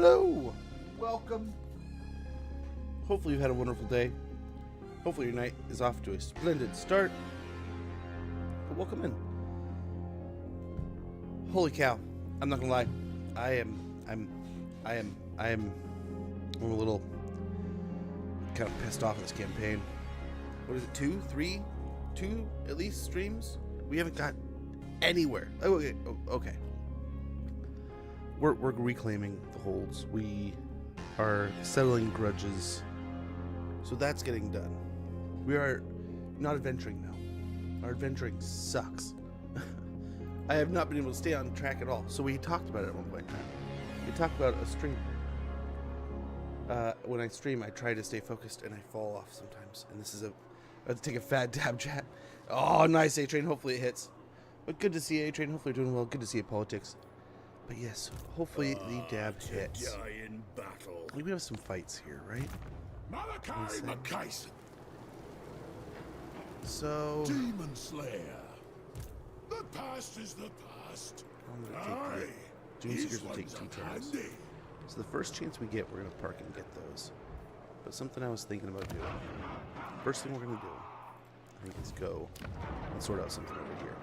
Hello! Welcome. Hopefully you've had a wonderful day. Hopefully your night is off to a splendid start. But welcome in. Holy cow. I'm not gonna lie. I'm a little kind of pissed off at this campaign. What is it, 2 at least streams? We haven't got anywhere. Okay. We're reclaiming the holds. We are settling grudges. So that's getting done. We are not adventuring now. Our adventuring sucks. I have not been able to stay on track at all. So we talked about it at one point in time. We talked about a stream. When I stream, I try to stay focused and I fall off sometimes. And this is I have to take a fat dab, chat. Oh, nice, A-Train. Hopefully it hits. But good to see you, A-Train. Hopefully you're doing well. Good to see you, Politics. But yes, hopefully the dab hits. We have some fights here, right? So Demon Slayer. The past is the past. I'm gonna take Doomseekers will take 2 turns. So the first chance we get, we're gonna park and get those. But something I was thinking about doing. First thing we're gonna do, I think, is go and sort out something over here.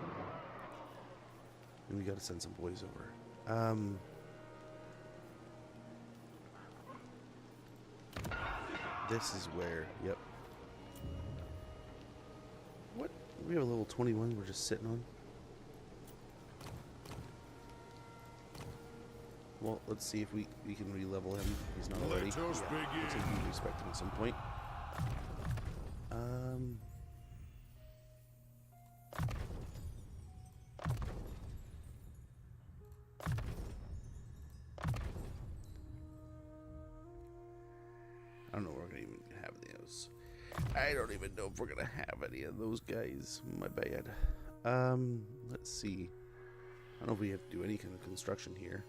And we gotta send some boys over. This is where, yep. What? We have a level 21 we're just sitting on. Well, let's see if we can re-level him. He's not already. Yeah, looks like we expect him at some point. I don't know if we're gonna even have any of those. I don't even know if we're gonna have any of those guys. My bad. Let's see. I don't know if we have to do any kind of construction here.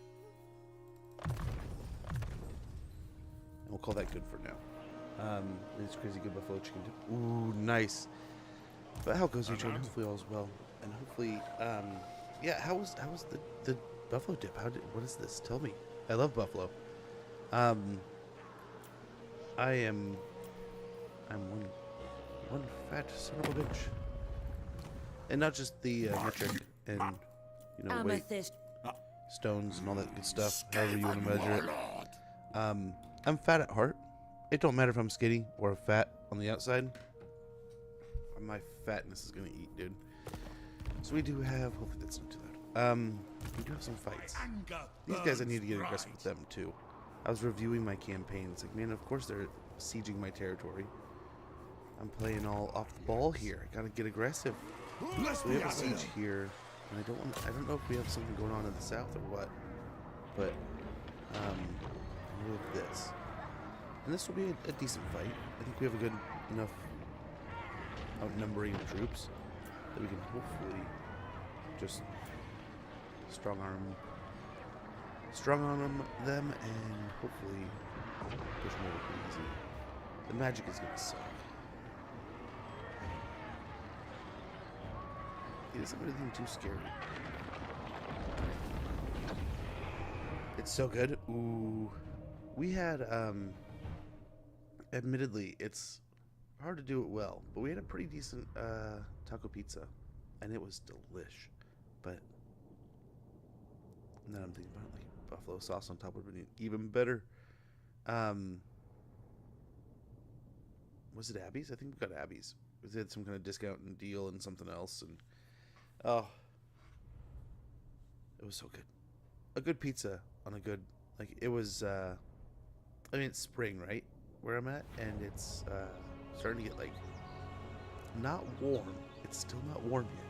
And we'll call that good for now. It's crazy good buffalo chicken dip. Ooh, nice. But how goes your train? Hopefully all's well. And hopefully, yeah, how was the buffalo dip? What is this? Tell me. I love buffalo. I'm one fat son of a bitch. And not just the metric and, you know, weight, stones and all that good stuff, however you want to measure it. I'm fat at heart. It don't matter if I'm skinny or fat on the outside. My fatness is gonna eat, dude. So we do have, hopefully that's not too loud. We do have some fights. These guys, I need to get aggressive with them too. I was reviewing my campaign. It's like, man, of course they're sieging my territory. I'm playing all off the ball here. I gotta get aggressive. So we have a siege here, and I don't know if we have something going on in the south or what, but I know of this, and this will be a decent fight. I think we have a good enough outnumbering of troops that we can hopefully just strong arm them, and hopefully push them over pretty easy. The magic is gonna suck. It isn't anything too scary. It's so good. Ooh. We had, admittedly, it's hard to do it well, but we had a pretty decent taco pizza, and it was delish. But then I'm thinking about, like, buffalo sauce on top would have been even better. Was it Abby's? I think we got Abby's. We had some kind of discount and deal and something else, and oh, it was so good. A good pizza on a good, like, it was, I mean, it's spring, right, where I'm at, and it's starting to get, like, not warm. It's still not warm yet.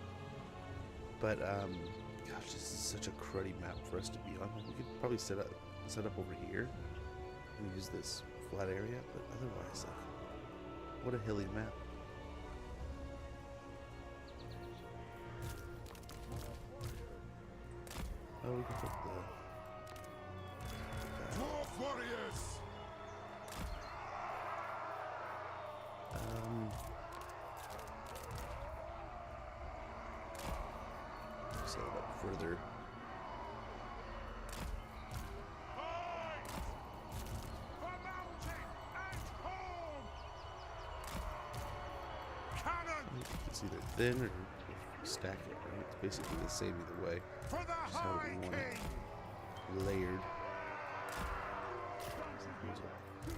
But, gosh, this is such a cruddy map for us to be on. We could probably set up over here and use this flat area, but otherwise, like, what a hilly map. Oh, we can put the dwarf warriors. Set it up further. It's either thin or stack it, right? It's basically the same either way. For the Just how High we want it King! layered.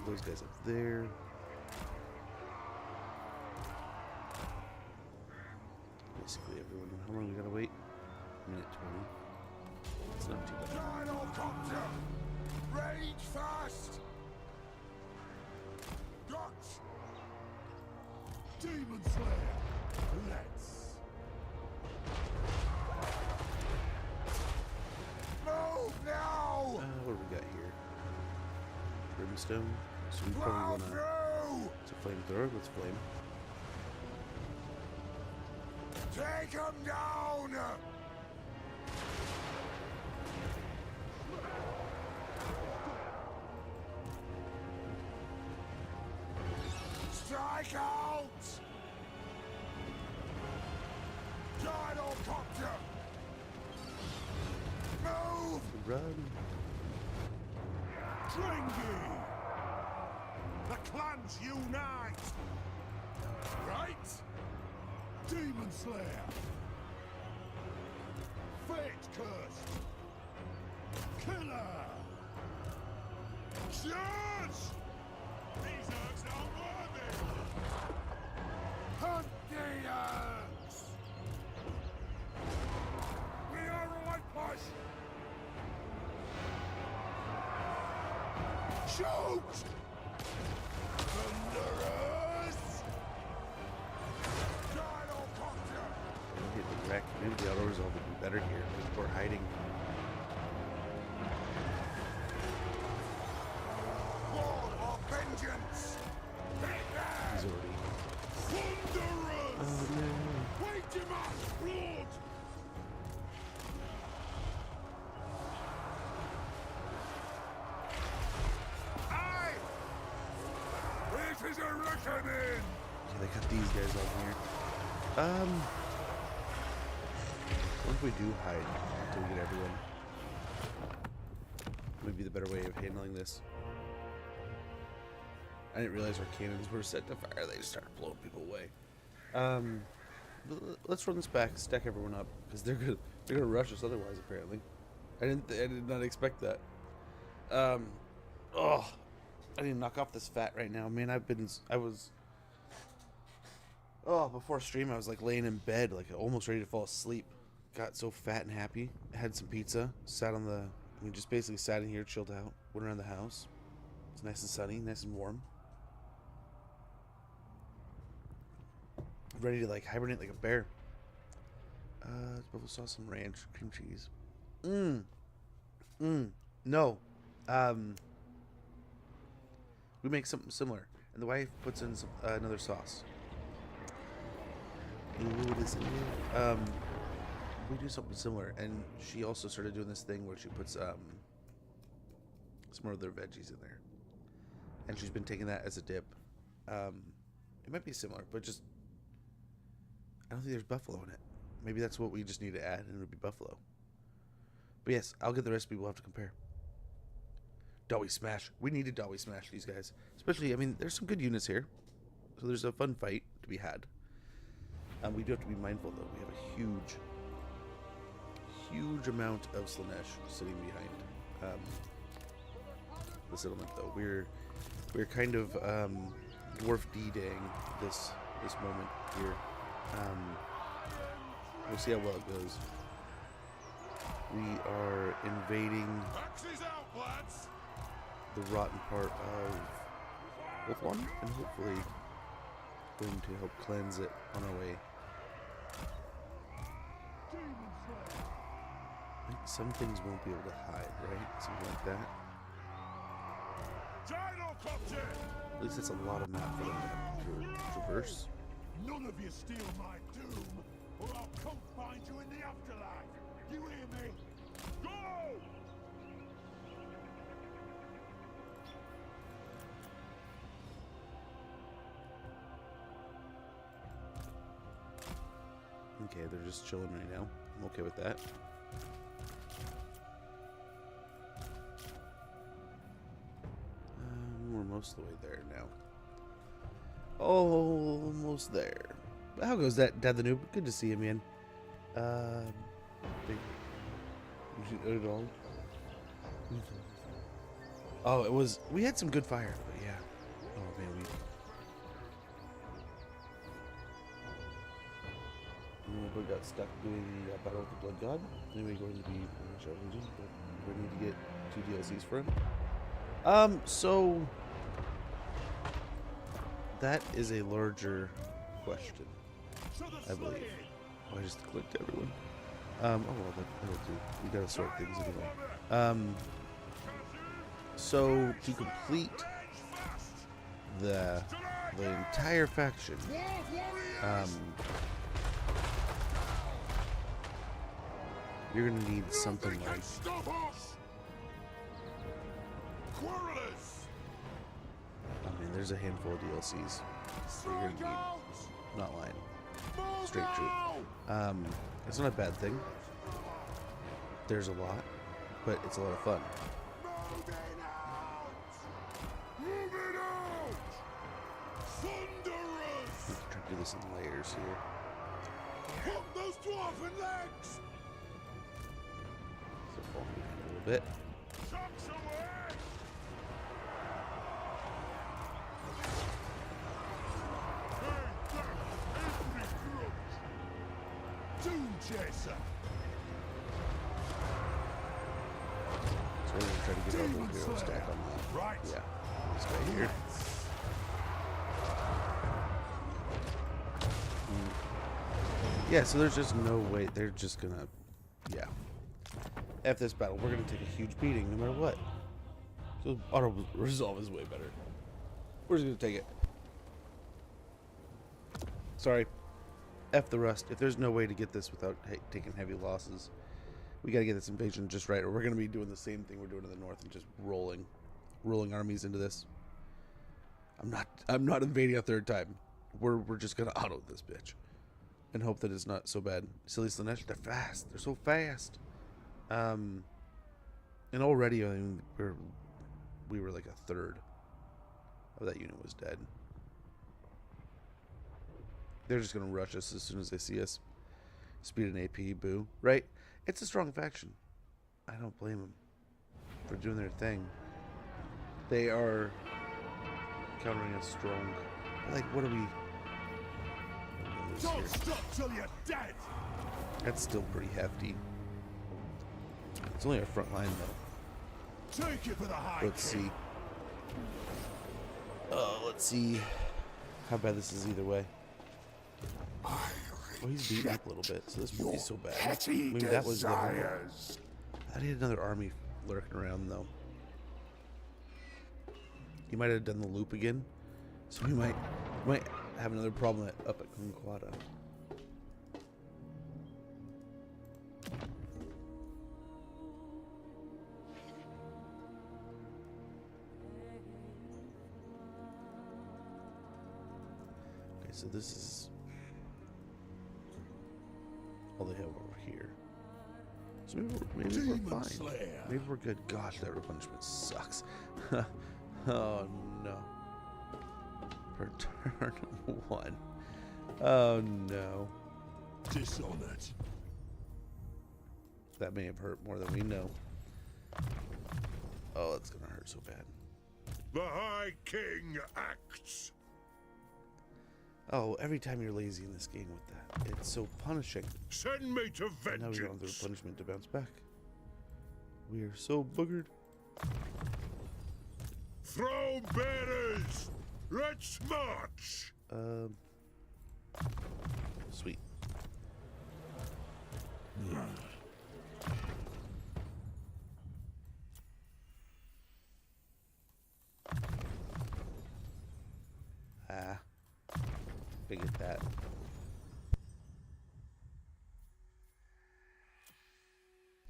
Those guys up there. Basically everyone. How long we gotta wait? Minute 20. It's not too bad. Gyrocopter! Rage fast! Got! Demon Slayer! Let's! Move now! What do we got here? Brimstone. So we Plow probably wanna. through! It's a flamethrower. Let's flame. Take him down! Strike out! Gyrocopter! Move! Run. Dringy! The clans unite! Right? Demon Slayer! Fate Cursed! Killer! Judge! These urks are worthy! Hunt the urks! We are on push! Shoot! Thunderous! Gyrocopter! Hit the wreck. Maybe the auto resolve would be better here. We're hiding. Wall of vengeance! He's already. Thunderous! Oh no. Wait him up, Lord! Aye! It is a reckoning! Yeah, they got these guys on here. What if we do hide until we get everyone? Maybe the better way of handling this. I didn't realize our cannons were set to fire. They just started blowing people away. Let's run this back, stack everyone up, because they're gonna rush us otherwise. Apparently, I did not expect that. Oh, I need to knock off this fat right now, man. Before stream, I was like laying in bed, like almost ready to fall asleep. Got so fat and happy. Had some pizza. Just basically sat in here, chilled out, went around the house. It's nice and sunny, nice and warm. Ready to like hibernate like a bear. Buffalo sauce and ranch, cream cheese. No. We make something similar, and the wife puts in some, another sauce. Ooh, what is it? We do something similar, and she also started doing this thing where she puts some of their veggies in there, and she's been taking that as a dip. It might be similar, but just I don't think there's buffalo in it. Maybe that's what we just need to add, and it would be buffalo. But yes, I'll get the recipe. We'll have to compare. Dolly Smash. We need to Dolly Smash these guys. Especially, I mean, there's some good units here. So there's a fun fight to be had. We do have to be mindful, though. We have a huge amount of Slanesh sitting behind the settlement, though. We're kind of dwarf D-daying this moment here. We'll see how well it goes. We are invading the rotten part of Wolflawn, and hopefully going to help cleanse it on our way. I think some things won't be able to hide, right? Something like that. At least it's a lot of map for them to traverse. None of you steal my doom, or I'll come find you in the afterlife. You hear me? Go! Okay, they're just chilling right now. I'm okay with that. We're most of the way there now. Almost there. How goes that, Dad the Noob? Good to see you, man. Big. You should edit all. Oh, it was. We had some good fire, but yeah. Oh man, we got stuck doing the Battle of the Blood God. Anyway, going to be challenging, but we need to get 2 DLCs for him. So that is a larger question, I believe. Oh, I just clicked everyone. Oh well, that'll do. We gotta sort things anyway. So to complete the entire faction, you're gonna need something like. I mean, there's a handful of DLCs you're gonna need. Not lying. Straight truth. It's not a bad thing. There's a lot, but it's a lot of fun. Try to do this in layers here. Pump those dwarven legs! So fall a little bit. Chucks away! Doom chaser! So we're gonna try to get our whole hero stack on that. Right. Yeah. This guy here. Yeah, so there's just no way. They're just gonna. Yeah. F this battle. We're gonna take a huge beating no matter what. So auto resolve is way better. We're just gonna take it. Sorry. F the rust. If there's no way to get this without taking heavy losses, we gotta get this invasion just right, or we're gonna be doing the same thing we're doing in the north and just rolling armies into this. I'm not invading a third time. We're just gonna auto this bitch and hope that it's not so bad. Silly Slanesh, they're fast. They're so fast. And already, I mean, we were like a third of that unit was dead. They're just gonna rush us as soon as they see us. Speed and AP, boo. Right? It's a strong faction. I don't blame them for doing their thing. They are countering us strong. Like, what are we? Don't stop till you're dead! That's still pretty hefty. It's only our front line, though. Take it for the high. Let's see. Let's see how bad this is either way. Oh, he's beaten up a little bit, so this won't be so bad. Maybe that was the whole. I had another army lurking around, though. He might have done the loop again, so we might have another problem up at Kunquata. Okay, so this is all they have over here. So maybe we're fine. Slayer. Maybe we're good. Gosh, that replenishment sucks. Oh no. Per turn 1. Oh no. Dishonored. That may have hurt more than we know. Oh, that's gonna hurt so bad. The High King acts. Oh, every time you're lazy in this game with that, it's so punishing. Send me to And now we don't have the vengeance. replenishment to bounce back. We are so boogered. Throne bearers, let's march. Sweet. Figured that.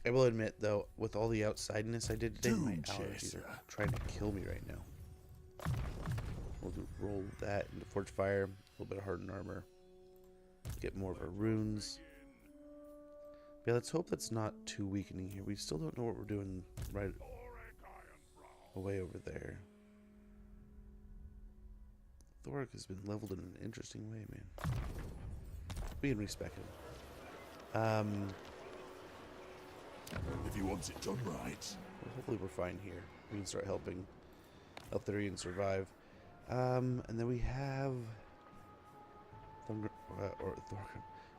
I will admit, though, with all the outsideness I did today, my allergies are trying to kill me right now. We'll roll that into Forge Fire, a little bit of Hardened Armor, get more of our runes. Yeah, let's hope that's not too weakening here. We still don't know what we're doing right away over there. Thoric has been leveled in an interesting way, man. We can respec him. If you want it done right. Well, hopefully we're fine here. We can start helping Eltharion survive. And then we have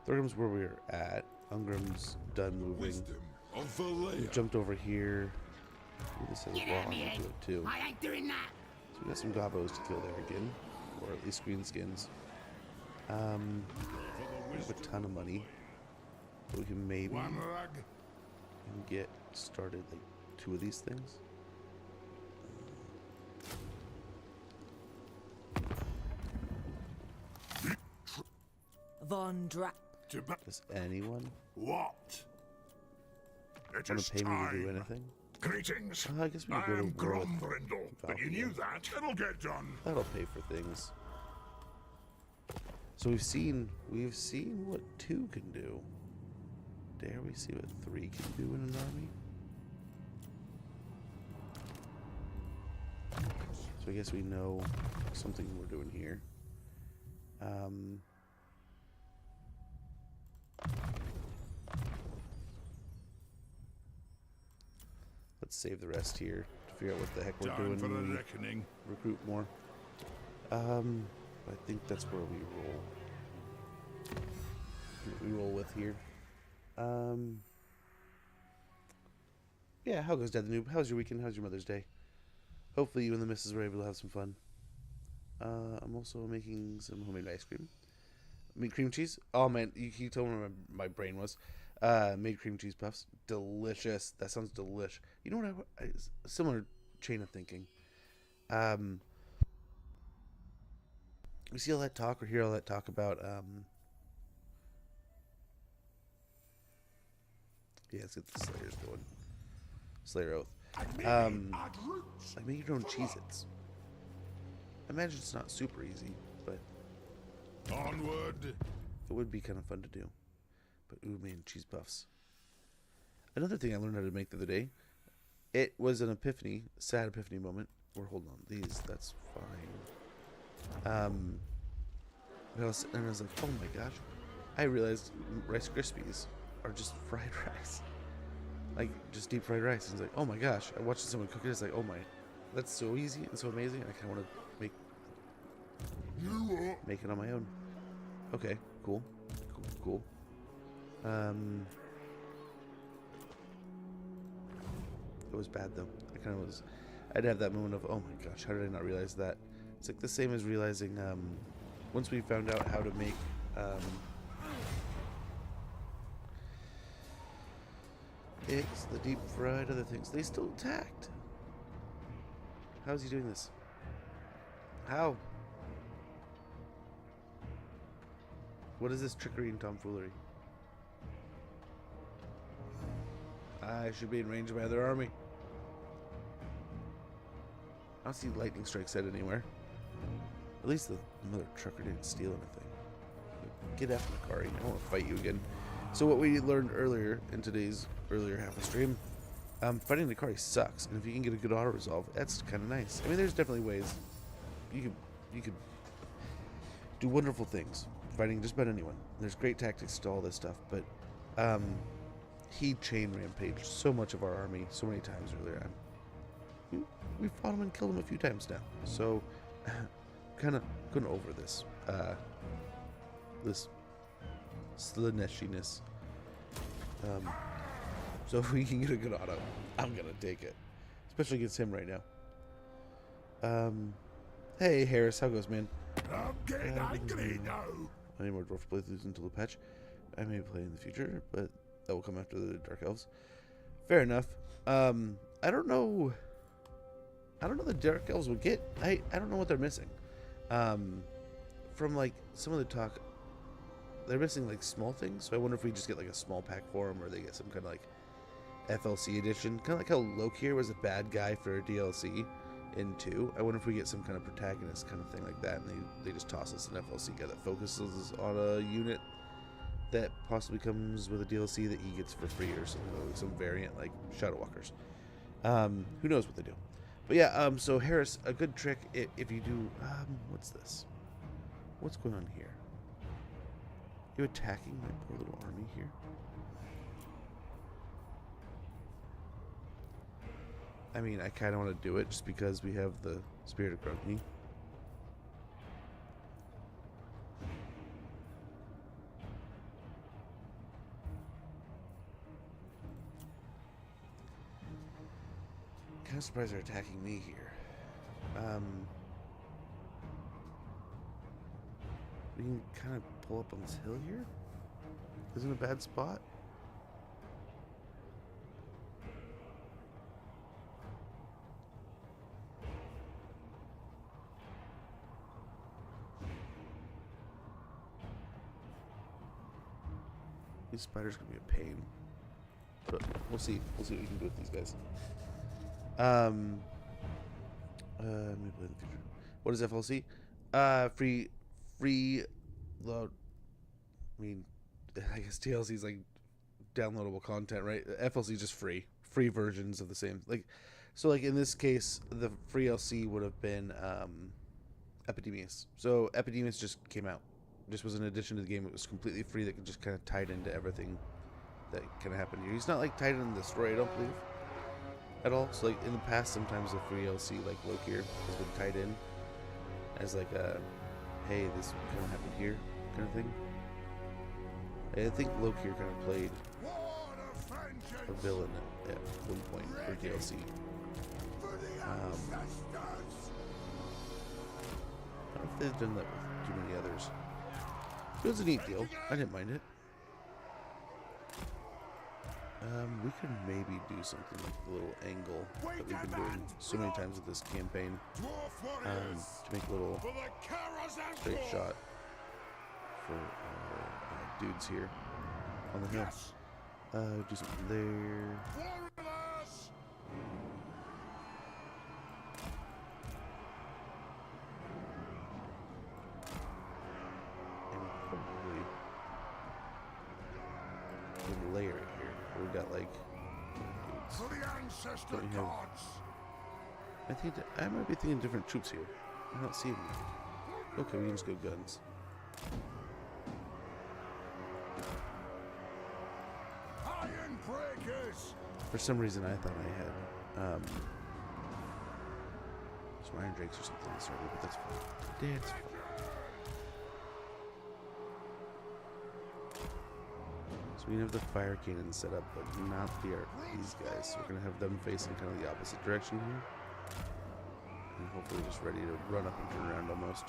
Thorgrim's where we're at. Ungrim's done moving. Wisdom of Valea. We jumped over here. Ooh, this has a wall. I'm gonna do it too. I ain't doing that. So we got some gobbos to kill there again, or at least greenskins. We have a ton of money, so we can maybe get started like 2 of these things. Von Dra. Does anyone What? It want is to pay me to do time. anything? Greetings. I guess we I could go am to war with Grombrindle, but you Valkyrie. knew that. It'll get done. That'll pay for things. So we've seen what 2 can do. Dare we see what 3 can do in an army? So I guess we know something we're doing here. Let's save the rest here to figure out what the heck we're doing Time for when the we reckoning. recruit more. I think that's where we roll. What we roll with here. Yeah, how goes Dad the Noob? How's your weekend? How's your Mother's Day? Hopefully you and the missus were able to have some fun. I'm also making some homemade ice cream. Made cream cheese. Oh man, you told me where my brain was. Made cream cheese puffs. Delicious. That sounds delish. You know what? A similar chain of thinking. We see all that talk or hear all that talk about yeah, let's get the Slayers going. Slayer Oath. Like make your own Cheez-Its. I imagine it's not super easy, but Onward. it would be kind of fun to do. But ooh man, cheese puffs. Another thing I learned how to make the other day. It was an epiphany, sad epiphany moment. We're holding on these. That's fine. And I was like, oh my gosh, I realized Rice Krispies are just fried rice, like just deep fried rice. And it's like, oh my gosh, I watched someone cook it. It's like, oh my, that's so easy and so amazing. I kind of want to make it on my own. Okay, cool. It was bad though. I'd have that moment of, oh my gosh, how did I not realize that? It's like the same as realizing, once we found out how to make, eggs, the deep fried other things, they still attacked. How's he doing this? How? What is this trickery and tomfoolery? I should be in range of my other army. I don't see lightning strikes set anywhere. At least the mother trucker didn't steal anything. Get after Makari. I want to fight you again. So what we learned earlier in today's earlier half of stream, fighting Nakari sucks, and if you can get a good auto resolve, that's kind of nice. I mean, there's definitely ways you could do wonderful things fighting just about anyone. There's great tactics to all this stuff, but he chain rampaged so much of our army so many times earlier on. We fought him and killed him a few times now, so kind of going over this this Slaneshiness. So if we can get a good auto, I'm gonna take it, especially against him right now. Hey Harris, how goes, man? I'm getting angry now. I need more dwarf playthroughs until the patch. I may play in the future, but that will come after the Dark Elves. Fair enough. I don't know the Dark Elves will get. I don't know what they're missing. From like some of the talk, they're missing like small things. So I wonder if we just get like a small pack for them, or they get some kind of like FLC edition, kind of like how Lokir was a bad guy for a DLC in 2. I wonder if we get some kind of protagonist kind of thing like that, and they just toss us an FLC guy that focuses on a unit that possibly comes with a DLC that he gets for free or something, like some variant like Shadow Walkers. Who knows what they do? But yeah, so Harris, a good trick if you do. What's this? What's going on here? You attacking my poor little army here? I mean, I kind of want to do it just because we have the Spirit of Grunkney. Kind of surprised they're attacking me here. We can kind of pull up on this hill here. Isn't a bad spot. These spiders gonna be a pain, but we'll see. We'll see what we can do with these guys. What is FLC? Free load. I mean, I guess TLC is like downloadable content, right? FLC is just free versions of the same. Like, so like in this case, the free LC would have been Epidemius. So Epidemius just came out. Just was an addition to the game. It was completely free. That could just kind of tied into everything that kind of happened here. He's not like tied into the story, I don't believe, at all. So like in the past, sometimes the free LC like Lokir has been tied in as like a, hey, this kind of happened here kind of thing. I think Lokir kind of played a villain at one point for DLC. I don't know if they've done that with too many others. It was a neat deal. I didn't mind it. We could maybe do something like the little angle that we've been doing so many times with this campaign, to make a little straight shot for dudes here on the hill. Do something there. Layer it here. We got like dudes. We have, I think I might be thinking different troops here. I don't see them. Okay, we can just go guns. Iron breakers. For some reason, I thought I had some iron drakes or something that started, but that's fine. That's fine. So we have the fire cannon set up, but not these guys. So we're gonna have them facing kind of the opposite direction here, and hopefully just ready to run up and turn around almost.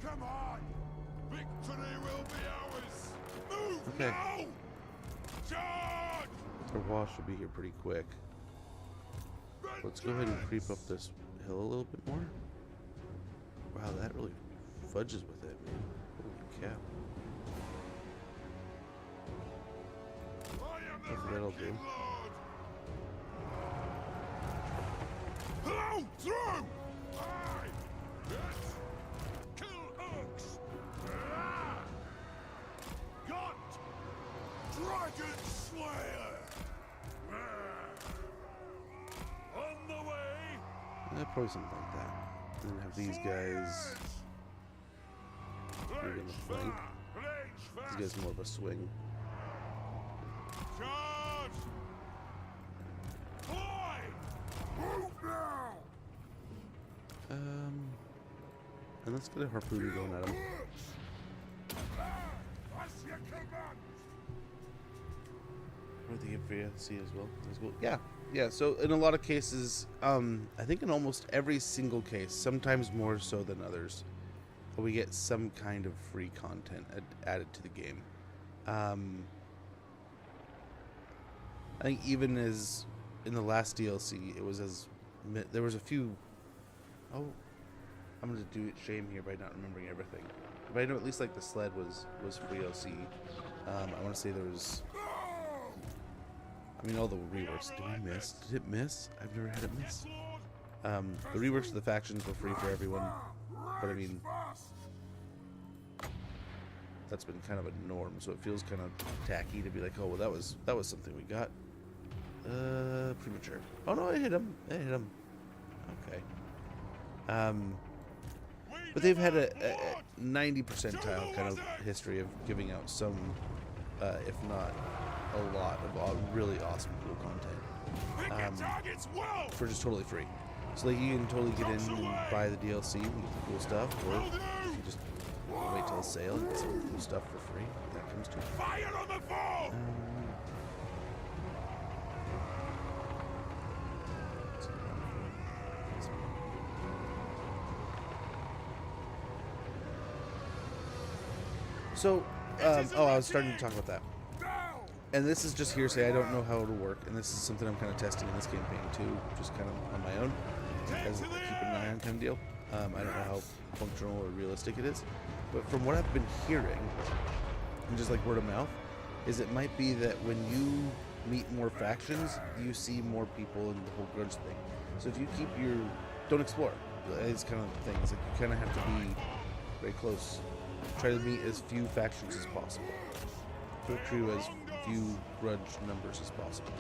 Come on, victory will be ours. Move Okay. now. Charge! Our wall should be here pretty quick. Let's go ahead and creep up this hill a little bit more. Wow, that really fudges with it, man. Holy cow. Hopefully that'll do. Hello, through! Aye! Yes! Kill orcs! Got! Dragon Slayer! On the way! Probably something like that. And then have these guys maybe on the flank. These guys more of a swing. Charge! Boy! Move now! And let's get a harpoon going at him. Or the VFC as well. Yeah. So in a lot of cases, I think in almost every single case, sometimes more so than others, we get some kind of free content added to the game. I think even as in the last DLC, it was there was a few. Oh, I'm gonna do it shame here by not remembering everything. But I know at least like the sled was free DLC. I want to say there was. I mean, all the reworks. Did we miss? Did it miss? I've never had it miss. The reworks of the factions were free for everyone, but I mean, that's been kind of a norm. So it feels kind of tacky to be like, oh, well, that was something we got. Premature. Oh no, I hit him. Okay. But they've had a 90 percentile kind of history of giving out some, if not a lot of really awesome cool content for just totally free. So like you can totally get in and buy the DLC and get the cool stuff, or you can just wait till a sale and get some cool stuff for free. That comes to Fire on the ball! So, I was starting to talk about that. And this is just hearsay. I don't know how it'll work. And this is something I'm kind of testing in this campaign too, just kind of on my own, as a keep an eye on kind of deal. I don't know how functional or realistic it is. But from what I've been hearing, and just like word of mouth, is it might be that when you meet more factions, you see more people in the whole grudge thing. So if you keep don't explore. It's kind of the thing. It's like you kind of have to be very close. Try to meet as few factions as possible. To accrue as few grudge numbers as possible.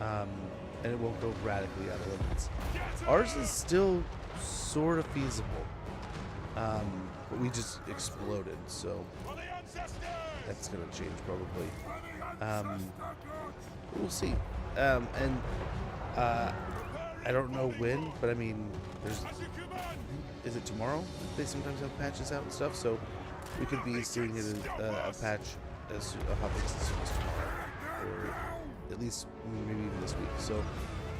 And it won't go radically out of limits. Ours is still sort of feasible. But we just exploded, so that's going to change probably. We'll see. I don't know when, but I mean, is it tomorrow? They sometimes have patches out and stuff, so we could be seeing it as a patch as a hotfix as soon as tomorrow, or at least maybe even this week. So,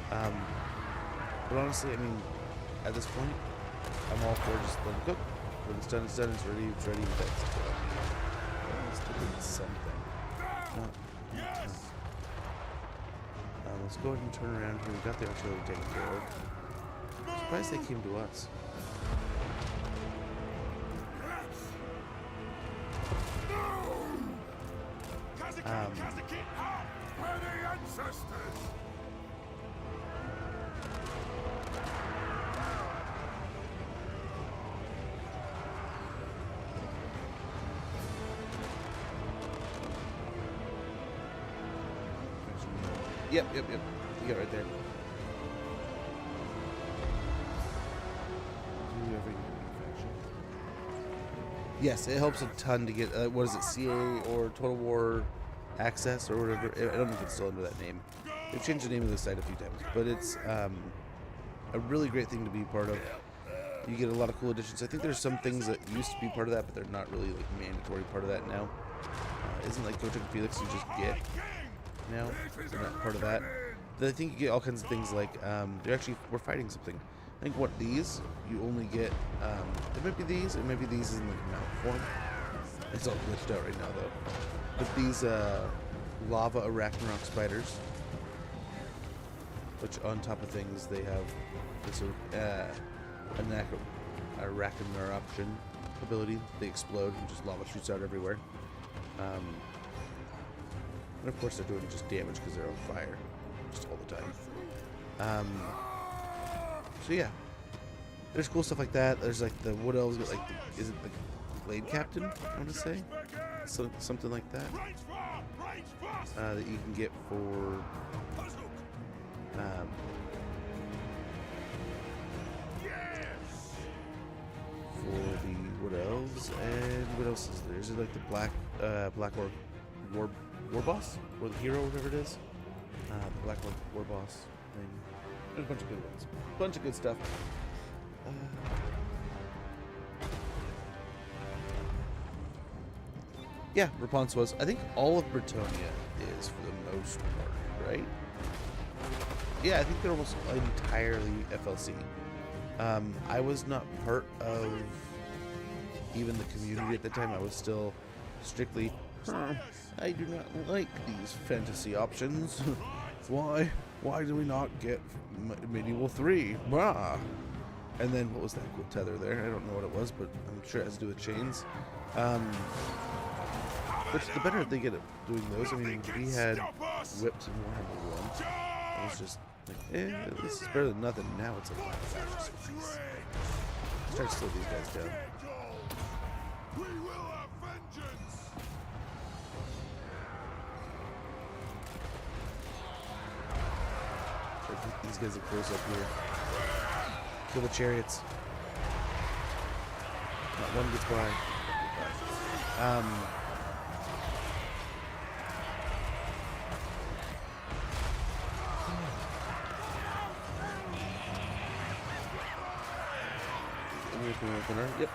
but honestly, I mean, at this point, I'm all for just let it cook. When it's done, it's done. It's ready. It's ready. That's let's do something. Not let's go ahead and turn around here. We got the artillery taken care of. I'm surprised they came to us. Yep. You got right there. Yes, it helps a ton to get, what is it, CA or Total War Access or whatever. I don't know if it's still under that name. They've changed the name of the site a few times, but it's a really great thing to be part of. You get a lot of cool additions. I think there's some things that used to be part of that, but they're not really like mandatory part of that now. Isn't like Gotrek and Felix you just get now? They're not part of that. But I think you get all kinds of things like we're fighting something. I think what these you only get. It might be these, it might be these in like mount form. It's all glitched out right now though. But these lava arachnarok spiders, which on top of things they have this arachnarok ability. They explode and just lava shoots out everywhere. And of course they're doing just damage because they're on fire just all the time. So yeah, there's cool stuff like that. There's like the wood elves get like is it the Blade Captain? I want to say something like that that you can get for the wood elves. And what else is there? Is it like the black war boss or the hero, whatever it is? The black war boss thing. There's a bunch of good ones. Bunch of good stuff. Yeah, Rapunzel was. I think all of Bretonia is for the most part, right? Yeah, I think they're almost entirely FLC. I was not part of even the community at the time. I was still strictly, I do not like these fantasy options. Why do we not get Medieval 3? Bah. And then what was that cool tether there? I don't know what it was, but I'm sure it has to do with chains. But the better they get at doing those, I mean, we had whips in Warhammer 1. I was just like, this is better than nothing. Now it's like, that's just nice. Start to slow these guys down. We will have vengeance. These guys are close up here. Kill the chariots. Not one gets by. Yep.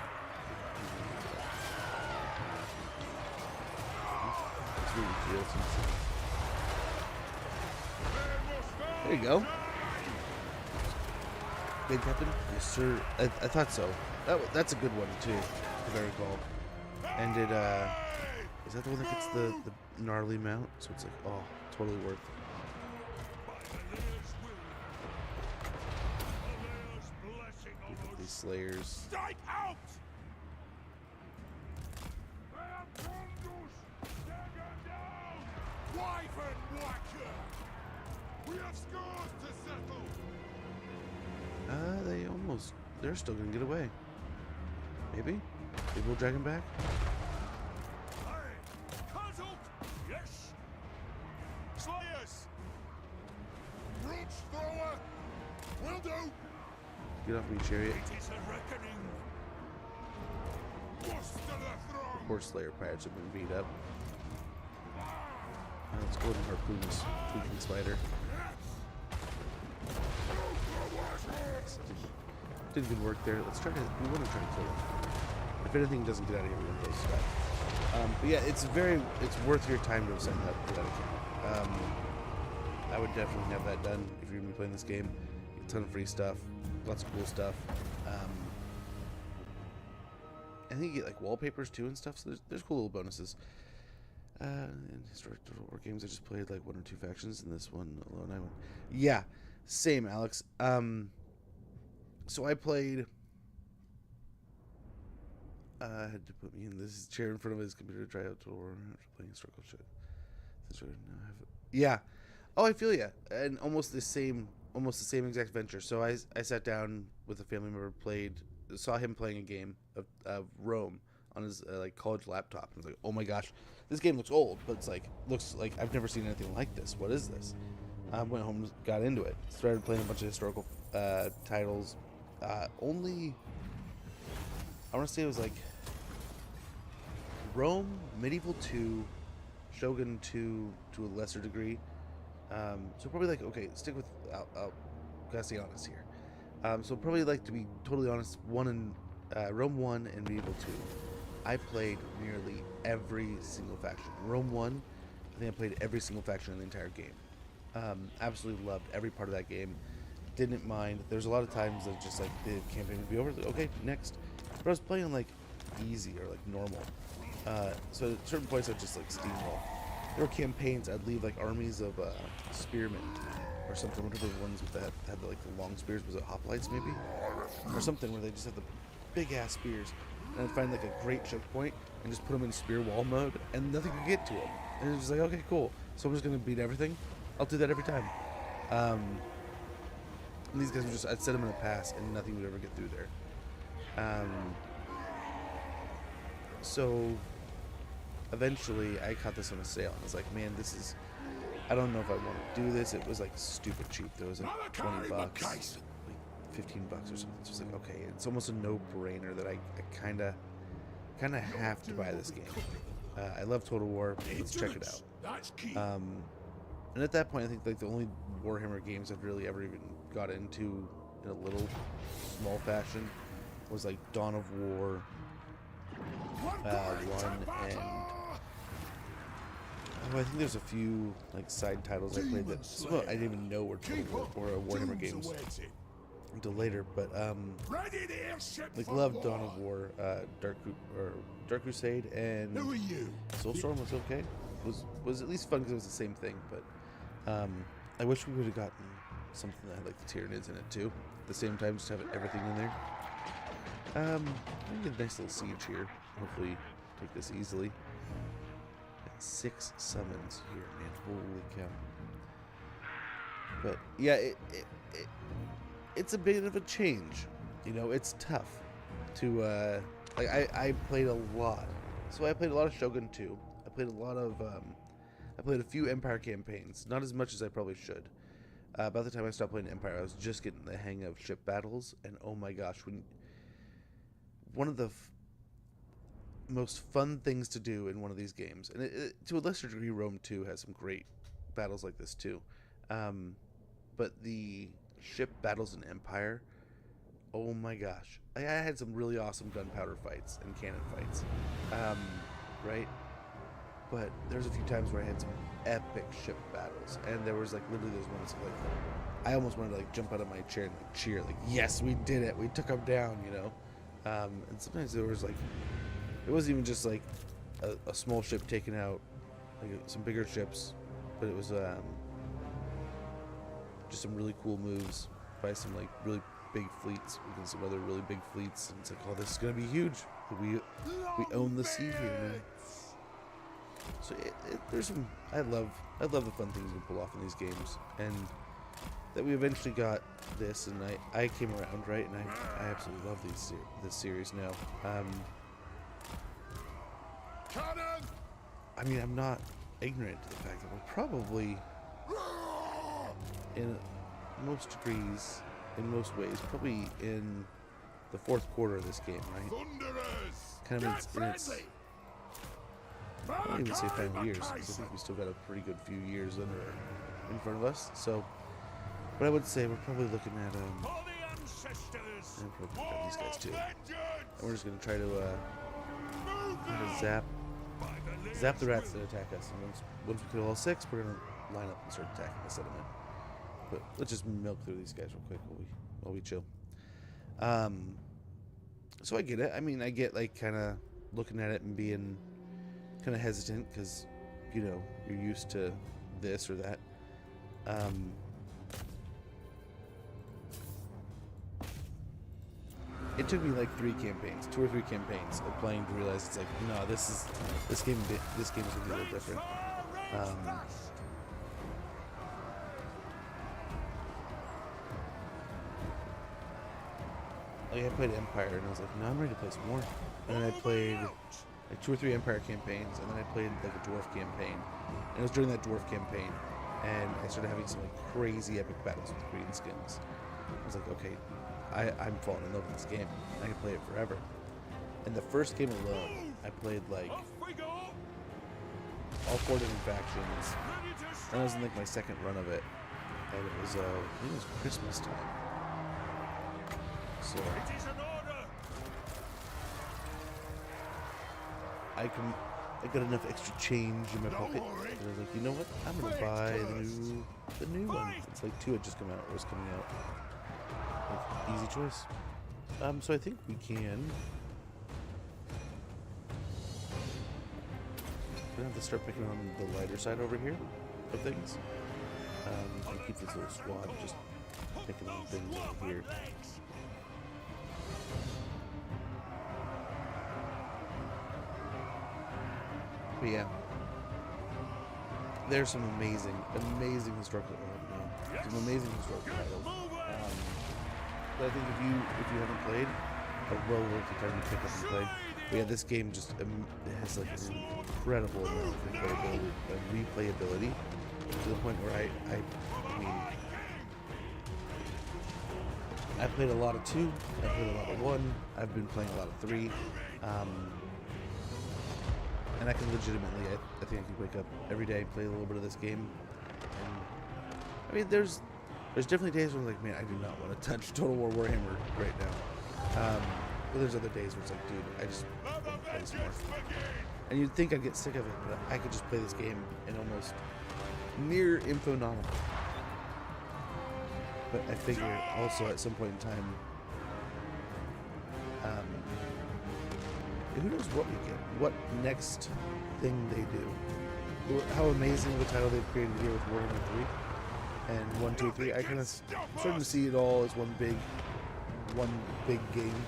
There you go. Big Captain? Yes, sir. I thought so. That's a good one, too, if I recall. And it, is that the one that gets the gnarly mount? So it's like, oh, totally worth it. These slayers. Strike out! Wyvern whacker! We have scores to settle! They're still gonna get away. Maybe? Maybe we'll drag him back? Hey! Consult! Yes! Slayers! Brooch thrower! Will do! Get off me, chariot. It is a reckoning! What's to the throne? Poor Slayer pirates have been beat up. Let's go ahead and harpoon this tweaking spider. Did good work there. Let's try to. We want to try to kill him. If anything doesn't get out of here, we're gonna close that. But yeah, it's worth your time to have signed up for that account. I would definitely have that done if you're gonna be playing this game. A ton of free stuff, lots of cool stuff. I think you get like wallpapers too and stuff. So there's cool little bonuses. In historic war games, I just played like 1 or 2 factions, and this one alone I won. Yeah, same, Alex. So I played. Had to put me in this chair in front of his computer to try out Total War after playing historical shit. Yeah. Oh, I feel ya. And almost the same exact venture. So I sat down with a family member, saw him playing a game of Rome on his like college laptop, and I was like, oh my gosh, this game looks old, but it's like looks like I've never seen anything like this. What is this? I went home, got into it, started playing a bunch of historical titles. Only I want to say it was like Rome, Medieval 2, Shogun 2 to a lesser degree. So probably like, okay, stick with, I'll gotta stay honest here. So probably like, to be totally honest, Rome 1 and Medieval 2. I played nearly every single faction. Rome 1, I think I played every single faction in the entire game. Absolutely loved every part of that game. Didn't mind. There's a lot of times that just like the campaign would be over, like, okay, next. But I was playing like easy or like normal. So at certain points I'd just like steamroll. There were campaigns I'd leave like armies of spearmen or something, whatever the ones with that had the, like the long spears. Was it hoplites maybe? Or something where they just had the big ass spears. And I'd find like a great choke point and just put them in spear wall mode, and nothing could get to them. And it was just like, okay, cool. So I'm just gonna beat everything. I'll do that every time. And these guys were just, I'd set them in a pass and nothing would ever get through there. So eventually I caught this on a sale and I was like, man, this is, I don't know if I want to do this. It was like stupid cheap. There was like 20 bucks, like 15 bucks or something. It's just like, okay, it's almost a no-brainer that I kind of have to buy this game. I love Total War. Let's check it out. And at that point, I think like the only Warhammer games I've really ever even got into in a little small fashion was like Dawn of War 1 and I think there's a few like side titles I played that I didn't even know were Total War or Warhammer games until later. But like loved Dawn of War, Dark Crusade, and Soulstorm was okay. Was at least fun because it was the same thing. But I wish we would have gotten something that had like the Tyranids in it too. At the same time, just have everything in there. I'm gonna get a nice little siege here. Hopefully, take this easily. Got 6 summons here, man. Holy cow! But yeah, it's a bit of a change. You know, it's tough to Like I played a lot. So I played a lot of Shogun 2. I played a lot of I played a few Empire campaigns, not as much as I probably should. By the time I stopped playing Empire, I was just getting the hang of ship battles, and oh my gosh, one of the most fun things to do in one of these games, and to a lesser degree, Rome 2 has some great battles like this too, but the ship battles in Empire, oh my gosh, I had some really awesome gunpowder fights and cannon fights, right? But there's a few times where I had some epic ship battles, and there was like literally those moments of like, I almost wanted to like jump out of my chair and like cheer, like, yes, we did it, we took them down, you know. And sometimes there was like, it wasn't even just like a small ship taking out like some bigger ships, but it was just some really cool moves by some like really big fleets against some other really big fleets, and it's like, oh, this is gonna be huge. We own the sea here, man. So there's some. I love the fun things we pull off in these games, and that we eventually got this, and I came around, right, and I absolutely love this series now. I mean, I'm not ignorant to the fact that we're probably, in most degrees, in most ways, probably in the fourth quarter of this game, right? Kind of in its I don't even say 5 years, because I think we still got a pretty good few years in front of us. So, but I would say we're probably looking at and probably got these guys too. And we're just gonna try to zap the rats that attack us. And once we kill all 6, we're gonna line up and start attacking the settlement. But let's just milk through these guys real quick while we chill. So I get it. I mean, I get like kind of looking at it and being kind of hesitant because, you know, you're used to this or that. It took me like 2 or 3 campaigns of playing to realize it's like, no, this game is gonna be a little different. Like I played Empire and I was like, no, I'm ready to play some more. And then I played like 2 or 3 Empire campaigns, and then I played like a dwarf campaign. And it was during that dwarf campaign, and I started having some like crazy epic battles with green skins. I was like, okay, I'm falling in love with this game. I can play it forever. And the first game alone, I played like all 4 different factions, and I was in like my second run of it, and it was I think it was Christmas time. So I got enough extra change in my pocket, and I was like, you know what? I'm gonna buy the new one. It's like 2 had just come out, or was coming out. Like, easy choice. So I think we can. We're gonna have to start picking on the lighter side over here of things. And keep this little squad just picking on things over here. But yeah, there's some amazing historical titles. But I think if you haven't played, a well worth the time to pick up and play. But yeah, this game just it has like an incredible amount of replayability to the point where I mean, I played a lot of 2, I played a lot of 1, I've been playing a lot of 3. And I can legitimately, I think I can wake up every day and play a little bit of this game. And I mean, there's definitely days where I'm like, man, I do not want to touch Total War Warhammer right now. But there's other days where it's like, dude, I just want to play this more. And you'd think I'd get sick of it, but I could just play this game in almost near infinite. But I figure also at some point in time, who knows what we get, what next thing they do. How amazing of a title they've created here with Warhammer 3 and 1, 2, 3. I kind of starting to see it all as one big game.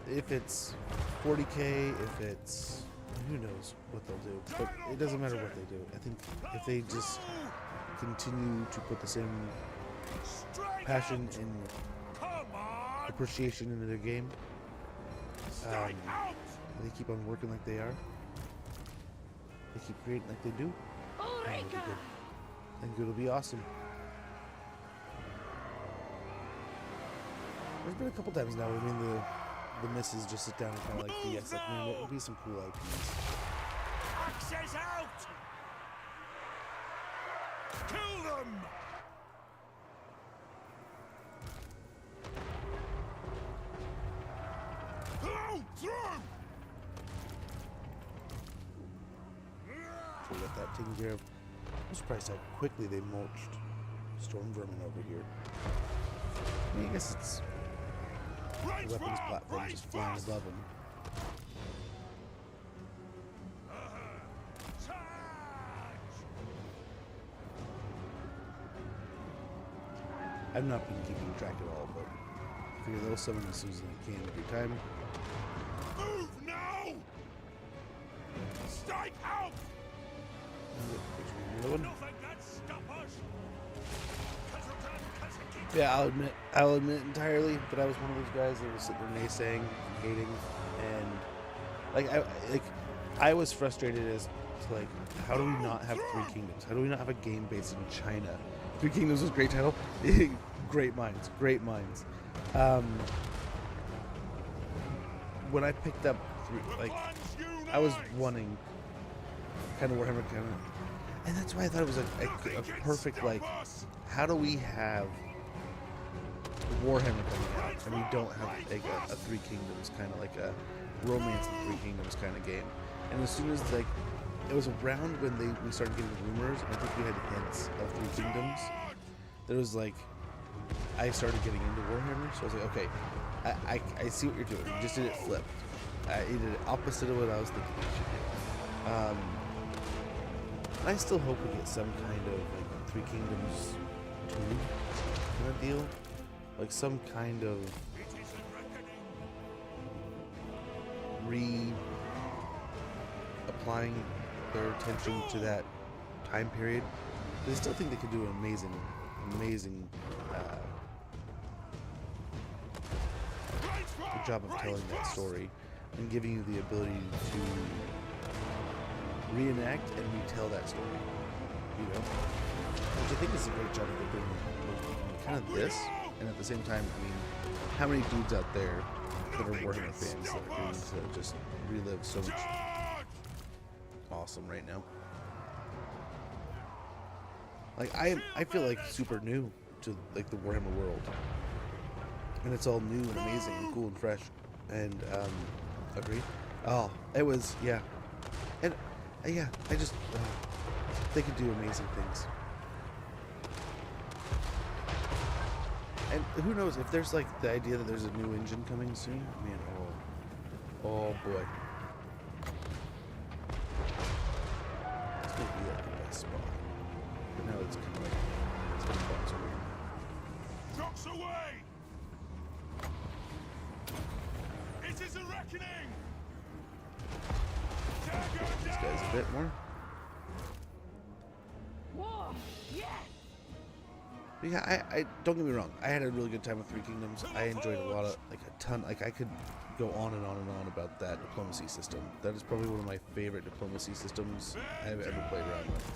If it's 40K, if it's, who knows what they'll do, but it doesn't matter what they do. I think if they just continue to put the same passion and appreciation into their game. They keep on working like they are. They keep creating like they do. I think it'll be awesome. There's been a couple times now. I mean, the missus just sit down and kind of like BS. Like, man, what would be some cool IPs? Access out! Kill them! Through! So we got that taken care of. I'm surprised how quickly they mulched storm vermin over here. I mean, I guess it's the weapons platform just flying above them. I've not been keeping track at all, but I figure they'll summon as soon as they can every time. Move now! Strike out! Nothing can stop us. Yeah, I'll admit entirely that I was one of those guys that was sitting there naysaying, hating, and I was frustrated as to like, how do we not have Three Kingdoms? How do we not have a game based in China? Three Kingdoms was a great title. Great minds, great minds. When I picked up I was wanting kind of Warhammer kind of, and that's why I thought it was a perfect, like, how do we have Warhammer coming out and we don't have like a Three Kingdoms kind of like a Romance of Three Kingdoms kind of game? And as soon as like it was around when we started getting rumors, and I think we had hints of Three Kingdoms, there was like I started getting into Warhammer, so I was like, okay, I see what you're doing. You just did it flipped. You did it opposite of what I was thinking you should do. I still hope we get some kind of like Three Kingdoms 2 kind of deal, like some kind of applying their attention to that time period. But I still think they could do an amazing good job of telling that story and giving you the ability to reenact and retell that story, you know, which I think is a great job of doing kind of this, and at the same time, I mean, how many dudes out there that are Warhammer fans that are going to just relive so much awesome right now? Like I feel like super new to like the Warhammer world, and it's all new and amazing and cool and fresh, and agree. Oh, it was, yeah, and yeah, I just they could do amazing things. And who knows if there's like the idea that there's a new engine coming soon? Man, oh boy, it's gonna be like a nice spot. But now it's kind of like it's gonna bounce around. Rocks away! It is a reckoning! These guys a bit more. Whoa! Yes! But yeah, I don't get me wrong. I had a really good time with Three Kingdoms. I enjoyed a lot of, like a ton. Like I could go on and on and on about that diplomacy system. That is probably one of my favorite diplomacy systems I've ever played around with.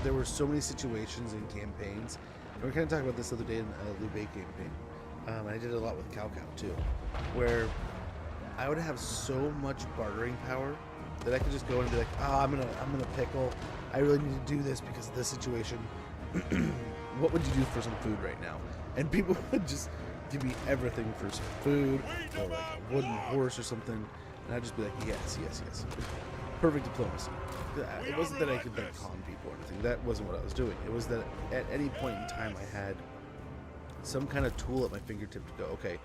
There were so many situations and campaigns. And we kind of talked about this the other day in the Liu Bei campaign. I did it a lot with Cao Cao too, where I would have so much bartering power that I could just go and be like, oh, I'm gonna pickle. I really need to do this because of this situation. What would you do for some food right now? And people would just give me everything for some food, or like a wooden horse or something, and I'd just be like, yes. Perfect diplomacy. It wasn't that I could like con people or anything. That wasn't what I was doing. It was that at any point in time I had some kind of tool at my fingertip to go, okay,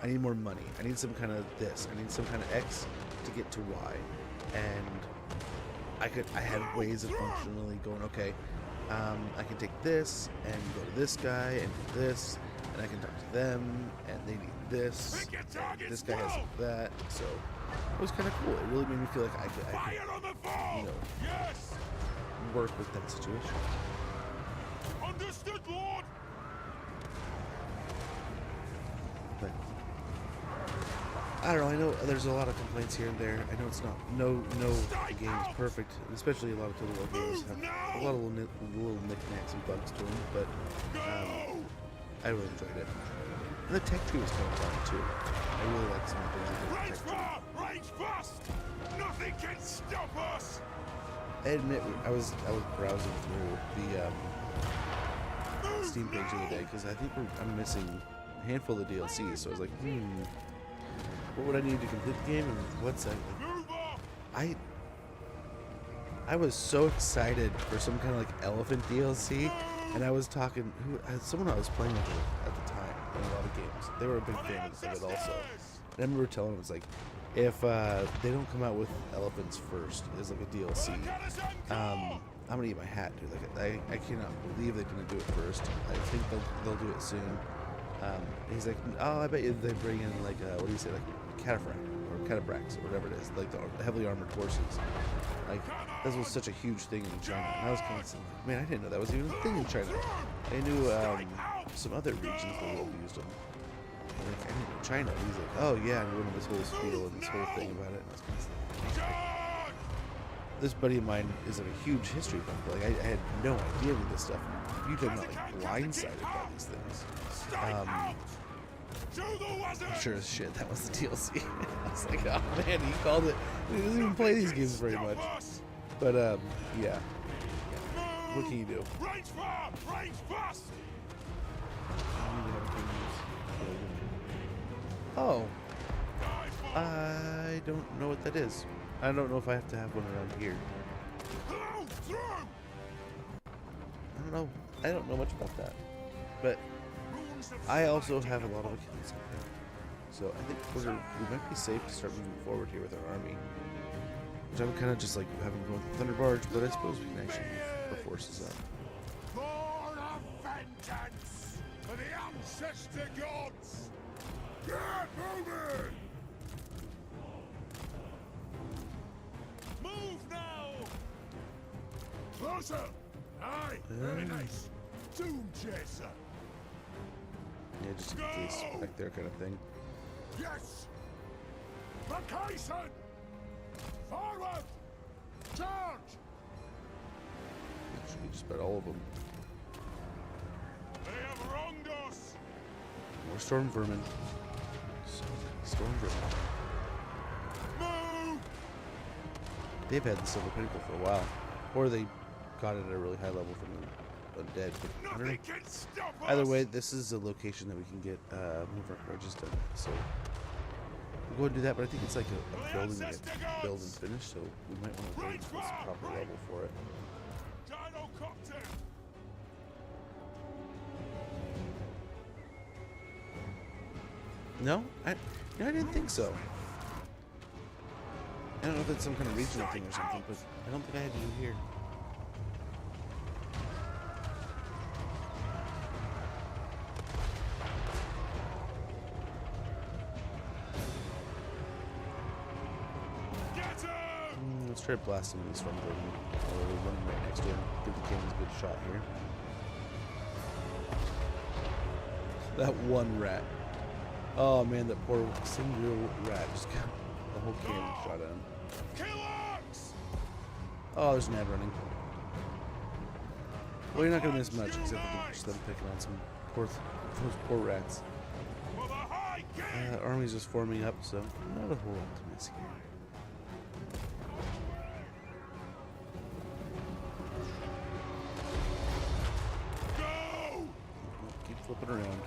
I need more money. I need some kind of this. I need some kind of X to get to Y. And I had ways of functionally going, okay, I can take this and go to this guy and do this, and I can talk to them, and they need this, and this guy has that. So it was kind of cool. It really made me feel like I could, you know, work with that situation. Understood, Lord. But I don't know. I know there's a lot of complaints here and there. I know it's not no game is perfect, and especially a lot of Total War games have a lot of little knickknacks and bugs to them. But I really enjoyed it. And the tech tree was kind of fun too. I really like some of the things that did Range with the tech far, range fast. Nothing can stop us. tree. I admit I was browsing through the Steam page the other day because I think I'm missing a handful of the DLCs. So I was like, what would I need to complete the game, and what's that? Move off. I was so excited for some kind of like elephant DLC, and I was talking someone I was playing with at the time in a lot of games. They were a big fan of it also. And I remember telling them, it's like, if they don't come out with elephants first as like a DLC, I'm gonna eat my hat, dude. Like I cannot believe they're gonna do it first. I think they'll do it soon. He's like, oh, I bet you they bring in like what do you say, like cataphract or catabrax or whatever it is, like the heavily armored horses. Like this was such a huge thing in China. And I was kind of saying, like, man, I didn't know that was even a thing in China. I knew some other regions that would have used them. Like, I didn't know China. He's like, oh yeah, I'm going to this whole spiel and this whole thing about it. And I was kind of like, this buddy of mine is like a huge history buff. Like I had no idea with this stuff. You talking about like blindsided by these things. I'm sure as shit that was the DLC. I was like, oh man, he called it. He doesn't even play these games very much. But yeah. What can you do? Range far, range fast. Oh, I don't know what that is. I don't know if I have to have one around here. I don't know. I don't know much about that. But I also have a lot of accounts up there. So I think we might be safe to start moving forward here with our army. Which I'm kind of just like having to go with the Thunder Barge, but I suppose we can actually move our forces up. For a vengeance for the ancestor gods. Get moving! Move now! Closer! Aye, very nice. Tomb chaser. Yeah, just to get this back there kind of thing. Yes! Vacation! Forward! Charge! Should be just about all of them. They have wronged us! More storm vermin. So many storm vermin. Move! They've had the Silver Pinnacle for a while. Or they got it at a really high level from the undead. But I don't know. Nothing can stop us! Either way, this is a location that we can get move our carriages done. So we'll go and do that, but I think it's like a building that build and finish, so we might want to go to this proper level for it. Gyrocopter! No? I didn't think so. I don't know if it's some kind of regional thing or something, but I don't think I had to do here. Let's try blasting these from the running right next to him. Give the cannons a good shot here. That one rat. Oh man, that poor single rat just got the whole cannon shot at him. Oh, there's an ad running. Well, you're not gonna miss much except for just them picking on some those poor rats. Army's just forming up, so not a whole lot to miss here. Keep flipping around.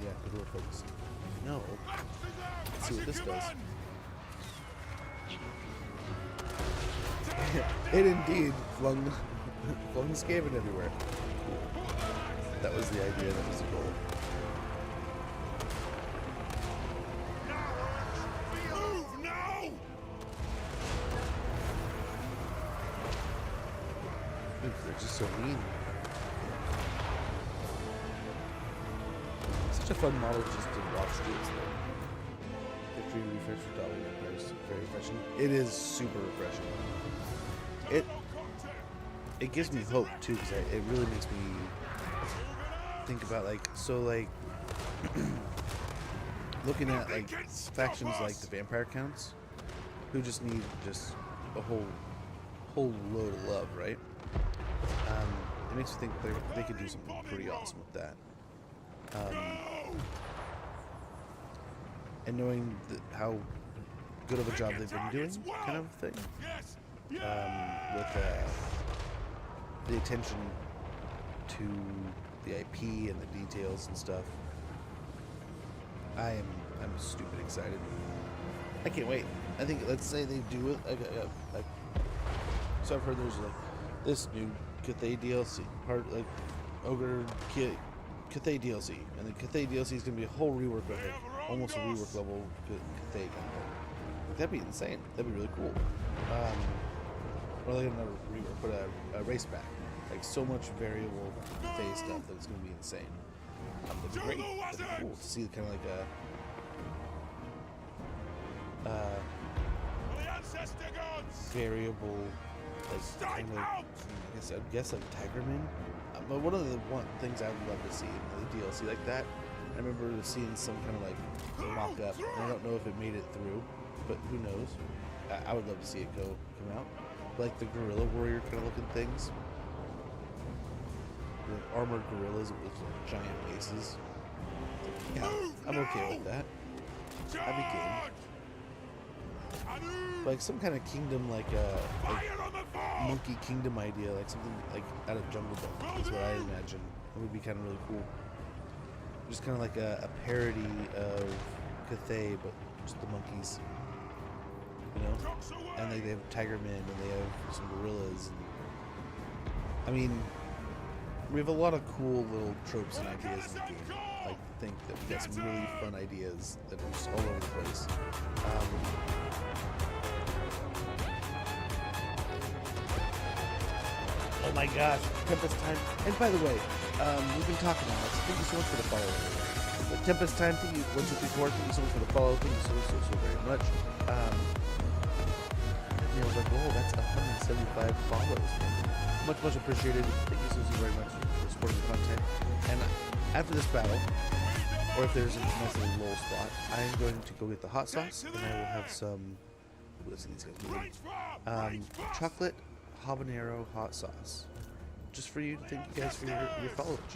Yeah, good work, folks. No. Let's see what this does. It indeed flung Skaven everywhere. That was the idea, that was the goal. Move now! They're just so mean. Such a fun model just to watch do its thing. Victory refresh for dollar vampires. Very refreshing. It is super refreshing. It gives me hope too, because it really makes me think about looking at like factions like the vampire counts, who just need just a whole load of love, right? It makes me think they could do something pretty awesome with that. And knowing how good of a job they've been doing, kind of thing, with the attention to the IP and the details and stuff. I'm stupid excited. I can't wait. I think, let's say they do it. So I've heard there's like this new Cathay DLC, part like Ogre Cathay DLC, and the Cathay DLC is gonna be a whole rework of it, almost a rework level Cathay kind of thing. Like, that'd be insane. That'd be really cool. Or like another rework, but a race back. Like so much variable Cathay stuff that it's gonna be insane. That'd be great. That'd be cool to see kind of like variable, like kind of, I guess like Tigerman. But one of the things I would love to see in the DLC like that, I remember seeing some kind of like mock-up, and I don't know if it made it through, but who knows. I would love to see it come out. Like the Gorilla Warrior kind of looking things. The armored gorillas with like giant bases. Yeah, I'm okay with that. I'd be game. Like some kind of kingdom, like Monkey Kingdom idea, like something like out of Jungle Book. That's what I imagine. It would be kind of really cool. Just kind of like a parody of Cathay, but just the monkeys. You know? And they have Tigermen, and they have some gorillas. And, I mean, we have a lot of cool little tropes and ideas in the game. I think that we got some really fun ideas that are just all over the place. Oh my gosh, Tempest Time. And by the way, we've been talking about it, so thank you so much for the follow. But Tempest Time, thank you, 1, 2, 3, 4, thank you so much for the follow. Thank you so very much. I was like, whoa, that's 175 follows. Much appreciated. Thank you so very much for supporting the content. And after this battle, or if there's a nice little lull spot, I am going to go get the hot sauce, and I will have some, what's these guys doing? Chocolate habanero hot sauce, just for you to thank you guys for your followage.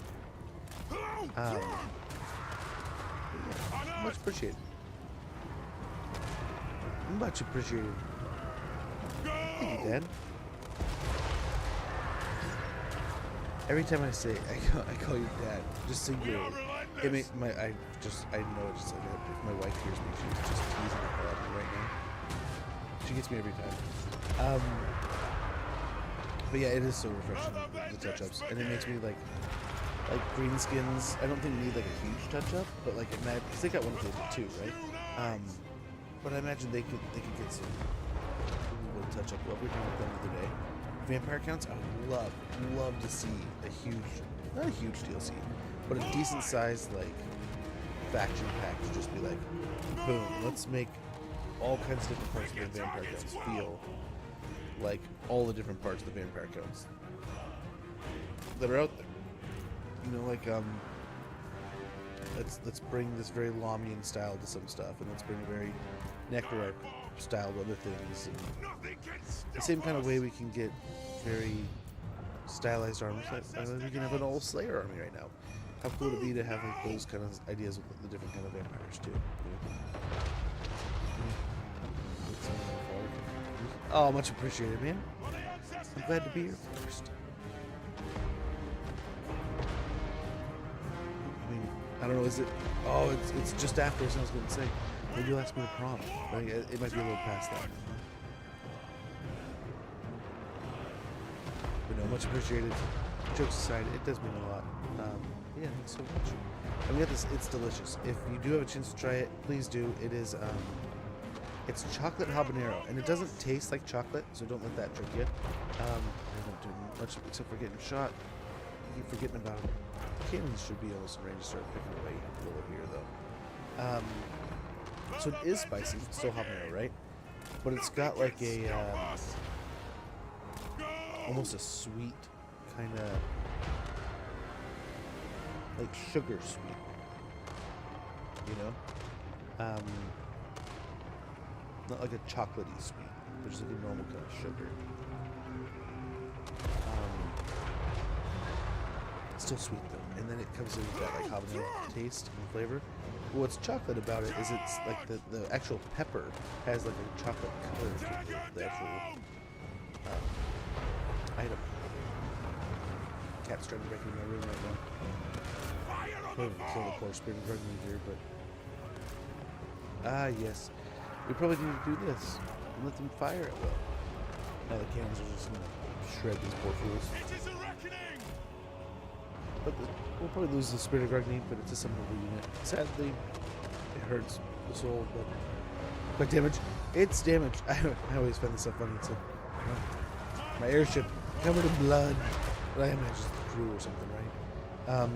Much appreciated. Much appreciated. Thank you, Dad. Every time I say I call you Dad, just singularly. It makes I know it's just like if my wife hears me, she's just teasing the hell out of me right now. She gets me every time. But yeah, it is so refreshing, the touch-ups, and it makes me like greenskins. I don't think need like a huge touch-up, but like because they got one of those too, right? But I imagine they could get some little touch-up. What we were talking about the other day, vampire counts. I would love to see not a huge DLC, but a decent sized like faction pack to just be like, boom, let's make all kinds of different parts of the vampire counts feel like all the different parts of the vampire counts that are out there. You know, like let's bring this very Lamian style to some stuff, and let's bring a very Necrarch style to other things. And the same kind of way we can get very stylized armors. Like we can have an old Slayer army right now. How cool would it be to have like those kind of ideas with the different kind of vampires too? Oh, much appreciated, man. I'm glad to be here first. I mean, I don't know, is it... Oh, it's just after, as I was going to say. Maybe you'll ask me to prom. Right? It might be a little past that. But no, much appreciated. Jokes aside, it does mean a lot. Yeah, thanks so much. And we got this, it's delicious. If you do have a chance to try it, please do. It is, it's chocolate habanero, and it doesn't taste like chocolate, so don't let that trick you. I don't do much except for getting shot. You keep forgetting about them. Cannons should be almost in range to start picking away a little here, though. So it is spicy. It's still habanero, right? But it's got like a almost a sweet kind of like sugar sweet, you know, not like a chocolatey sweet, but just like a normal kind of sugar. It's still sweet though, and then it comes in with that like habanero taste and flavor. But what's chocolate about it is it's like the actual pepper has like a chocolate color to the actual item. Cat's trying to break into my room right now. Oh, kill the poor spirit of me here, but yes, we probably need to do this and let them fire it well. Now the cannons are just gonna shred these poor fools. It is a reckoning. But we'll probably lose the spirit of Gargnine, but it's a summonable unit. Sadly, it hurts the soul, but quick damage. It's damage. I always find this stuff funny. It's like my airship covered in blood, but I imagine it's the crew or something, right?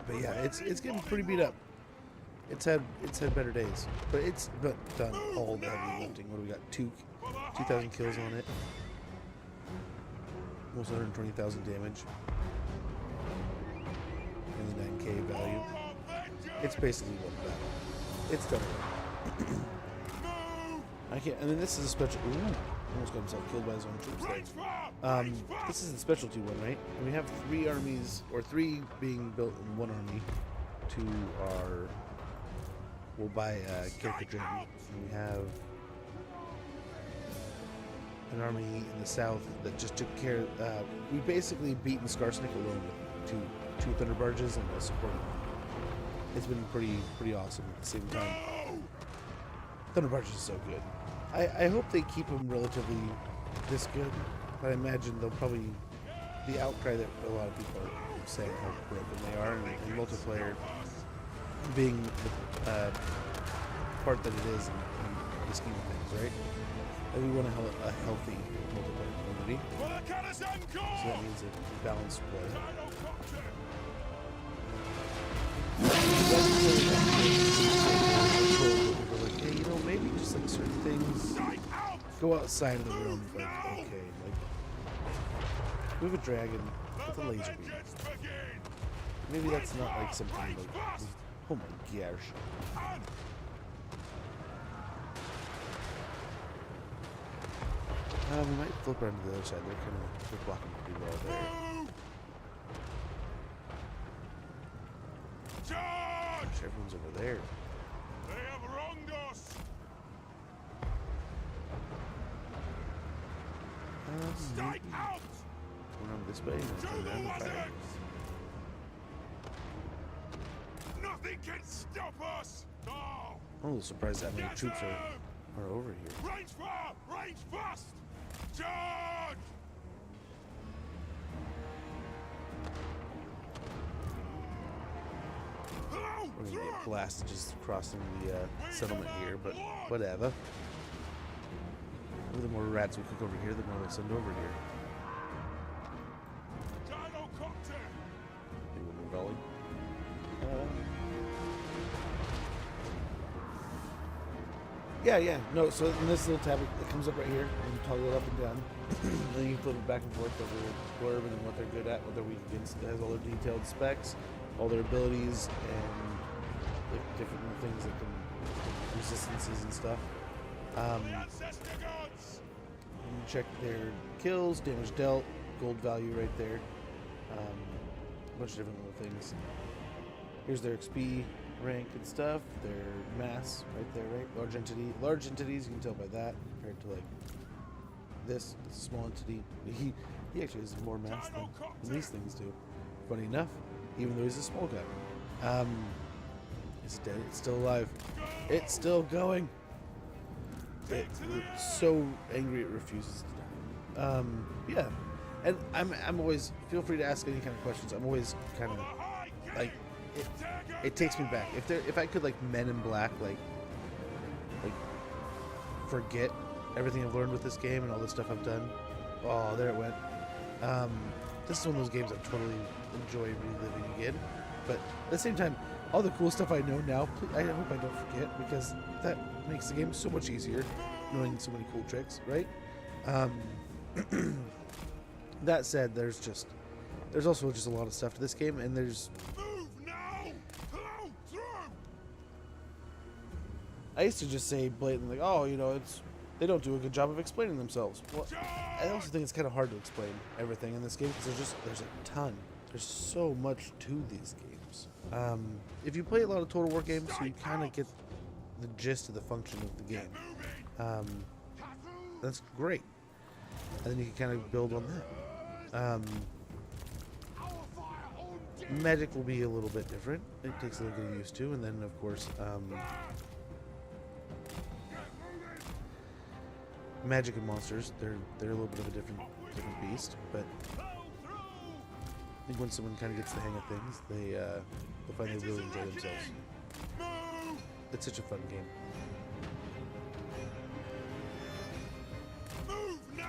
But yeah, it's getting pretty beat up. It's had better days, but it's done all the heavy lifting. What do we got? 2,000 kills on it. Almost 120,000 damage. And the 9k value. It's basically one battle. It's done. I can't. I mean, this is a special. Ooh, almost got himself killed by his own troops there. This is the specialty one, right? And we have 3 armies, or 3 being built in 1 army. 2 are. We'll buy character driven. And we have an army in the south that just took care. We basically beaten Skarsnik alone with two thunder barges and a support. It's been pretty awesome at the same time. Thunder barges is so good. I hope they keep them relatively this good. But I imagine they'll probably the outcry that a lot of people are saying how broken they are, and multiplayer being the part that it is in the scheme of things, right? And we want a healthy multiplayer community. So that means a balanced play. Like, hey, you know, maybe just like certain things go outside of the realm of like, okay, like we have a dragon with a laser beam. Maybe that's not like something like, oh my gosh. We might flip around to the other side. They're blocking pretty well there. Gosh, everyone's over there. They have wronged us. Stay out. Going around this way and turn around the fire. Nothing can stop us. No. I'm a little surprised that many troops are over here. Range fire! Range fast! Charge! We're gonna get blasted just crossing the settlement here, but whatever. The more rats we cook over here, the more they send over here. Maybe one more volley. Yeah. No, so in this little tab, it comes up right here, and you toggle it up and down. And then you flip it back and forth over the blurb and what they're good at, what they're weak against. It has all their detailed specs, all their abilities, and like different things that can resistances and stuff. You check their kills, damage dealt, gold value right there. A bunch of different little things. Here's their XP rank and stuff. Their mass right there, right? Large entities, you can tell by that compared to like this. It's a small entity. He actually has more mass than these things do. Funny enough, even though he's a small guy. It's dead. It's still alive. It's still going. It's so angry it refuses to die. Yeah. And I'm always, feel free to ask any kind of questions. I'm always kind of like, it takes me back. If I could like Men in Black, like forget everything I've learned with this game and all the stuff I've done, Oh, there it went. This is one of those games I totally enjoy reliving again. But at the same time, all the cool stuff I know now, I hope I don't forget, because that makes the game so much easier, knowing so many cool tricks, right? That said, there's also just a lot of stuff to this game, and there's... Move now! Hello, through! I used to just say blatantly, like, oh, you know, they don't do a good job of explaining themselves. Well, I also think it's kind of hard to explain everything in this game, because there's a ton. There's so much to these games. If you play a lot of Total War games, you kind of get the gist of the function of the game. That's great. And then you can kind of build on that. Magic will be a little bit different. It takes a little getting used to, and then of course, magic and monsters, they're a little bit of a different beast. But I think when someone kind of gets the hang of things, they'll find they really enjoy themselves. It's such a fun game.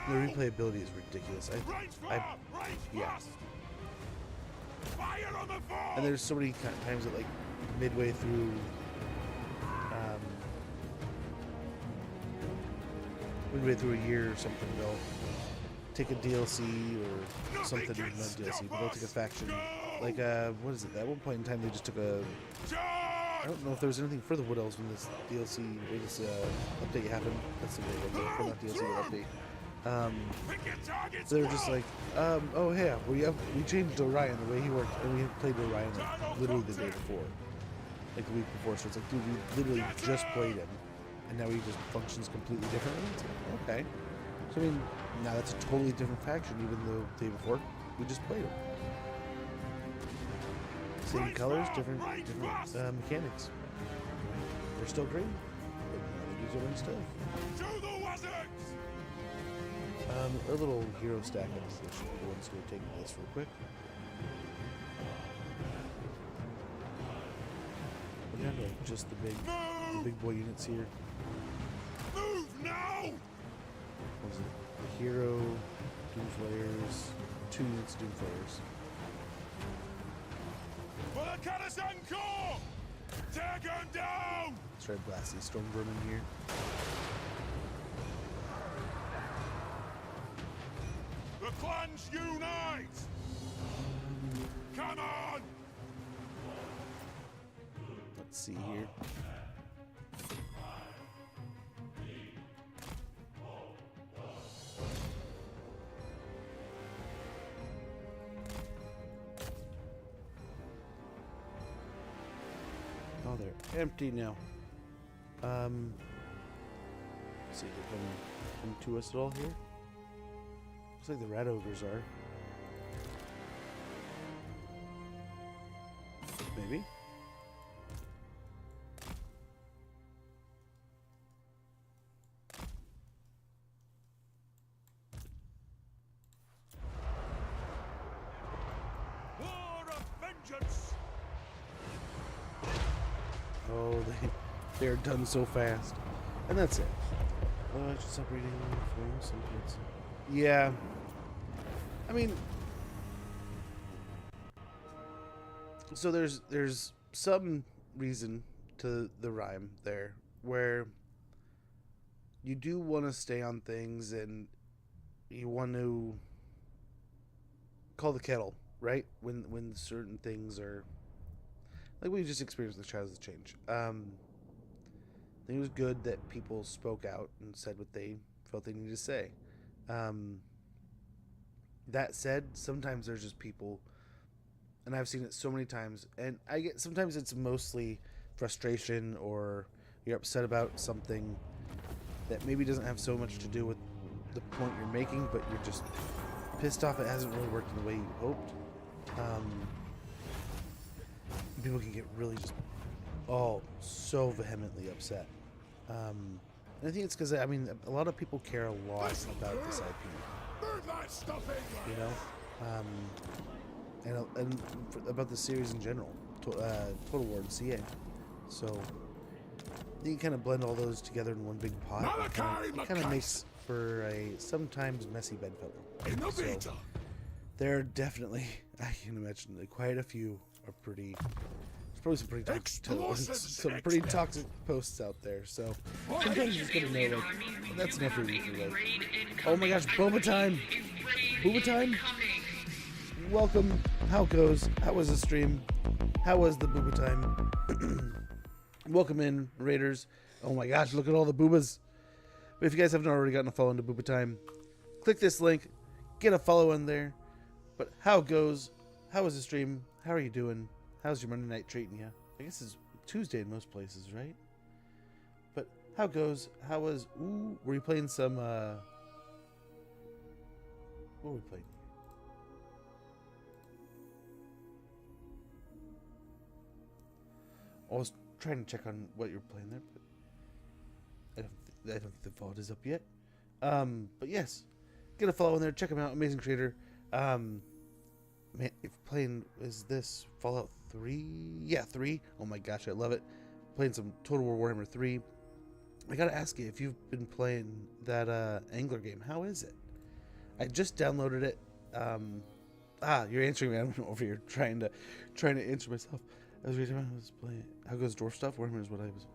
The replayability is ridiculous. Yeah. And there's so many times that, like, midway through, a year or something, they'll take a DLC or something, not DLC, but they'll take a faction. Like, what is it? At one point in time, they just took I don't know if there was anything further Wood Elves when this DLC or this update happened. That's the way for not DLC but update. So they were just like, oh yeah, we changed Orion the way he worked, and we played Orion like literally the day before, like the week before. So it's like, dude, we literally just played him, and now he just functions completely differently. It's like, okay, so I mean, now that's a totally different faction, even though the day before we just played him. Same colors, different mechanics. They're still great. They use their own stuff. A little hero stack up position. Let's go take this real quick. We're down to just the big boy units here. Move now! What was it? The hero, Doomflayers, 2 units of Doomflayers. For the Citizen Corps! Take him down! Let's try to blast these storm vermin here. The clans unite! Come on! Let's see here. Oh, they're empty now. See if they come to us at all here. Looks like the rat ogres are. Maybe. War of vengeance! Oh, they're done so fast. And that's it. Just separating from some kids. Yeah. I mean, so there's some reason to the rhyme there where you do want to stay on things and you want to call the kettle, right? When certain things are like we just experienced with Shadows of Change. I think it was good that people spoke out and said what they felt they needed to say. That said, sometimes there's just people, and I've seen it so many times, and I get sometimes it's mostly frustration or you're upset about something that maybe doesn't have so much to do with the point you're making, but you're just pissed off it hasn't really worked in the way you hoped. People can get really just so vehemently upset. And I think it's because, I mean, a lot of people care a lot about this IP. You know? And about the series in general. Total War and CA. So, you can kind of blend all those together in one big pot. It kind of makes for a sometimes messy bedfellow. Innovator. So there are definitely, I can imagine, like, quite a few are pretty. There's probably some pretty toxic posts out there. So sometimes you just gotta know, like, that's enough for me. Like, oh my gosh, boba time! Boba time! Welcome. How goes? How was the stream? How was the booba time? Welcome in, Raiders. Oh my gosh, look at all the boobas. But if you guys haven't already gotten a follow into booba time, click this link, get a follow in there. But how goes? How was the stream? How are you doing? How's your Monday night treating you? I guess it's Tuesday in most places, right? But how goes? How was? Ooh, were you playing some? What were we playing? I was trying to check on what you're playing there, but I don't think the vault is up yet. But yes, get a follow in there. Check him out. Amazing creator. Man, if playing is this Fallout 3? Yeah, 3. Oh my gosh, I love it. Playing some Total War Warhammer 3. I gotta ask you if you've been playing that Angler game. How is it? I just downloaded it. You're answering me. I'm over here trying to answer myself. I was playing. How goes dwarf stuff? Warhammer is what I was.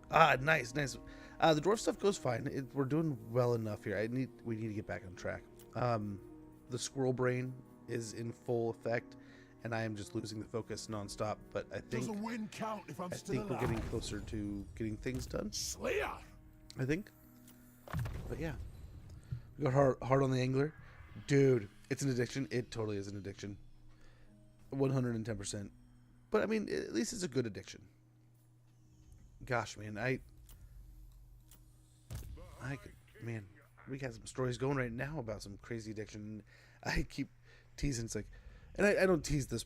Nice. The dwarf stuff goes fine. We're doing well enough here. We need to get back on track. The squirrel brain is in full effect, and I am just losing the focus nonstop. But I think Does a win count if I'm still alive? we're getting closer to getting things done. Slayer. I think. But yeah, we got hard on the angler, dude. It's an addiction. It totally is an addiction. 110%. But I mean, at least it's a good addiction. Gosh, man, we got some stories going right now about some crazy addiction. I keep teasing. It's like, and I don't tease the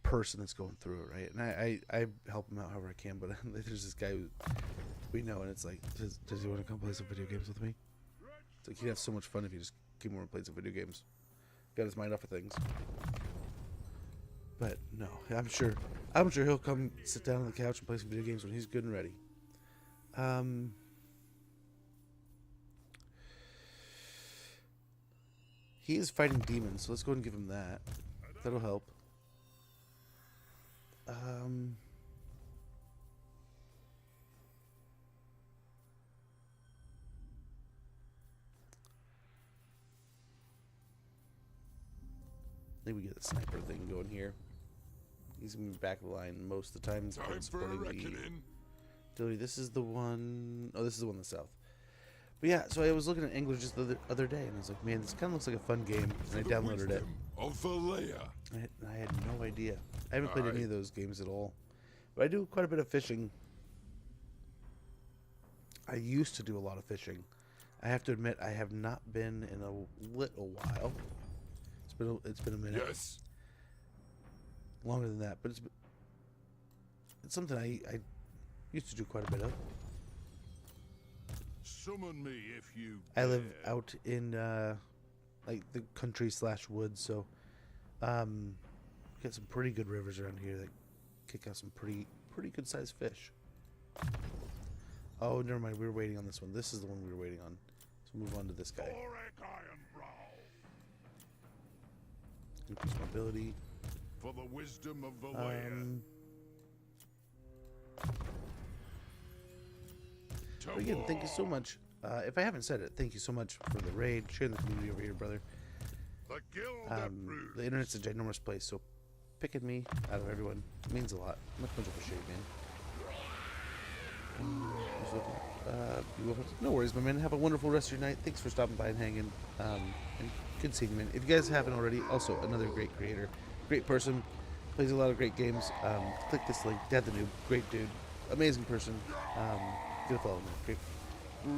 person that's going through it, right? And I help him out however I can. But there's this guy who we know, and it's like, does he want to come play some video games with me? It's like he'd have so much fun if he just came over and played some video games. Got his mind off of things. But no, I'm sure he'll come sit down on the couch and play some video games when he's good and ready. He is fighting demons, so let's go ahead and give him that. That'll help. Maybe we get the sniper thing going here. He's gonna be back of the line most of the time. Time for a reckoning. This is the one. Oh, this is the one in the south. But yeah, so I was looking at Angler just the other day, and I was like, man, this kind of looks like a fun game. And I downloaded it. Of Valea. I had no idea. I haven't played any of those games at all. But I do quite a bit of fishing. I used to do a lot of fishing. I have to admit, I have not been in a little while. It's been a minute. Yes. Longer than that, but it's something I used to do quite a bit of. Summon me if you I live out in like the country / woods, so got some pretty good rivers around here that kick out some pretty good sized fish. Oh, never mind. We were waiting on this one. This is the one we were waiting on. So move on to this guy. Increase mobility. For the wisdom of Valea. But again, thank you so much. If I haven't said it, thank you so much for the raid, sharing the community over here, brother. The internet's a ginormous place, so picking me out of everyone means a lot. Much appreciated, man. No worries, my man. Have a wonderful rest of your night. Thanks for stopping by and hanging. And good seeing you, man. If you guys haven't already, also another great creator, great person, plays a lot of great games. Click this link. Dad the Noob, great dude, amazing person. Get a follow, man.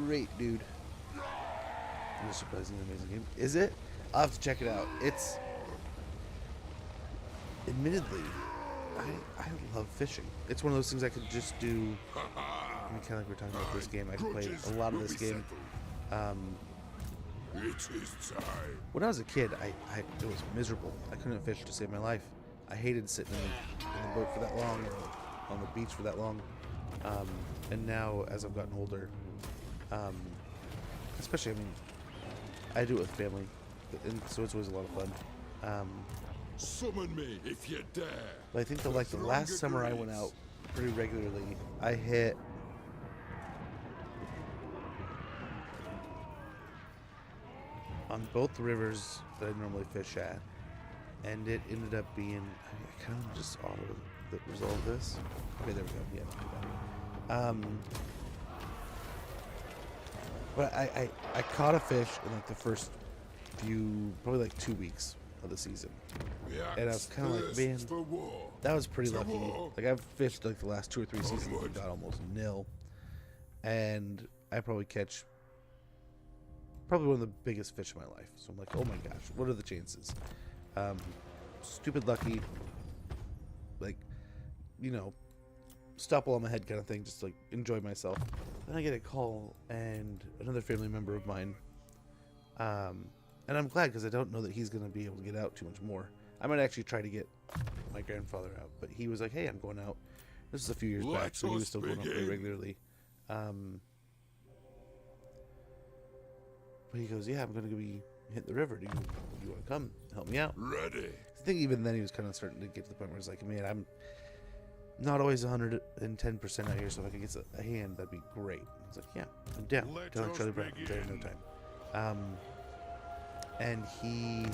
Great dude. I'm just surprised it's an amazing game. Is it? I'll have to check it out. It's admittedly, I love fishing. It's one of those things I could just do. I mean, kind of like we're talking about this game. I could play a lot of this game. It is time. When I was a kid, it was miserable. I couldn't fish to save my life. I hated sitting in the boat for that long, on the beach for that long. And now, as I've gotten older, especially, I mean, I do it with family, and so it's always a lot of fun. Summon me if you dare. But I think the last summer I went out pretty regularly, I hit on both the rivers that I normally fish at, and it ended up being, I kind of just resolve this. Okay, there we go. Yeah, but I caught a fish in like the first few, probably like 2 weeks of the season, and I was kind of like, man, that was pretty lucky. Like I've fished like the last 2 or 3 seasons and got almost nil, and I probably catch one of the biggest fish of my life. So I'm like, oh my gosh, what are the chances? Stupid lucky, like, you know, stopple on my head kind of thing, just like enjoy myself. Then I get a call, and another family member of mine, and I'm glad because I don't know that he's going to be able to get out too much more. I might actually try to get my grandfather out, but he was like, hey, I'm going out. This is a few years back, so he was still going out pretty regularly. But he goes, yeah, I'm going to be hitting the river. Do you want to come help me out? Ready. I think even then he was kind of starting to get to the point where he's like, man, I'm not always 110% out here, so if I could get a hand, that'd be great. I was like, yeah, I'm down. Tell Charlie Brown, I'm there in no time. And he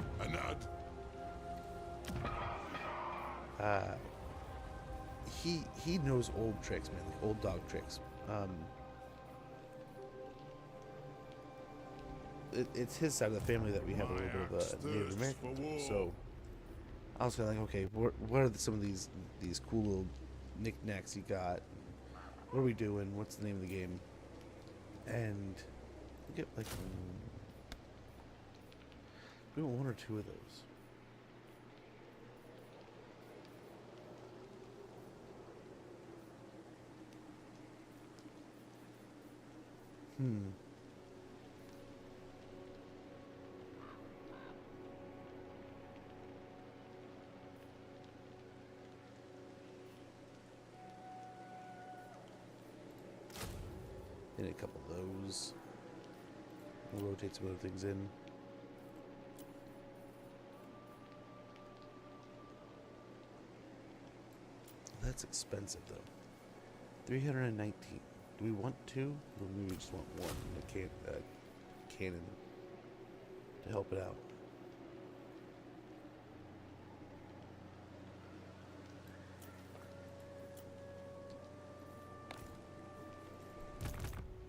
he knows old tricks, man, like old dog tricks. It's his side of the family that we have a little bit of a Native American. So I was kind of like, okay, what are some of these cool little knickknacks you got? What are we doing? What's the name of the game? And we get like we want 1 or 2 of those. And a couple of those. We'll rotate some other things in. That's expensive though. 319. Do we want 2? Or maybe we just want 1? A cannon to help it out.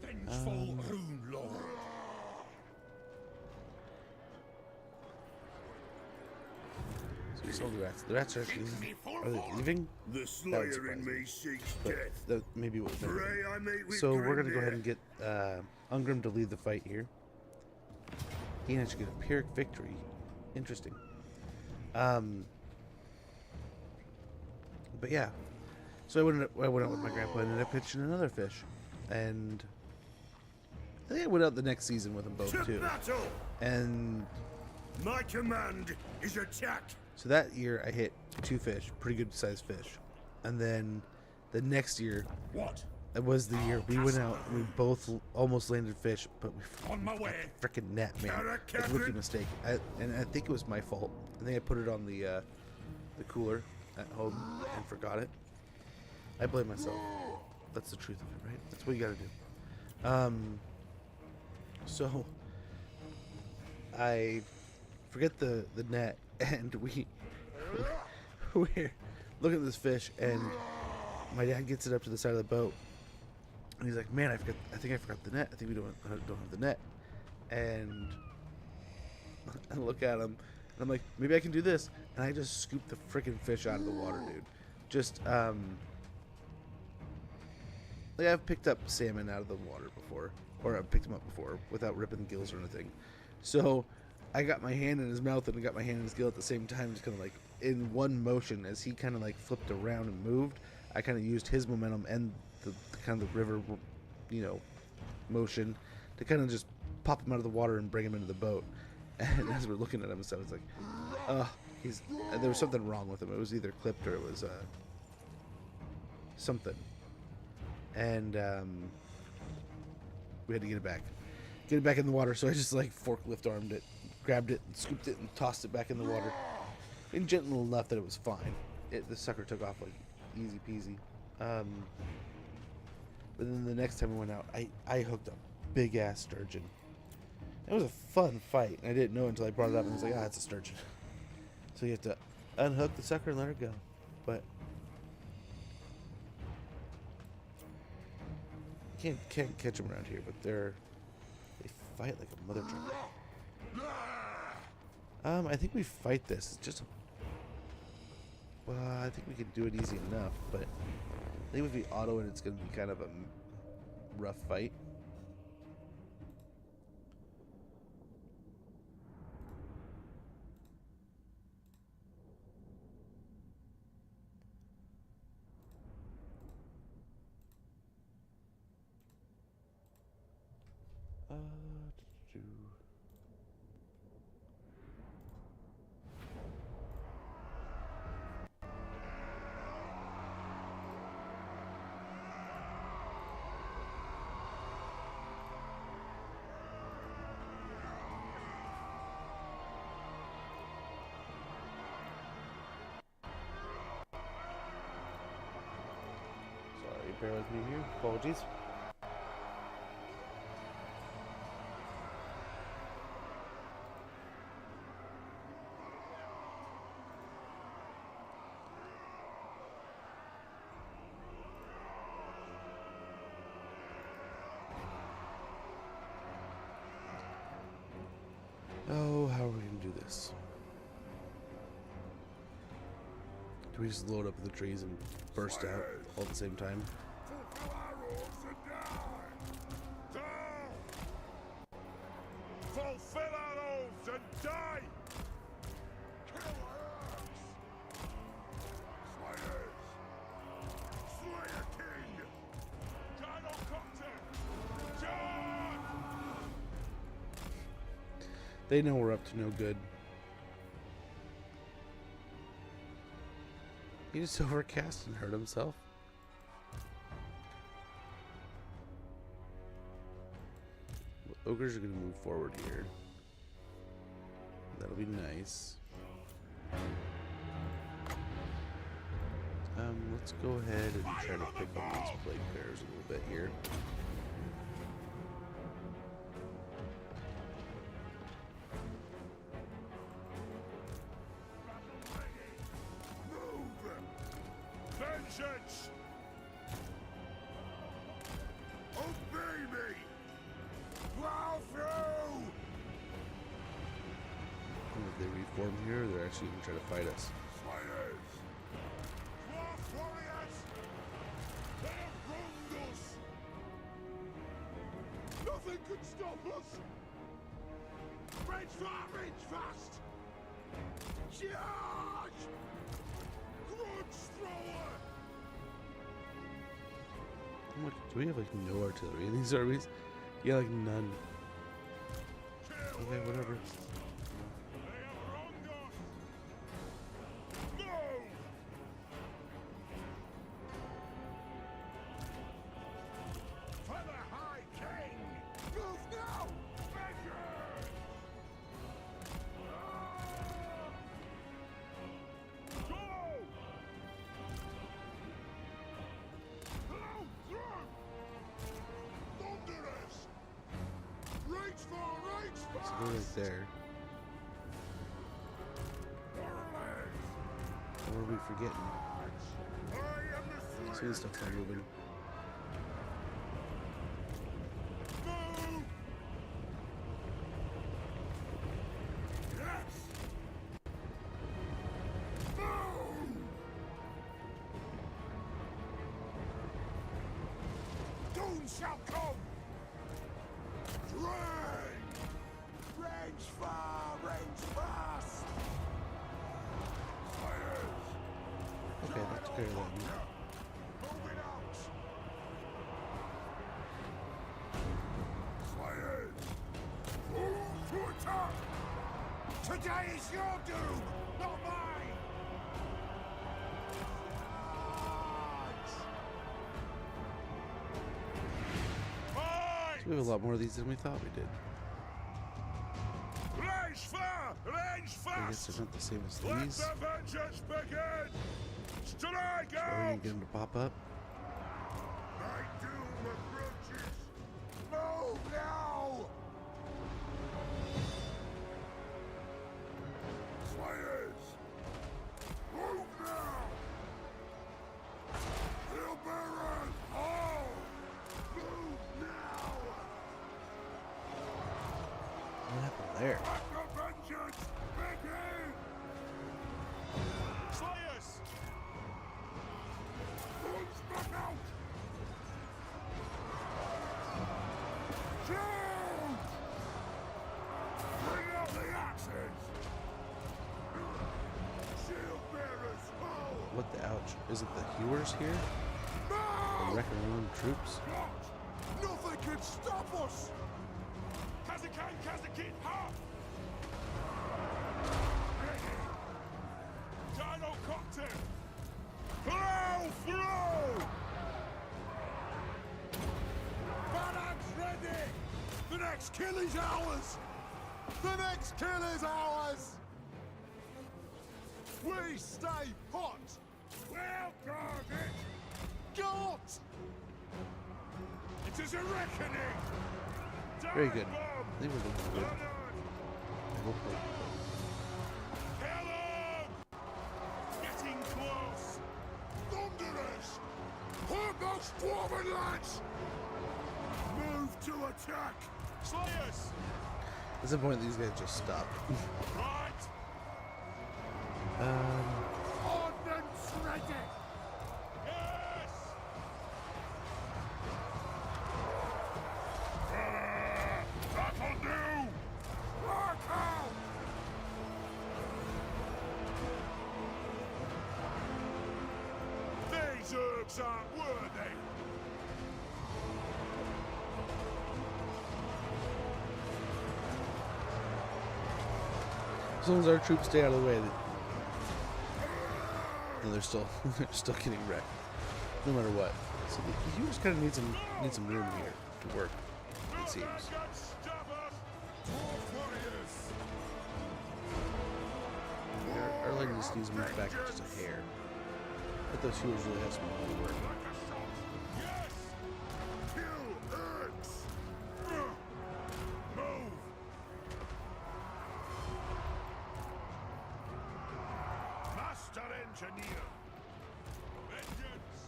Vengeful Rune Lord. So we sold the rats. The rats are actually, are they leaving? The slayer in me seeks death. That may be what so we're going to go ahead and get Ungrim to lead the fight here. He can actually get a Pyrrhic victory. Interesting. But yeah. So I went out with my grandpa and ended up pitching another fish. And I think I went out the next season with them both too. And my command is attack. So that year I hit 2 fish, pretty good sized fish. And then the next year, it was the year we went out and we both almost landed fish, but we on my way. Freaking net, man. It's a rookie mistake. And I think it was my fault. I think I put it on the cooler at home and forgot it. I blame myself. That's the truth of it, right? That's what you gotta do. So I forget the net, and we're looking at this fish, and my dad gets it up to the side of the boat, and he's like, "Man, I think I forgot the net. I think we don't have the net." And I look at him, and I'm like, "Maybe I can do this." And I just scoop the freaking fish out of the water, dude. Just like I've picked up salmon out of the water before, or I've picked them up before without ripping the gills or anything. So I got my hand in his mouth and I got my hand in his gill at the same time, just kind of like in one motion as he kind of like flipped around and moved. I kind of used his momentum and the kind of the river, you know, motion to kind of just pop him out of the water and bring him into the boat. And as we're looking at him, so it's like, there was something wrong with him. It was either clipped or it was something. And we had to get it back. get it back in the water. So I just like forklift armed it, grabbed it, and scooped it, and tossed it back in the water. And gentle enough that it was fine. The sucker took off like easy peasy. But then the next time we went out, I hooked a big ass sturgeon. It was a fun fight. I didn't know until I brought it up and I was like, it's a sturgeon. So you have to unhook the sucker and let her go. But can't catch them around here, but they fight like a mother trucker. I think we fight this. It's just I think we can do it easy enough, but I think if we auto it, it's going to be kind of a rough fight. Bear with me here. Apologies. Oh, how are we going to do this? Do we just load up the trees and burst out all at the same time? Fulfill our oaths and die! Kill Slayers! Slayer King! Gyrocopter! Charge! They know we're up to no good. He just overcast and hurt himself. Ogres are going to move forward here. That'll be nice. Let's go ahead and try to pick up these plague bears a little bit here. Vengeance! Obey me! Plow through! If they reform here, they're actually going to try to fight us. Slayers! Dwarf warriors! They have wronged us! Nothing can stop us! Rage far, rage fast! Charge! Grudge thrower! Do we have like no artillery in these armies? Yeah, like none. Okay, whatever. They have wronged us! No! For the High King! Move now! Vengeance! Go! Blow through! Thunderous! Reach for reach So fast! they're right there. What are we forgetting? I am the See this stuff's not moving. Move! Yes! Move! Doom shall come! Drain! Range far, range fast! Fires! Okay, that took care of that. Moving out! Slayers! Move to attack! Today is your doom, not mine! Charge! Mine! We have a lot more of these than we thought we did. Range fire! Range I guess fast! they're not the same as Let these. the vengeance begin! Strike Or you out! get them to pop up. My doom approaches! Move now! Slayers! Move now! Steel bearers! Hold! Move now! What happened there? Let the vengeance begin! Slayers! Guns back out! Shoot! Bring out the axes! Shield bearers, hold! What the ouch? Is it the hewers here? No! The wrecking our own troops? What? Nothing can stop us! Kazakan, Kazakin, ha! Dino cocktail! Flow, flow! Phalanx ready! The next kill is ours! The next kill is ours! We stay hot! We'll guard it! Got! It is a reckoning! Very good. Bomb! They were looking good. I hope they- Helen! Getting close! Thunderous! Hold those dwarven lads! Move to attack! Slayers! At some point, these guys just stop. Right! Ordnance ready! Yes! That'll do! Rock out! These herbs aren't worthy! As long as our troops stay out of the way, no, they're still getting wrecked, no matter what. So you just kind of need some room here to work. It seems. Our lady just needs to move back just a hair. But those hewers really have some more work. Yes! Kill X! Move! Master Engineer! Vengeance!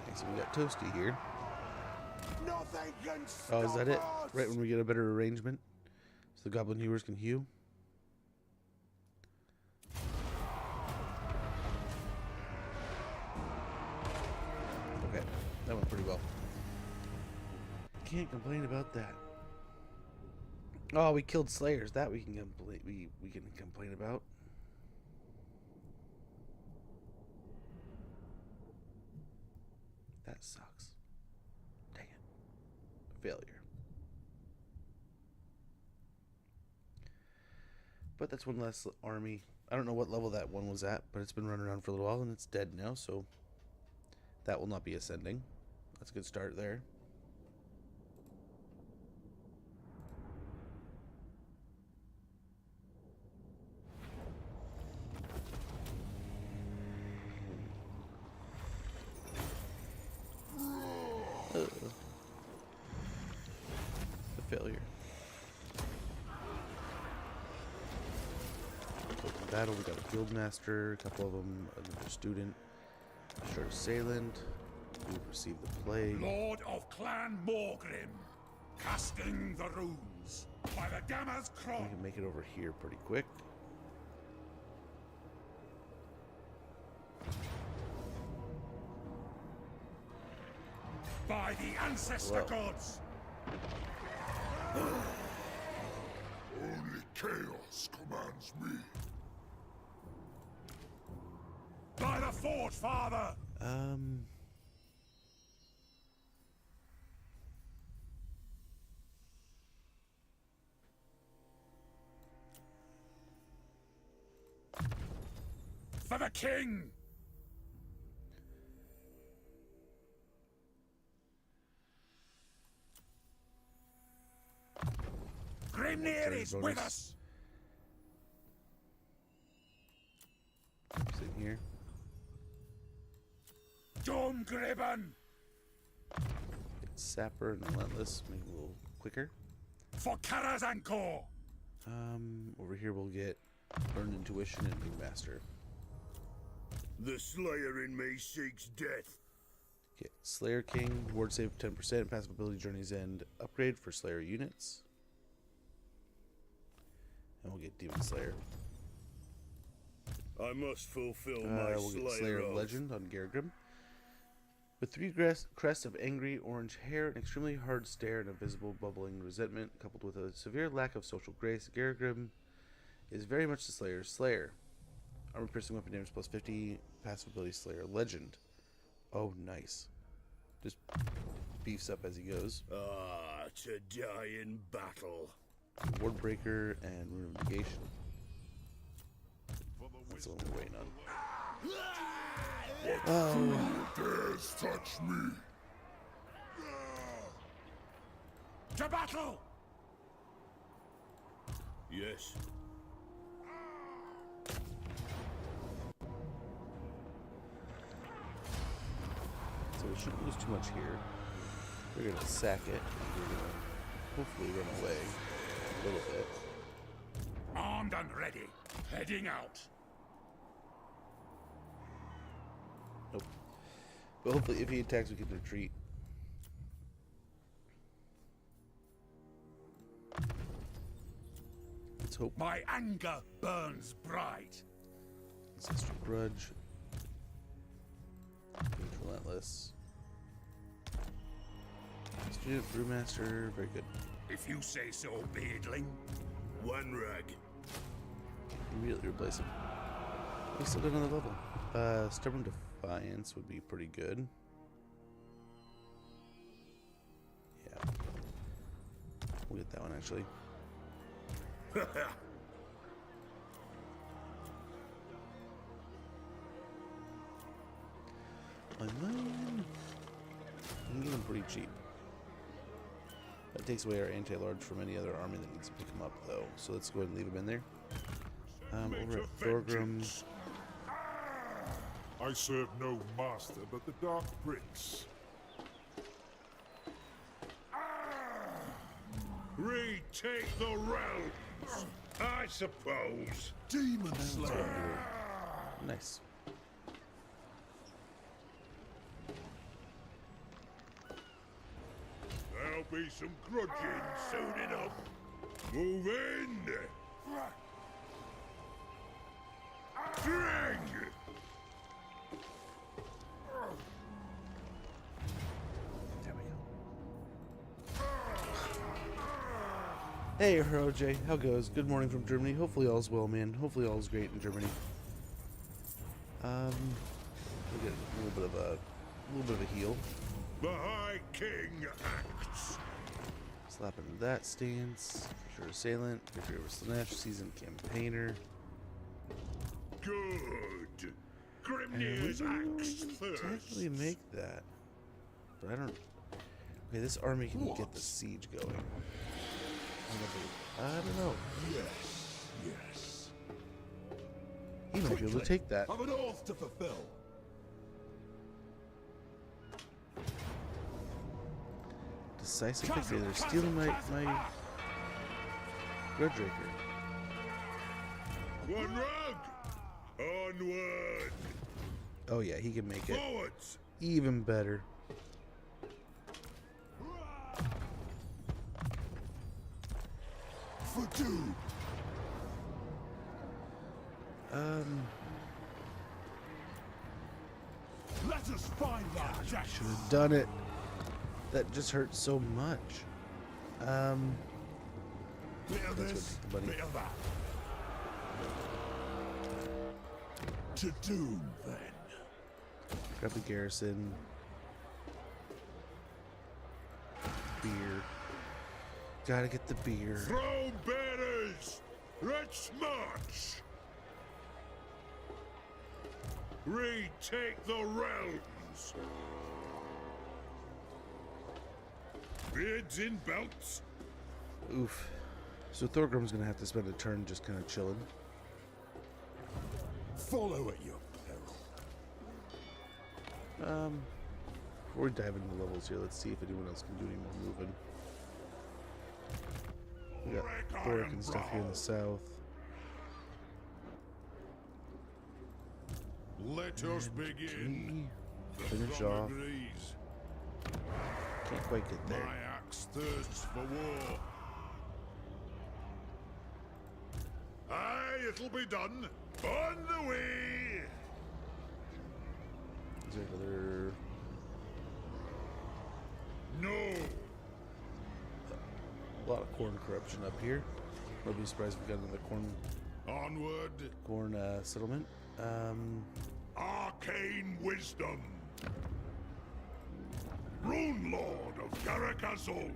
Okay, so we got Toasty here. Nothing can Oh, is that it? us! Right when we get a better arrangement? So the goblin hewers can hew? Okay, that went pretty well. Can't complain about that. Oh, we killed slayers. That we can complain about. That sucks. Dang it. Failure. But that's one less army. I don't know what level that one was at, but it's been running around for a little while and it's dead now, so that will not be ascending. That's a good start there. The failure. Open battle, we got a guild master, a couple of them, another student, short assailant. We've received the plague. Lord of Clan Morgrim, casting the runes by the Gamma's We Crown. can make it over here pretty quick. By the ancestor Whoa. gods. Only chaos commands me. By the Forge Father. For the king. is with us. Sitting here. Dormgreben! Get Sapper and Relentless, make it a little quicker. For Karazankor! Over here we'll get Learned Intuition and Ringmaster. The Slayer in me seeks death. Get Slayer King, ward save 10%, passive ability Journey's End upgrade for Slayer units. And we'll get Demon Slayer. I must fulfill my We'll get Slayer of oath. Legend on Gargrim. With 3 crests of angry orange hair, an extremely hard stare, and a visible bubbling resentment, coupled with a severe lack of social grace, Gargrim is very much the Slayer's Slayer. Armor piercing weapon damage plus 50, passive ability Slayer Legend. Oh, nice. Just beefs up as he goes. Ah, to die in battle. Ward Breaker and Rune of Negation. That's the one we're waiting on. Who dares touch me? To battle! Yes. So we shouldn't lose too much here. We're gonna sack it. We're gonna hopefully run away a little bit. Armed and ready. Heading out. Nope. But hopefully if he attacks we can retreat. Let's hope. My anger burns bright. Ancestral Grudge. Relentless. Student Brewmaster, very good. If you say so, beardling. One rag. Immediately replace him. We still got another level. Stubborn Defiance would be pretty good. Yeah. We'll get that one actually. I can get them pretty cheap. That takes away our anti-large from any other army that needs to pick him up, though. So let's go ahead and leave him in there. Over at Thorgrim. I serve no master but the Dark Prince. Retake the realms, I suppose. Demon Slayer. Nice. There'll be some grudging soon enough. Move in. Drag. There we go. Hey, OJ, how goes? Good morning from Germany. Hopefully all's well, man. Hopefully all's great in Germany. We'll get a little bit of a heal. The High King acts. Slap into that stance. Sure assailant. Victory over Slanesh. Seasoned campaigner. Good. And Grimnir's we axe can first. technically make that. But I don't... Okay, this army can get the siege going. I don't know. Yes, yes. He might be able to take that. I've an oath to fulfill. Decisive victory. They're stealing my Grudge Raker. One rug. Onward. Oh yeah, he can make it Forwards. even better. For doom. Let us find that jack. Should have done it. That just hurt so much. Bit of That's this, what, buddy. bit of that. To doom, then. Grab the garrison. Beer. Gotta get the beer. Throne bearers. Let's march. Retake the realms. Beards in belts. Oof. So Thorgrim's gonna have to spend a turn just kind of chilling. Follow at your peril. Before we dive into the levels here, let's see if anyone else can do any more moving. We got Thoric and stuff here in the south. Let us begin. Finish off. Can't quite get there. My axe thirsts for war. Aye, it'll be done. On the way. Is there another? No. A lot of corn corruption up here. I'd be surprised if we got another Onward. settlement. Arcane wisdom. Rune Lord of Garagazol.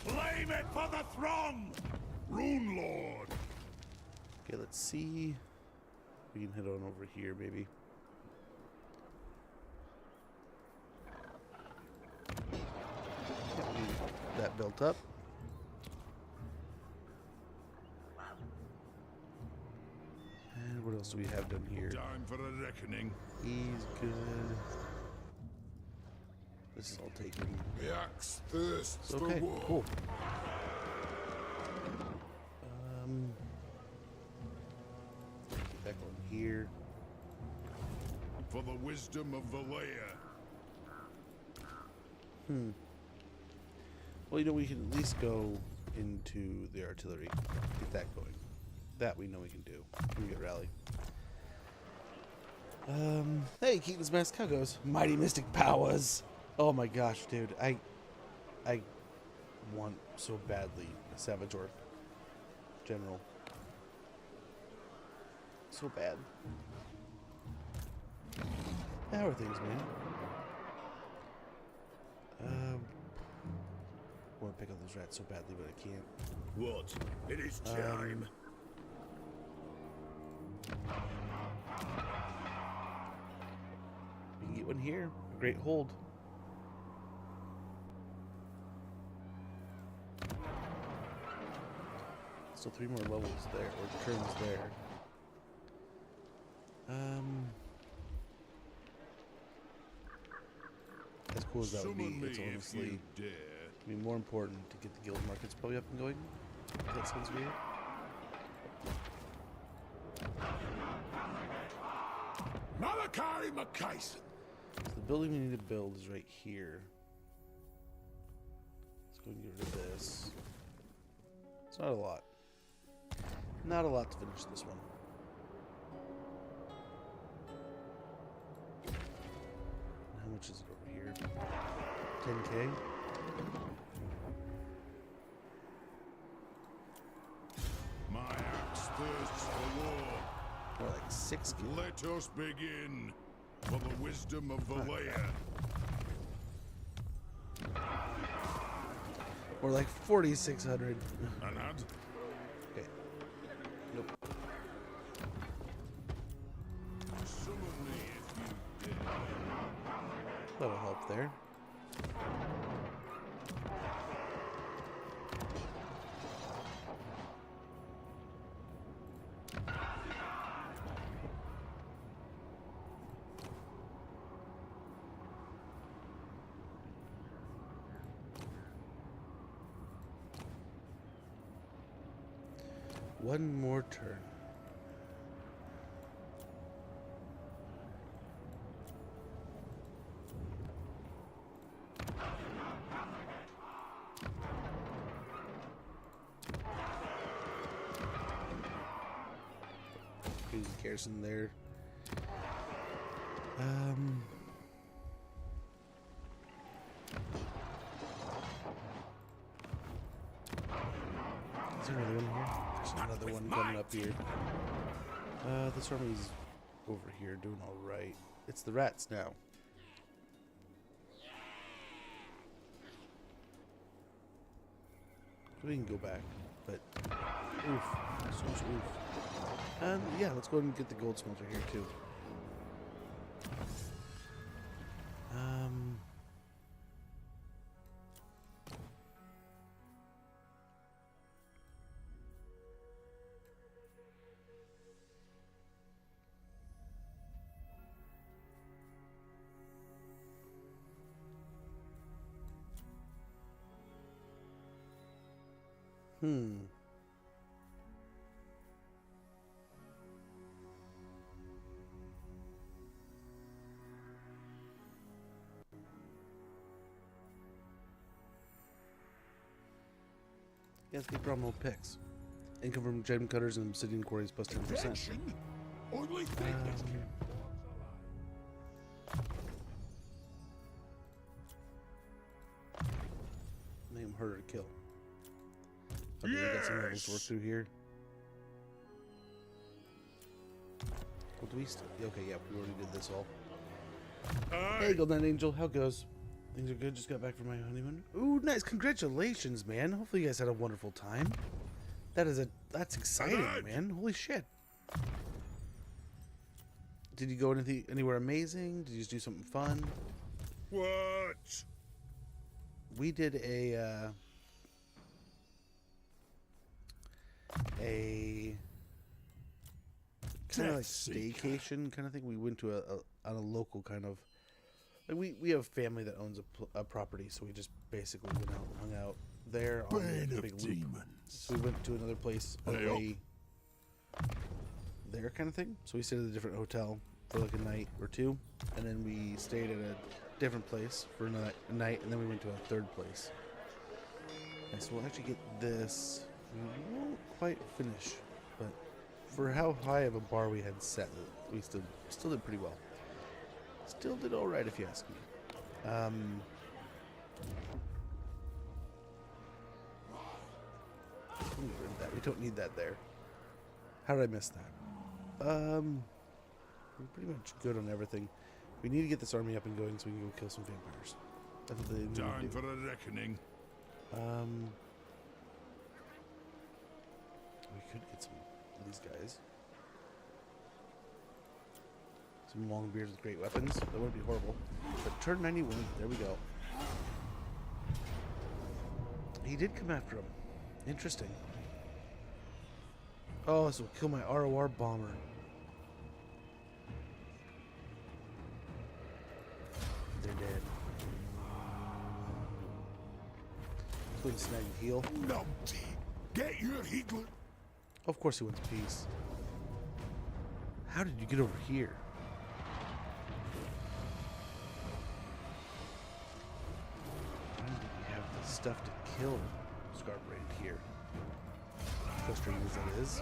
Claim it for the throne! Rune Lord. Okay, let's see. We can head on over here, maybe. Get that built up. And what else do we have done here? Time for a reckoning. He's good. This is all taken. The axe thirsts Okay, for war. cool. Get back on here. For the wisdom of the layer. Well, you know, we can at least go into the artillery. Get that going. That we know we can do. We get rally. Hey, Keaton's Mask, how goes? Mighty Mystic Powers. Oh my gosh, dude. I want so badly a Savage Orc General. So bad. How are things, man? I want to pick up those rats so badly, but I can't. What? It is time. We can get one here. A great hold. Still 3 more levels there, or turns there. As cool as that would be, it's honestly, I mean, more important to get the guild markets probably up and going. If that sounds weird. Malachi McKayson. So the building we need to build is right here. Let's go and get rid of this. It's not a lot. Not a lot to finish this one. How much is it over here? 10K? My axe thirsts for war. More like 6K. Let us begin. For the wisdom of the layer. More like 4,600. Anad? Okay. Nope. Summon me if you dare. That'll help there. One more turn. Using Garrison there. Is there another one here? There's another one coming up here. This army's over here doing alright. It's the rats now. We can go back, but oof, so much oof. And yeah, let's go ahead and get the gold smelter here too. Hmm. Yes, keep from old picks. Income from gem cutters and obsidian quarries plus 10%. Protection? Only think it's Make him harder to kill. Okay, we got some levels to work through here. What do we still? Okay, yeah, we already did this all. Hey, Golden Angel, how goes? Things are good. Just got back from my honeymoon. Ooh, nice! Congratulations, man. Hopefully, you guys had a wonderful time. That's exciting, man. Holy shit! Did you go anywhere amazing? Did you just do something fun? What? We did a kind of like staycation kind of thing. We went to a local kind of like we have family that owns a property, so we just basically went out and hung out there on the big loop. So we went to another place away there kind of thing. So we stayed at a different hotel for like a night or two, and then we stayed at a different place for another night, and then we went to a third place. Okay, so we'll actually get this. We won't quite finish, but for how high of a bar we had set, we still did pretty well. Still did all right, if you ask me. We don't need that there. How did I miss that? We're pretty much good on everything. We need to get this army up and going so we can go kill some vampires. That's what they need to Time do. for a reckoning. We could get some of these guys. Some long beards with great weapons. That wouldn't be horrible. But turn 91. There we go. He did come after him. Interesting. Oh, this will kill my ROR bomber. They're dead. Let's go and snag and heal. Numpty. Get your heedler. Of course he wants peace. How did you get over here? When did you have the stuff to kill Scarbraid here? Frustrating as that is.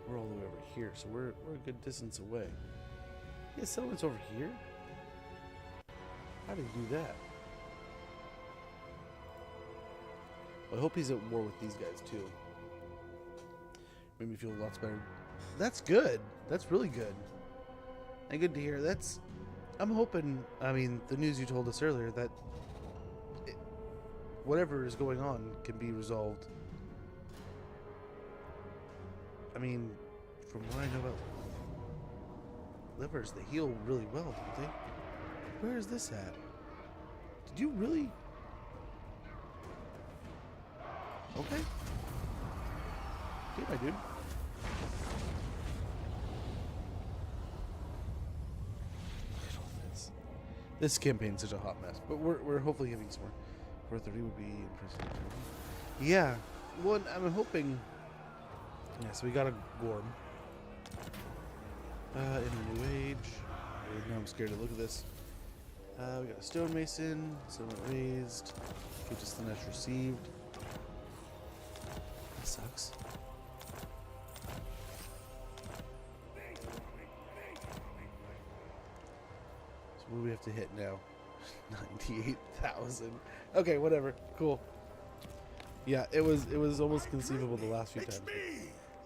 We're all the way over here, so we're a good distance away. Yeah, settlement's over here? How did he do that? Well, I hope he's at war with these guys too. Made me feel lots better. That's good. That's really good. And good to hear. I'm hoping, I mean, the news you told us earlier that whatever is going on can be resolved. I mean, from what I know about livers, they heal really well, don't they? Where is this at? Did you really? Okay. Okay, my dude. Look at all this. This campaign's such a hot mess, but we're hopefully getting some more. 430 would be impressive. Yeah. Well, I'm hoping. Yeah, so we got a Gorm. In a new age. Now I'm scared to look at this. We got a stonemason, settlement raised, get just the nest received. That sucks. So what do we have to hit now? 98,000. Okay, whatever. Cool. Yeah, it was almost conceivable the last few times.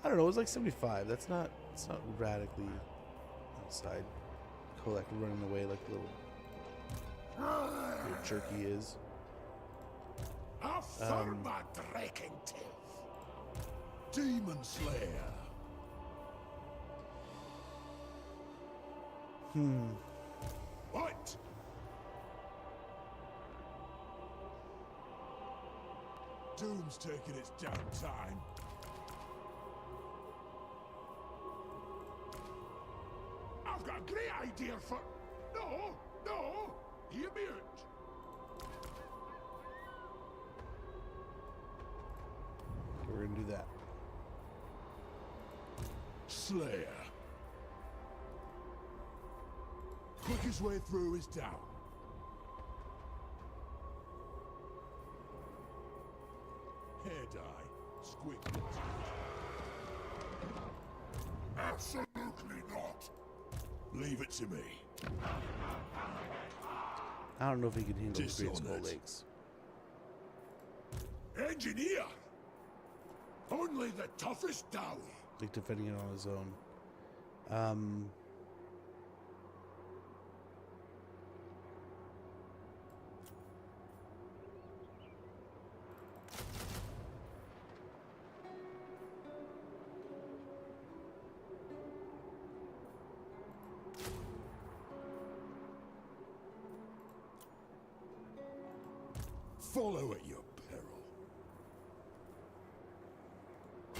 I don't know, it was like 75. It's not radically outside. Kolek running away like a little jerky is. Demon Slayer. What? Doom's taking its damn time. I've got a great idea for... No, no, hear me out. We're gonna do that. Slayer. Quickest way through is down. Hair dye, squiggle. Absolutely not. Leave it to me. I don't know if he can handle Great Skull Dishonored. Lakes. Engineer. Only the toughest dowie. Like defending it on his own. Follow at your peril.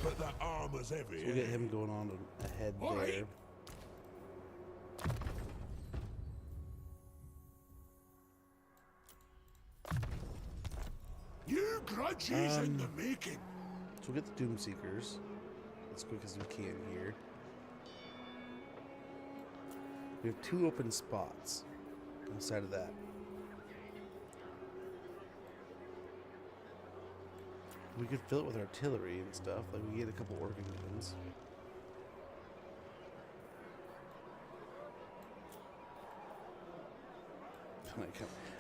But that armor's heavy. So we'll get him going on ahead Oi! there. You grudges in the making. So we'll get the Doomseekers as quick as we can here. We have 2 open spots on the side of that. We could fill it with artillery and stuff. Like we get a couple organ guns.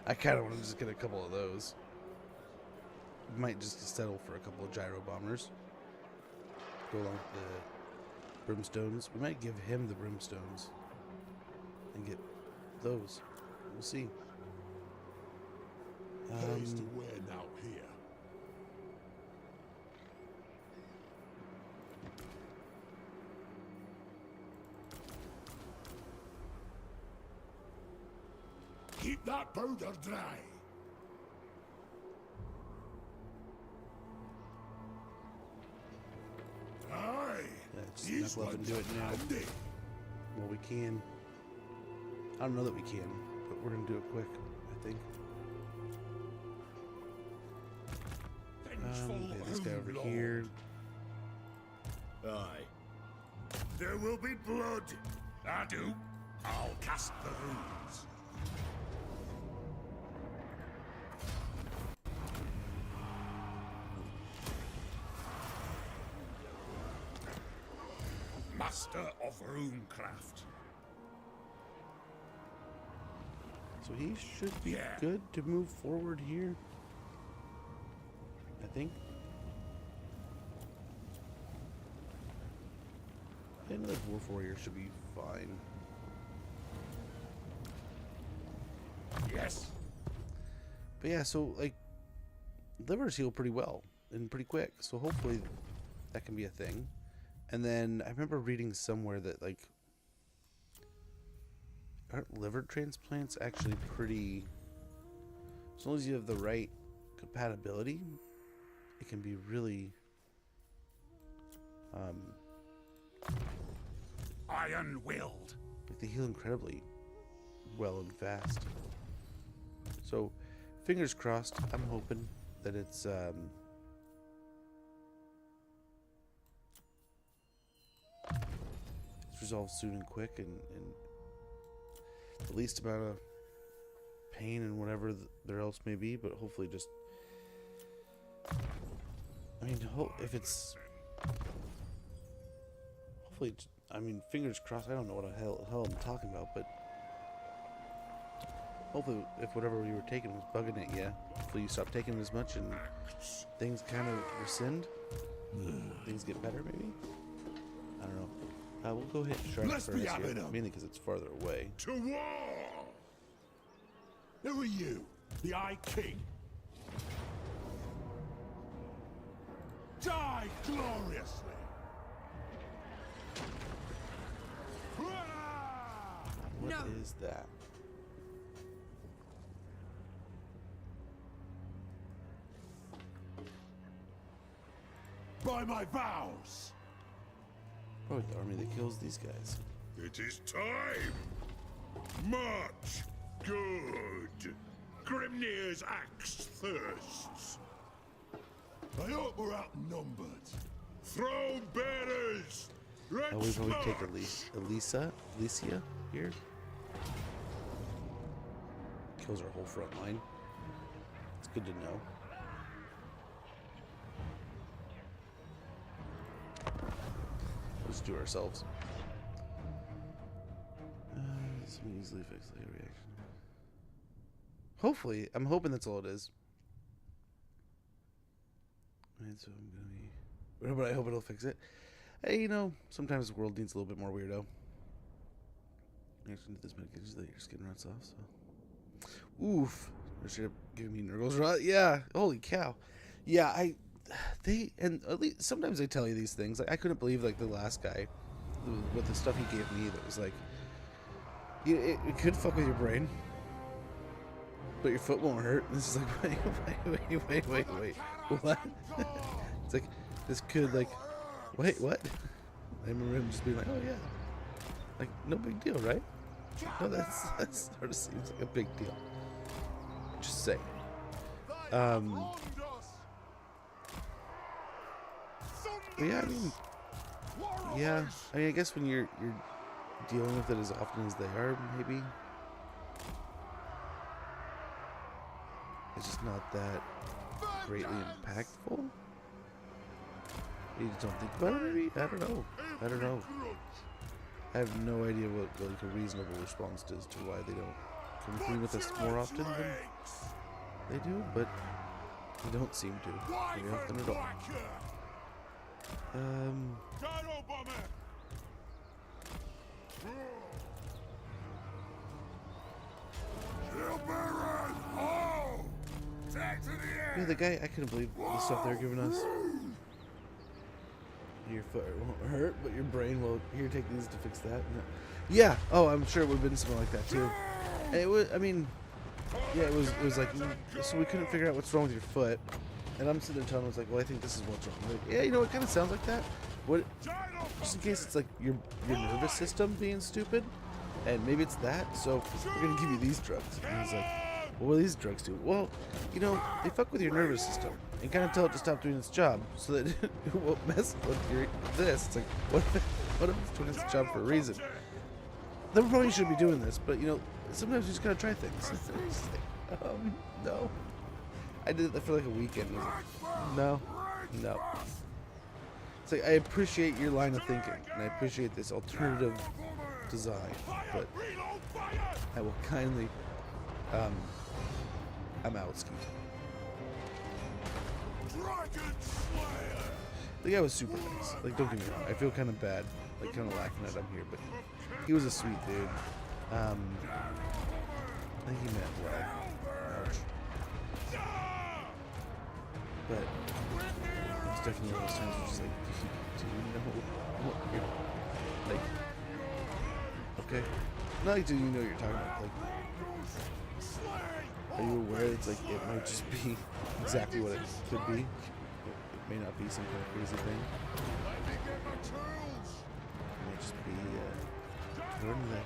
I kind of want to just get a couple of those. Might just settle for a couple of gyro bombers. Go along with the brimstones. We might give him the brimstones and get those. We'll see. Pays to wear now here. Keep that powder dry. Aye. Let's These knuckle up and ones do it are now. handy. Well, we can. I don't know that we can, but we're gonna do it quick, I think. Okay, this guy over here. Aye. There will be blood. I do. I'll cast the runes. Master of runecraft. So he should be Yeah. good to move forward here. I think. Another dwarf warrior should be fine. Yes. But yeah, so like livers heal pretty well and pretty quick. So hopefully that can be a thing. And then I remember reading somewhere that like aren't liver transplants actually pretty, as long as you have the right compatibility, it can be really Iron-willed. like they heal incredibly well and fast. So fingers crossed. I'm hoping that it's resolved soon and quick, and the least amount of pain and whatever there else may be, but hopefully just, I mean, if it's, hopefully, I mean, fingers crossed. I don't know what the hell I'm talking about, but hopefully if whatever you were taking was bugging at you, hopefully you stop taking as much and things kind of rescind. Things get better, maybe? I don't know. We'll go hit Shrine Let's be Furnace having here, 'em. mainly because it's farther away. To war! Who are you? The Eye King? Die gloriously! What is that? By my vows! Probably the army that kills these guys. It is time. March. Good. Grimnir's axe thirsts. I hope we're outnumbered. Throne bearers. Oh, we probably take Alicia here. Kills our whole front line. It's good to know. Let's do ourselves. This will easily fix the reaction. Hopefully, I'm hoping that's all it is. And so I'm gonna be, but I hope it'll fix it. Hey, you know, sometimes the world needs a little bit more weirdo. Reaction to this medication so that your skin runs off. So, oof, they're straight up giving me Nurgle's rot. Yeah, holy cow. Yeah, and at least sometimes they tell you these things. Like I couldn't believe like the last guy with the stuff he gave me that was like, it could fuck with your brain, but your foot won't hurt. This is like, wait, what? It's like, this could like, wait, what? I remember him just being like, oh yeah, like no big deal, right? No, that sort of seems like a big deal. Just saying. Yeah, I mean, I guess when you're dealing with it as often as they are, maybe it's just not that greatly impactful. You just don't think about it, maybe? I don't know. I have no idea what like a reasonable response is to why they don't come through with us more often than they do, but they don't seem to very often at all. Yeah, the guy, I couldn't believe the stuff they're giving us. Your foot won't hurt, but your brain will. Here, take these to fix that. No. Yeah. Oh, I'm sure it would have been something like that too. And it was. I mean, yeah, it was like, so we couldn't figure out what's wrong with your foot, and I'm sitting there telling him, I was like, well, I think this is what's wrong. Like, yeah, you know, it kind of sounds like that. What? Just in case it's like your nervous system being stupid, and maybe it's that. So we're gonna give you these drugs. And he's like, well, what do these drugs do? Well, you know, they fuck with your nervous system and kind of tell it to stop doing its job so that it won't mess with this. It's like, what if it's doing its job for a reason? Then we probably shouldn't be doing this, but you know, sometimes you just gotta try things. No. I did it for like a weekend. No. It's like, I appreciate your line of thinking, and I appreciate this alternative design, but I will kindly, I'm out, Ski. The guy was super nice. Like, don't get me wrong. I feel kind of bad, like, kind of laughing at him here, but he was a sweet dude. I think he meant well. Ouch. But it was definitely one of those times where just like, do you know what you're, like, okay? Not like, do you know what you're talking about? Like, are you aware it's like, it might just be exactly what it could be? It may not be some kind of crazy thing. It may just be, learning that.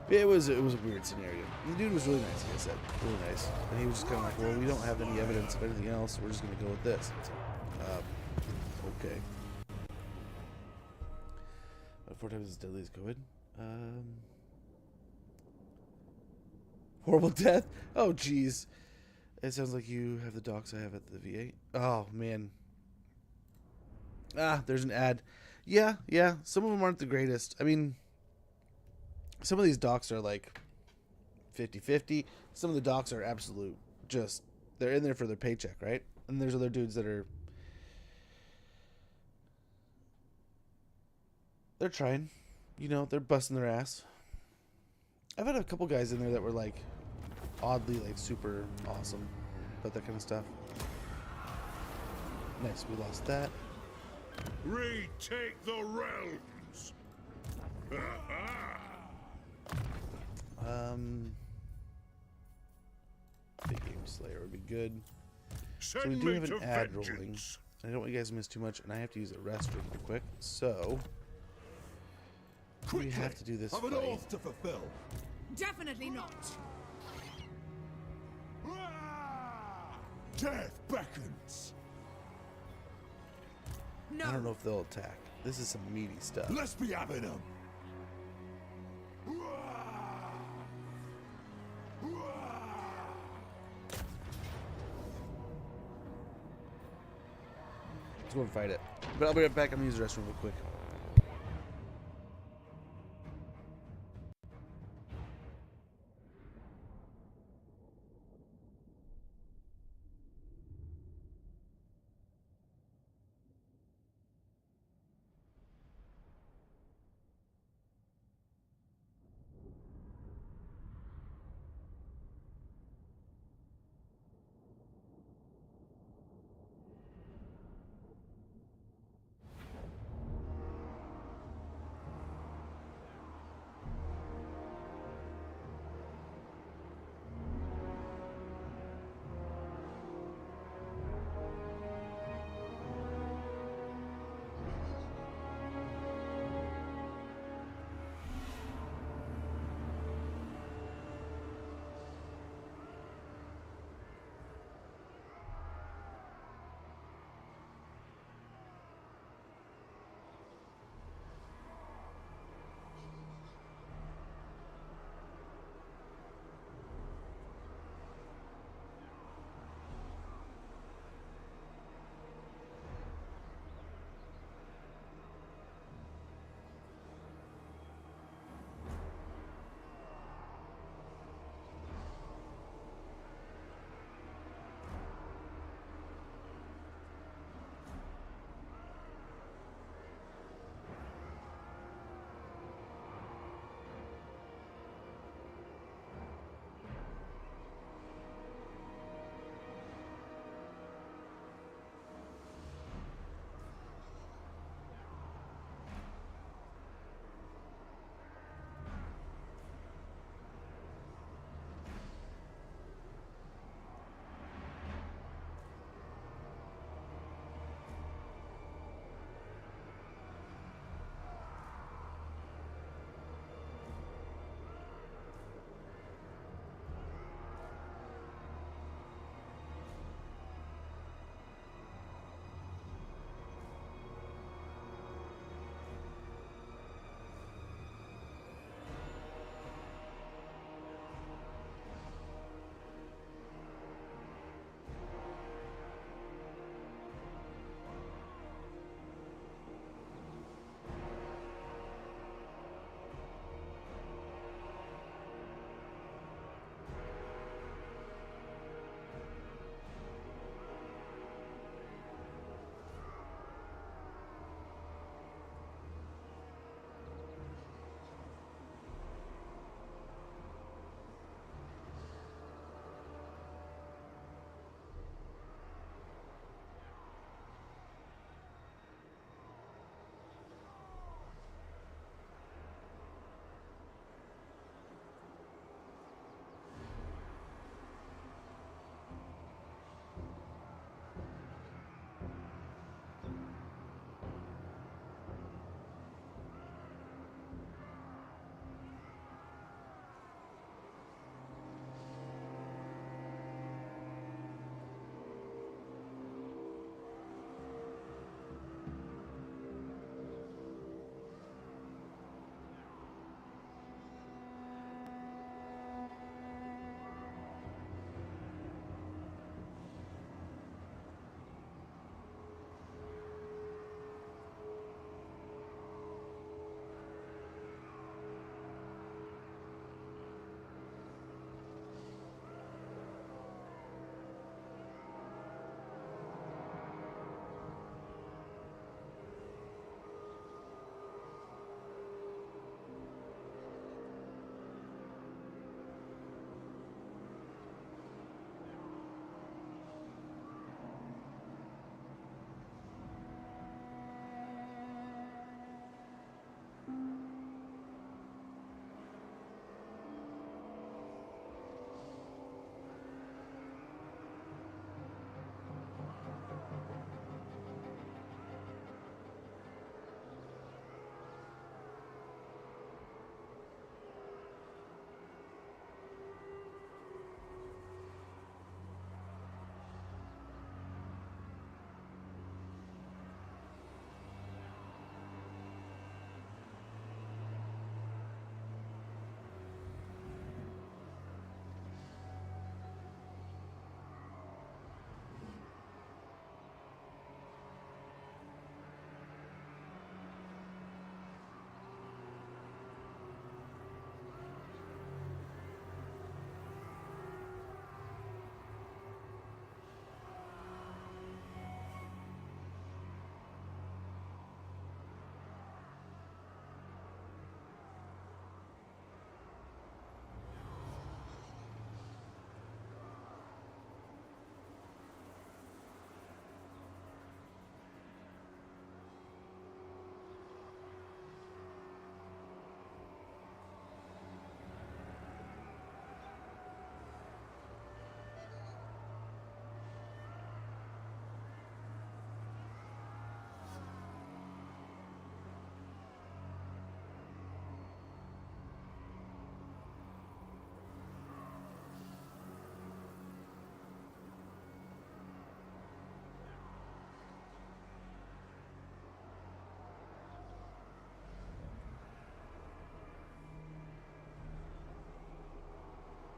It was a weird scenario. The dude was really nice, like I said, really nice. And he was just kind of like, well, we don't have any evidence of anything else. We're just going to go with this. So, okay. 4 times as deadly as COVID. Horrible death. Oh, jeez. It sounds like you have the docs I have at the VA. Oh, man. Ah, there's an ad. Yeah. Some of them aren't the greatest. I mean, some of these docs are like 50-50. Some of the docs are absolute, just, they're in there for their paycheck, right? And there's other dudes that are, they're trying. You know, they're busting their ass. I've had a couple guys in there that were like, oddly, like, super awesome about that kind of stuff. Nice, we lost that. Retake the realms. Big Game Slayer would be good. So we do have an ad rolling. I don't want you guys to miss too much, and I have to use the restroom real quick. So Quickly! have to do this I've an fight. oath to fulfill. Definitely not. Death beckons. No. I don't know if they'll attack. This is some meaty stuff. Let's be having them. Let's go and fight it. But I'll be right back. I'm gonna use the restroom real quick.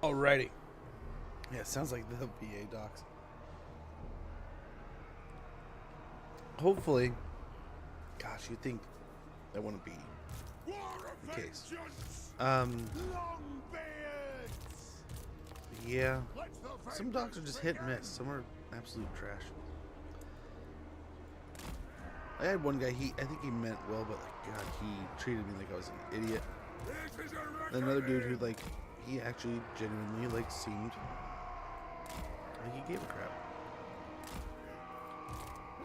Alrighty. Yeah, it sounds like the VA docs. Hopefully, gosh, you'd think that wouldn't be the case. Yeah, some docs are just hit and miss. Some are absolute trash. I had one guy, I think he meant well, but like, God, he treated me like I was an idiot. Another dude who, like, he actually genuinely, like, seemed like he gave a crap.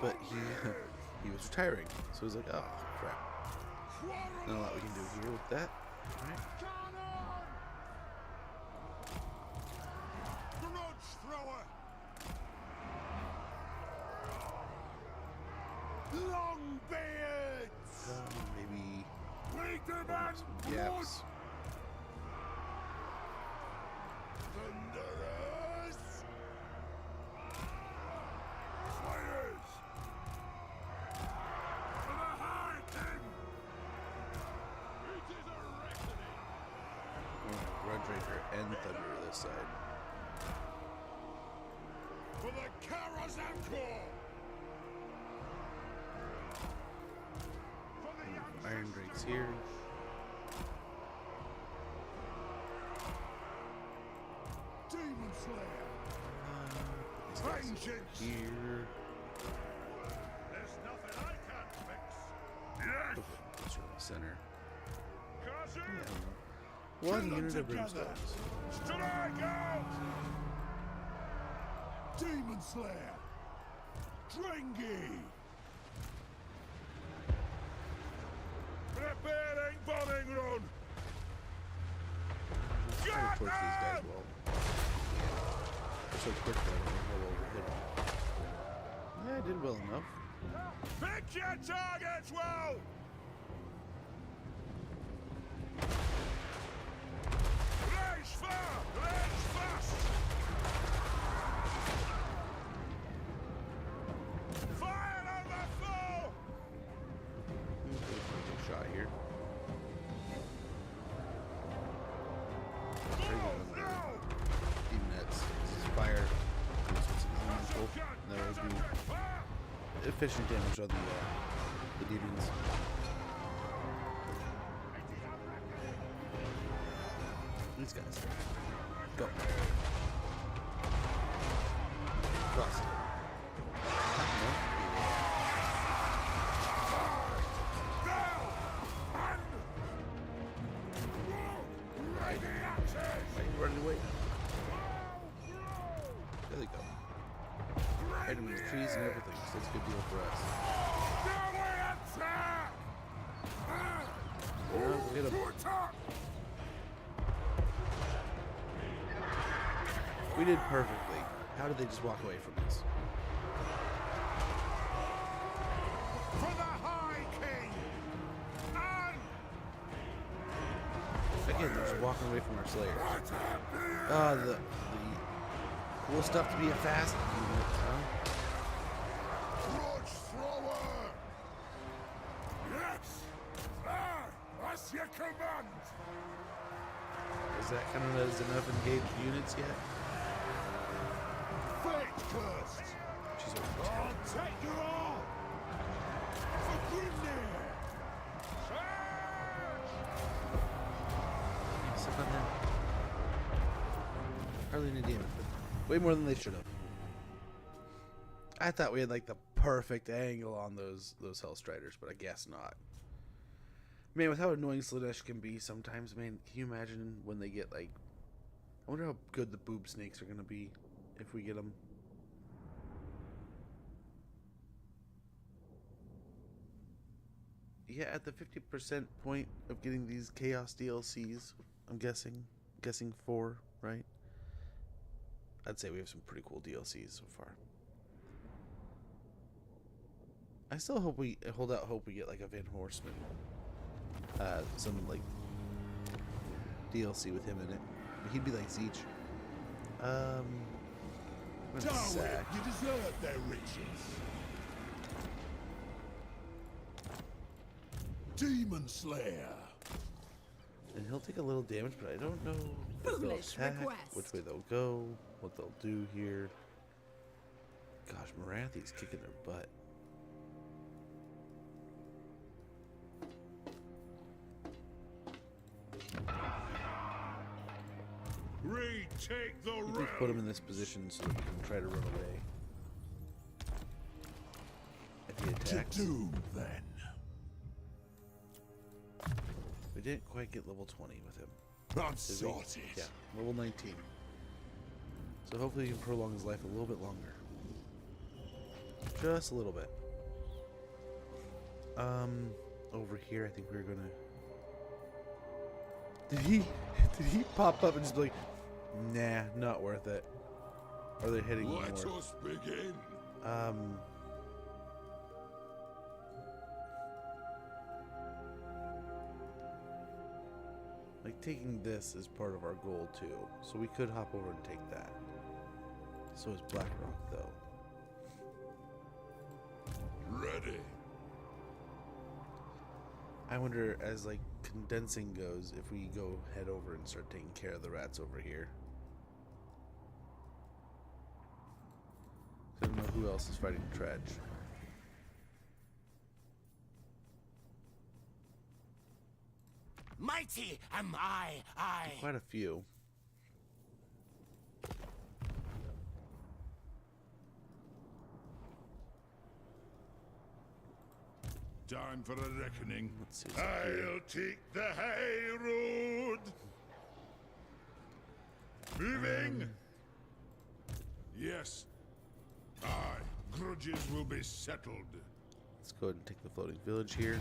But he was retiring, so he was like, oh, crap. Not a lot we can do here with that. Alright. Maybe some gaps. And thunder this side. For the Karazanko! Iron Drake's here. Demon Slayer! These guys over here. There's nothing I can't fix. Yes. That's really center. Yeah. One unit of brimstones. Demon Slayer! Drengi! Preparing bombing run! Try to torch these guys well. They're so quick that I don't know how well we're hitting. Yeah, I did well enough. Pick your targets well! Race far! Race fast! Fire on the foe! Good shot here. Even nets. This is fire. That would do efficient damage on the demons. These guys. Go. Cross it. Right. Are you running away? There they go. Right with the trees and everything, so that's a good deal for us. Hit him. We did perfectly. How did they just walk away from us? For the High King! Again, they're just walking away from our Slayer. The cool stuff to be a fast unit, huh? Grudge thrower! Yes! That's your command! Is that kind of as enough engaged units yet? Fate cursed! She's over I'll take you all! For Grimnir! Step on them. Hardly any damage, but way more than they should have. I thought we had like the perfect angle on those Hellstriders, but I guess not. Man, with how annoying Slanesh can be sometimes, man, can you imagine when they get like... I wonder how good the boob snakes are going to be if we get them. Yeah, at the 50% point of getting these Chaos DLCs, I'm guessing 4, right? I'd say we have some pretty cool DLCs so far. I still hope we hold out hope we get like a Van Horseman. Some like DLC with him in it. But he'd be like Zeech. Darwin, you deserve their riches. Demon Slayer. And he'll take a little damage, but I don't know if they'll Foolish attack, request. which way they'll go, what they'll do here. Gosh, Marathi's kicking their butt. Retake the You road. just put him in this position so that we can try to run away. If he attacks, Do then. we didn't quite get level 20 with him. I'm Did we? sorted. Yeah, level 19. So hopefully he can prolong his life a little bit longer. Just a little bit. Over here, I think we're gonna. Did he pop up and just be like, nah, not worth it? Or are they hitting me Let more? us begin. Like taking this is part of our goal too, so we could hop over and take that. So is Blackrock though. Ready. I wonder, as like condensing goes, if we go head over and start taking care of the rats over here. I don't know who else is fighting Dredge. Mighty am I. Quite a few. Time for a reckoning. Let's see what's up here. I'll take the high road. Moving. Yes. Aye. Grudges will be settled. Let's go ahead and take the floating village here.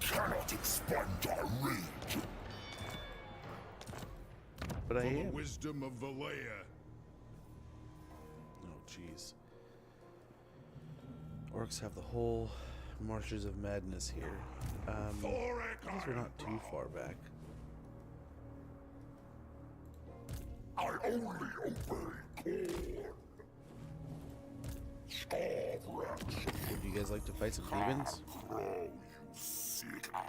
Cannot expunge our rage. But I For the am. wisdom of Valea. Oh, jeez. Orcs have the whole Marshes of Madness here. I guess we're not too far back. I only obey corn. Starve rats. Would you guys like to fight some demons? Grow, you sick eye.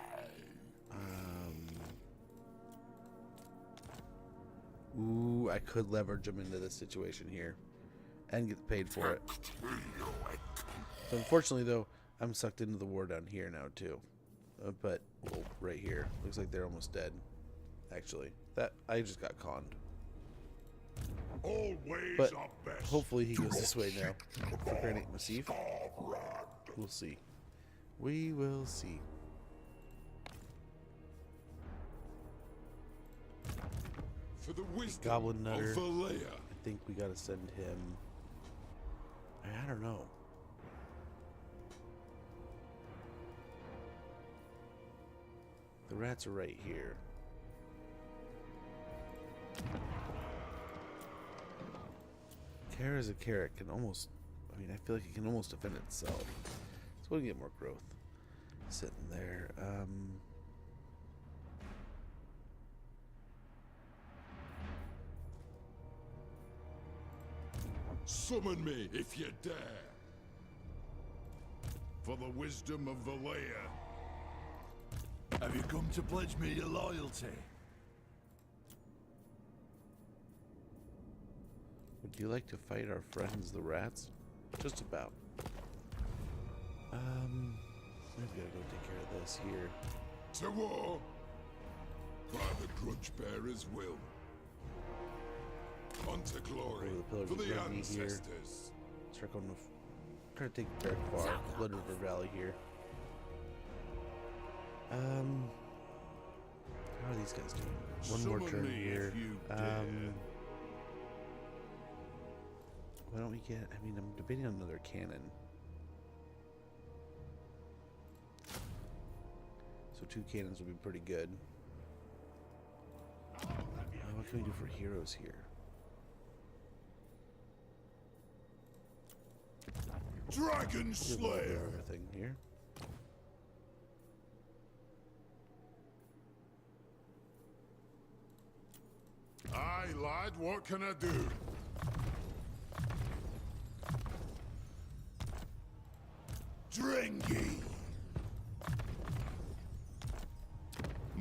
Ooh, I could leverage them into this situation here and get paid for it. So unfortunately, though, I'm sucked into the war down here now too. But well, right here, looks like they're almost dead. Actually, that I just got conned. All ways But are best. hopefully he goes this way now. For Granite Massif. We'll see. We will see. For the wisdom Goblin Nutter. of Valea. I think we gotta send him. I don't know. The rats are right here. Kara's a carrot can almost. I mean, I feel like it can almost defend itself. So we'll get more growth. Sitting there. Summon me if you dare. For the wisdom of Valea. Have you come to pledge me your loyalty? Would you like to fight our friends, the rats? Just about. I've got to go take care of this here. To war. By the grudge bearer's will. On to glory. Over the For pillars the of Gluttony here. ancestors. Start going to try to take Barrack Far, Blood River Valley here. How are these guys doing? One more Summon turn me here. if you dare. Why don't we get? I mean, I'm debating on another cannon. So 2 cannons would be pretty good. What can we do for heroes here? Dragon Do a little bit Slayer. of everything here. Aye, lad, what can I do? Dringy.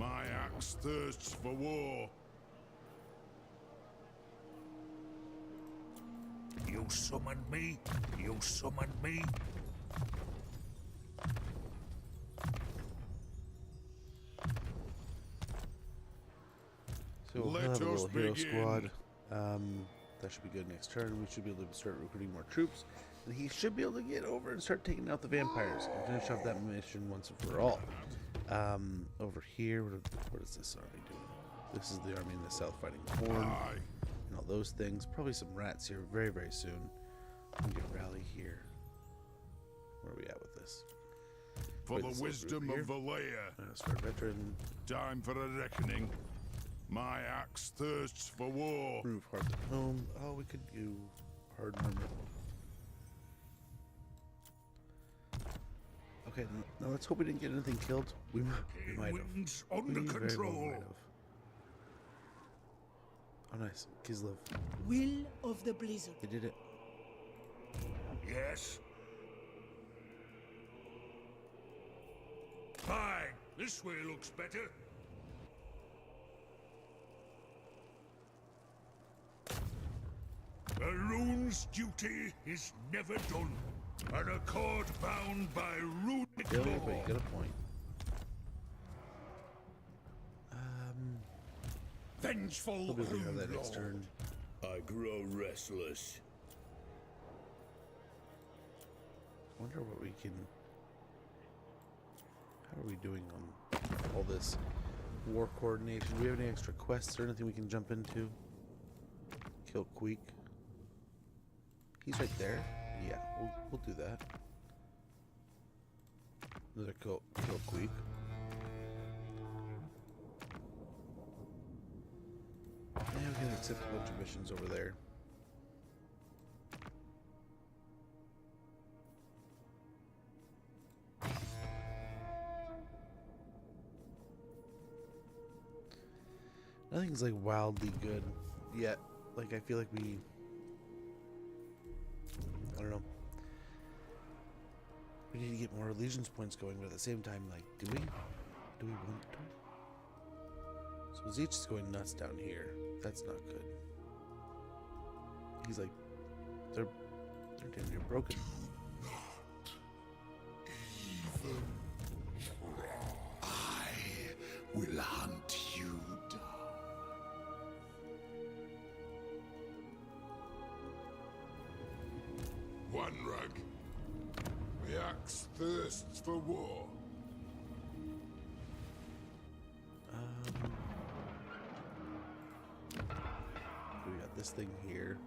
My axe thirsts for war. You summoned me? You summoned me? So we'll Let have a little us hero begin. squad. That should be good next turn. We should be able to start recruiting more troops. And he should be able to get over and start taking out the vampires and finish off that mission once and for all. Over here, what is this army doing? This is the army in the south fighting Horn Aye. and all those things. Probably some rats here very, very soon. We can rally here. Where are we at with this? For Wait, the this wisdom over of Valea, start veteran. time for a reckoning. My axe thirsts for war. Remove hearts at home. Oh, we could do hard armor. Okay, now let's hope we didn't get anything killed. We might have. Winds We under very well control. might have. Oh, nice. Kislev. Will of the Blizzard. They did it. Yes. Fine. This way looks better. A rune's duty is never done. An accord bound by runic Yeah, but you law. got a point. Vengeful We'll be able to have rune that next lord. turn. I grow restless. Wonder what we can. How are we doing on all this war coordination? Do we have any extra quests or anything we can jump into? Kill Queek. He's right there. Yeah, we'll do that. Another kill Queek. Yeah, we can accept a bunch of missions over there. Nothing's like wildly good yet. Like I feel like I don't know. We need to get more allegiance points going, but at the same time, like, do we want to? So Zeech is going nuts down here. That's not good. He's like, they're damn near broken. I will hunt you down. One rug. The axe thirsts for war. We got this thing here.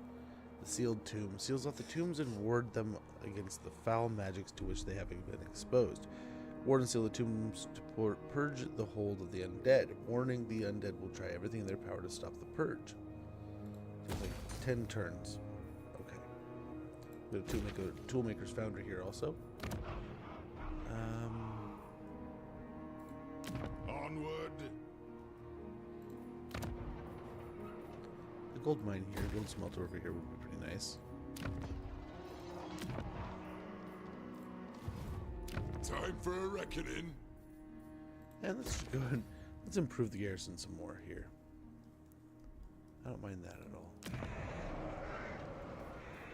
The sealed tomb. Seals off the tombs and ward them against the foul magics to which they have been exposed. Ward and seal the tombs to purge the hold of the undead. Warning, the undead will try everything in their power to stop the purge. It's like 10 turns. Okay. We have a toolmaker's foundry here also. Onward. The gold mine here, gold smelter over here would be pretty nice. Time for a reckoning. And let's go ahead. Let's improve the garrison some more here. I don't mind that at all.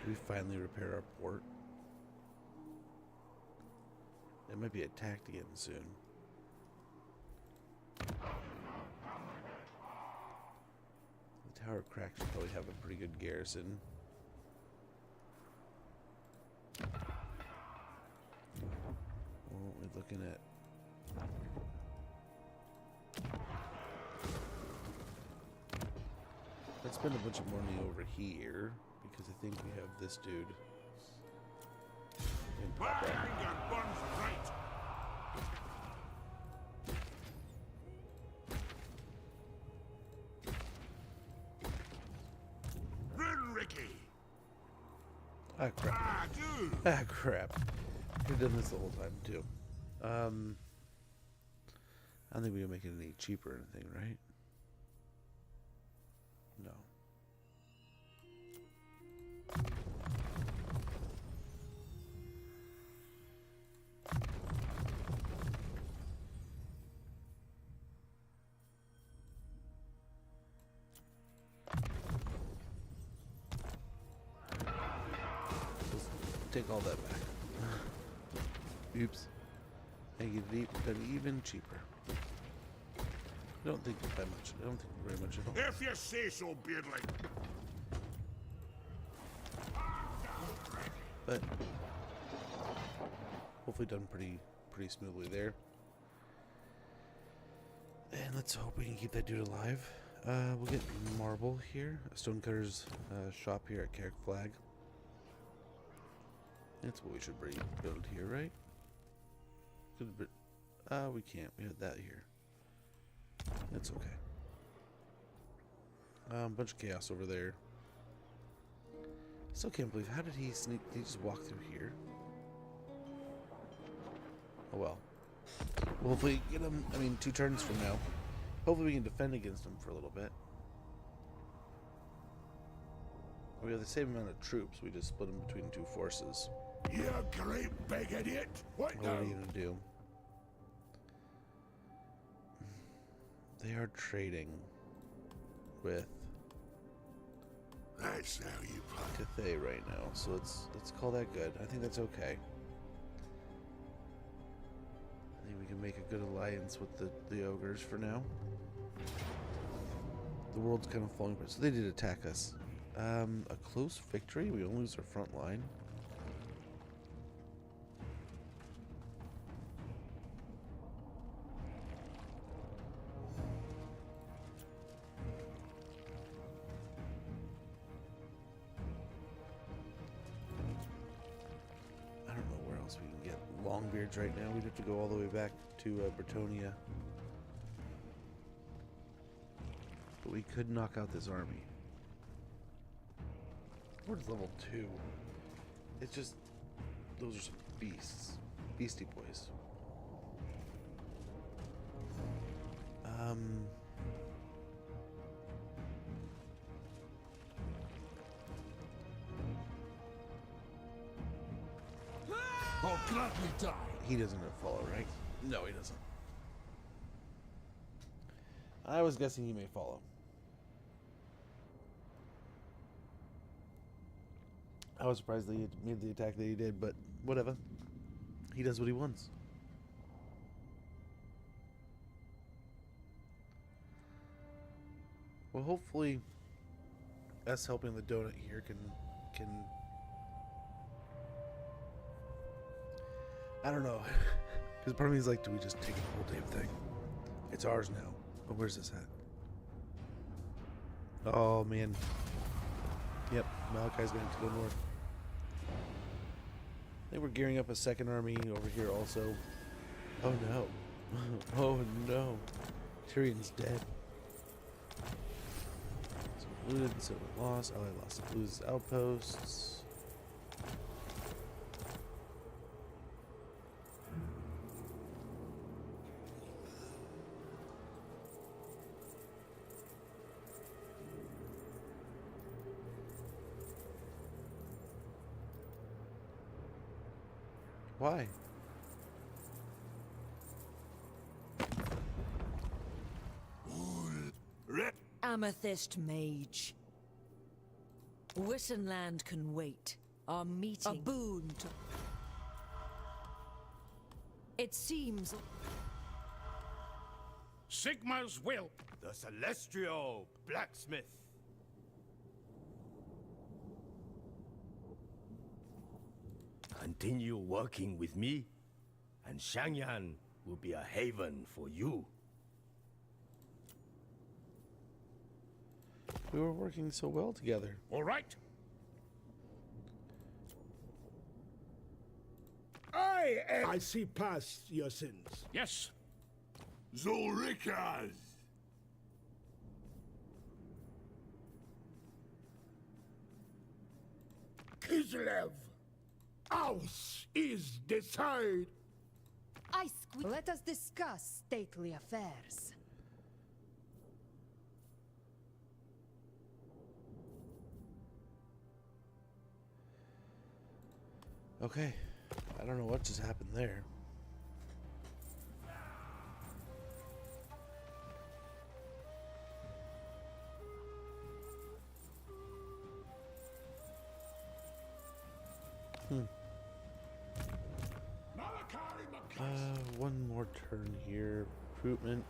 Do we finally repair our port? It might be attacked again soon. The Tower Crack should probably have a pretty good garrison. What are we looking at? Let's spend a bunch of money over here because I think we have this dude. in My pop up. anger burns bright. Run, Ricky. Ah crap. Ah, dude. Ah crap. We've done this the whole time too. I don't think we can make it any cheaper or anything, right? No. take all that back. Oops. And get it done even cheaper. I don't think by much. I don't think very much at all. If you say so, Beardling. But hopefully done pretty smoothly there. And let's hope we can keep that dude alive. We'll get marble here. A stonecutter's shop here at Carrick Flag. That's what we should build here, right? We can't. We have that here. That's okay. Bunch of chaos over there. Still can't believe, how did he sneak? Did he just walk through here? Oh well. Well, hopefully get him. I mean, 2 turns from now. Hopefully we can defend against him for a little bit. We have the same amount of troops. We just split them between 2 forces. You great big idiot! What What now? are you gonna do? They are trading with That's how you play. Decay right now, so let's call that good. I think that's okay. I think we can make a good alliance with the ogres for now. The world's kind of falling apart, so they did attack us. A close victory. We don't lose our front line. We can get Longbeards right now. We'd have to go all the way back to Bretonia. But we could knock out this army. Where's level 2? It's just, those are some beasts. Beastie boys. I'll gladly die. He doesn't follow, right? No, he doesn't. I was guessing he may follow. I was surprised that he made the attack that he did, but whatever. He does what he wants. Well, hopefully, us helping the donut here can I don't know. Because part of me is like, do we just take the whole damn thing? It's ours now. Oh, where's this at? Oh, man. Yep, Malachi's going to have to go north. I think we're gearing up a second army over here also. Oh, no. Oh, no. Tyrion's dead. So looted, so we lost. Oh, I lost. Lose outposts. Why? Amethyst Mage. Wittenland can wait. Our meeting. A boon to... It seems... Sigma's will. The Celestial Blacksmith. Continue working with me, and Shangyan will be a haven for you. We were working so well together. All right. I see past your sins. Yes. Zulrikas! Kislev, ours is decide. Let us discuss stately affairs. Okay. I don't know what just happened there. one more turn here. Recruitment.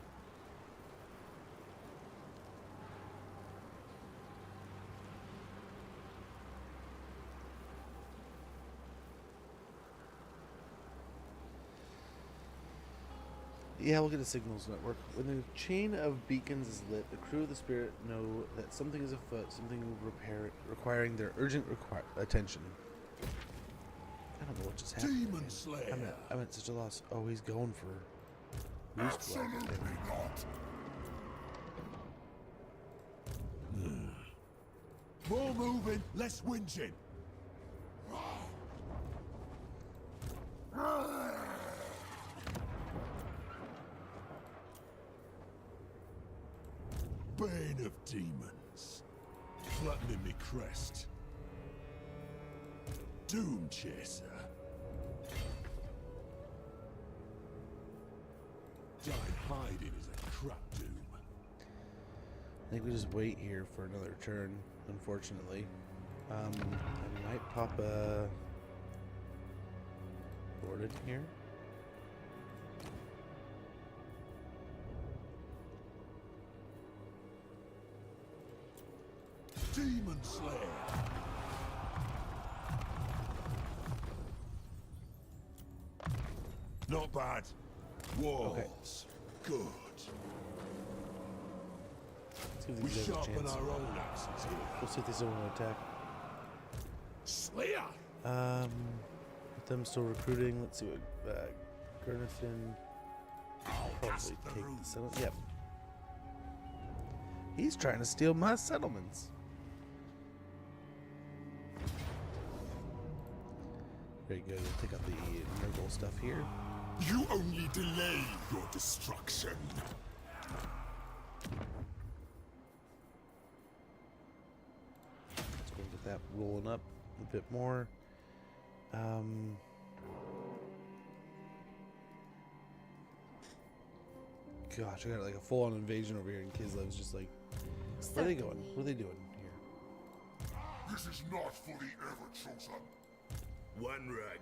Yeah, we'll get a signals network. When the chain of beacons is lit, the crew of the Spirit know that something is afoot, something requiring their urgent attention. I don't know what just happened. Demon Slayer. I'm at such a loss. Oh, he's going for Moose Blood. Absolutely not. More moving, less whinging. Bane of demons, flattening me crest. Doom chaser. Died hiding is a crap doom. I think we just wait here for another turn, unfortunately. I might pop a Gordon here. Demon Slayer. Not bad. Walls. Good. Let's see if We these guys have a sharpen chance. our own axes here. We'll see if they still want to attack. Slayer. With them still recruiting, let's see what Gurnison probably take the settlement. Yep. He's trying to steal my settlements. Very good. We'll take out the Nurgle stuff here. You only delay your destruction. Let's go and get that rolling up a bit more. Gosh, I got like a full-on invasion over here, and Kislev's just like, where are they going? What are they doing here? This is not for the ever-chosen. One rag.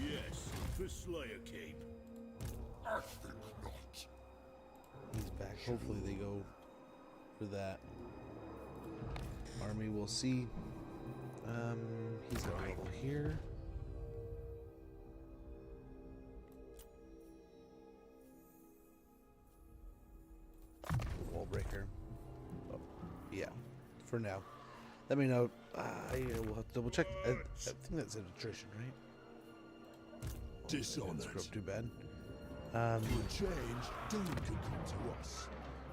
Yes, for Slayer Cape. I think not. He's back. Hopefully they go for that. Army, we'll see. He's got a level here. Wall breaker. Oh, yeah, for now. Let me know. Yeah, we'll have to double check. I think that's an attrition, right? Dishonored. It's not too bad. For change, doom can come to us.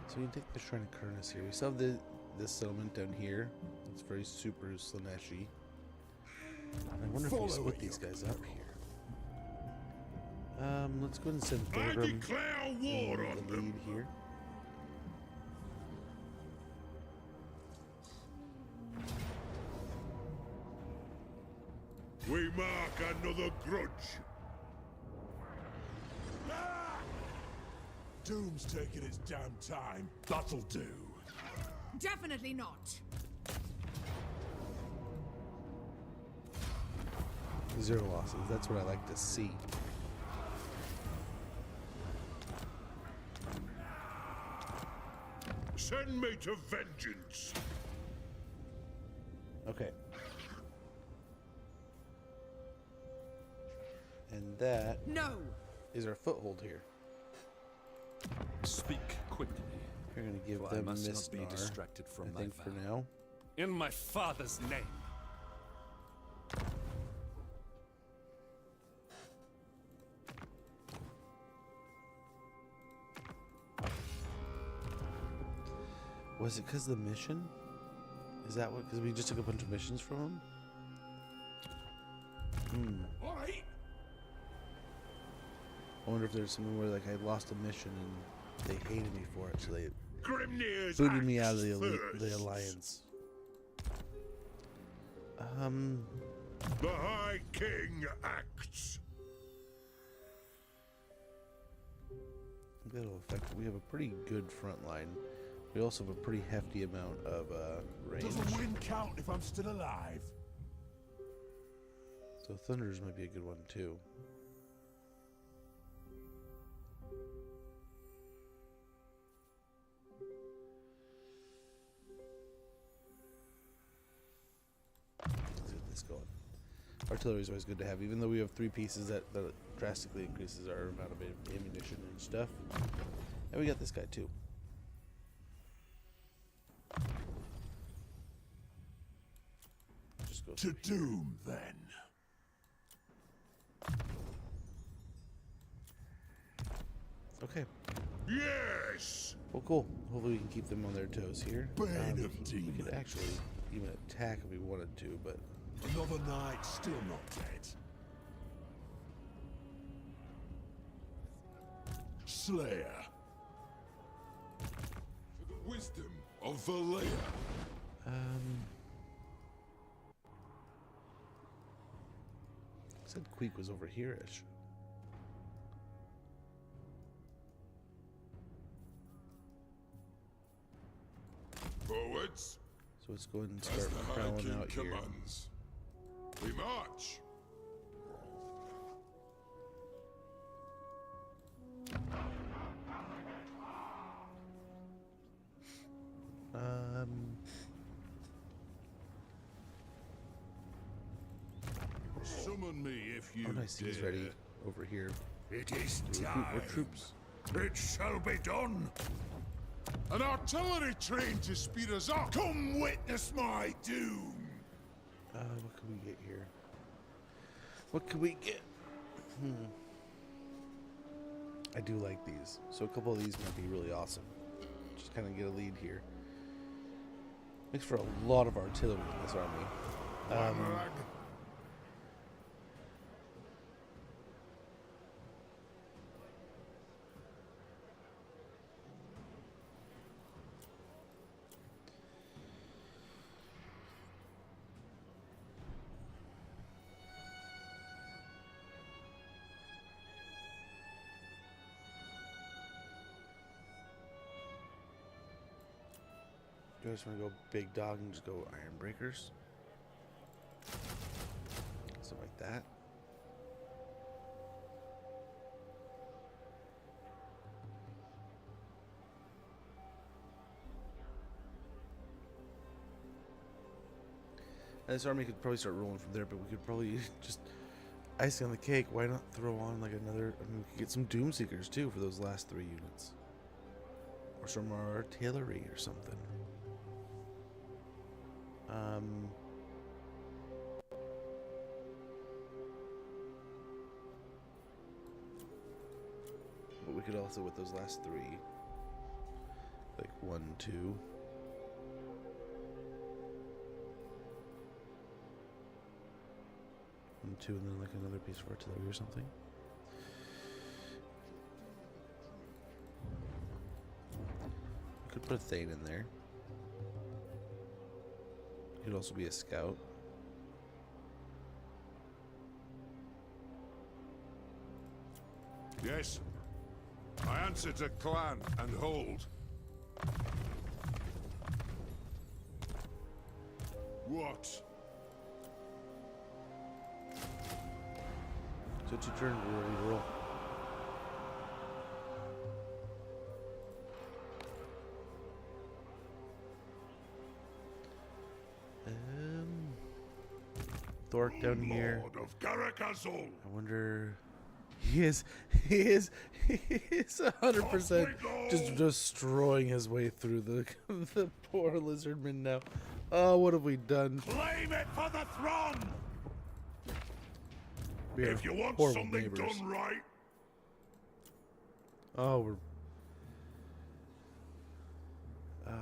So we can take the Shrine of Kurnus here. We still have this settlement down here. It's very super Slaneshi. I wonder if we split these guys up here. Let's go ahead and send I Thorgrim declare war in on the them. lead here. We mark another grudge. Doom's taking its damn time. That'll do. Definitely not. 0 losses. That's what I like to see. Send me to vengeance. Okay. And that No. is our foothold here. Speak quickly. We're going to give For I them must not be Mistnar, distracted from I my think, for vow. now. In my father's name. Was it because of the mission? Is that what? Because we just took a bunch of missions from him? All right. I wonder if there's something where like I lost a mission and they hated me for it, so they Grimnir's booted me out of axe the first. alliance. The High King acts. That'll affect. We have a pretty good front line. We also have a pretty hefty amount of range. Does a win count if I'm still alive? So thunders might be a good one too. Let's get this going. Artillery is always good to have, even though we have 3 pieces that drastically increases our amount of ammunition and stuff. And we got this guy too. Just go To doom, then. Okay. Yes! Well, cool. Hopefully we can keep them on their toes here. Bane of We could demons. actually even attack if we wanted to, but Another night, still not dead. Slayer. For the wisdom of Valea. said Queek was over here-ish. Forwards, So let's go ahead and as start the High prowling King out here. commands. We march. Summon me if you Oh nice, he's dare. ready over here. It is To recruit more time. troops. It shall be done. An artillery train to speed us up. Come witness my doom. What can we get here? What can we get? I do like these. So a couple of these might be really awesome. Just kind of get a lead here. Makes for a lot of artillery in this army. Do I just want to go big dog and just go iron breakers? Something like that. And this army could probably start rolling from there, but we could probably just icing on the cake. Why not throw on like another? I mean, we could get some Doomseekers too for those last 3 units, or some artillery or something. But we could also, with those last 3, like 1, 2. 1, 2, and then like another piece of artillery or something. We could put a Thane in there. Could also be a scout. Yes. I answer to clan and hold. What? So it's your turn, we're ready to roll. Thork down here. Lord of Garakazul. I wonder. He is 100% just destroying his way through the poor lizardman now. Oh, what have we done? Claim it for the throne. We are If you want horrible something neighbors. done right, Oh, we're bad.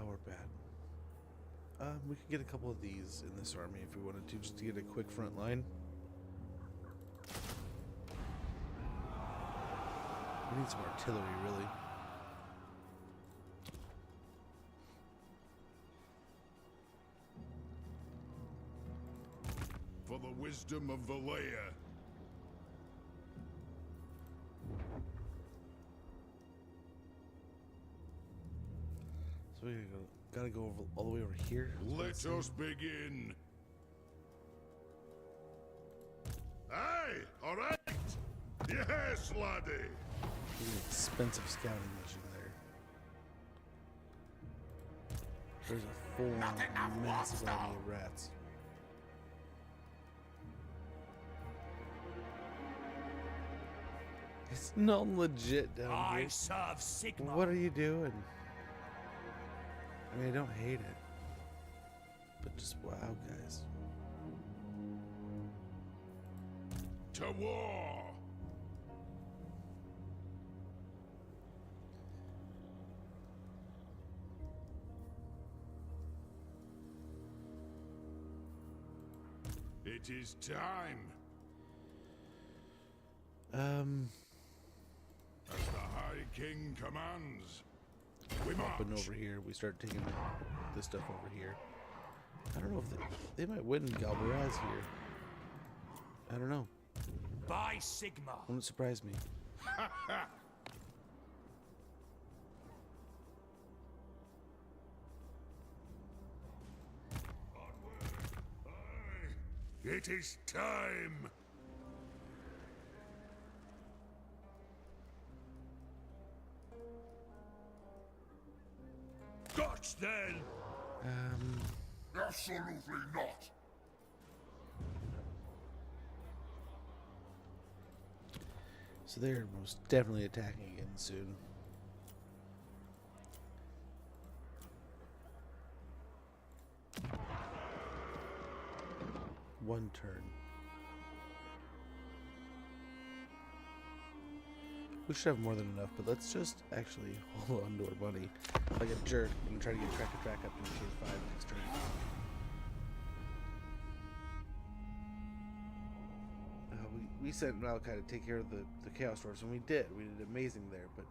We could get a couple of these in this army if we wanted to, just to get a quick front line. We need some artillery, really. For the wisdom of Valea. So we gotta go over, all the way over here. Let us begin. All right? Yes, laddie. An expensive scouting mission there. There's a full-on massive army of rats. It's not legit down I here. serve Sigma. What are you doing? I mean, I don't hate it. But just wow, guys. To war. It is time. As the High King commands, we march. Up and over here, we start taking this stuff over here. I don't know if they might win Galbaraz here. I don't know. By Sigma. Wouldn't surprise me. It is time. Dutch then. Absolutely not. So they're most definitely attacking again soon. One turn. We should have more than enough, but let's just actually hold on to our money like a jerk and try to get track up to tier 5 next turn. We sent Malachi to take care of the Chaos Dwarfs, and we did. We did amazing there, but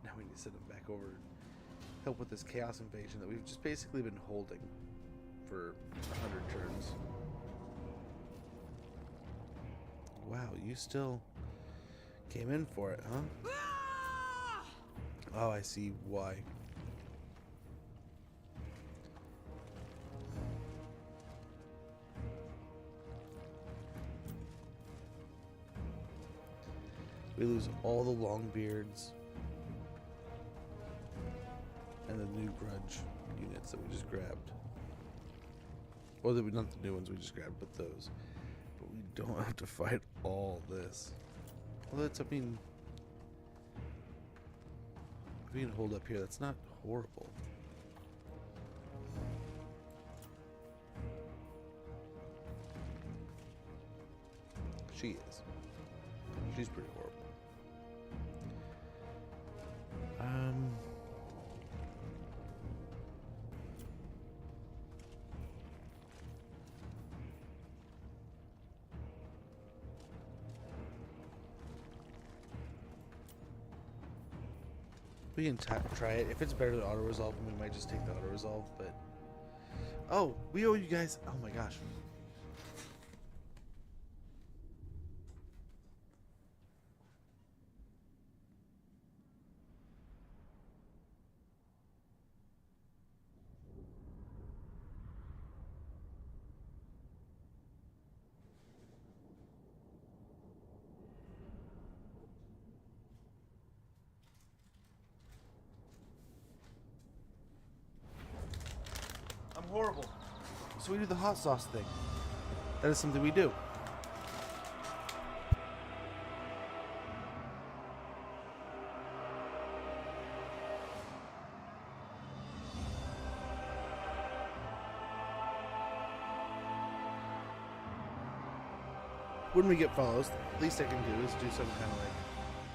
now we need to send him back over and help with this Chaos invasion that we've just basically been holding for 100 turns. Wow, you still came in for it, huh? Oh, I see why. We lose all the Longbeards and the new Grudge units that we just grabbed. Or not the new ones we just grabbed, but those. But we don't have to fight all this. Well, that's, I mean, if we can hold up here, that's not horrible. She is. She's pretty horrible. We can try it. If it's better than auto resolve, we might just take the auto resolve. But oh, we owe you guys. Oh my gosh. Horrible. So we do the hot sauce thing. That is something we do. When we get follows, the least I can do is do some kind of like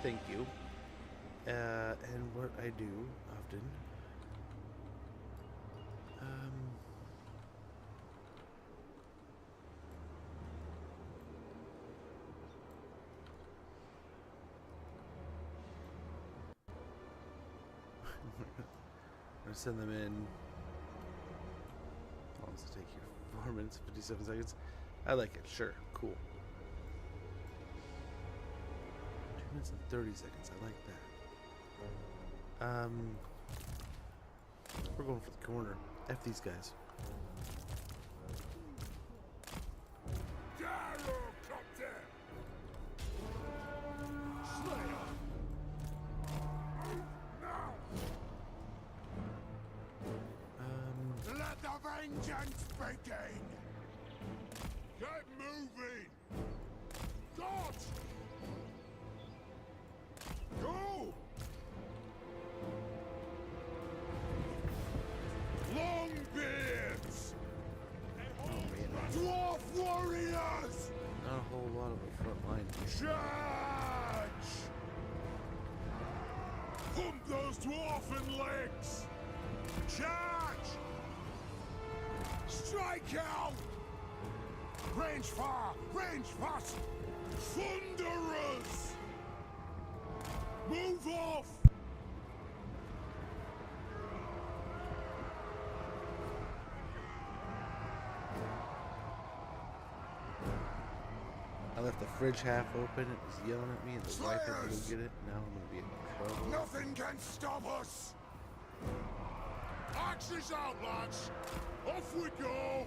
thank you. And what I do often. I'm gonna send them in. How long does it take here? 4 minutes, 57 seconds. I like it. Sure, cool. 2 minutes and 30 seconds. I like that. We're going for the corner. F these guys. vengeance begin! Get moving! Dodge! Go! Longbeards! Dwarf warriors! Not a whole lot of a front line here. Charge! Pump those dwarfen legs! Charge! Strike out! Range far! Range fast! Thunderers! Move off! I left the fridge half open. It was yelling at me, and the wife had to go get it. Now I'm gonna be in trouble. Nothing can stop us! Axes out, lads! Off we go!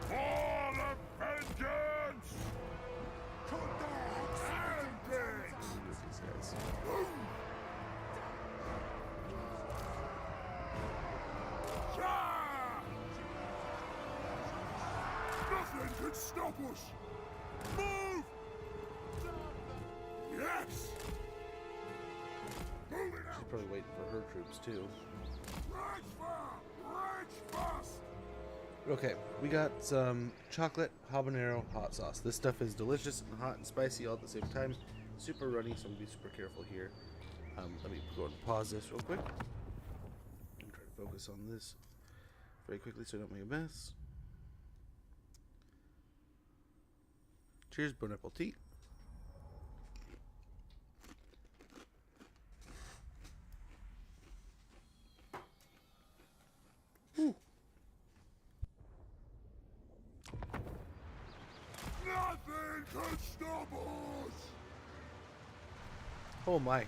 For the vengeance! Cut their heads! These guys. Nothing can stop us! Move! Yes! Moving She's out! probably waiting for her troops too. Rage fire! Rage fast! Okay, we got some chocolate habanero hot sauce. This stuff is delicious and hot and spicy all at the same time. Super runny, so I'm gonna be super careful here. Let me go and pause this real quick. And try to focus on this very quickly so I don't make a mess. Cheers, bon appetit. Ooh. Nothing can stop us! Oh my.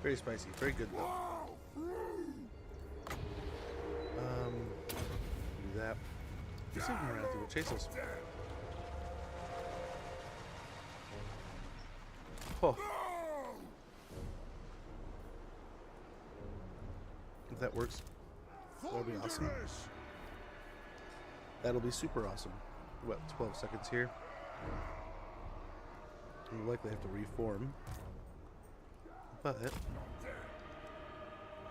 Very spicy, very good though. Wow! Through! Do that. This isn't around through chase us. Oh, if that works, that'll be awesome. That'll be super awesome. What, 12 seconds here? We'll likely have to reform, but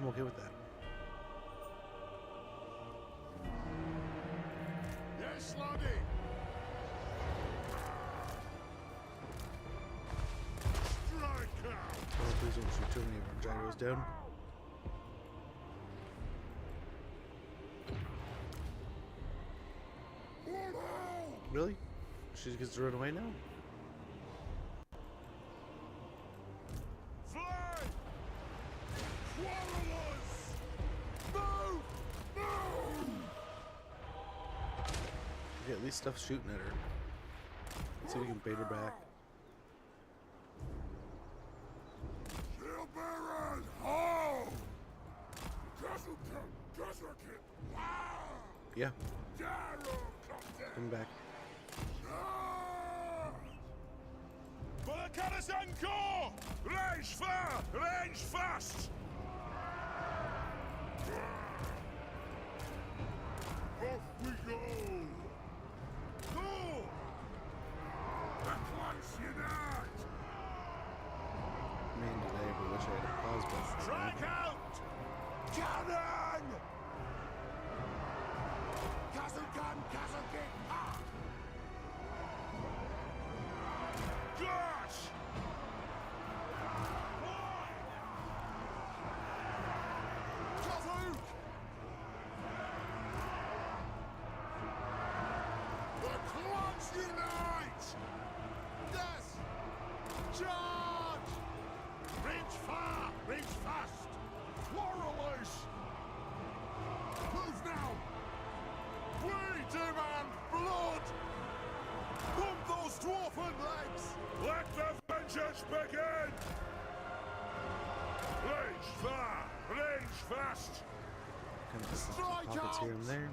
I'm okay with that. Yes, laddie! Strike out! Oh, please don't shoot too many of our gyros down. Really? She gets to run away now? Fly! Quarrelers! Move! Move! Okay, at least stuff's shooting at her. Let's see if we can bait her back. Shield bearers! Ho! Castle kid! Wow! Yeah, Darrow content! come back. For the Canison Corps! Range far! Range fast! Off we go! Go! The clans unite! Man, did I ever wish I had a pause button. Strike out! Cannon! Castle gun! Castle king! Ha! Gosh! Kazoo! The clans unite! Yes! Charge! Reach far! Reach fast! Quarrelers! Move now! We demand blood! Pump those dwarfen legs! Let the vengeance begin! Range far! Range fast! Kind of some pockets here and there.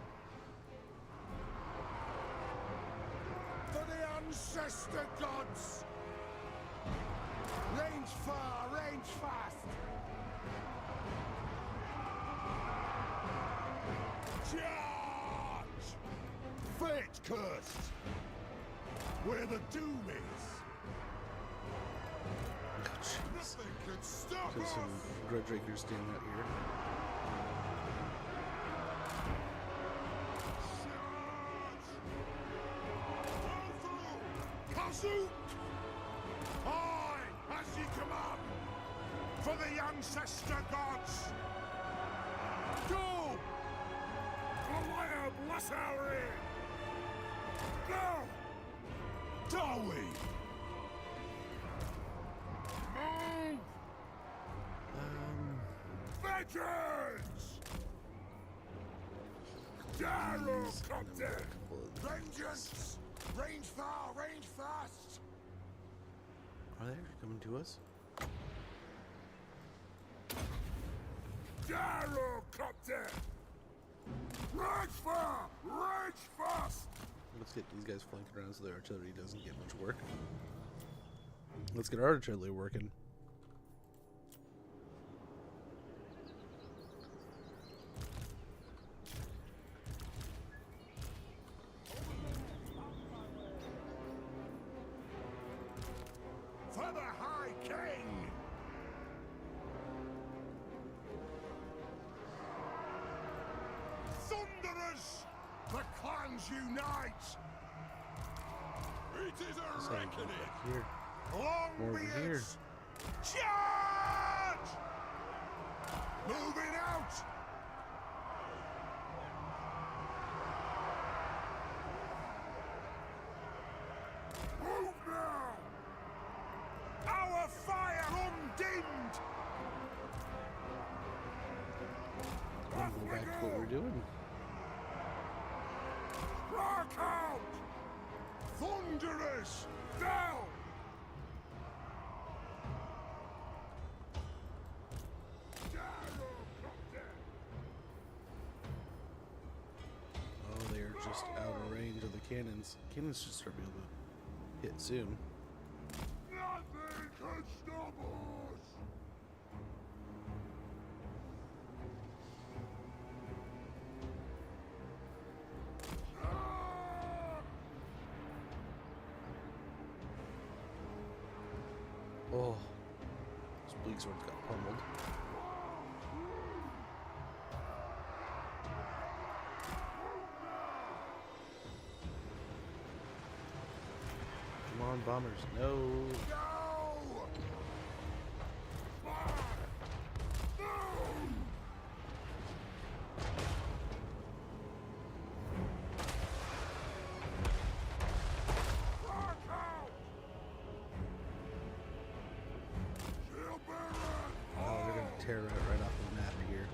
For the ancestor gods! Range far! Range fast! Charge! Fate cursed! Where the doom is! Oh, jeez. Nothing can stop There's us! some grudge rakers standing out here. Kazook! Aye, as ye command! For the ancestor gods! Go! Alaya bless our ear! Go! Dowie! Move! Vengeance! Gyrocopter! Vengeance! Range far, range fast! Are they coming to us? Gyrocopter! Range far, range fast! Let's get these guys flanked around so their artillery doesn't get much work. Let's get our artillery working. For the High King! Thunderers! The clans unite! It is a Same reckoning! back here. Long More over here. beards! Charge! Moving out! Move now! Our fire undimmed! We'll go back to what we're doing. Rock out! Thunderous! Down! Oh, they're just out of range of the cannons. Cannons should start being able to hit soon. Nothing can stop us! Oh, this bleak sword's got pummeled. Come on, bombers. No. Go! Fire! No! Rock out! Shield bearer! Oh, they're gonna tear it right off the map here.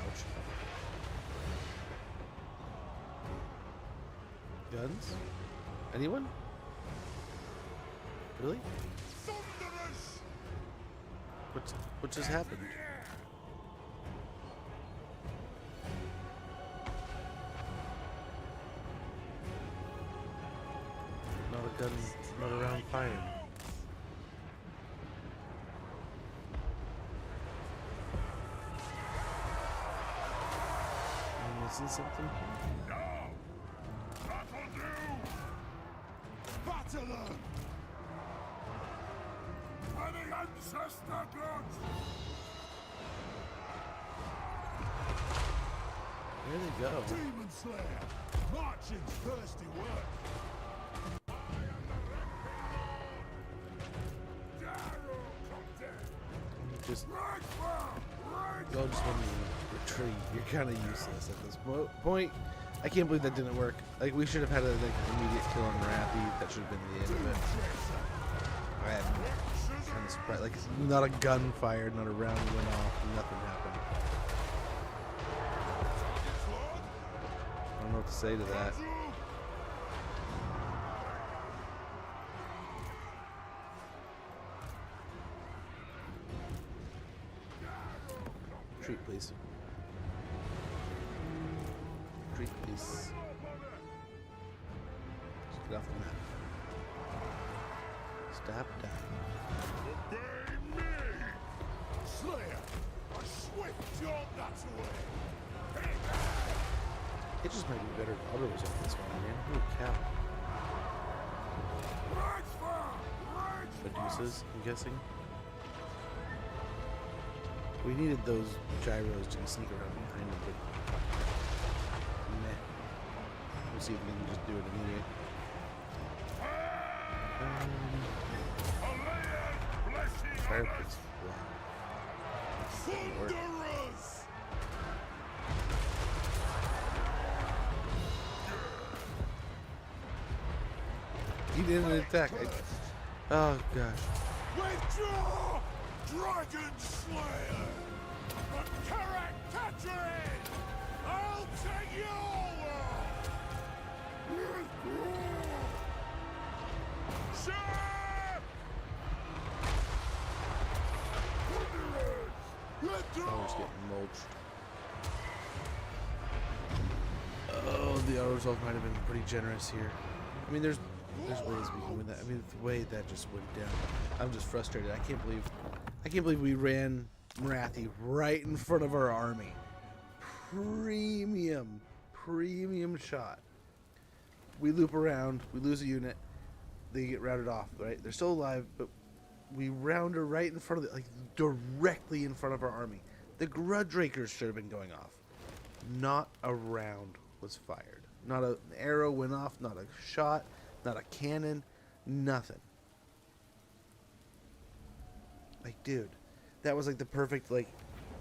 Ouch. Guns? Anyone? Really? Thunderous! What just happened? Not a gun, not a round fired. Am I missing something? No! That'll do! Battle them! By the ancestor gods! Where'd they go? Demon Slayer! Marching's thirsty work! Just go just when you retreat. You're kind of useless at this point. I can't believe that didn't work. Like, we should have had a immediate kill on Wrappy. That should have been the end of it. I'm kind of surprised. Like, not a gun fired, not a round went off, nothing happened. I don't know what to say to that. Retreat, please. Retreat, please. Just get off the map. Stop dying. Obey me! Slayer, a swift jaunt that way. It just might be better to auto resolve this one, man. Holy cow. Medusa's, I'm guessing. We needed those gyros to sneak around behind them, but meh. We'll see if we can just do it anyway. Fire pits. Wow. Thunderous! He didn't attack. Oh gosh. Withdraw! Dragon Slayer! The Caractactory! I'll take you over! Ship! Power's getting mulched. Oh, the auto resolve might have been pretty generous here. I mean, there's ways we can win that. I mean, the way that just went down, I'm just frustrated. I can't believe we ran Marathi right in front of our army. Premium shot. We loop around, we lose a unit, they get routed off. Right, they're still alive, but we round her right in front of like directly in front of our army. The Grudge Rakers should have been going off. Not a round was fired. Not an arrow went off. Not a shot. Not a cannon. Nothing. Like, dude, that was like the perfect, like,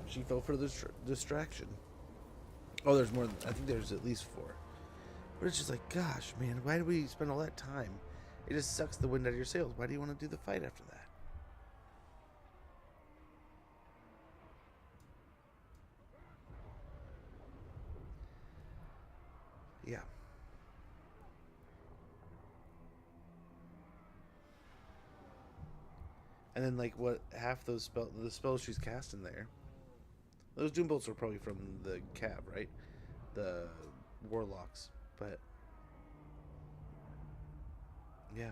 she fell for the distraction. Oh, there's more. I think there's at least 4. But it's just like, gosh, man, why did we spend all that time? It just sucks the wind out of your sails. Why do you want to do the fight after that? Yeah. And then, like, what, half the spells she's casting there, those doom bolts are probably from the cab, right? The warlocks. But yeah,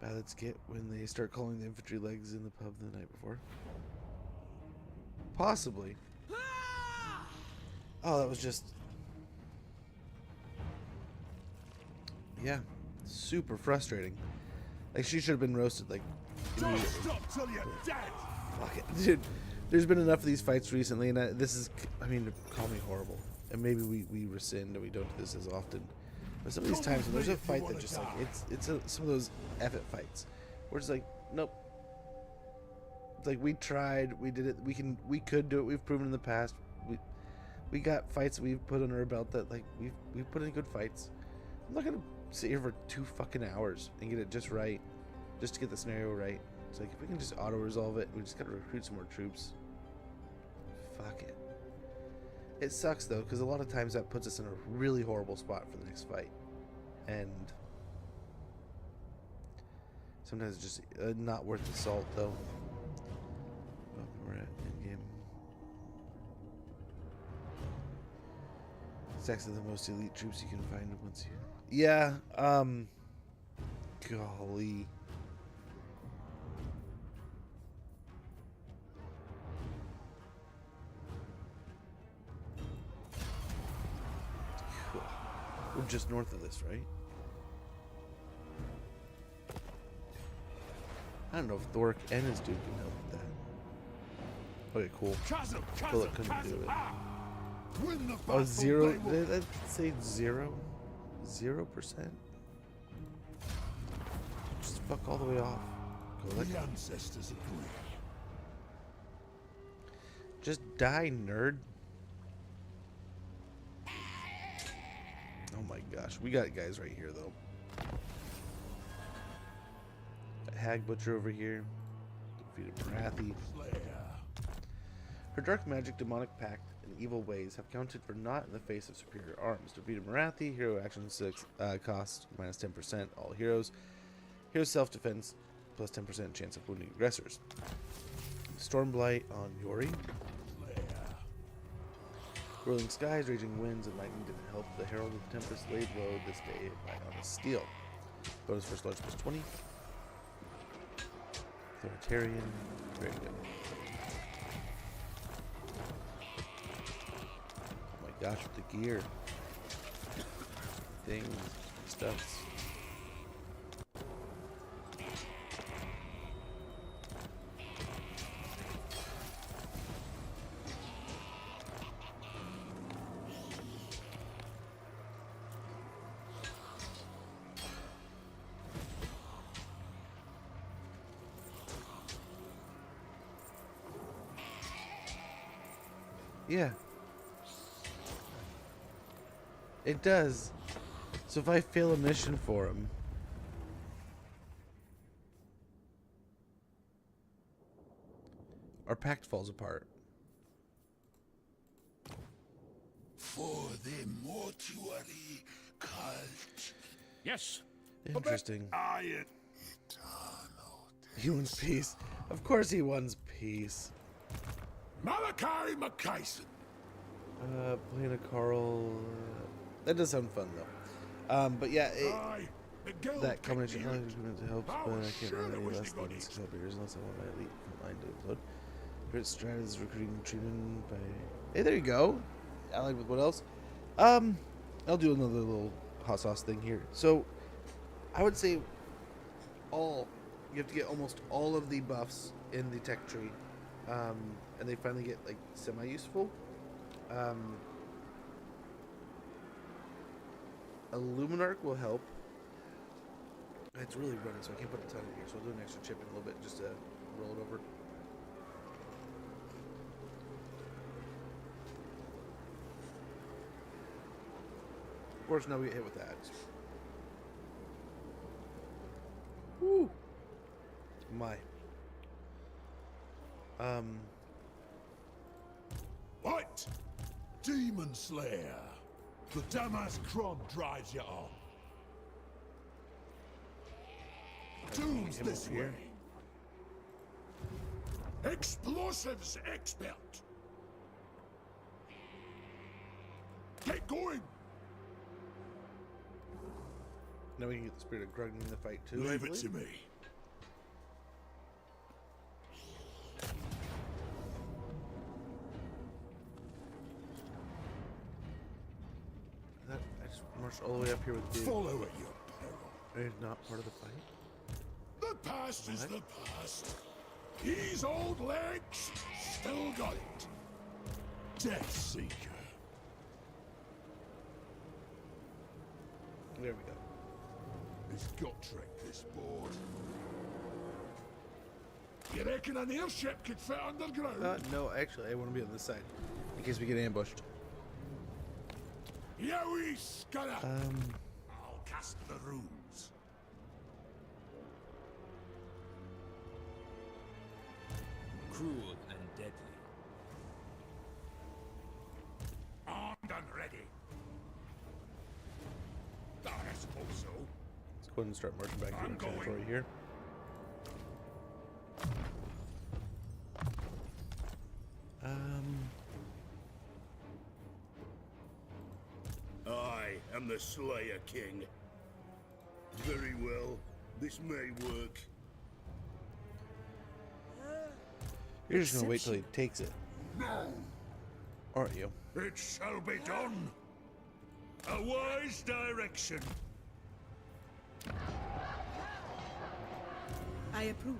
ballads get when they start calling the infantry legs in the pub the night before. Possibly. Oh, that was just, yeah, super frustrating. Like, she should have been roasted, like, Don't stop till you're dead! fuck it. Dude, there's been enough of these fights recently, and this is, I mean, call me horrible. And maybe we rescind and we don't do this as often. But some of these times when there's a fight that just, like, it's some of those F it fights. We're just like, nope. It's like, we tried, we did it, we could do it, we've proven in the past. We got fights we've put on our belt that, like, we've put in good fights. I'm not gonna sit here for 2 fucking hours and get it just right, just to get the scenario right. It's like, if we can just auto resolve it, we just gotta recruit some more troops. Fuck it. It sucks though, because a lot of times that puts us in a really horrible spot for the next fight, and sometimes it's just not worth the salt though. We're at in-game. It's actually the most elite troops you can find once you... Yeah, golly. We're just north of this, right? I don't know if Thork and his dude can help with that. Okay, cool. Bullet couldn't do it. Oh, 0? Did I say 0? 0%? Just fuck all the way off. Go like The ancestors agree. Just die, nerd. Oh my gosh, we got guys right here though. Got Hag Butcher over here. Defeated Marathi. Her dark magic, demonic pact, and evil ways have counted for naught in the face of superior arms. Defeated Marathi. Hero action 6 cost minus 10%. All heroes. Hero self-defense plus 10% chance of wounding aggressors. Stormblight on Yori. Rolling skies, raging winds, and lightning didn't help. The Herald of the Tempest laid low this day by honest steel. Bonus first large plus 20. Authoritarian, very good. gosh, with the gear. Things, stuff. Yeah. It does. So if I fail a mission for him, our pact falls apart. For the mortuary cult. Yes. Interesting. Iron. He wants peace. Of course he wants peace. Malachi McKayson. Playing a Carl. That does sound fun though. But yeah, that combination helps, but I can't run any less than 6 years unless I want my elite line to implode. Great strategies, recruiting treatment by. Hey, there you go. Allied with what else? I'll do another little hot sauce thing here. So, I would say you have to get almost all of the buffs in the tech tree, and they finally get like semi-useful. Illuminarch will help. It's really running, so I can't put a ton in here. So I'll do an extra chip in a little bit just to roll it over. Of course, now we get hit with that. Woo! My. What? Demon Slayer. The Damas Kron drives you on. Doom's this way. Explosives expert. Get going. Now we can get the spirit of Grugny in the fight too. Leave it to me. I just marched all the way up here with Dude. Follow at your peril. It's not part of the fight. The past is the past. These old legs still got it. Death Seeker. There we go. It's got trick this board. You reckon an airship could fit underground? No, actually, I want to be on this side in case we get ambushed. Yowie scunner! I'll cast the runes. Cruel and deadly. Armed and ready. I suppose so. Let's go ahead and start marching back to the territory here. I am the Slayer King. Very well. This may work. You're just gonna wait till he takes it, No! aren't you? It shall be done. A wise direction. I approve.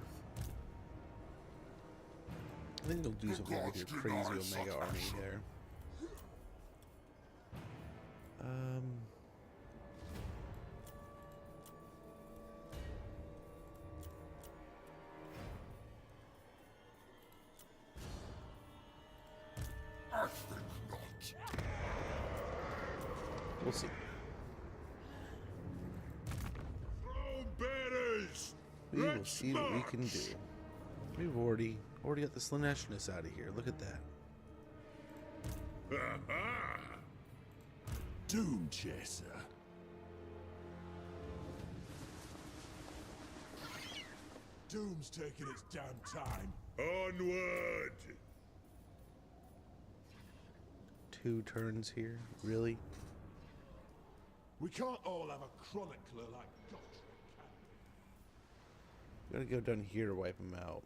I think they'll do something with your crazy Omega army there. I think not. We'll see. Throne bearers. We will see what we can do. We've already got the Slaneshness out of here. Look at that. Doom Chaser. Doom's taking its damn time. Onward. 2 turns here, really? We can't all have a chronicler like Gotrek, can we? Gotta go down here to wipe them out.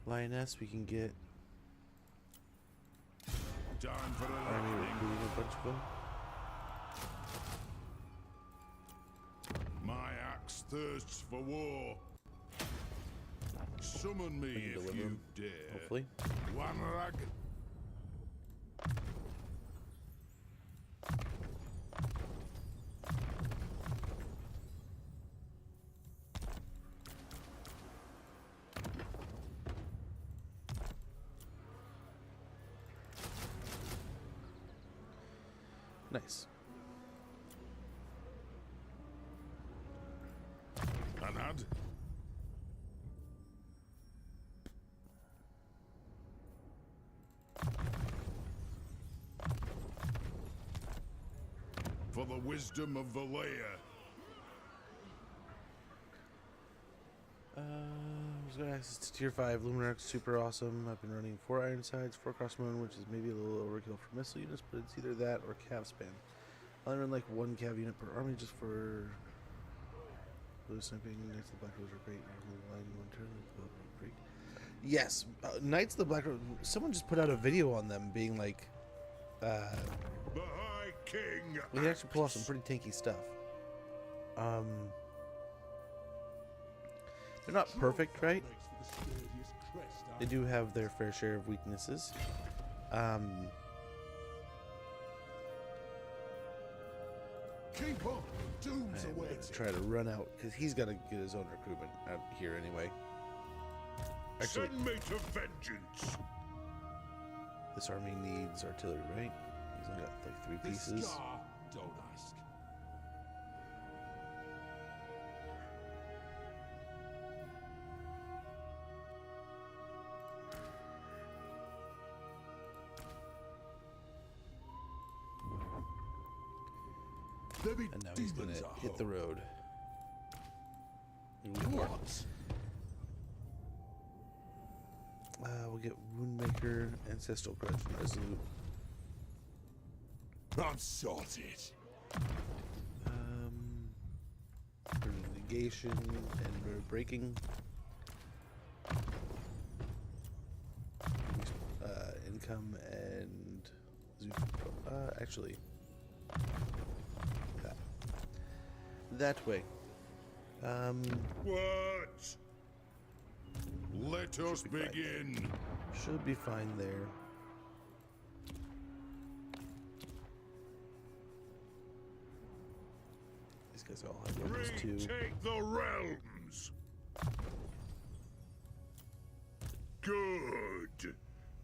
Lioness, we can get Time for a army landing. recruiting a bunch of them. My axe thirsts for war. Summon me can if deliver you them, dare. hopefully. One rag. Nice. Anad. For the wisdom of Valea. I was gonna access to tier 5 Luminarch, super awesome. I've been running 4 Ironsides, 4 Crossmoon, which is maybe a little overkill for missile units, but it's either that or Cav Span. I only run like 1 Cav unit per army just for blue sniping. Knights of the Black Rose are great. Great. Yes, Knights of the Black Rose. Someone just put out a video on them being like, The High King. we can actually pull off some pretty tanky stuff. They're not perfect, right? Makes for the sturdiest crest, They do have their fair share of weaknesses. Keep on. Doom's I'm awaiting. gonna try to run out because he's got to get his own recruitment out here anyway. Actually, Send me to vengeance. this army needs artillery, right? He's only got like 3 This pieces. scar, don't ask. There be And now he's gonna demons at hit the home. road. What? We'll get Woundmaker, Ancestral Grudge, and Resolute. I'm sorted. For negation and road breaking. Income and actually that way. What? Let us Should be fine. begin. Should be fine there. These guys all have levels 2. Retake the realms. Good.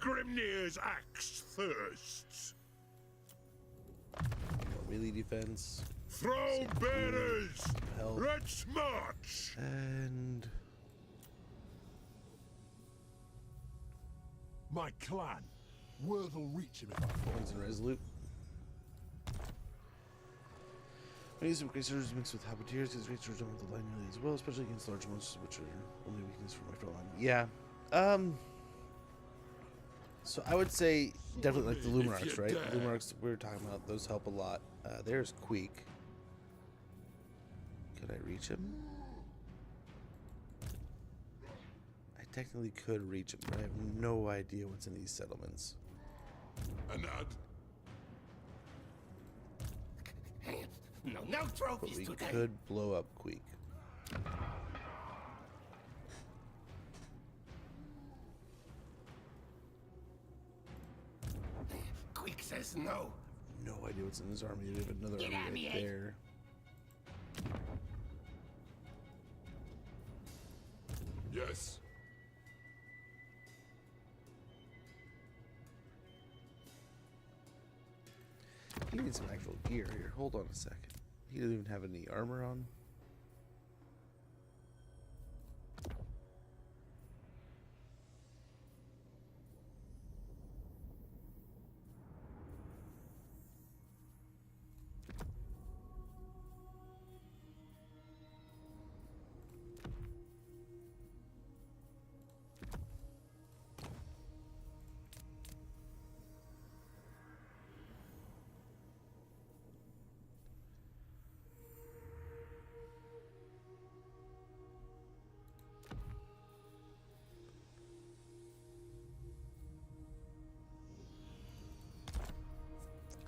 Grimnir's axe thirsts. Melee defense. Throw bearers. Health. Let's march. And My clan. Word will reach him if I fall. Points and Resolute. I use some Gracers mixed with Habiteers because Gracers don't have the line nearly as well, especially against large monsters, which are only weakness for my front line. Yeah. So I would say definitely like the Luminarchs, right? Luminarchs we were talking about, those help a lot. There's Queek. Could I reach him? I technically could reach him, but I have no idea what's in these settlements. Anad. No But trophies we today. could blow up Queek. Quick says no. No idea what's in his army. We have another Get at army me, right eh? there. Yes. He needs some actual gear here. Hold on a second. He doesn't even have any armor on.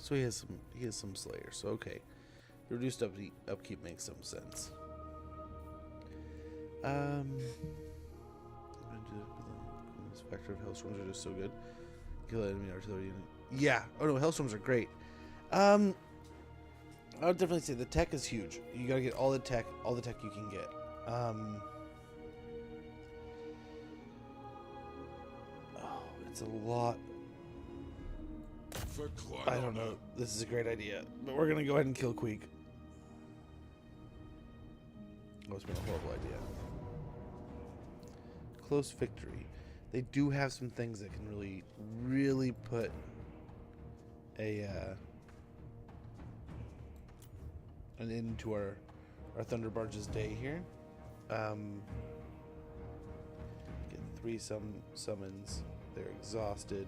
So he has some Slayer. So okay, the reduced upkeep makes some sense. This factor of Hellstorms are just so good. Kill enemy artillery unit. Yeah. Oh no, Hellstorms are great. I would definitely say the tech is huge. You gotta get all the tech you can get. Oh, it's a lot. I don't know. This is a great idea, but we're gonna go ahead and kill Queek. Oh, it's been a horrible idea. Close victory. They do have some things that can really put an end to our Thunder Barge's day here. Get 3 summons. They're exhausted.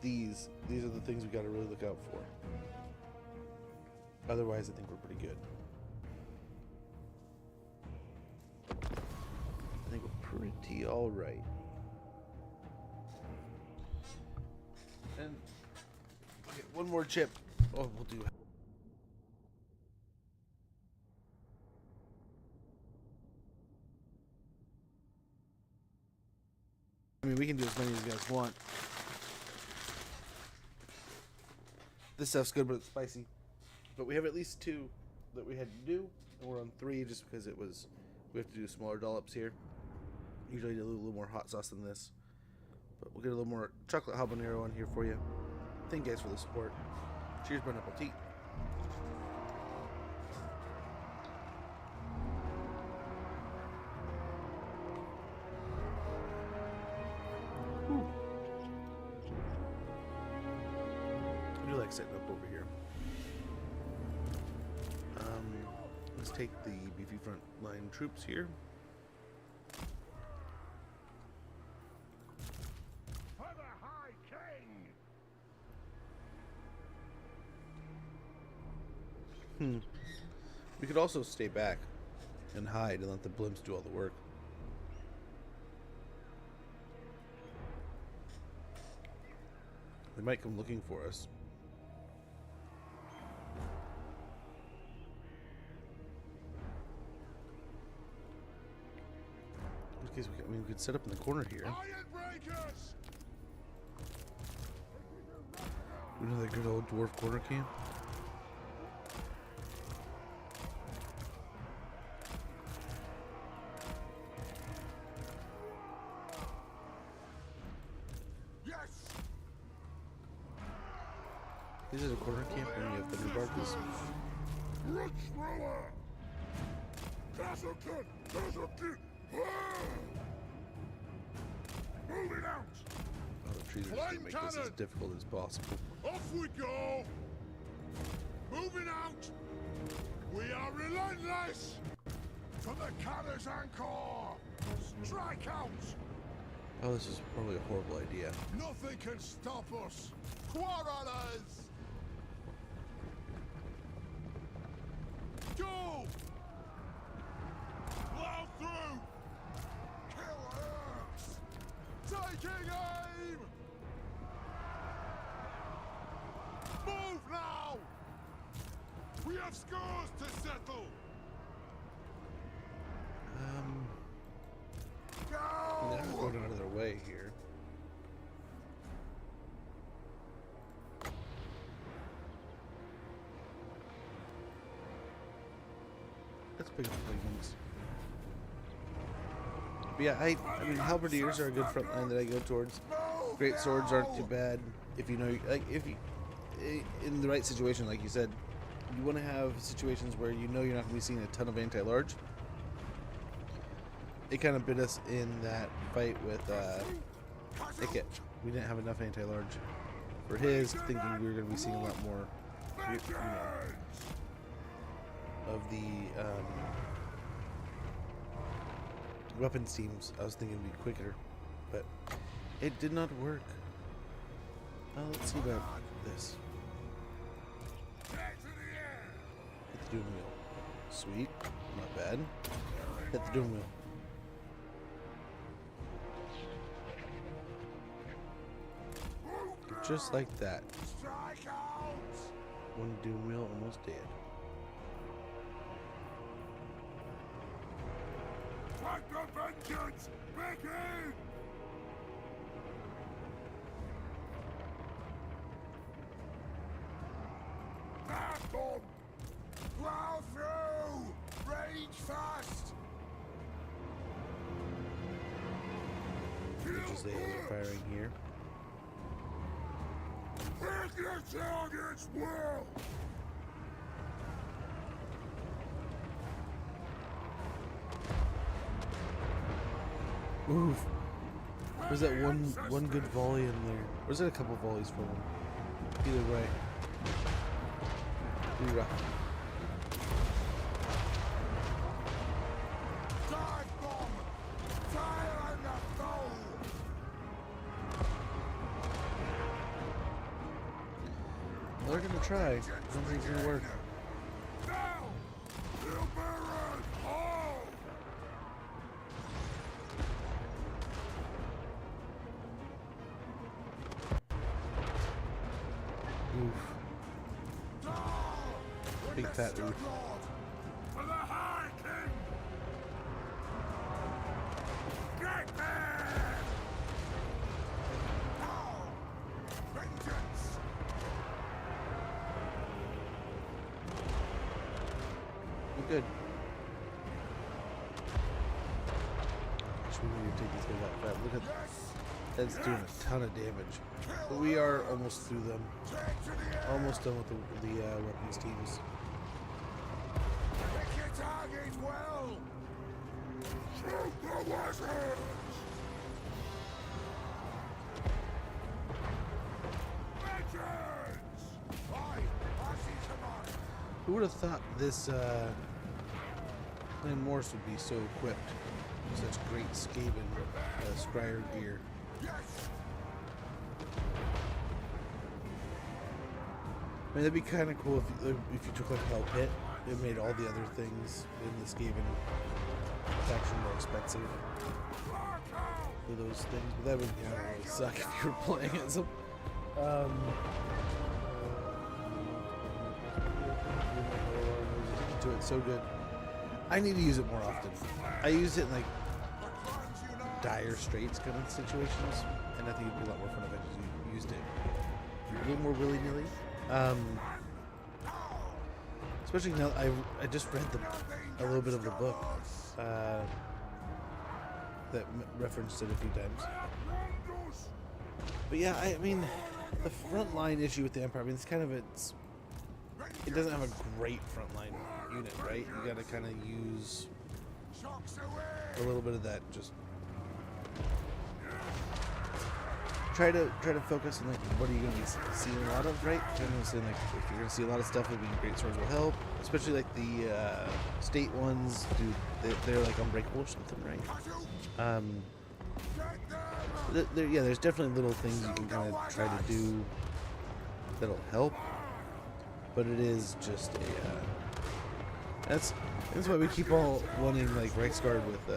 These are the things we got to really look out for. Otherwise, I think we're pretty good. I think we're pretty all right. And okay, one more chip. Oh, we'll do. I mean, we can do as many as you guys want. This stuff's good, but it's spicy. But we have at least 2 that we had to do, and we're on 3 just because we have to do smaller dollops here. Usually do a little more hot sauce than this, but we'll get a little more chocolate habanero on here for you. Thank you guys for the support. Cheers, bon appetit. I do like setting up over here. Let's take the beefy front line troops here. For the High King! We could also stay back and hide and let the blimps do all the work. They might come looking for us. In case we could set up in the corner here. Iron breakers! You know that good old dwarf corner camp? Yes! This is a corner camp when you have Thunder Barges. Root thrower! Castleton! Castleton! Moving out! Oh, the trees are just gonna make this as difficult as possible. Off we go! Moving out! We are relentless! For the cannons anchor! Strike out! Oh, this is probably a horrible idea. Nothing can stop us! Quarrelers! Go! Plow through! Kill Orcs! Taking aim! Move now! We have scores to settle! They're going out of their way here. Let's pick up the wings. But yeah, I mean, halberdiers are a good front line that I go towards. Great swords aren't too bad if you know, like, if you, in the right situation, like you said, you want to have situations where you know you're not going to be seeing a ton of anti-large. It kind of bit us in that fight with Icket. We didn't have enough anti-large for his, thinking we were going to be seeing a lot more, you know, of the weapons teams. I was thinking it'd be quicker, but it did not work. Let's see about this. Hit the doom wheel. Sweet, not bad. Hit the doom wheel. Just like that. Strike out! One doom wheel almost dead. Fight the vengeance! Begin! Back on! Plow through! Rage fast! Which is the firing here. Hit your target's will! Oof. Was that one good volley in there? Or was it a couple volleys for him? Either way. Pretty rough. Dive bomb! Fire on the foe! They're gonna try. I don't think it's gonna work. Now! You burn! Oh! Oof. Big fat oof. For the High King! Get there! Now! Vengeance! We're good. Actually, we need to take these guys out fast. Look at that. That's doing a ton of damage. But we are almost through them. Take to the air! Almost done with the weapons teams. Pick your target well! Shoot the wizards! Vengeance! Aye, passing command! Who would have thought this Clan Morse would be so equipped with such great Skaven Scryer gear? Yes! I mean, that'd be kind of cool if you took like Hell Pit. It made all the other things in the Skaven faction more expensive for those things. But that would really suck if you were playing as them. Do it so good. I need to use it more often. I use it in like dire straits kind of situations, and I think it'd be a lot more fun if I just used it a little more willy-nilly. Especially now I just read a little bit of the book that referenced it a few times. But yeah, I mean, the frontline issue with the Empire, I mean, it's kind of it doesn't have a great frontline unit, right? You got to kind of use a little bit of that. Just try to focus on like what are you going to be seeing a lot of, right? Generally saying like if you're going to see a lot of stuff, maybe great swords will help. Especially like the state ones, dude. They're like unbreakable or something, right? There's definitely little things you can kind of try to do that'll help. But it is just a that's why we keep all wanting like Reiksguard with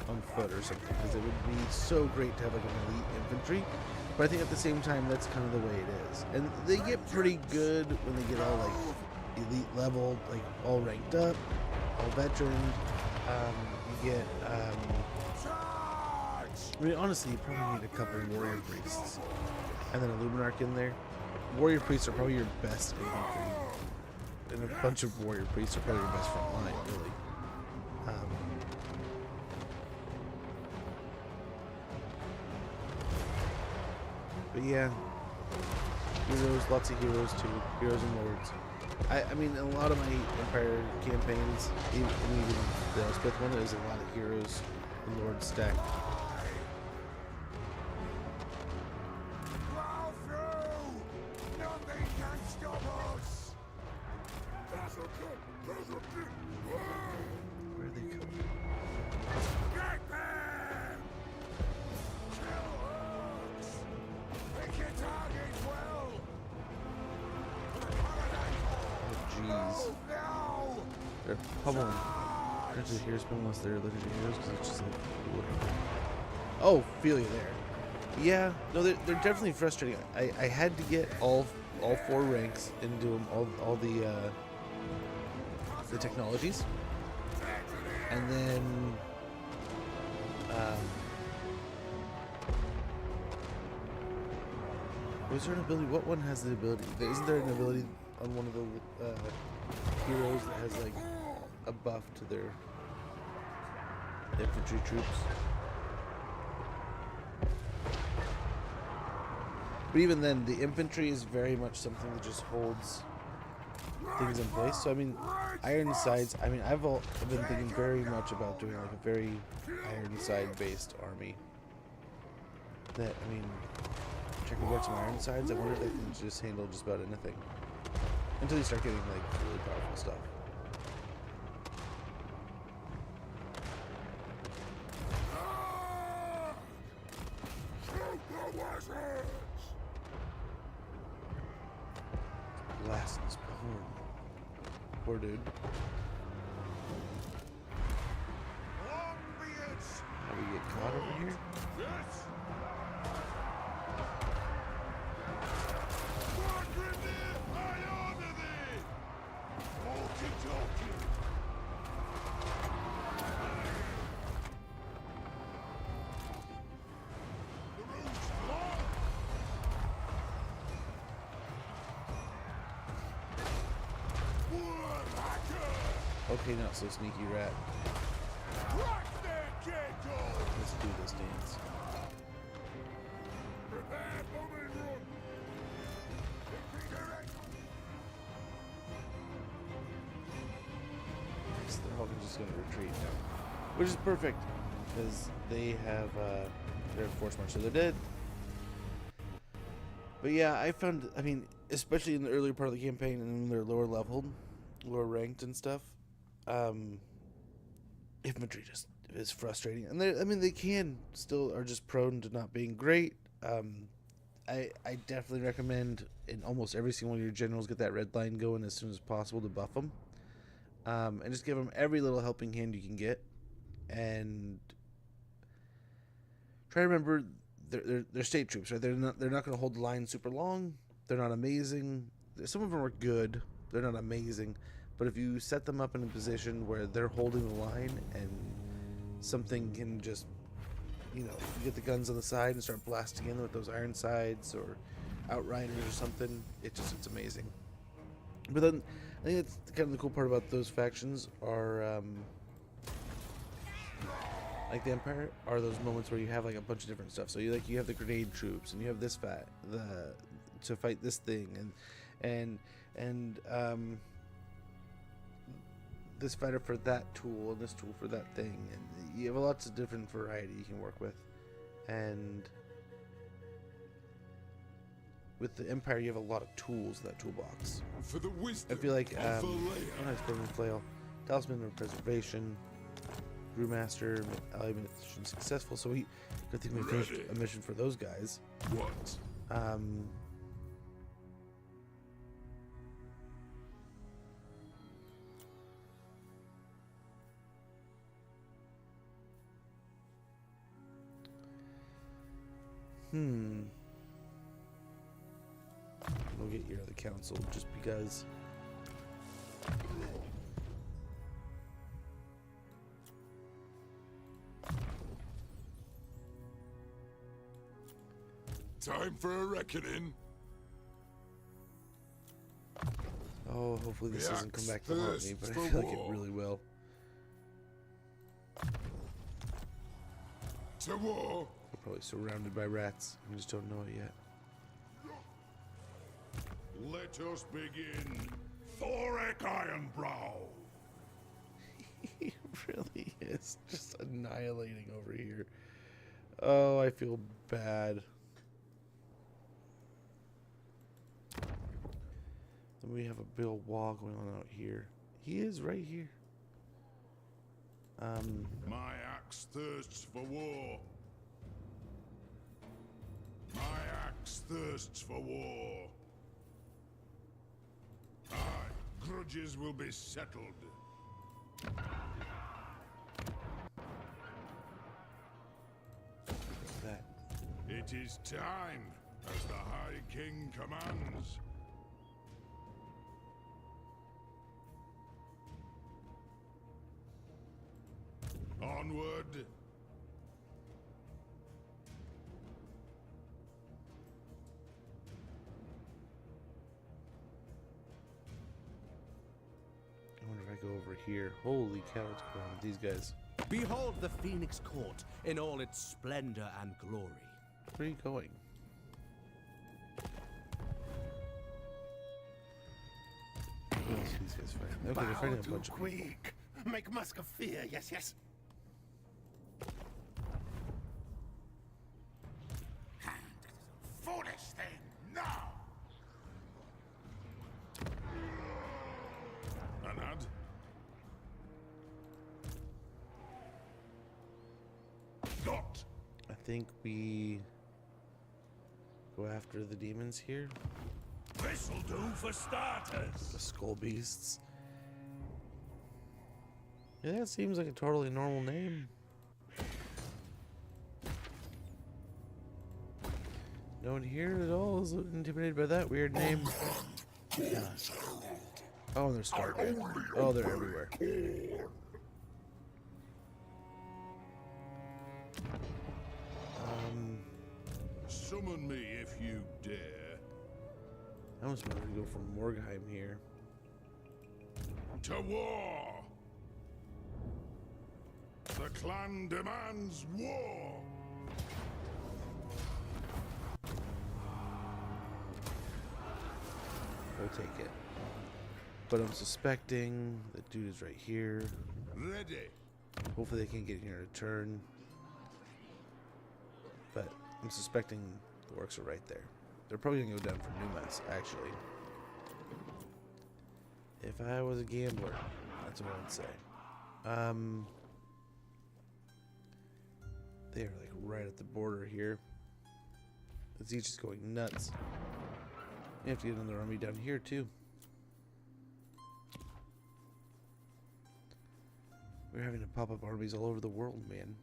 on foot or something, because it would be so great to have like an elite infantry. But I think at the same time that's kind of the way it is, and they get pretty good when they get all like elite level, like all ranked up, all veteran. You get I mean, honestly, you probably need a couple of warrior priests and then a luminarch in there. Warrior priests are probably your best infantry, and a bunch of warrior priests are probably your best front line, really. But yeah, heroes, lots of heroes too, heroes and lords. I mean, in a lot of my Empire campaigns, even the Elspeth one, there's a lot of heroes and lords stacked. Where are they coming? Oh jeez. They're pummeling. They're just heroes unless they're legendary heroes, because it's just like, oh, feel you there. Yeah, no, they're definitely frustrating. I had to get all 4 ranks and do them all the technologies, and then was there an ability? What one has the ability? Isn't there an ability on one of the heroes that has like a buff to their infantry troops? But even then, the infantry is very much something that just holds things in place. So I mean, Ironsides. I mean, I've been thinking very much about doing like a very Ironside-based army. That I mean, check out some Ironsides. I wonder if they can just handle just about anything until you start getting like really powerful stuff. Blast this poor dude. How do we get caught over here? Okay, not so sneaky, rat. Let's do this dance. Nice, they're all just going to retreat now, which is perfect because they have their force march, so they're dead. But yeah, I found, I mean, especially in the earlier part of the campaign and when they're lower leveled, lower ranked and stuff, infantry just is frustrating, and they can still are just prone to not being great. I definitely recommend in almost every single one of your generals get that red line going as soon as possible to buff them, and just give them every little helping hand you can get, and try to remember they're state troops, right? They're not going to hold the line super long. They're not amazing. Some of them are good. They're not amazing. But if you set them up in a position where they're holding the line and something can just, you get the guns on the side and start blasting in with those Ironsides or Outriders or something, it's amazing. But then I think that's kind of the cool part about those factions are, like the Empire, are those moments where you have like a bunch of different stuff. So you have the grenade troops and you have this to fight this thing and this fighter for that tool and this tool for that thing, and you have lots of different variety you can work with. And with the Empire, you have a lot of tools in that toolbox. For the wisdom I feel like of Flail, Talisman of Preservation, Brewmaster, ally mission successful. So good thing we finished a mission for those guys. what? We'll get you out of the council just because. Time for a reckoning. Oh, hopefully this doesn't come back to haunt me, but I For feel like it war. really will. To war. We're probably surrounded by rats. We just don't know it yet. Let us begin. Thoric Ironbrow. He really is just annihilating over here. Oh, I feel bad. Then we have a big old wall going on out here. He is right here. My axe thirsts for war. My axe thirsts for war. Aye, grudges will be settled. that. It It is time, as the High King commands. Onward. I wonder if I go over here. Holy cow, what's going on with these guys? Behold the Phoenix Court in all its splendor and glory. Where are you going? Who else are these guys fighting? Okay, they're fighting a bunch of people. quick. Make mask of fear, yes, yes. Foolish thing, no! Anad? Got! I think we go after the demons here. This'll do for starters. The skull beasts. Yeah, that seems like a totally normal name. No one here at all is intimidated by that weird name. Oh, and they're scarred. Oh, they're everywhere. Summon me if you dare. I almost wanted to go for Morgheim here. To war! The clan demands war! We'll take it. But I'm suspecting the dude is right here. Ready! Hopefully they can't get here in a turn. But I'm suspecting the orcs are right there. They're probably gonna go down for Numas, actually. If I was a gambler, that's what I would say. They're like right at the border here. The siege is going nuts. You have to get another army down here too. We're having to pop up armies all over the world, man.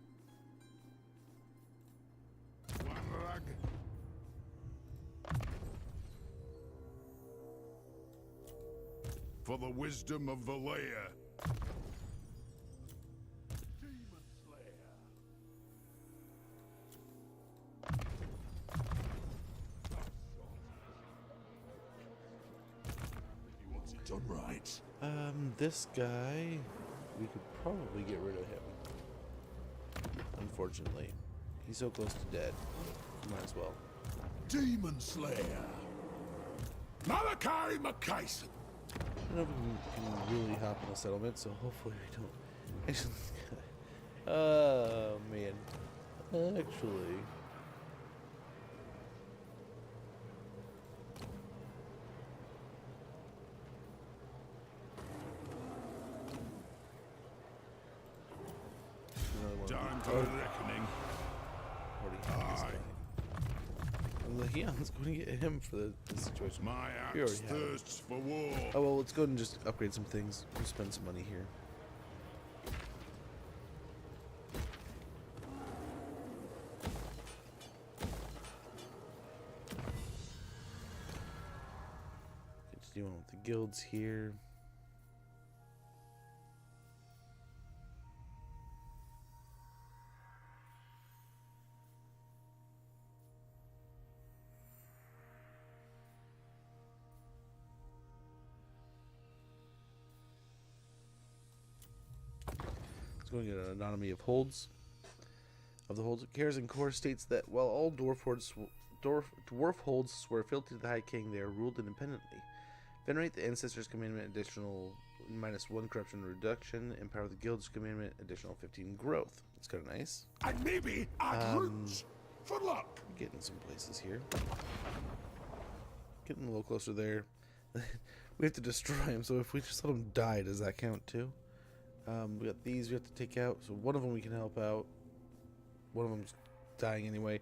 Wanrag. For the wisdom of Valea. Demon Slayer. He wants it done right. This guy, we could probably get rid of him. Unfortunately, he's so close to dead. Might as well. Demon Slayer. Malachi McKayson. I don't know if we can really hop in the settlement, so hopefully we don't. Actually, oh man. Actually. Time for a reckoning. Already have this guy. And Leon's going to get him for the situation. My We axe already have him. thirsts for war. Oh well, let's go and just upgrade some things. We'll spend some money here. Continue on with the guilds here. Going at an anatomy of holds. Of the holds, Cares and Core states that while all dwarf holds swear fealty to the High King, they are ruled independently. Venerate the Ancestors' Commandment, additional -1 corruption reduction. Empower the Guild's Commandment, additional 15 growth. It's kind of nice. And maybe add roots for luck. Getting some places here. Getting a little closer there. We have to destroy him, so if we just let him die, does that count too? We got these we have to take out, so one of them we can help out. One of them's dying anyway.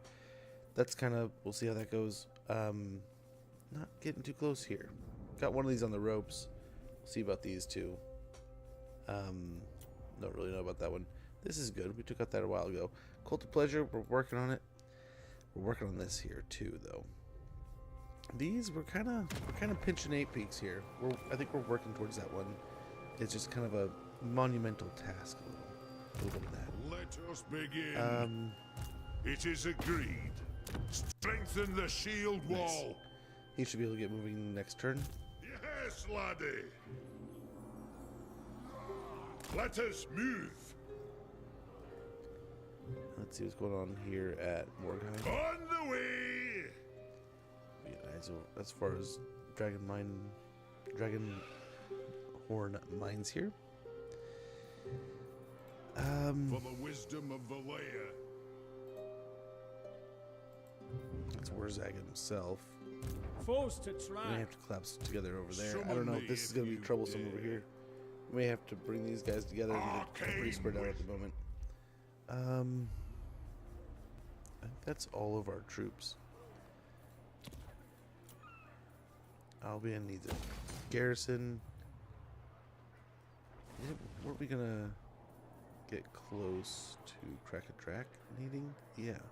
That's kind of, we'll see how that goes. Not getting too close here. Got one of these on the ropes. We'll see about these two. Don't really know about that one. This is good. We took out that a while ago. Cult of Pleasure, we're working on it. We're working on this here too, though. These we're kind of pinching 8 peaks here. I think we're working towards that one. It's just kind of a monumental task, a little bit of that. Let us begin. It is agreed. Strengthen the shield wall. He should be able to get moving next turn. Yes, laddie. Let us move. Let's see what's going on here at Morgheim. On the way. Yeah, so as far as dragon horn mines here. For the wisdom of Valea. That's Warzag himself. Forced to We try. may have to collapse together over there. I Summon don't know me if this is if going to be you troublesome over dare. here. We may have to bring these guys together and get pretty spread out at the moment. I think that's all of our troops. Albion needs a garrison. Weren't we gonna get close to Crack a Track needing? Yeah.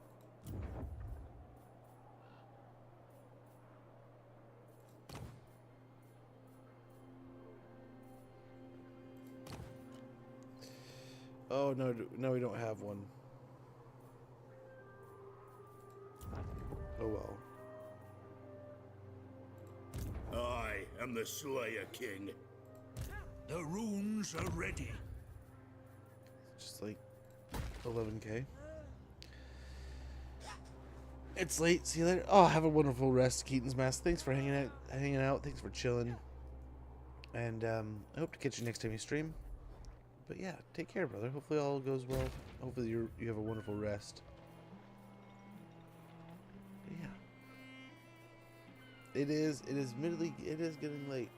Oh no, no, we don't have one. Oh well. I am the Slayer King. The runes are ready. Just like 11k. It's late. See you later. Oh, have a wonderful rest, Keaton's Mask. Thanks for hanging out. Thanks for chilling. And I hope to catch you next time you stream. But yeah, take care, brother. Hopefully all goes well. Hopefully you have a wonderful rest. But yeah. It is getting late.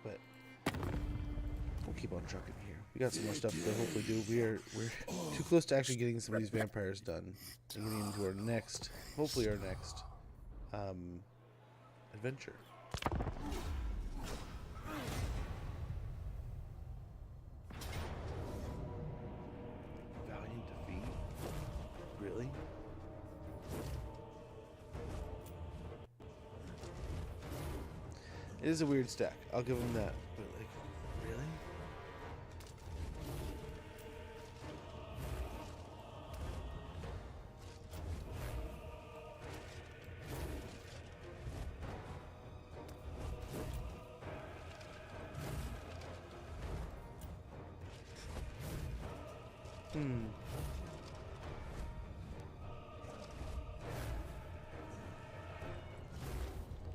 But we'll keep on trucking here. We got some more stuff to hopefully do. We're too close to actually getting some of these vampires done. And getting into our next, hopefully our next adventure. Valiant defeat? Really? It is a weird stack. I'll give him that. But like, really?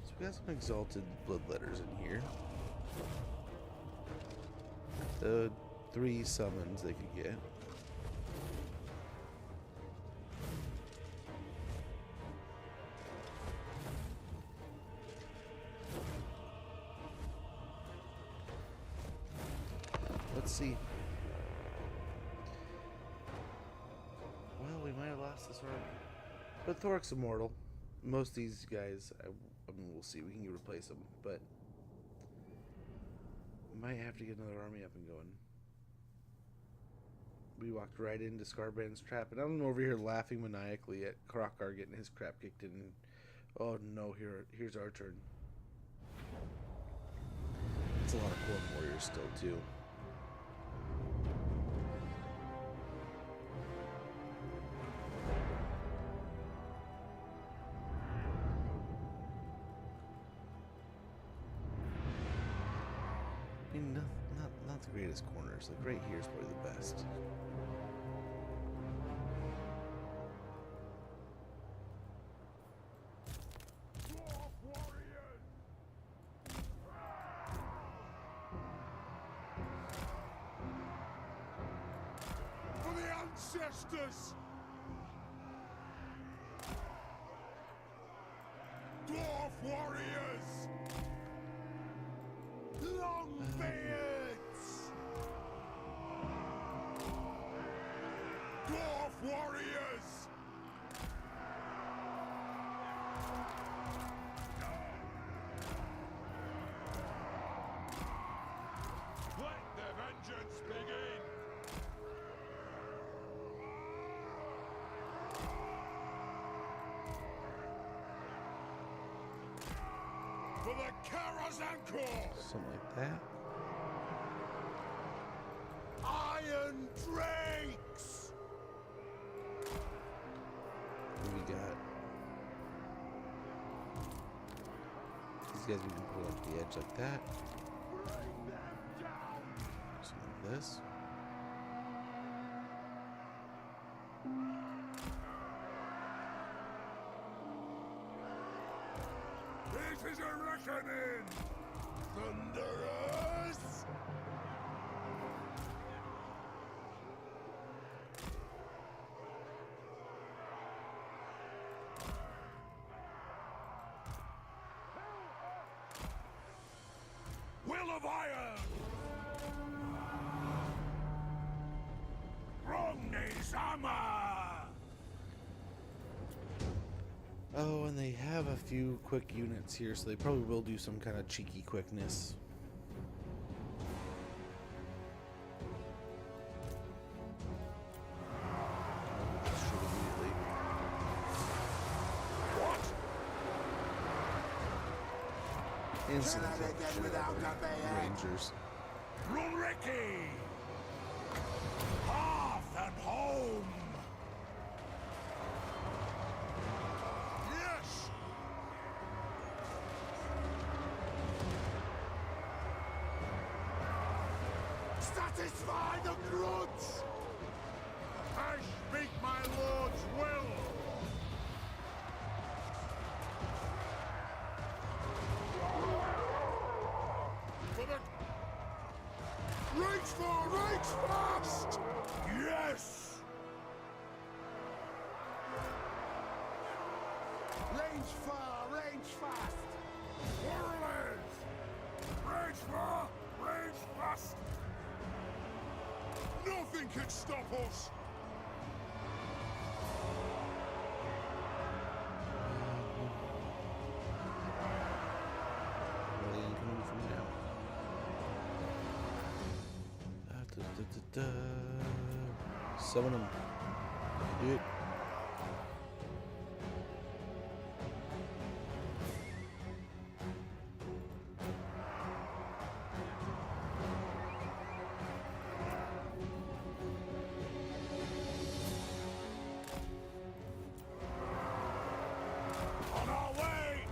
So we got some exalted bloodletters in here. The 3 summons they could get. Let's see. Well, we might have lost this one. But Thoric's immortal. Most of these guys, I mean, we'll see. We can replace them, but might have to get another army up and going. We walked right into Scarbrand's trap, and I'm over here laughing maniacally at Krokar getting his crap kicked in. Oh no, here's our turn. It's a lot of Corn Warriors still, too. I mean, not the greatest corners. Like right here is probably the best. Dwarf warriors! For the ancestors! Dwarf warriors! Longbeards! Dwarf warriors! Let the vengeance begin! For the Karazhanko! Something like that. Iron Drakes! What we got? These guys we can pull off the edge like that. Something like this. This is a reckoning! Thunderous! Will of Iron! Romney's Hammer! Oh, and they have a few quick units here, so they probably will do some kind of cheeky quickness. Shoot immediately. What? Instantly Can I kill get the shit without out of the their band? Rangers. Runricky! Hearth and home! Yes! Satisfy the grudge! I speak my lord's will! For the... Reach fast! Yes! Range far, range fast! Warriors! Rage far, rage fast! Nothing can stop us! Where are they coming from now? Summon them. Do it. On our way!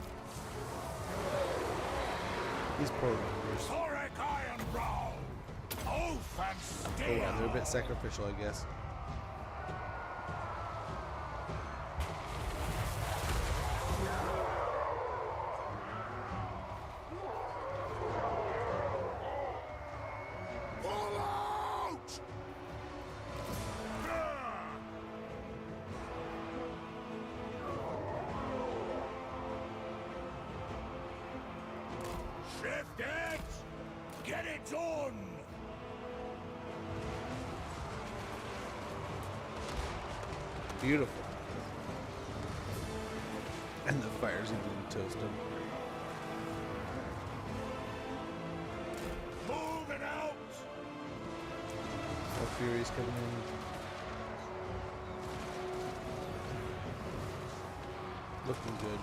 These poor Rangers. Thoric Ironbrow! Oath and Oh steel! wow, they're a bit sacrificial, I guess. Pull out! Shift it! Get it done! Beautiful. And the fire's even toasted. Move it out! More Fury's coming in. Looking good.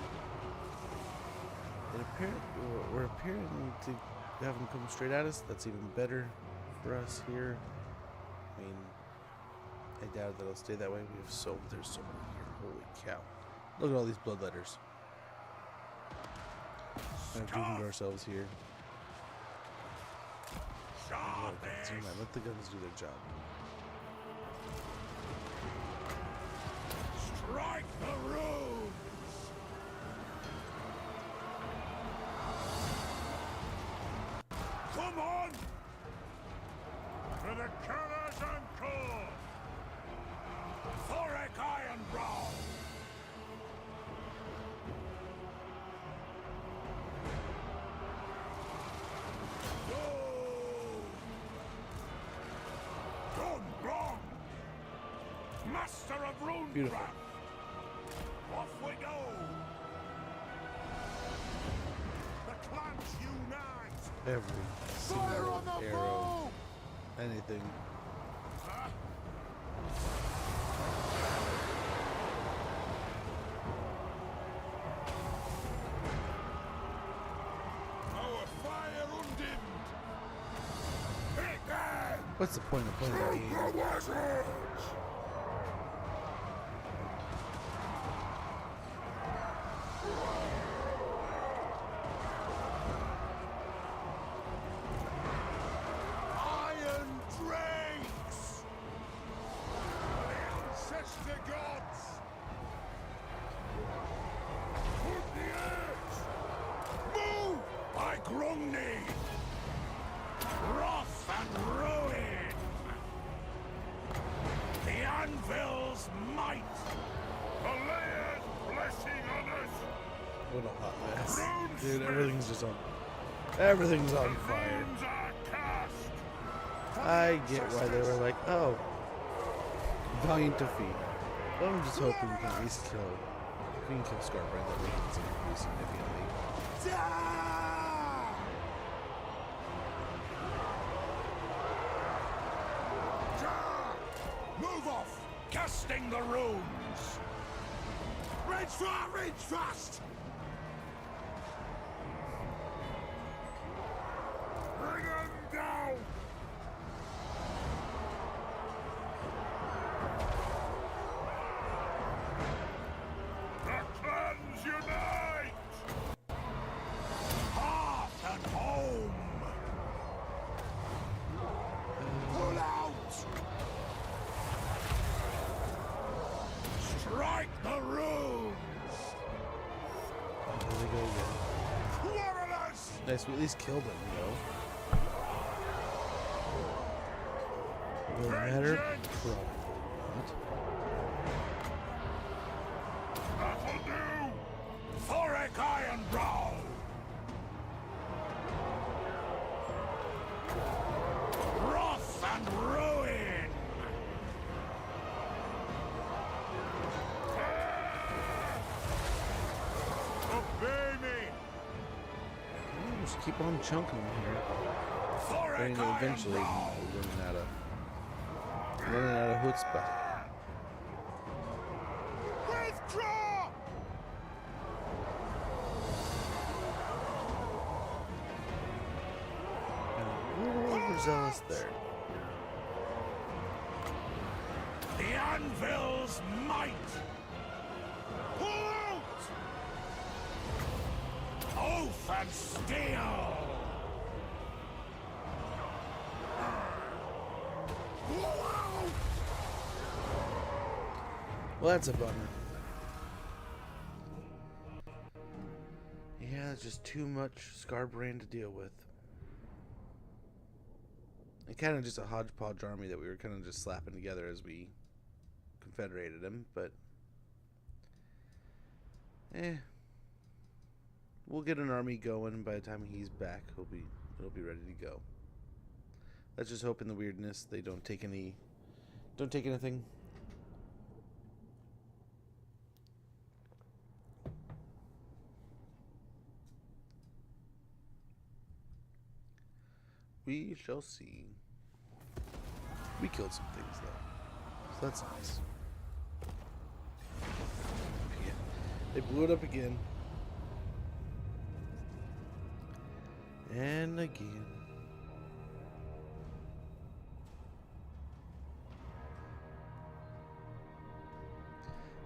We're appearing to have them come straight at us. That's even better for us here. I mean, I doubt that it'll stay that way. There's so many here. Holy cow. Look at all these bloodletters. Kind of doomed ourselves here. Sharpish! Let the guns do their job. Strike the runes! Come on! To the Karazhanko! Thoric Ironbrow! Done wrong! Master of Runecraft! Beautiful. Off we go! The clans unite! Every Fire single on the arrow, bow! anything. What's the point of playing that game? Iron drakes! The ancestor gods! Put the edge! Move! By Gromny! Wrath and ruin! The anvil's might! The layer's blessing on us! What a hot mess. Dude, everything's just on. Everything's on fire. Runes are cast! I get why they were like, oh, valiant defeat. But I'm just hoping we can at least kill. If we can kill Scarbrand, that we can improve significantly. Move off! Casting the runes! Rage fast! Rage fast! Bring them down! The clans unite! Hearth and home! Pull out! Strike the runes! There we go again. Quarrelers! Nice, we at least killed him, Will it matter? Probably not. That'll do! Thoric Ironbrow! Wrath and ruin! Obey me! We'll just keep on chunking them here. Thoric And eventually, Ironbrow! we're running out of chutzpah. Withdraw! And a little overzealous there. The anvil's might! Pull out! Oath and steel! Pull out! Well, that's a bummer. Yeah, it's just too much Scarbrand to deal with. And kind of just a hodgepodge army that we were kind of just slapping together as we confederated him, but we'll get an army going, and by the time he's back, it'll be ready to go. Let's just hope in the weirdness they don't take anything. We shall see. We killed some things though, so that's nice. Yeah, they blew it up again. And again.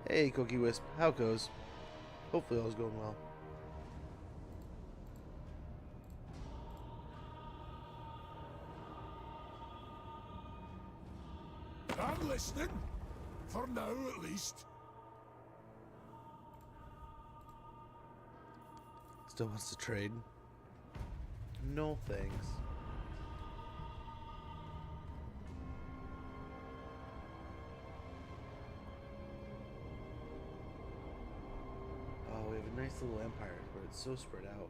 Hey, Cookie Wisp, how goes? Hopefully all's going well. I'm listening. For now, at least. Still wants to trade? No thanks. Oh, we have a nice little empire where it's so spread out.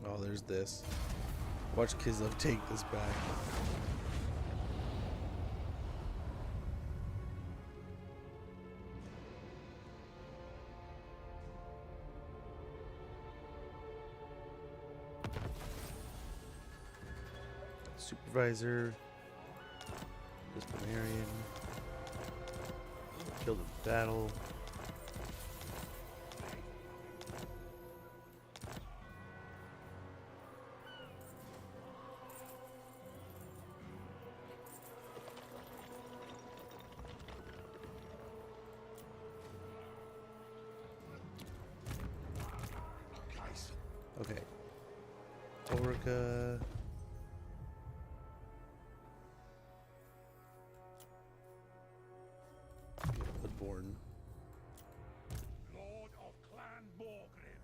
Oh, there's this. Watch Kislev take this back. Supervisor. Disciplinarian. Killed in battle. Orca. Bloodborne. Lord of Clan Morgrim.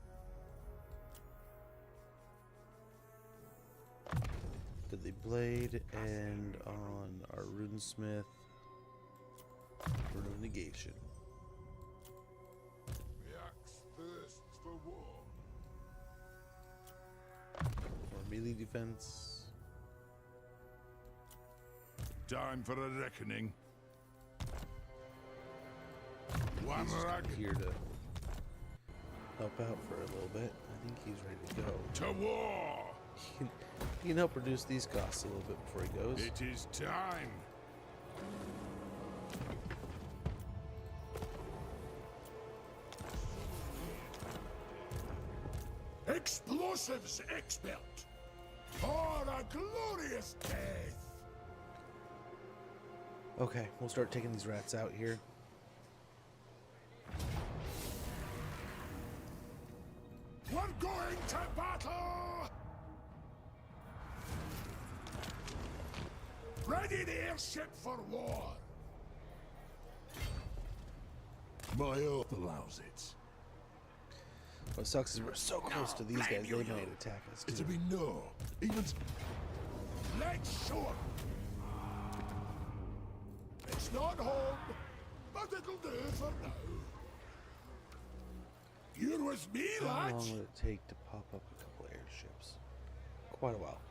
Deadly Blade, and on our Runesmith, Rune of Negation. The axe thirsts for war. Or melee defense. Time for a reckoning. One He's just rag here to help out for a little bit. I think he's ready to go. to war. He can help reduce these costs a little bit before he goes. It is time. Explosives expert. For a glorious death. Okay, we'll start taking these rats out here. We're going to battle! Ready the airship for war! My oath allows it. What sucks is we're so close to these guys, they might attack us too. It'll be no. Even Let's show 'em. It's not home, but it'll do for now. You're with me, How long lads? would it take to pop up a couple airships? Quite a while.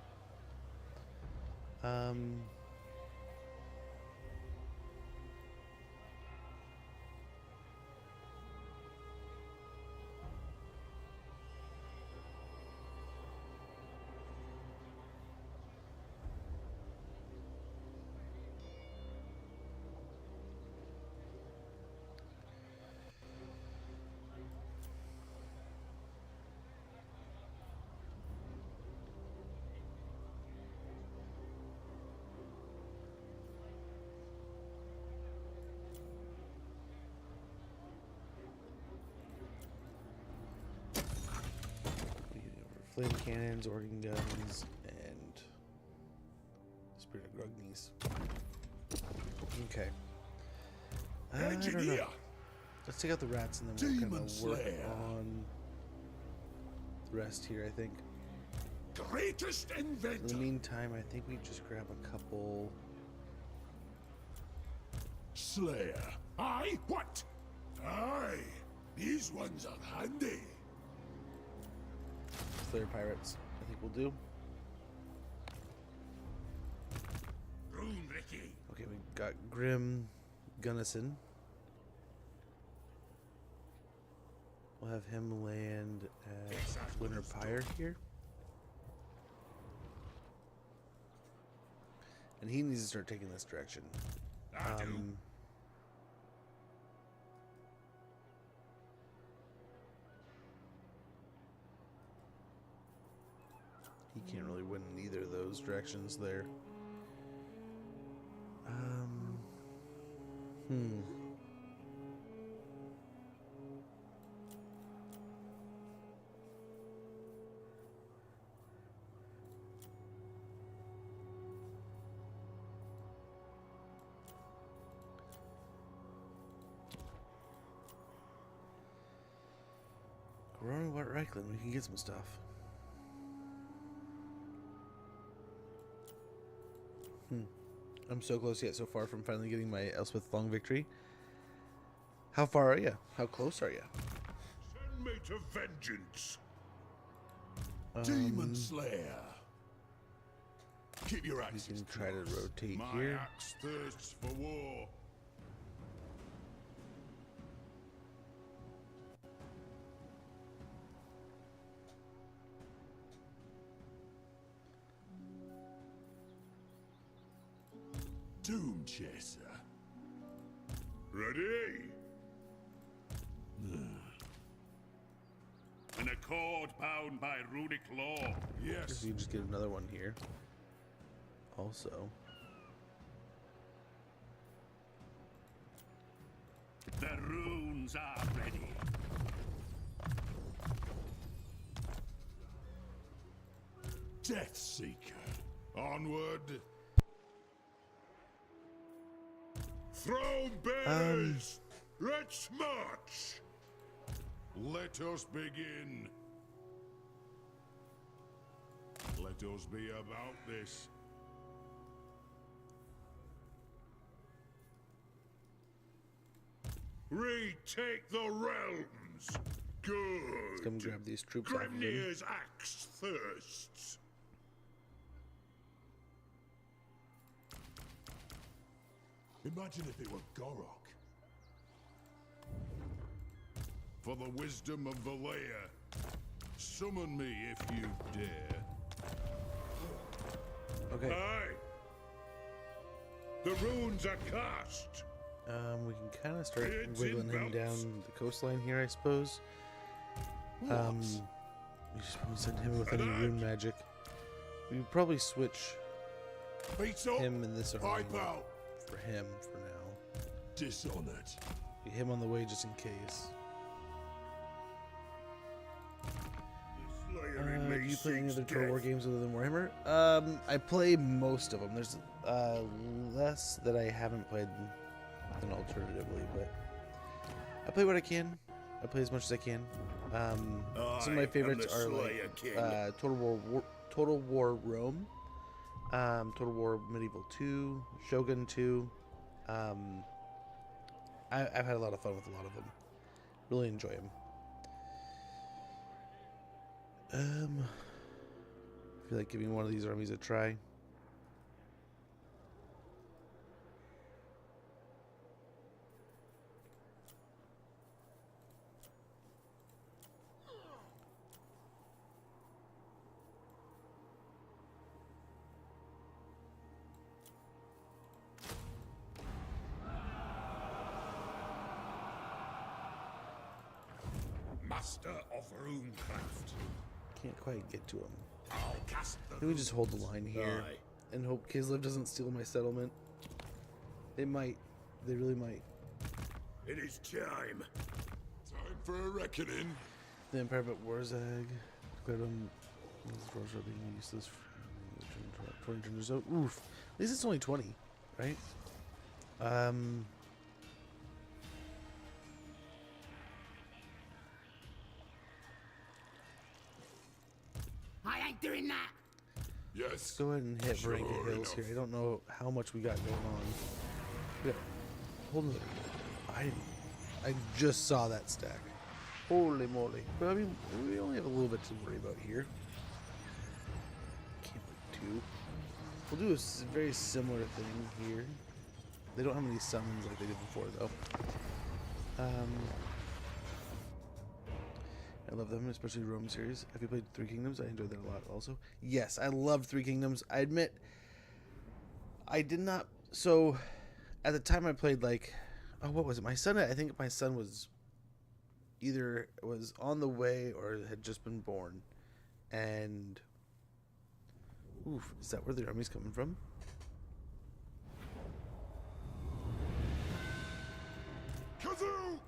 Flame cannons, organ guns, and Spirit of Grugnies. Okay. I don't know. Engineer! Let's take out the rats and then we'll Demon kind of work Slayer. on the rest here, I think. Greatest In the inventor! meantime, I think we just grab a couple. Slayer. Aye, what? Aye, these ones are handy. Slayer pirates, I think we'll do. Rune Ricky. Okay, we got Grim Gunnison. We'll have him land at Winter Pyre here. And he needs to start taking this direction. He can't really win in either of those directions there. Growing White Reichland, we can get some stuff. I'm so close yet so far from finally getting my Elspeth Long victory. How far are you? How close are you? Send me to vengeance. Demon Slayer. Keep your We axes can try to close. rotate My here. axe thirsts for war. Doom Chaser. Ready? An accord bound by runic law. If Yes. you just get another one here. Also. The runes are ready. Death Seeker. Onward. Throne bearers, let's march. Let us begin. Let us be about this. Retake the realms. Good. Let's come grab these troops off of him. Grimnir's axe thirsts. Imagine if it were Gorok. For the wisdom of Valea, summon me if you dare. Okay. Aye. The runes are cast. We can kind of start It's wiggling him inbounds. down the coastline here, I suppose. We just want to send him with any rune magic. We would probably switch Feet up. him in this army Pipe out. for him for now. Dishonored. Get him on the way just in case. Do you play any other Total War games other than Warhammer? I play most of them. There's less that I haven't played than alternatively, but I play what I can. I play as much as I can. Some of my favorites are like Total War Rome, Total War Medieval 2, Shogun 2. I've had a lot of fun with a lot of them. Really enjoy them. I feel like giving one of these armies a try. Master of runecraft. Can't quite get to him. I'll cast the Can we just hold the line here Aye. and hope Kislev doesn't steal my settlement? They might. They really might. It is time. Time for a reckoning. The Empire but Warzag declared him being useless. 20 turns out. Oof. At least it's only 20, right? I ain't doing that. Yes. Let's go ahead and hit Sure Varanka Hills here. enough. I don't know how much we got going on. We got, hold on. I just saw that stack. Holy moly. But I mean, we only have a little bit to worry about here. Can't wait to. We'll do a very similar thing here. They don't have any summons like they did before, though. I love them, especially the Rome series. Have you played Three Kingdoms? I enjoyed that a lot also. Yes, I love Three Kingdoms. I admit, I did not... So, at the time I played, like... Oh, what was it? My son, I think my son was either was on the way or had just been born. And... Oof, is that where the army's coming from? Kazook!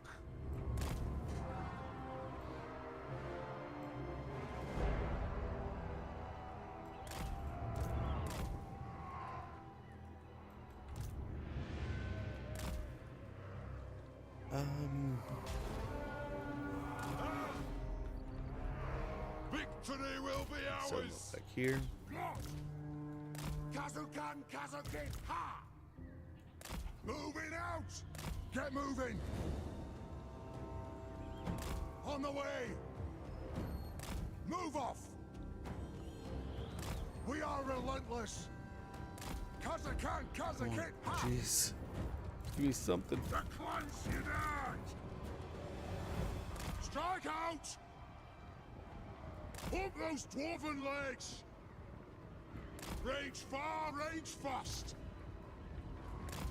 Victory will be So ours. back here. Kazukan, Kazukin, ha! Moving out! Get moving! On the way! Move off! We are relentless! Kazakan, Kazakin, ha! Jeez. Give me something. The clan's unite. Strike out! Pump those dwarven legs! Range far, range fast!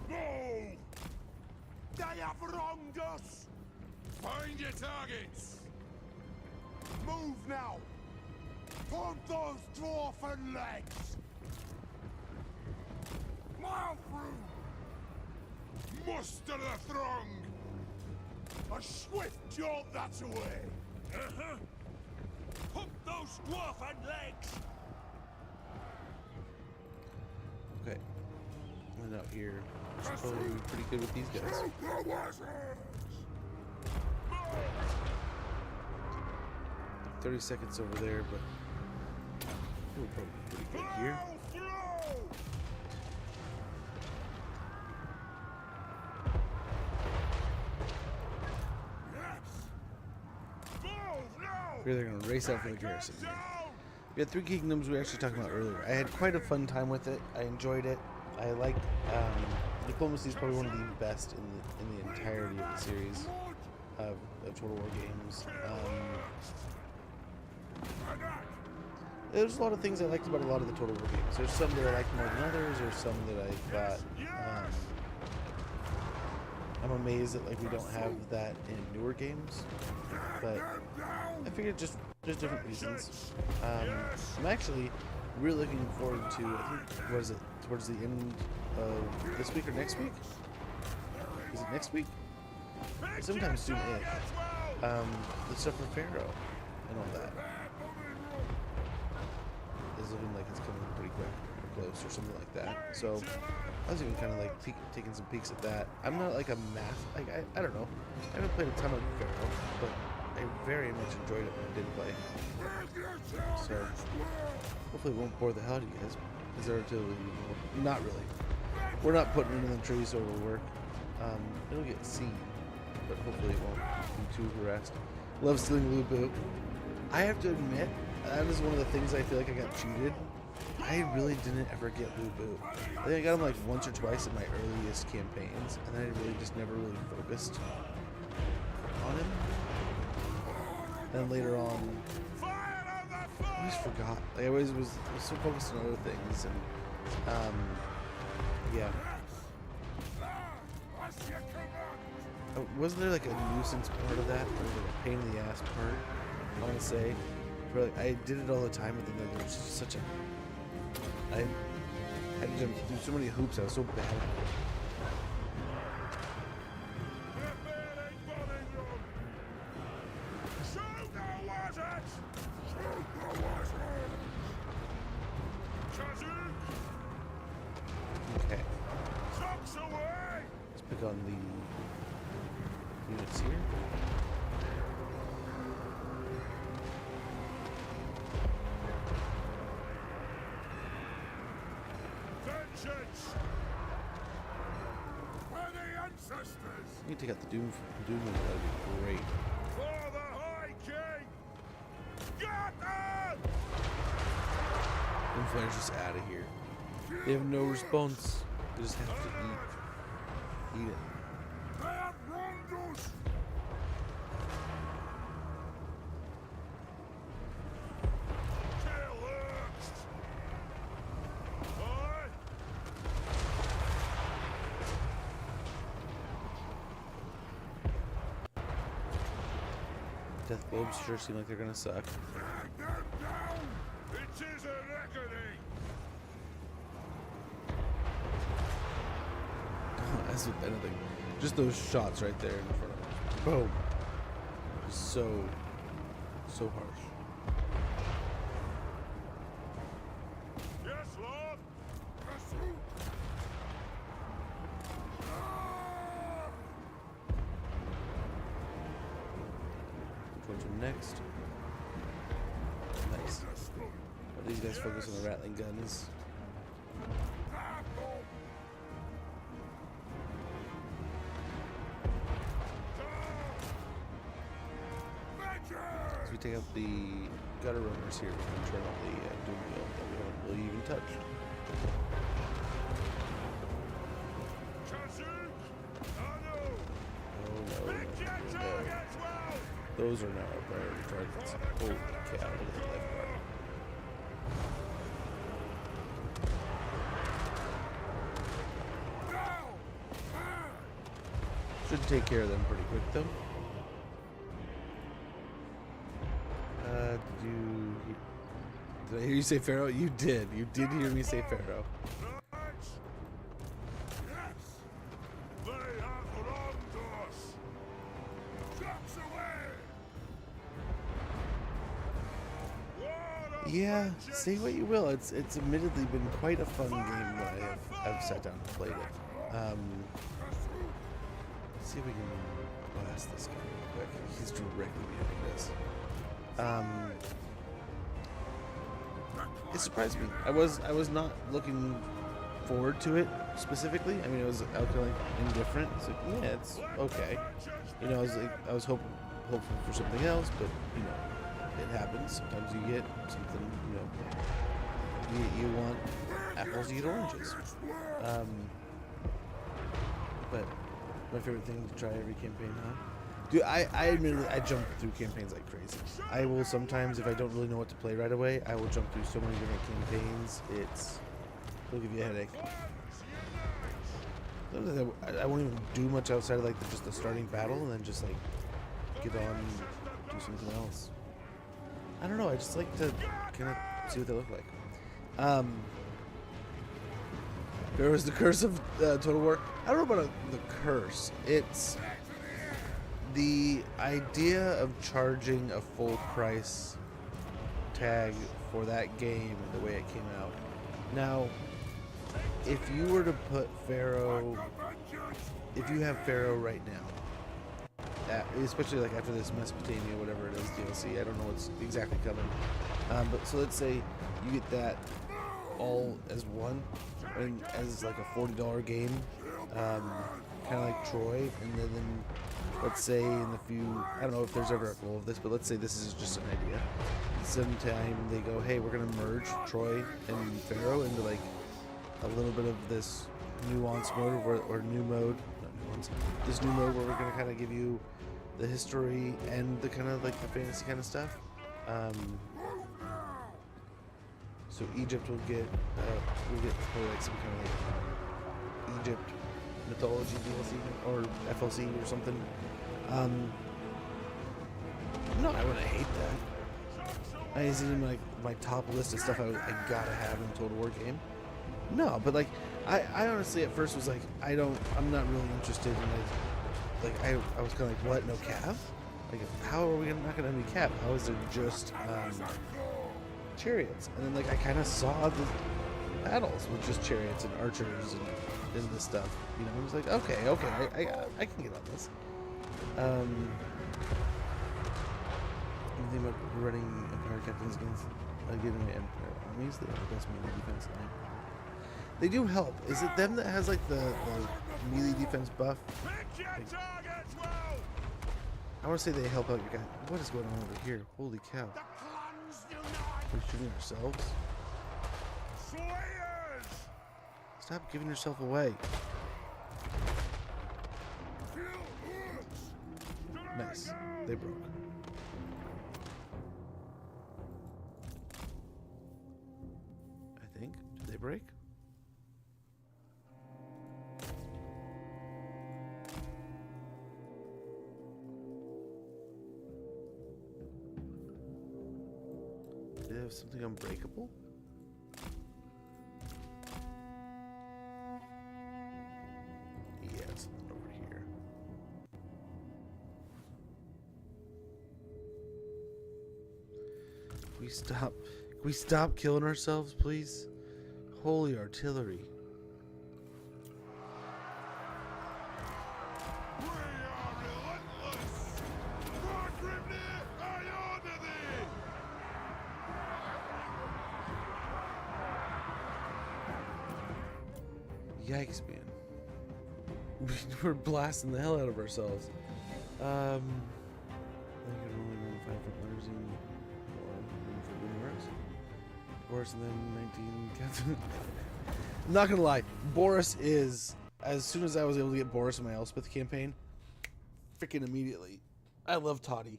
No! They have wronged us! Find your targets. Move now! Pump those dwarven legs! Mile through! Muster the throng. A swift jolt that's away! Pump those dwarfen legs. Okay. And out here, should probably be pretty good with these guys. 30 seconds over there, but we're probably pretty good here. Here they're gonna race out for the garrison. We had 3 kingdoms we were actually talking about earlier. I had quite a fun time with it. I enjoyed it. I liked diplomacy is probably one of the best in the entirety of the series of Total War games. There's a lot of things I liked about a lot of the Total War games. There's some that I liked more than others. There's some that I thought I'm amazed that like we don't have that in newer games, but I figured just there's different reasons. I'm actually really looking forward to, I think, was it towards the end of this week or next week? Is it next week? Sometime soon-ish. The stuff for Pharaoh and all that. It's looking like it's coming pretty quick or close or something like that. So I was even kind of like taking some peeks at that. I'm not like a like I don't know. I haven't played a ton of Pharaoh, but I very much enjoyed it when I did play. So hopefully it won't bore the hell out of you guys. Is there not really. We're not putting it in the trees, so it'll work. It'll get seen, but hopefully it won't be too harassed. Love stealing loot boot. I have to admit, that is one of the things I feel like I got cheated. I really didn't ever get Blue Boot. I think I got him like once or twice in my earliest campaigns, and then I really just never really focused on him. And later on, I always forgot. Like, I always was so focused on other things, and yeah. Wasn't there like a nuisance part of that, or like a pain in the ass part? I want to say, where like I did it all the time, but then like, there was just such a I had to do so many hoops. I was so bad at it. Okay. Let's pick on the units here. You can take out the Doom, that'd be great. For the High King! Get them! Them flares just out of here. They have no response. They just have to eat it. They have wronged us! Kill Ernst! Aye! Death globes sure seem like they're gonna suck. It is a reckoning! As with anything, just those shots right there in front of us. Boom. Just so harsh. Yes, Lord! Which one's next? Nice. Well, these guys focus on the rattling guns. As we take out the gutter runners here, we can turn on the Doom Wheel that we haven't really even touched. Oh no. Those are now our priority targets. Holy cow, look at the left guard. Should take care of them pretty quick though. Did I hear you say Pharaoh? You did. You did hear me say Pharaoh. Yeah, say what you will. It's admittedly been quite a fun game when I've sat down and played it. Let's see if we can blast this guy real quick. He's directly behind us. It surprised me. I was not looking forward to it specifically. I mean, I was kind of indifferent. It's like, yeah, it's okay. You know, I was hopeful for something else, but you know, it happens. Sometimes you get something. You know, you want apples, you get oranges. But my favorite thing to try every campaign, huh? Dude, I admittedly, I jump through campaigns like crazy. I will sometimes, if I don't really know what to play right away, I will jump through so many different campaigns. It'll give you a headache. Sometimes I won't even do much outside of like just the starting battle, and then just like get on and do something else. I don't know. I just like to kind of see what they look like. There was the curse of Total War. I don't know about the curse. It's the idea of charging a full price tag for that game the way it came out. Now, if you were to put Pharaoh, if you have Pharaoh right now, especially like after this Mesopotamia, whatever it is, DLC, I don't know what's exactly coming. But so let's say you get that all as one, and as like a $40 game, kind of like Troy, and then let's say in the few, I don't know if there's ever a goal of this, but let's say this is just an idea. Sometime they go, hey, we're gonna merge Troy and Pharaoh into like a little bit of this nuance mode, or new mode, not nuance, this new mode where we're gonna kind of give you the history and the kind of like the fantasy kind of stuff. So Egypt will get probably like some kind of like Egypt mythology DLC or FLC or something. No, I wouldn't hate that. Is it in my top list of stuff I gotta have in a Total War game? No, but like I honestly at first was like I'm not really interested in like I was kind of like, what, no cav? Like, how are we not gonna have any cav? How is there just chariots? And then like I kind of saw the battles with just chariots and archers and this stuff. You know, I was like, okay, I can get on this. Anything about running Empire captains against giving the Empire armies? They are the best melee defense line. They do help. Is it them that has like the melee defense buff? Like, I want to say they help out your guy. What is going on over here? Holy cow! We're shooting ourselves. Stop giving yourself away. Nice. They broke. I think. Did they break? Do they have something unbreakable? Yeah, it's over here. Can we stop killing ourselves, please? Holy artillery. Yikes, man. We're blasting the hell out of ourselves. I think I can only run 5 for players and 4 for Boris, and then 19 captain. I'm not gonna lie, Boris is, as soon as I was able to get Boris in my Elspeth campaign, freaking immediately. I love Toddy.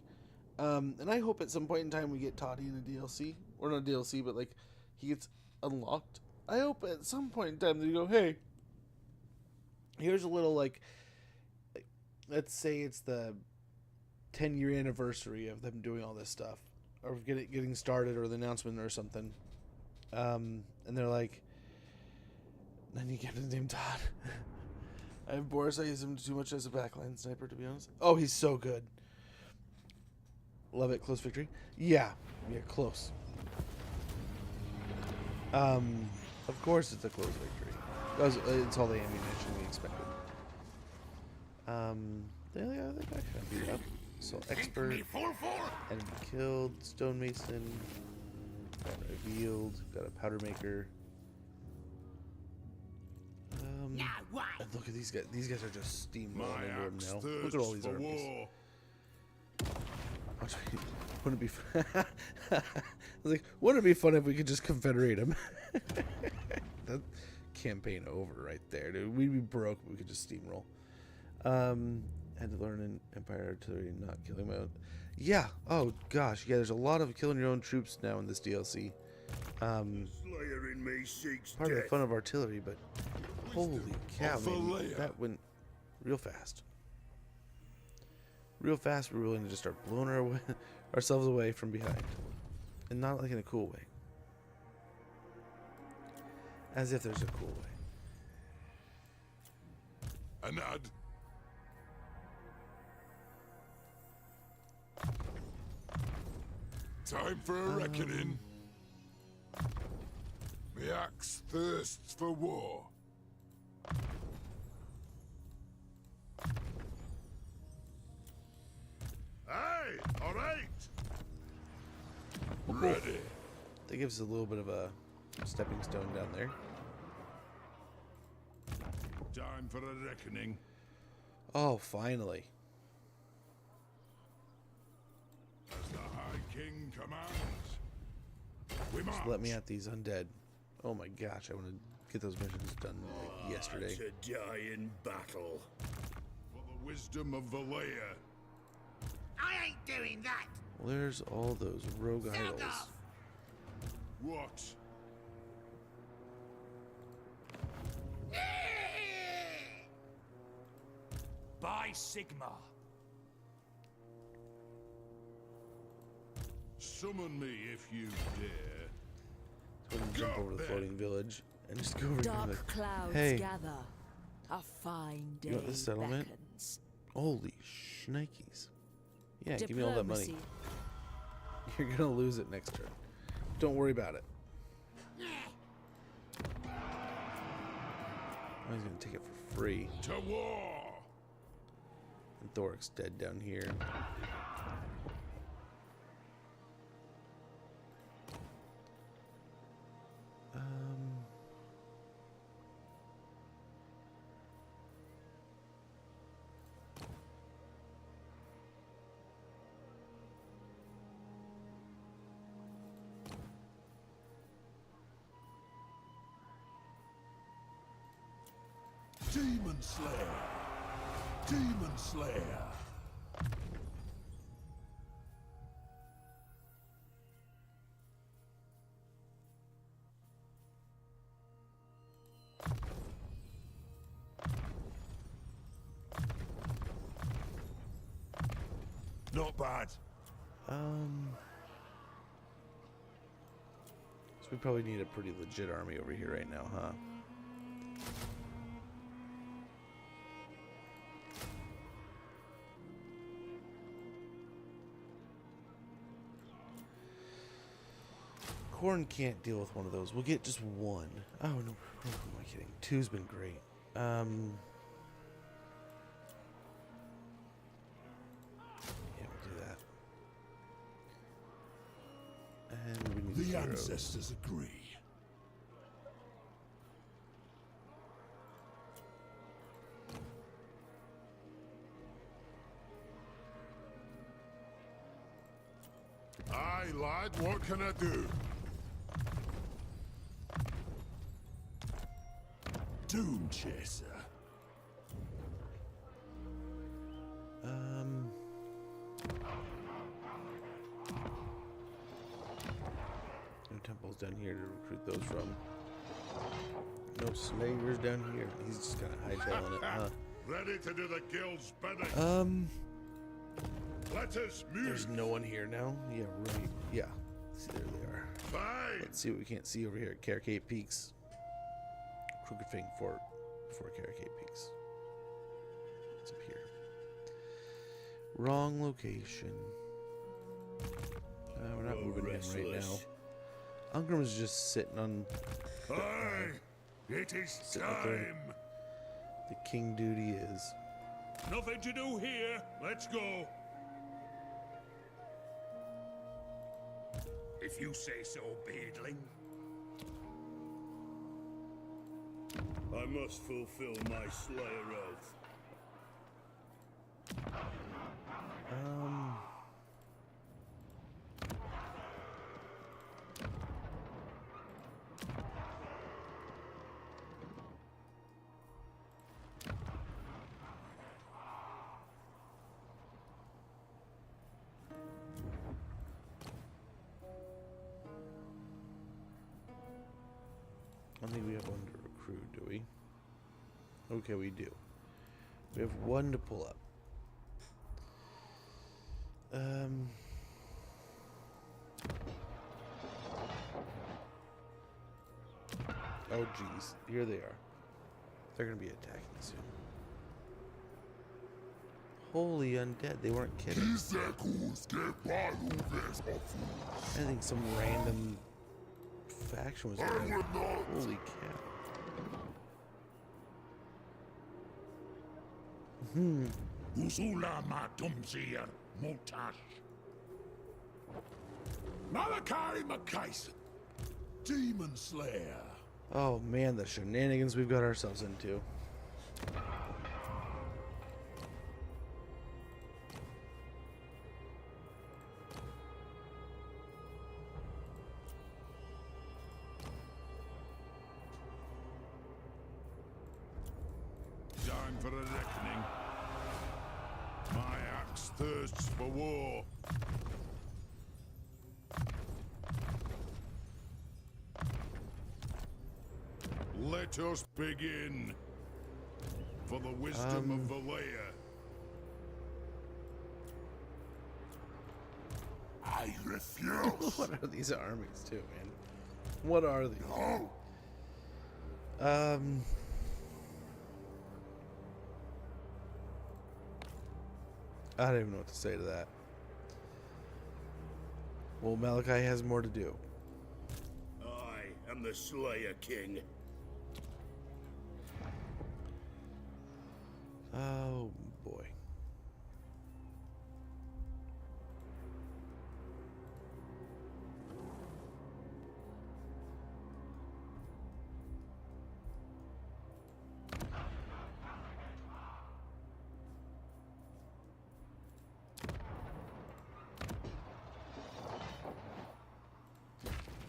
And I hope at some point in time we get Toddy in a DLC. Or not a DLC, but like he gets unlocked. I hope at some point in time they go, hey, here's a little like let's say it's the 10-year anniversary of them doing all this stuff, or getting started, or the announcement or something. And they're like, I need captain's name Todd. I have Boris. I use him too much as a backline sniper, to be honest. Oh, he's so good. Love it. Close victory. Yeah, close. Of course it's a close victory. It's all the ammunition we expected. Yeah, I think I can beat it up. So expert, enemy killed, stonemason, got revealed, got a powder maker. And look at these guys. These guys are just steamrolling into them now. Look at all these armies. Wouldn't it be fun? I was like, wouldn't it be fun if we could just confederate them? That campaign over right there, dude. We'd be broke, but we could just steamroll. Had to learn an Empire artillery, not killing my own. Yeah. Oh gosh. Yeah. There's a lot of killing your own troops now in this DLC. Part of the fun of artillery, but holy cow, man, that went real fast. Real fast. We're willing to just start blowing ourselves away from behind, and not like in a cool way. As if there's a cool way. Anad. Time for a reckoning. The axe thirsts for war. Hey, all right. Ready. That gives us a little bit of a stepping stone down there. Time for a reckoning. Oh, finally. As the High King commands. We Just march. let me at these undead. Oh my gosh, I want to get those missions done like yesterday. To die in battle. For the wisdom of Valea. I ain't doing that. Well, there's all those rogue idols. What? By Sigma. Summon me if you dare. So we can jump over to the floating village and just go over and be Dark like, clouds hey, gather. A fine day you want this settlement? beckons. Holy shnikes. Yeah, give me all that money. Diplomacy. You're gonna lose it next turn. Don't worry about it. Oh, he's gonna take it for free. To war. And Thoric's dead down here. Demon Slayer! Demon Slayer! Not bad. So we probably need a pretty legit army over here right now, huh? Corn can't deal with one of those. We'll get just one. Oh no, who am I kidding? Two's been great. Yeah, we'll do that. And we need The heroes. ancestors agree. Aye, lad, what can I do? Doom Chaser. No temples down here to recruit those from. No slayers down here. He's just kind of hightailing it, huh? Ready to do the guild's bidding. Let us move. There's no one here now. Yeah, right. Yeah. See, there they are. Fine. Let's see what we can't see over here at Caracate Peaks. Crooked Fang Fort before Caracate Peaks. It's up here. Wrong location. We're not moving in right now. Ungram is just sitting on Aye, it is Sitting up there. time. the king duty is. Nothing to do here. Let's go. If you say so, beardling. I must fulfill my Slayer oath. I don't think we have one to recruit, do we? Okay, we do. We have one to pull up. Oh geez, here they are. They're gonna be attacking soon. Holy undead, they weren't kidding. I think some random faction was there. Holy cow. Usula matumzir mutash. Malachi McKayson, Demon Slayer. Oh man, the shenanigans we've got ourselves into. Time for a reckoning. My axe thirsts for war. Let us begin. For the wisdom of the layer. I refuse. What are these armies too, man? What are these? No. I don't even know what to say to that. Well, Malachi has more to do. I am the Slayer King. Oh boy.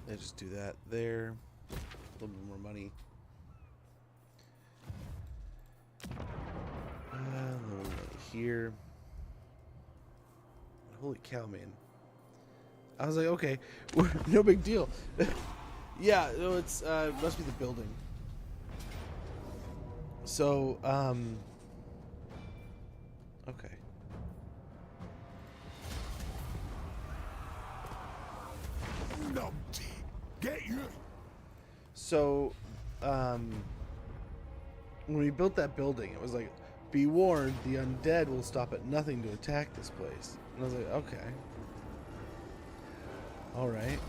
They just do that there. A little bit more money. A little money here. Holy cow, man. I was like, okay, no big deal. Yeah, no, it's it must be the building. So, okay. Numpty. Get you. So, when we built that building, it was like, be warned, the undead will stop at nothing to attack this place. And I was like, okay. Alright.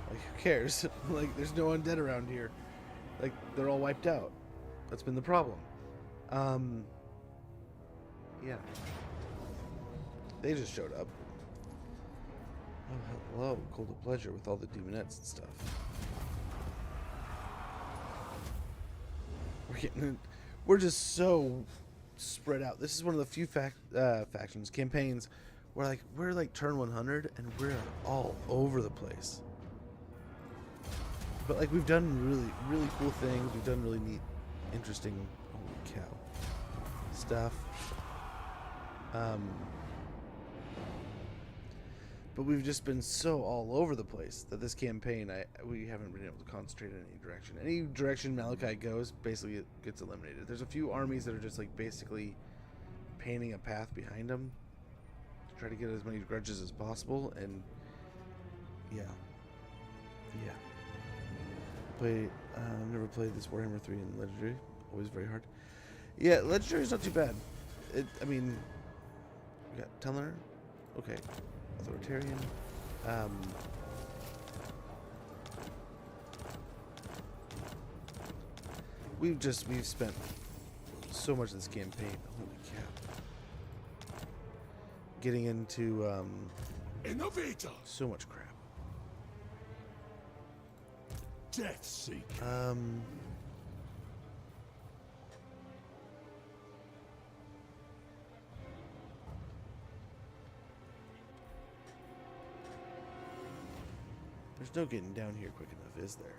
Like, who cares? Like, there's no undead around here. Like, they're all wiped out. That's been the problem. Yeah. They just showed up. Oh, hello. Cold of pleasure with all the demonettes and stuff. We're just so spread out. This is one of the few factions, campaigns, where we're like turn 100 and we're all over the place. But like we've done really cool things. We've done really neat, interesting, holy cow, stuff. But we've just been so all over the place that this campaign, we haven't been able to concentrate in any direction. Any direction Malachi goes, basically it gets eliminated. There's a few armies that are just like basically painting a path behind them to try to get as many grudges as possible, and yeah. Never played this Warhammer 3 in Legendary. Always very hard. Yeah, Legendary is not too bad. I mean, we got Teller. Okay. Authoritarian. We've spent so much of this campaign. Holy cow. Getting into Innovator. so much crap. Death Seeker. There's no getting down here quick enough, is there?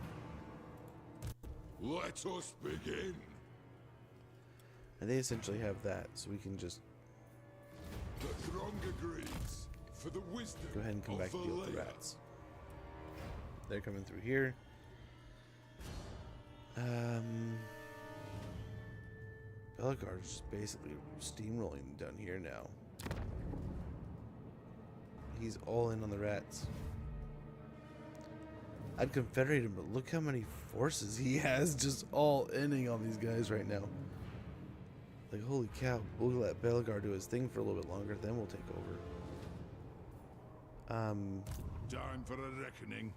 Let us begin. And they essentially have that, so we can just The throng agrees for the wisdom go ahead and come of back and deal with the Valea. rats. They're coming through here. Belgar's just basically steamrolling down here now. He's all in on the rats. I'd confederate him, but look how many forces he has just all ending on these guys right now. Like, holy cow. We'll let Belgar do his thing for a little bit longer, then we'll take over. Time for a reckoning.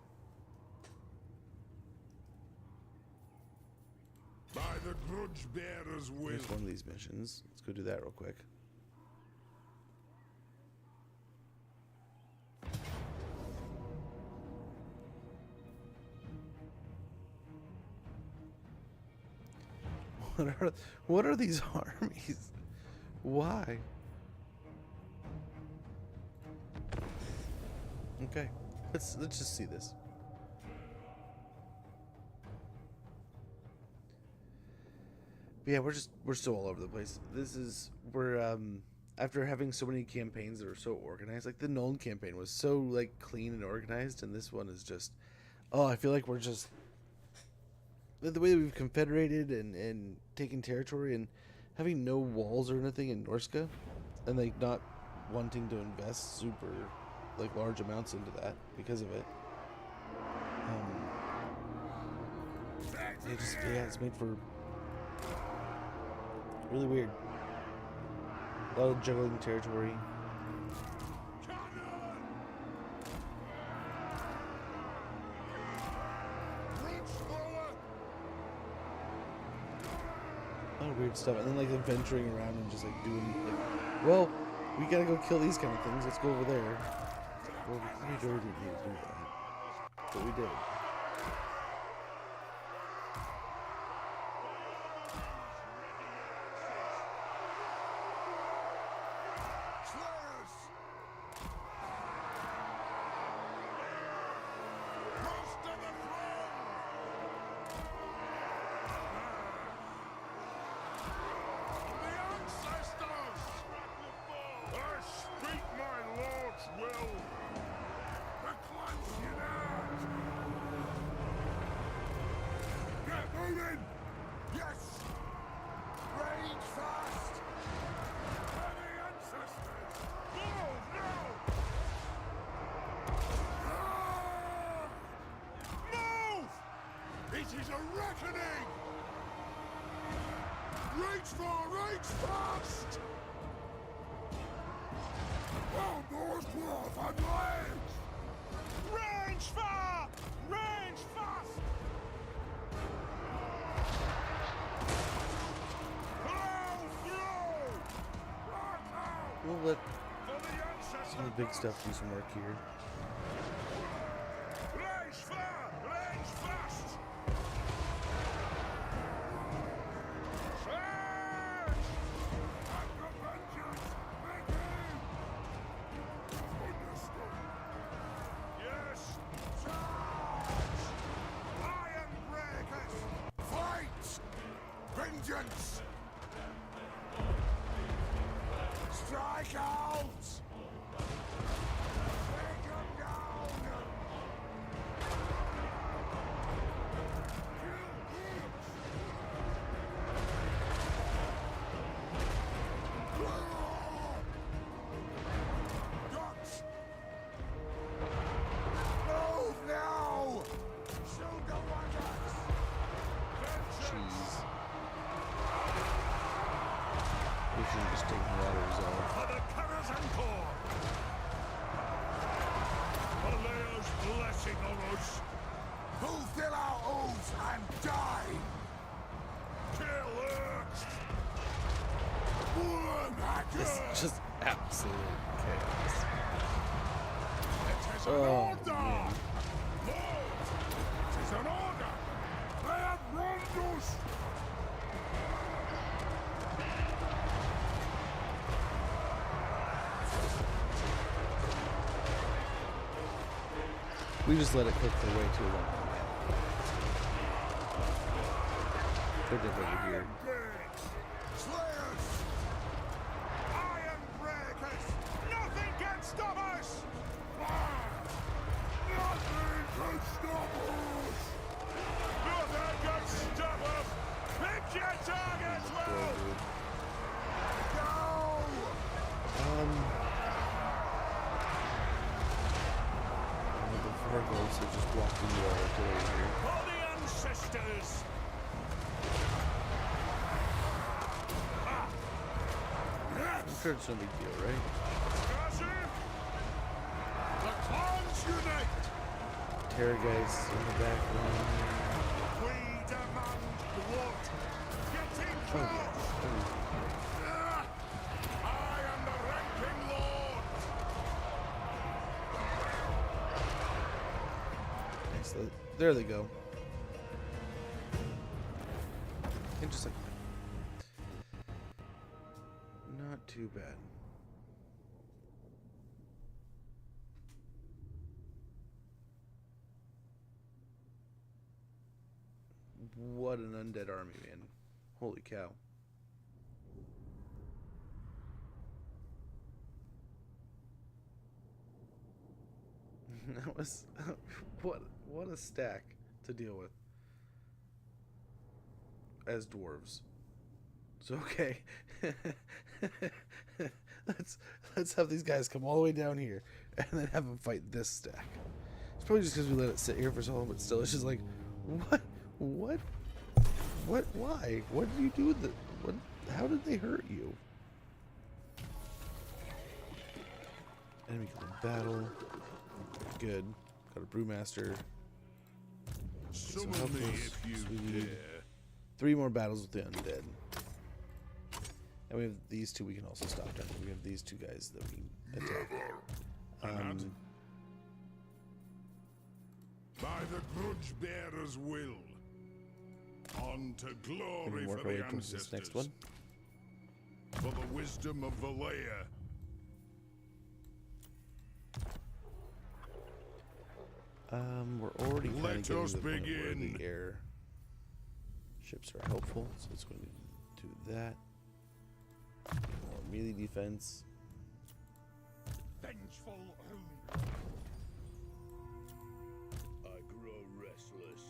By the grudge bearer's will. Here's one of these missions. Let's go do that real quick. What are these armies? Why? Okay, let's just see this. But yeah, we're still all over the place. We're after having so many campaigns that are so organized. Like the Nolan campaign was so like clean and organized, and this one is just, oh, I feel like we're just the way that we've confederated and taken territory and having no walls or anything in Norska, and like not wanting to invest super like large amounts into that because of it. It's made for really weird. A lot of juggling territory. A lot of weird stuff, and then like venturing around and just like doing like, well, we gotta go kill these kind of things. Let's go over there. Well, we didn't need to do that, but we did. It is a reckoning! Rage fast! Oh, more dwarf and legs! Range far! Range fast! We'll let some of the big stuff do some work here. Range far! Range fast! Vengeance! Strike out! Take him down! Ducks! Move now! Shoot the wonders! Jeez. We should have just taken the ladders off. For the Karazhan Corps! Father's blessing on us. Fulfill our oaths and die! Kill her! This is just absolute chaos. It is an Oh, order! man. Lord! It is an order! They have wronged us! We just let it cook for way too long. They're dead over here. Breaks! Slayers! Iron breakers! Nothing can stop us! Nothing can stop us! Nothing can stop us! Pick your target, well! Go! The Virgos are just walking the artillery here. For the ancestors! I'm sure it's no big deal, right? The clans unite! Terrorgeist in the background. We demand blood! Get in close! I am the ranking lord! Excellent. There they go. And just like that. Not too bad. What an undead army, man. Holy cow. That was what a stack to deal with as dwarves. So okay. let's have these guys come all the way down here and then have them fight this stack. It's probably just because we let it sit here for so long, but still it's just like what why? What did you do with the what how did they hurt you? Enemy killed in battle. Good. Got a brewmaster. Summon help me us, if you sweetie. dare. 3 more battles with the undead. And we have these 2 we can also stop down. We have these 2 guys that we can attack. By the grudge bearer's will. On to Can glory we work for our way the towards this ancestors. next one? For the wisdom of Valea. We're already kind Let of getting us to the point where begin. the air ships are helpful, so it's going to do that. More melee defense. Vengeful whom? I grow restless.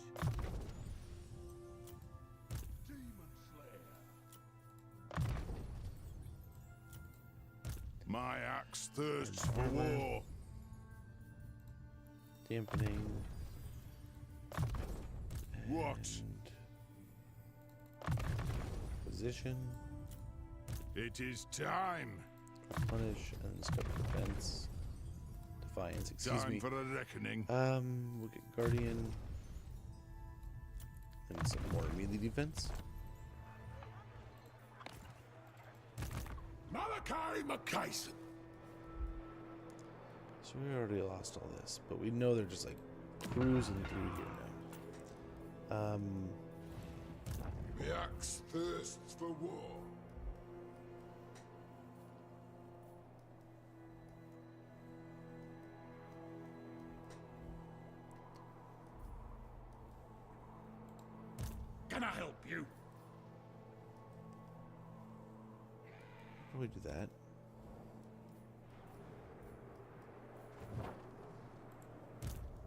Demon Slayer! My axe thirsts for war. Dampening. What? And position. It is time. Punish and step defense. Defiance, excuse Time me. for a reckoning. We'll get Guardian. And some more melee defense. Malachi McKayson! So we already lost all this, but we know they're just like cruising through here now. The axe thirsts for war. Can I help you? How do we do that?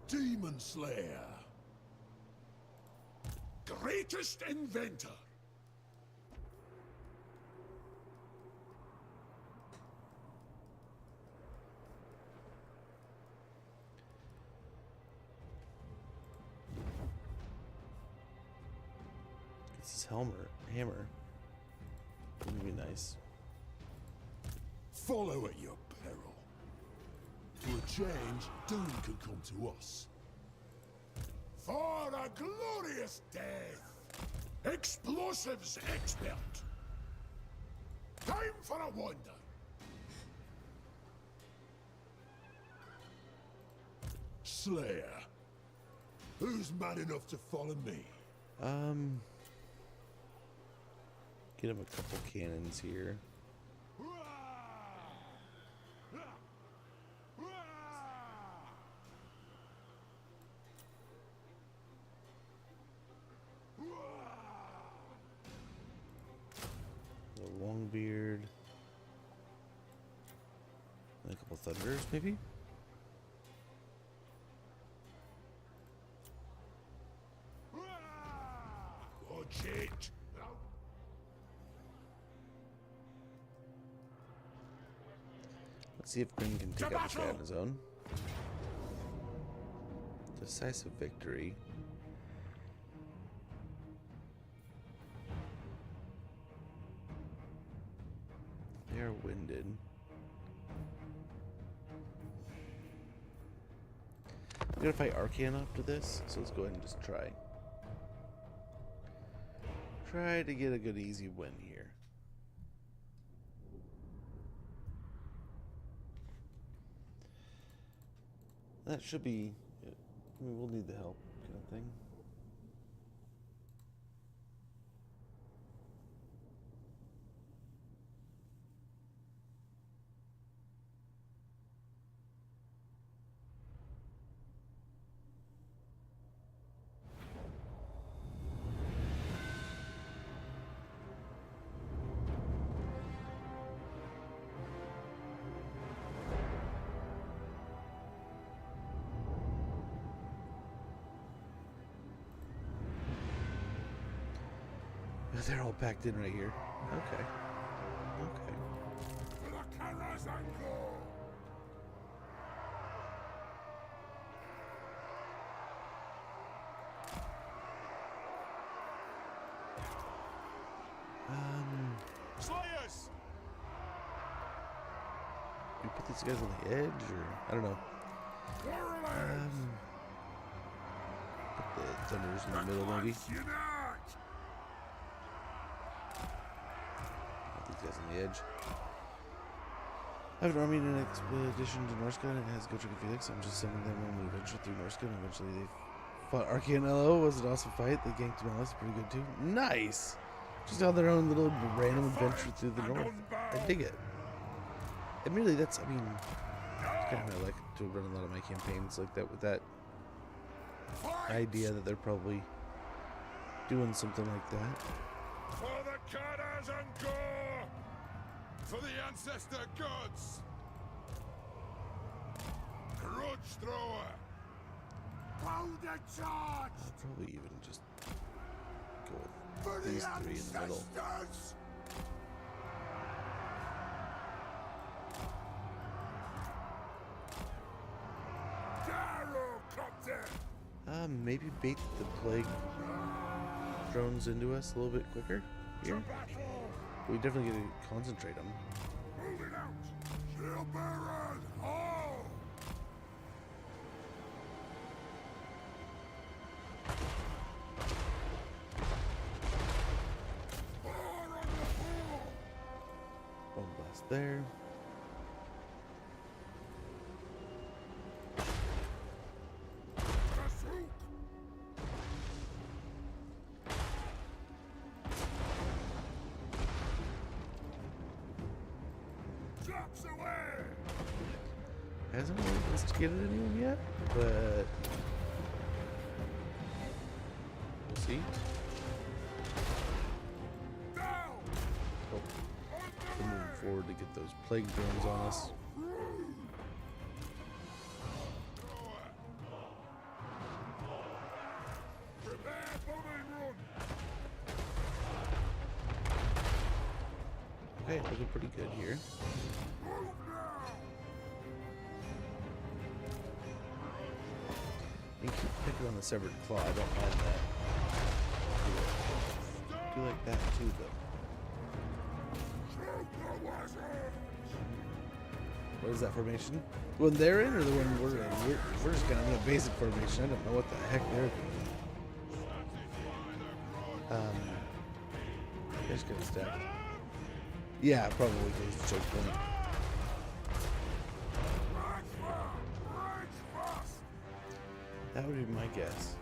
Demon Slayer. Greatest inventor. It's his hammer. That would be nice. Follow at your peril. For a change, doom can come to us. For a glorious death! Explosives expert! Time for a wander! Slayer, who's man enough to follow me? Get him a couple cannons here. A long beard. And a couple thunders, maybe? Watch it! Let's see if Green can take out this guy on his own. Decisive victory. They are winded. I'm gonna fight Arcan after this, so let's go ahead and just try. Try to get a good easy win here. That should be, I mean, we'll need the help kind of thing. They're all packed in right here. Okay. Okay. Slayers! You put these guys on the edge, or I don't know. Put the thunders in the middle, maybe. These guys on the edge. I have an army and an expedition to Norsca, and it has Gotrek and Felix. I'm just sending them when we venture through Norsca, and eventually they fought Arcanello. Was an awesome fight. They ganked Malice, pretty good too. Nice! Just on their own little random adventure through the north. I dig it. Admittedly, that's, I mean, kind of how I like to run a lot of my campaigns like that, with that idea that they're probably doing something like that. For the Karas and Gore! For the ancestor gods! Grudge thrower! Powder charge! I'll probably even just go with these three in the middle. Maybe bait the plague drones into us a little bit quicker here. We definitely get to concentrate them. Moving out! Shield bearers! All! Bomb blast there. Hasn't really instigated anyone yet, but we'll see. Oh, we're moving forward to get those plague drones on us. Okay, looking pretty good here. You keep picking on the severed claw, I don't mind that. I do like that too, though. What is that formation? The one they're in or the one we're in? We're just kind of in a basic formation. I don't know what the heck they're doing. I just got stabbed. Yeah, probably because choke point. That would be my guess.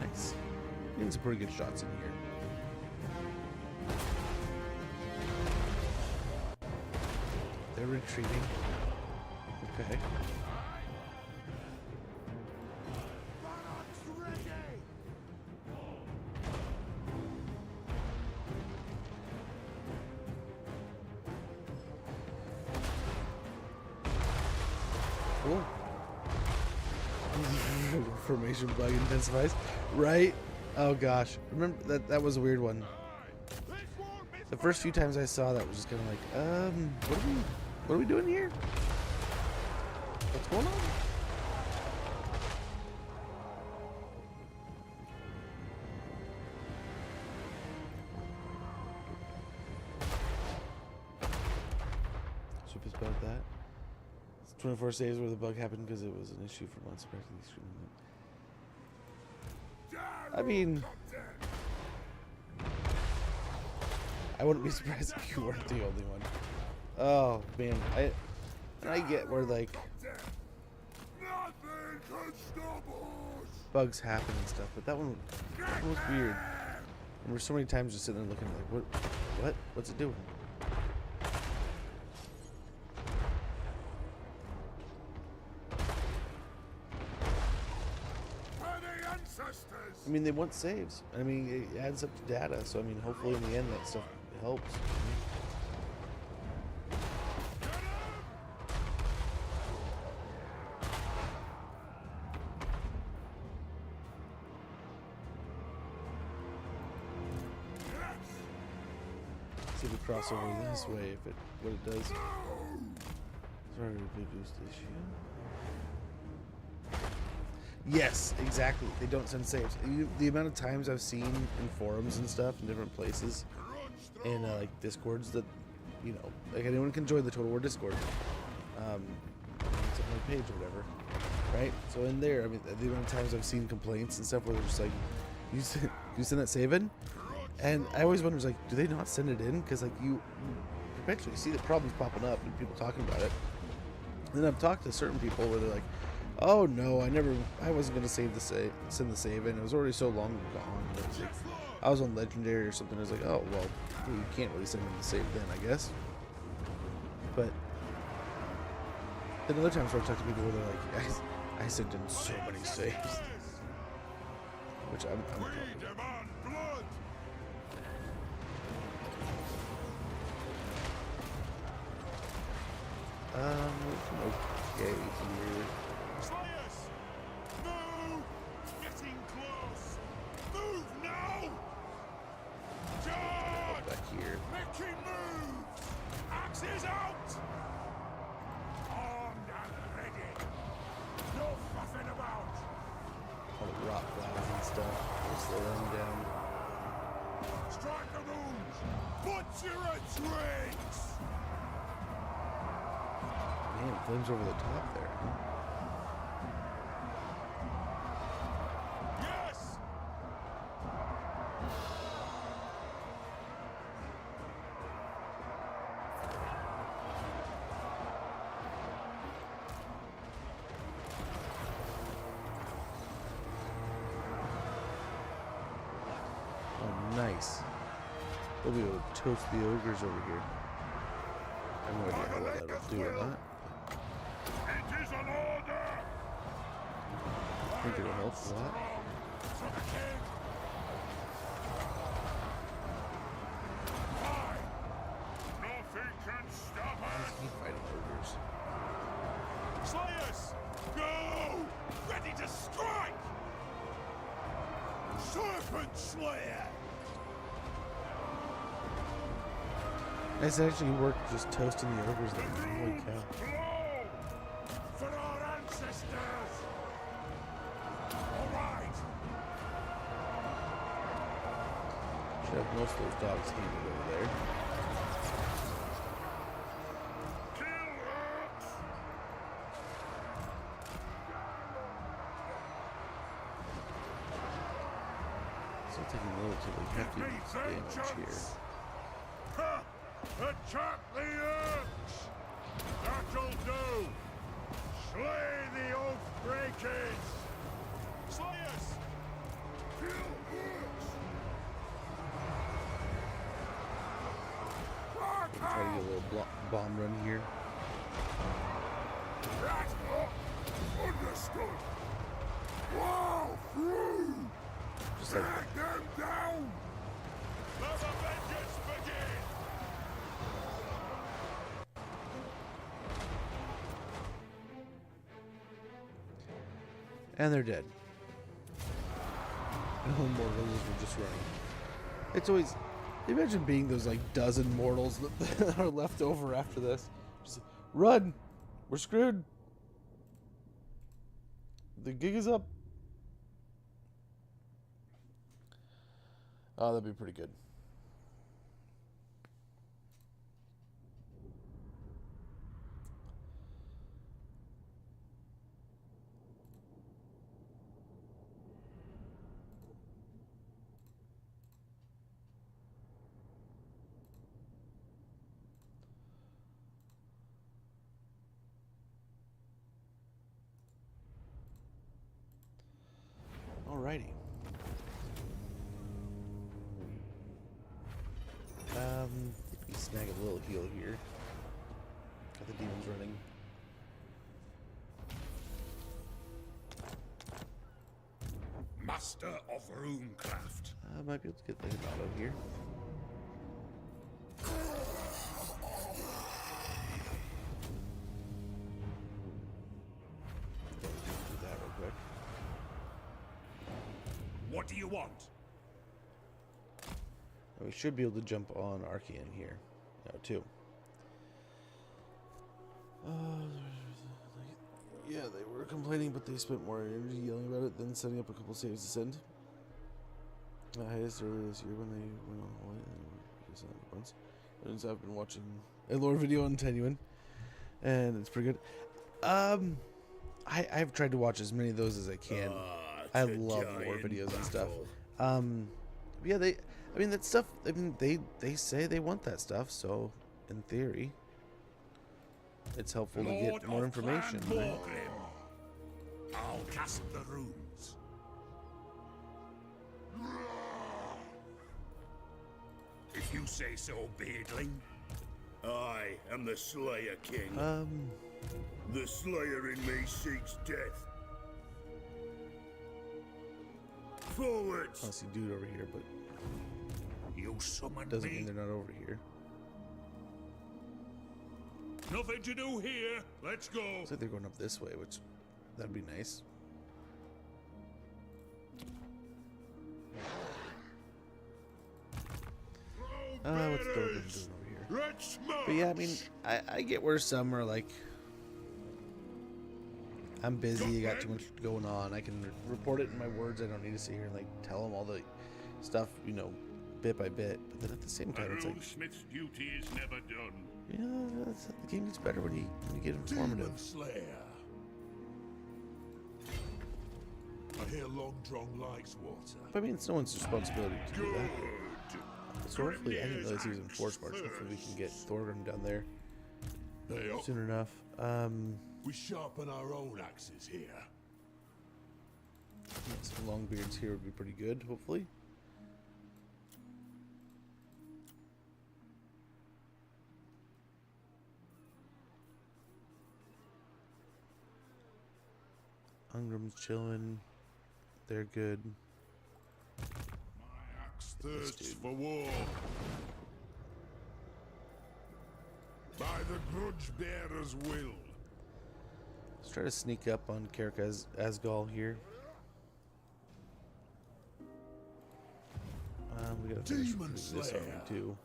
Nice. Getting some pretty good shots in here. They're retreating. Okay. Cool. Formation bug intensifies. Right? Oh gosh. Remember that was a weird one. The first few times I saw that was just kind of like, what are we doing here? What's going on? Super about that. 24 saves where the bug happened because it was an issue for months. I mean, I wouldn't be surprised if you weren't the only one. Oh man, I get where like bugs happen and stuff, but that one was weird. And we're so many times just sitting there looking like, what's it doing? I mean, they want saves. I mean, it adds up to data, so I mean, hopefully in the end that stuff helps. See if we cross over this way, if what it does. Sorry to boost issue. Yes, exactly. They don't send saves. The amount of times I've seen in forums and stuff in different places, and like Discords that, you know, like anyone can join the Total War Discord. It's on my page or whatever, right? So in there, I mean, the amount of times I've seen complaints and stuff where they're just like, you send that save in? And I always wonder, like, do they not send it in? Because like you perpetually see the problems popping up and people talking about it. And then I've talked to certain people where they're like, oh no, I wasn't gonna send the save in. It was already so long gone. It was like, I was on Legendary or something. I was like, oh well, you can't really send in the save then, I guess. But then other times where I've talked to people where they're like, I sent in so many saves, which I'm okay here. Slayers! Move! Getting close! Move now! Charge! Back here. Making moves! Axes out! Armed and ready! No fussing about! All the rock flies and stuff. Just slow them down. Strike the wounds! Butcher its wings! Man, flames over the top there, huh? Yes! Oh, nice. We'll be able to toast the ogres over here. I have no idea what that'll do or not. It is an order! I think it'll help a lot. For the king! Fine! Nothing can stop I us! just hate fighting ogres. Slayers! Go! Ready to strike! Serpent Slayer! It's actually worked just toasting the ogres there. Holy cow. Blow! For our ancestors! most of those dogs handled over there. Still taking relatively hefty damage here. Ha! Attack the urks! That'll do! Slay the oath breakers! Slayers! Kill urks! Try to get a little bomb run here. That's understood! Wow! Through! Just like Drag them down! Let the vengeance begin! and they're dead. No mortals were just running. It's always, imagine being those like dozen mortals that are left over after this. Just run, we're screwed. The gig is up. Oh, that'd be pretty good. Alrighty. We snag a little heal here. Got the demons running. Master of runecraft. Might be able to get like an auto here. Do that real quick. What do you want? And we should be able to jump on Archean here now too. Yeah, they were complaining, but they spent more energy yelling about it than setting up a couple saves to send. Highest earlier this year when they went on holiday. Once. And I've been watching a lore video on Tenuan, and it's pretty good. I've tried to watch as many of those as I can. I love lore videos and stuff. Yeah, I mean that stuff. I mean they say they want that stuff, so in theory, it's helpful to get more information. Right? I'll cast the runes. If you say so, Beardling. I am the Slayer King. The Slayer in me seeks death. Forward! I see dude over here, but You summoned doesn't me. mean they're not over here. Nothing to do here. Let's go. Looks like they're going up this way, which that'd be nice. What's Thorgrim doing over here? Let's smash. But yeah, I mean, I get where some are like, I'm busy, I got too much going on. I can report it in my words. I don't need to sit here and like tell them all the stuff, you know, bit by bit. But then at the same time, it's like, Smith's duty is never done. you know, the game gets better when you get informative. Demon Slayer. I hear Long Drong likes water. But I mean, it's no one's responsibility to do that. Good. So hopefully, I didn't realize he was in Force March. Hopefully, we can get Thorgrim down there Hey, soon enough. we sharpen our own axes here. Some long beards here would be pretty good. Hopefully. Ungrim's chilling. They're good. My axe thirsts for war. By the grudge bearer's will. Let's try to sneak up on Karak Asgal here. We gotta finish Demon this Slayer. army too.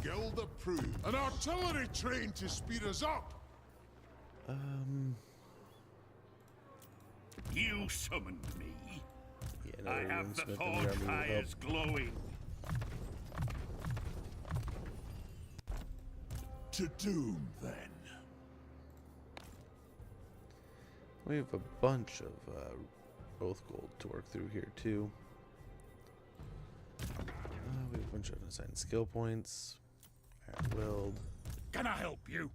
guild approved. An artillery train to speed us up. You summoned me. Yeah, I another have the runesmith in the forge army will help. fires glowing. To doom, then. We have a bunch of oath gold to work through here too. We have a bunch of unassigned skill points. Iron Willed. Can I help you?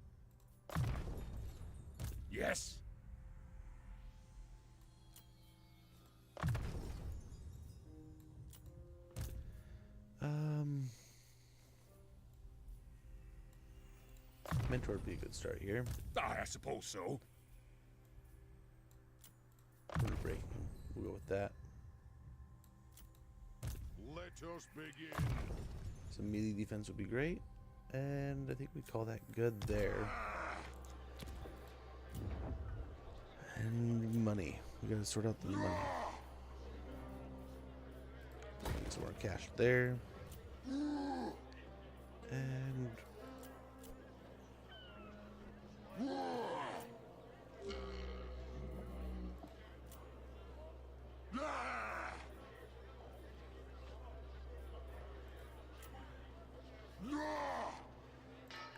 Yes? Mentor would be a good start here. I suppose so. Break. We'll go with that. Let us begin. Some melee defense would be great. And I think we call that good there. And money. We gotta sort out the money. Get some more cash there. And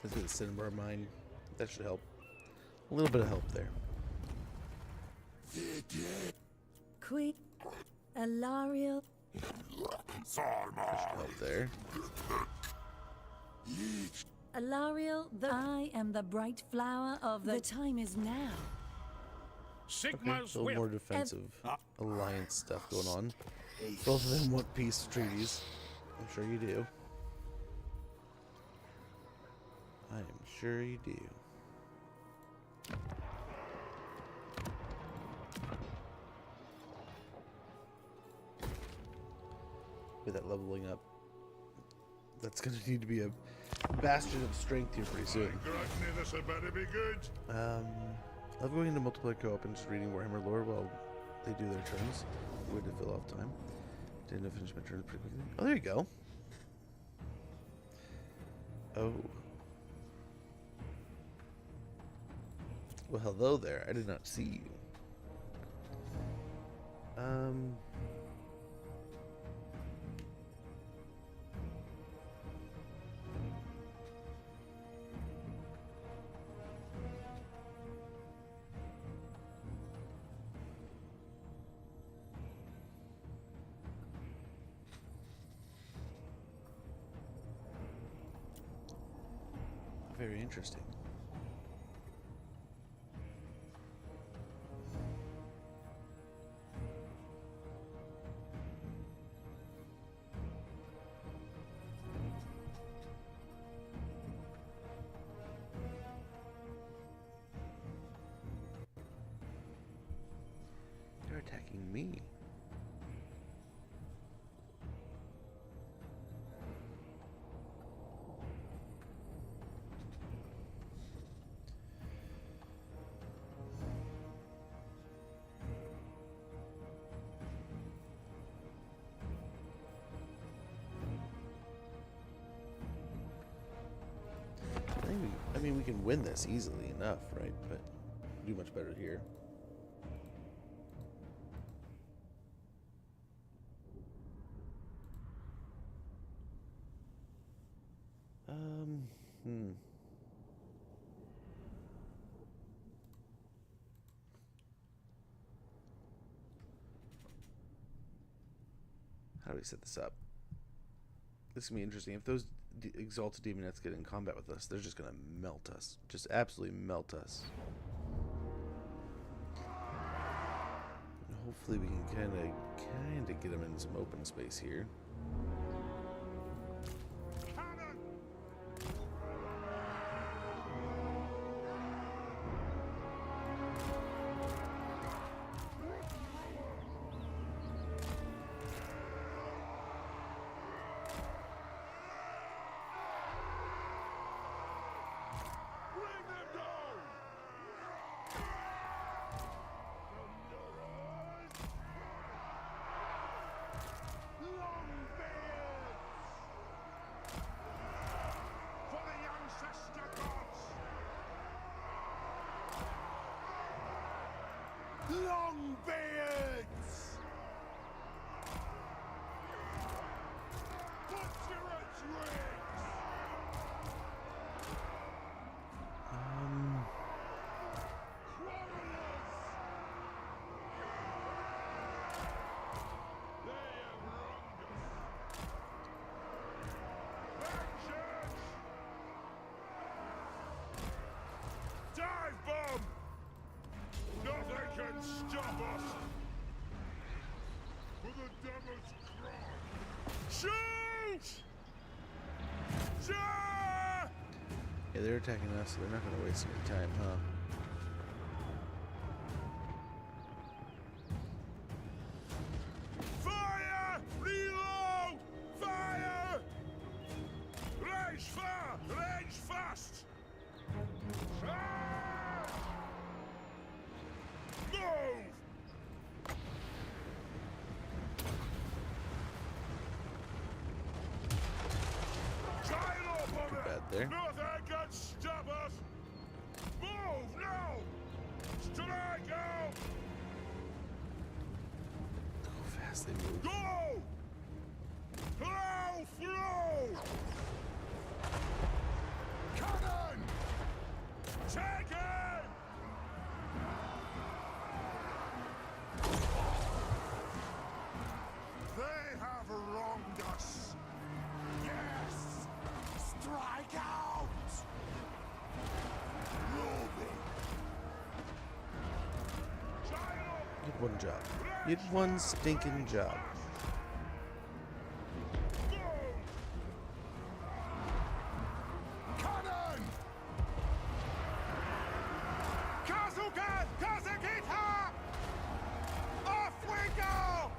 let's get the cinnabar mine. That should help. A little bit of help there. Quick. Alariel. That should help there. Alariel, I am the bright flower of the time is now. Okay, Sigma's a little more will. defensive alliance stuff going on. Both of them want peace treaties. I'm sure you do. I am sure you do. With that leveling up, that's going to need to be a bastion of strength here pretty soon. Gluttony, this had better be good. I love going into multiplayer co-op and just reading Warhammer lore while they do their turns. Way to fill off time. Didn't finish my turns pretty quickly. Oh, there you go. Oh. Well, hello there. I did not see you. Very interesting. They're attacking me. I mean, we can win this easily enough, right? But do much better here. How do we set this up? This is going to be interesting. If those exalted demonettes get in combat with us, they're just going to melt us. Just absolutely melt us. And hopefully we can kind of get them in some open space here. Shoot! Shoot! Yeah, they're attacking us, so they're not gonna waste any time, huh? Fire! Reload! Fire! Range far! Range fast! Ah! Move! Giant up on Too it! bad there. Nothing can stop us! Move now! Strike out! Look how fast they move. Go! Plow through! Cannon! Take it! They have wronged us. Yes! Strike out! Moving! Giant! You did one job. You did one stinking job. Cannon! Kazuka! Kazakita! Off we go!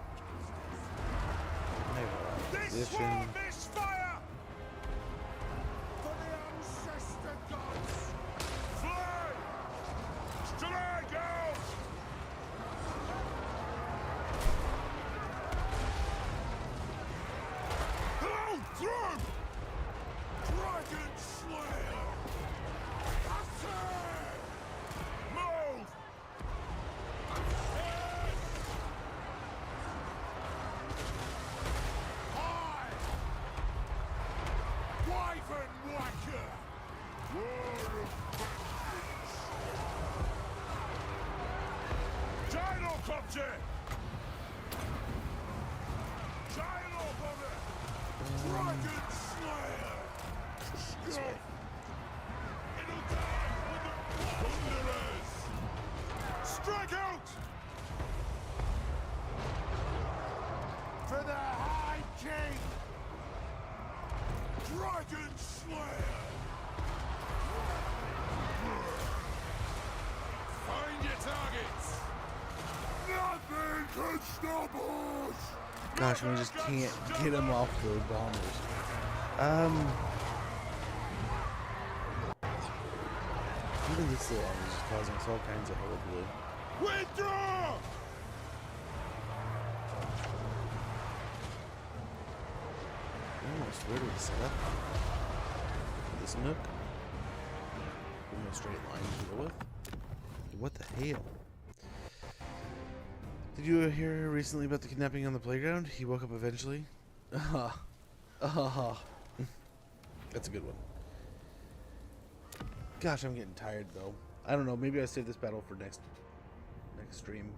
They were out of This position. won't misfire! For the ancestor gods! Fly! Strike out! Blow through! Dragon Slayer! Attack! Move! High! Wyvern Whacker! War of vengeance! Gyrocopter! Gyrocopter! Dragon Slayer! Scuff! It'll die with the Wanderers! Strike out! For the High King! Dragon Slayer! Find your targets! Nothing can stop us! Gosh, we just can't get them off the bombers. Even this little army is just causing us all kinds of hullabaloo. Withdraw! Almost where do we set up? This nook? No straight line to go with. What the hell? Did you hear recently about the kidnapping on the playground? He woke up eventually. That's a good one. Gosh, I'm getting tired though. I don't know. Maybe I save this battle for next stream.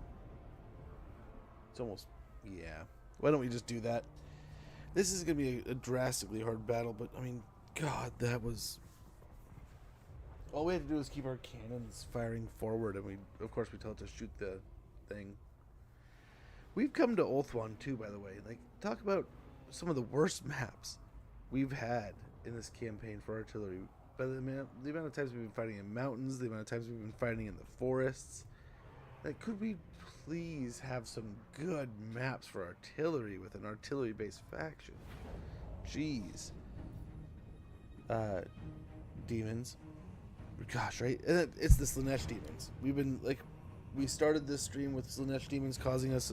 It's almost, yeah. Why don't we just do that? This is gonna be a drastically hard battle, but I mean, God, that was. All we had to do is keep our cannons firing forward, and of course, we tell it to shoot the thing. We've come to Ulthuan too, by the way. Like, talk about some of the worst maps we've had in this campaign for artillery. By the amount of times we've been fighting in mountains, the amount of times we've been fighting in the forests. Like, could we please have some good maps for artillery with an artillery-based faction? Jeez. Demons. Gosh, right? And it's the Slanesh demons. We've been, like, we started this stream with Slanesh demons causing us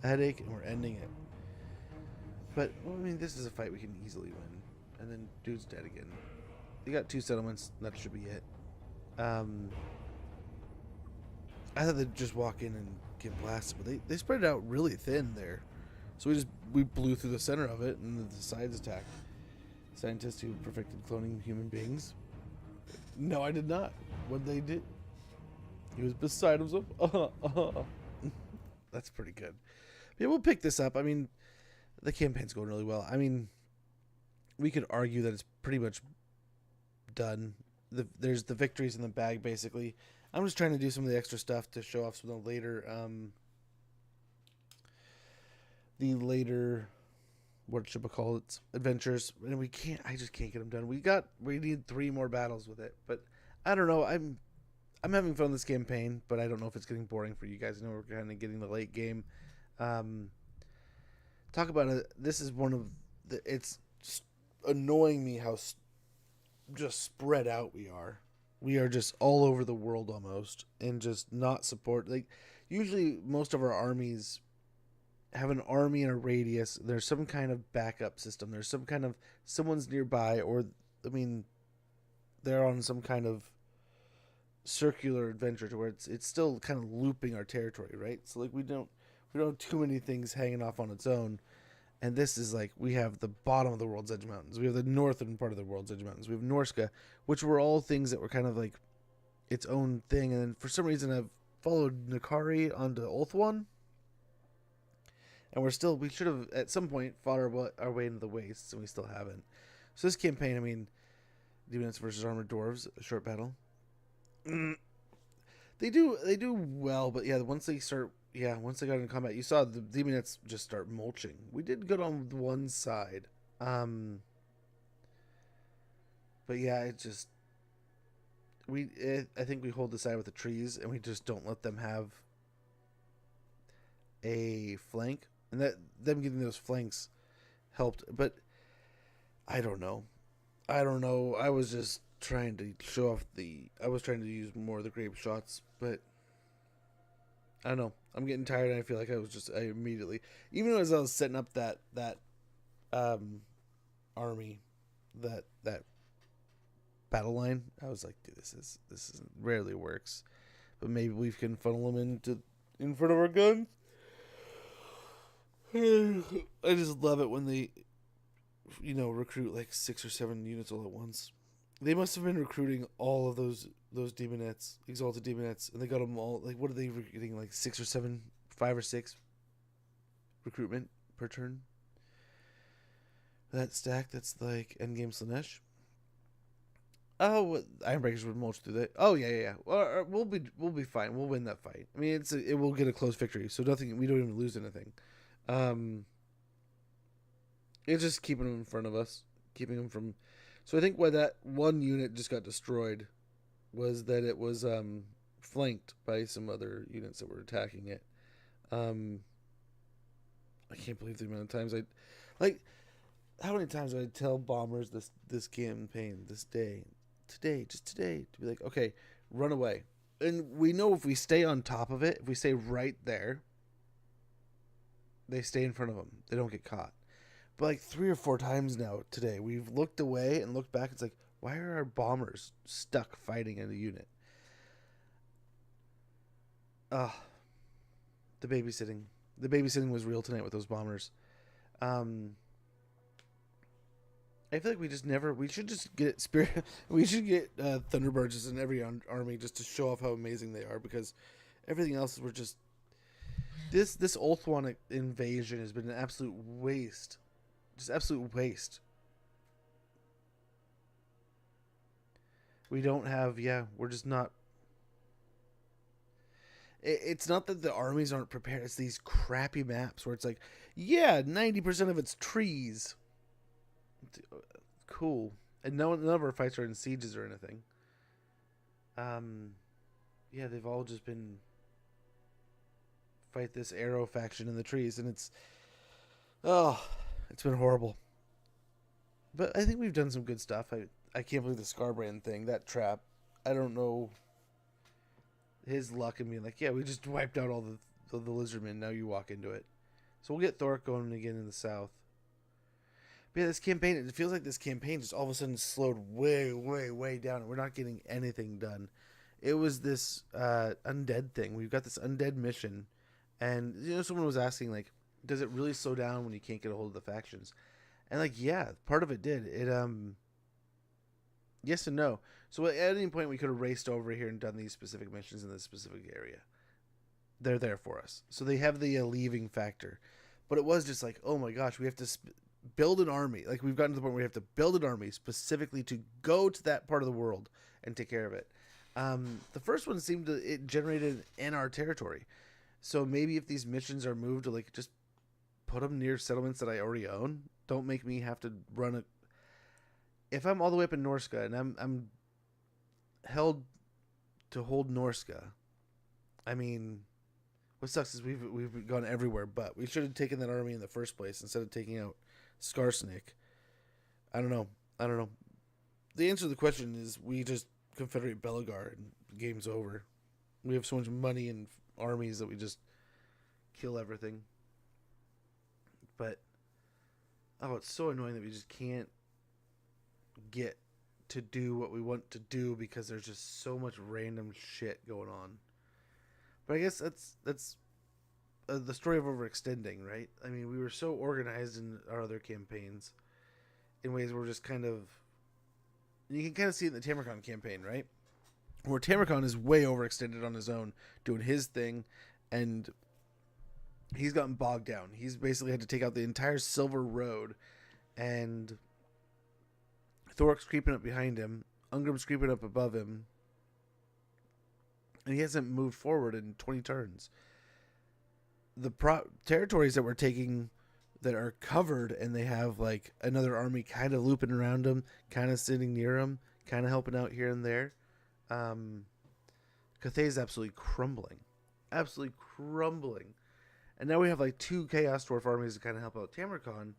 a headache, and we're ending it. But, well, I mean, this is a fight we can easily win. And then dude's dead again. They got 2 settlements. That should be it. I thought they'd just walk in and get blasted, but they spread it out really thin there. So we blew through the center of it, and the sides attacked. Scientists who perfected cloning human beings. No, I did not. What they did? He was beside himself. That's pretty good. Yeah, we'll pick this up. I mean, the campaign's going really well. I mean, we could argue that it's pretty much done. There's the victories in the bag, basically. I'm just trying to do some of the extra stuff to show off some of the later what should we call it, adventures, and I just can't get them done. We need 3 more battles with it, but I don't know. I'm having fun with this campaign, but I don't know if it's getting boring for you guys. I know we're kind of getting the late game. Talk about it. This is one of the. It's annoying me how just spread out we are. We are just all over the world almost, and just not support. Like usually, most of our armies have an army in a radius. There's some kind of backup system. There's some kind of someone's nearby, or I mean, they're on some kind of circular adventure to where it's still kind of looping our territory, right? So like we don't have too many things hanging off on its own. And this is like, we have the bottom of the World's Edge Mountains. We have the northern part of the World's Edge Mountains. We have Norska, which were all things that were kind of like its own thing. And then for some reason I've followed Nakari onto Ulthuan. And we should have at some point fought our way into the wastes, and we still haven't. So this campaign, I mean, Demons versus Armored Dwarves, a short battle. They do well, but yeah, once they got into combat, you saw the Demonettes just start mulching. We did good on one side. But yeah, I think we hold the side with the trees, and we just don't let them have a flank. And that them getting those flanks helped, but I don't know. I was just trying to show off I was trying to use more of the grape shots, but I don't know. I'm getting tired, and I feel like I immediately, even as I was setting up that army, that battle line, I was like, dude, this rarely works, but maybe we can funnel them in front of our guns. I just love it when they, recruit like 6 or 7 units all at once. They must have been recruiting all of those demonettes, exalted demonettes, and they got them all. Like, what are they getting? Like 6 or 7, 5 or 6 recruitment per turn. That stack, that's like endgame Slanesh. Oh, Ironbreakers would mulch through that. Oh yeah. Well, we'll be fine. We'll win that fight. I mean, it will get a close victory, so nothing. We don't even lose anything. It's just keeping them in front of us, keeping them from. So I think why that one unit just got destroyed was that it was flanked by some other units that were attacking it. I can't believe the amount of times how many times do I tell bombers this campaign, today, to be like, okay, run away. And we know if we stay on top of it, if we stay right there, they stay in front of them. They don't get caught. But like 3 or 4 times now today, we've looked away and looked back. It's like, why are our bombers stuck fighting in a unit? The babysitting. The babysitting was real tonight with those bombers. I feel like we should just get we should get Thunderbirds in every army just to show off how amazing they are, because everything else we're just, this Ulthuan invasion has been an absolute waste. Just absolute waste. We don't have, we're just not. It's not that the armies aren't prepared. It's these crappy maps where it's like, 90% of it's trees. Cool. And none of our fights are in sieges or anything. They've all just been fight this arrow faction in the trees, and it's been horrible. But I think we've done some good stuff. I can't believe the Scarbrand thing, that trap. I don't know his luck in being like, we just wiped out all the lizardmen, now you walk into it. So we'll get Thork going again in the south. But yeah, this campaign, it feels like this campaign just all of a sudden slowed way, way, way down, and we're not getting anything done. It was this undead thing. We've got this undead mission, and someone was asking, like, does it really slow down when you can't get a hold of the factions? And like, part of it did. It yes and no. So at any point we could have raced over here and done these specific missions in this specific area. They're there for us. So they have the leaving factor. But it was just like, oh my gosh, we have to build an army. Like, we've gotten to the point where we have to build an army specifically to go to that part of the world and take care of it. The first one seemed it generated in our territory. So maybe if these missions are moved to like just put them near settlements that I already own, Don't make me have to run a... If I'm all the way up in Norska and I'm held to hold Norska, I mean, what sucks is we've gone everywhere, but we should have taken that army in the first place instead of taking out Skarsnik. I don't know. The answer to the question is we just confederate Belagar and the game's over. We have so much money and armies that we just kill everything. But, oh, it's so annoying that we just can't get to do what we want to do because there's just so much random shit going on. But I guess that's the story of overextending, right? I mean, we were so organized in our other campaigns in ways where we're just kind of... You can kind of see it in the Tamarcon campaign, right? Where Tamarcon is way overextended on his own, doing his thing, and he's gotten bogged down. He's basically had to take out the entire Silver Road, and Thorik's creeping up behind him, Ungrim's creeping up above him, and he hasn't moved forward in 20 turns. The territories that we're taking that are covered, and they have like another army kind of looping around them, kind of sitting near them, kind of helping out here and there. Cathay is absolutely crumbling. And now we have like 2 Chaos Dwarf armies to kind of help out Tamarcon,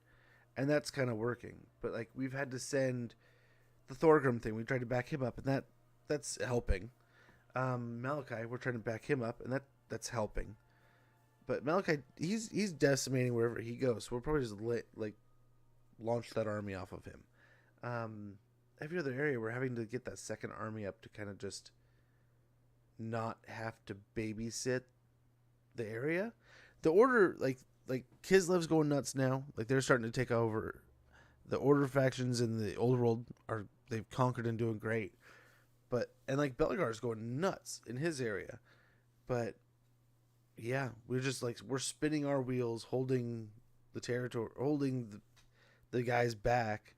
and that's kind of working. But like we've had to send the Thorgrim thing. We tried to back him up, and that's helping. Malachi, we're trying to back him up, and that's helping. But Malachi, he's decimating wherever he goes. So we'll probably just launch that army off of him. Every other area, we're having to get that second army up to kind of just not have to babysit the area. The Order, like Kislev's going nuts now. Like they're starting to take over. The Order factions in the Old World they've conquered and doing great. And like Belagar's going nuts in his area. But yeah, we're spinning our wheels, holding the territory, holding the guys back,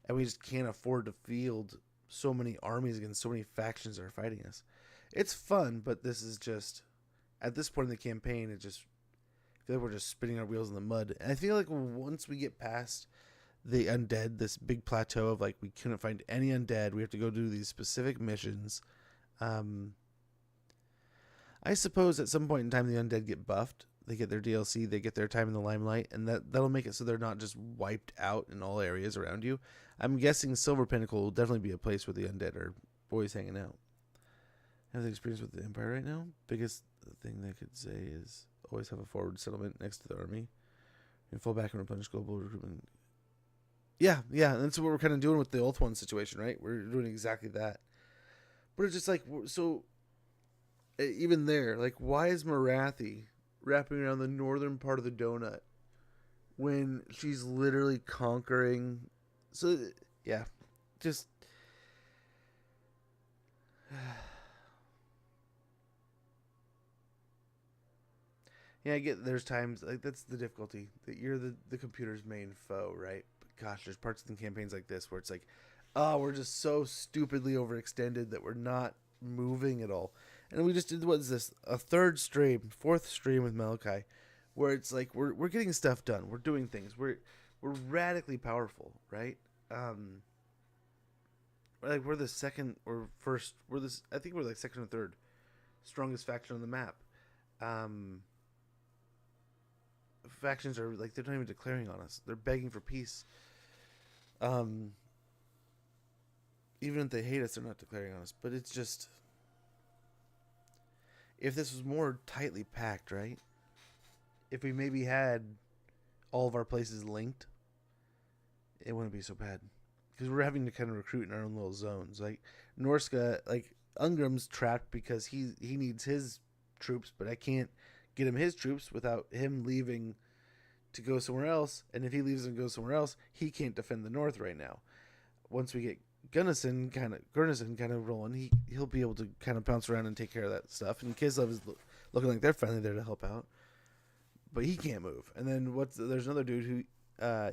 and we just can't afford to field so many armies against so many factions that are fighting us. It's fun, but this is just, at this point in the campaign, I feel like we're just spinning our wheels in the mud. And I feel like once we get past the undead, this big plateau of like we couldn't find any undead, we have to go do these specific missions. I suppose at some point in time the undead get buffed. They get their DLC, they get their time in the limelight, and that'll make it so they're not just wiped out in all areas around you. I'm guessing Silver Pinnacle will definitely be a place where the undead are always hanging out. I have the experience with the Empire right now. Biggest thing they could say is always have a forward settlement next to the army. And fall back and replenish global recruitment. Yeah, that's what we're kind of doing with the Ulthuan situation, right? We're doing exactly that. But it's just like, so... Even there, like, why is Marathi wrapping around the northern part of the donut when she's literally conquering? So, yeah, just... Yeah, I get there's times, like, that's the difficulty, that you're the computer's main foe, right? But gosh, there's parts of the campaigns like this where it's like, oh, we're just so stupidly overextended that we're not moving at all. And we just did, what is this, a fourth stream with Malachi, where it's like we're getting stuff done, we're doing things, we're radically powerful, right? Like we're the second or first, I think we're like second or third strongest faction on the map. Factions are like, they're not even declaring on us, they're begging for peace. Even if they hate us, they're not declaring on us. But it's just, if this was more tightly packed, right? If we maybe had all of our places linked, it wouldn't be so bad. Because we're having to kind of recruit in our own little zones. Like Norska, like Ungrim's trapped because he needs his troops, but I can't get him his troops without him leaving to go somewhere else. And if he leaves and goes somewhere else, he can't defend the north right now. Once we get Gunnison kind of rolling, he'll be able to kind of bounce around and take care of that stuff. And Kislev is looking like they're finally there to help out, but he can't move. And then there's another dude who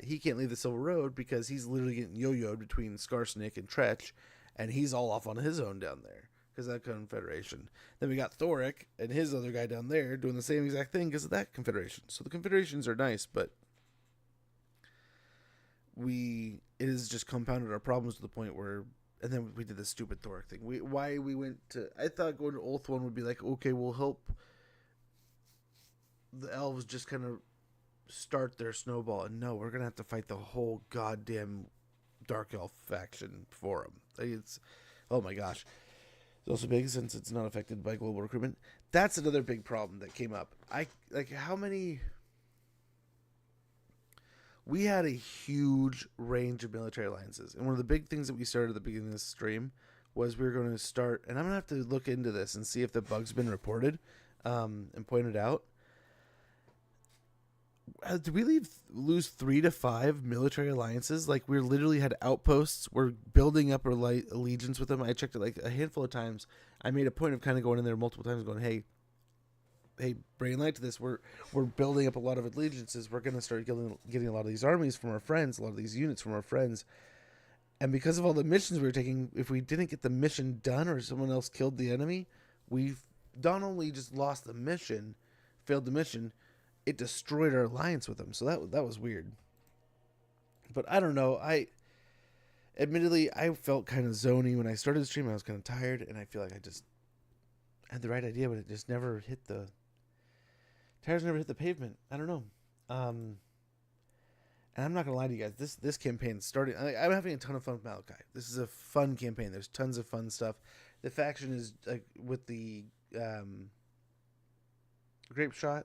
he can't leave the Silver Road because he's literally getting yo-yoed between Skarsnik and Tretch, and he's all off on his own down there because of that confederation. Then we got Thorik and his other guy down there doing the same exact thing because of that confederation. So the confederations are nice, but it has just compounded our problems to the point where, and then we did the stupid Thoric thing. I thought going to Ulthuan would be like, okay, we'll help the elves just kind of start their snowball, and no, we're gonna have to fight the whole goddamn Dark Elf faction for them. It's, oh my gosh. It's also big since it's not affected by global recruitment. That's another big problem that came up. We had a huge range of military alliances, and one of the big things that we started at the beginning of this stream was we were going to start, and I'm going to have to look into this and see if the bug's been reported and pointed out. Did we lose 3 to 5 military alliances? Like, we literally had outposts. We're building up our allegiance with them. I checked it like a handful of times. I made a point of kind of going in there multiple times going, hey, bringing light to this. We're building up a lot of allegiances. We're going to start getting a lot of these armies from our friends, a lot of these units from our friends. And because of all the missions we were taking, if we didn't get the mission done or someone else killed the enemy, we've not only just lost the mission, failed the mission, it destroyed our alliance with them. So that was weird. But I don't know. Admittedly, I felt kind of zony when I started the stream. I was kind of tired, and I feel like I just had the right idea, but it just never hit the tires. Never hit the pavement. I don't know. And I'm not gonna lie to you guys. This campaign started. I'm having a ton of fun with Malachi. This is a fun campaign. There's tons of fun stuff. The faction is with the grape shot.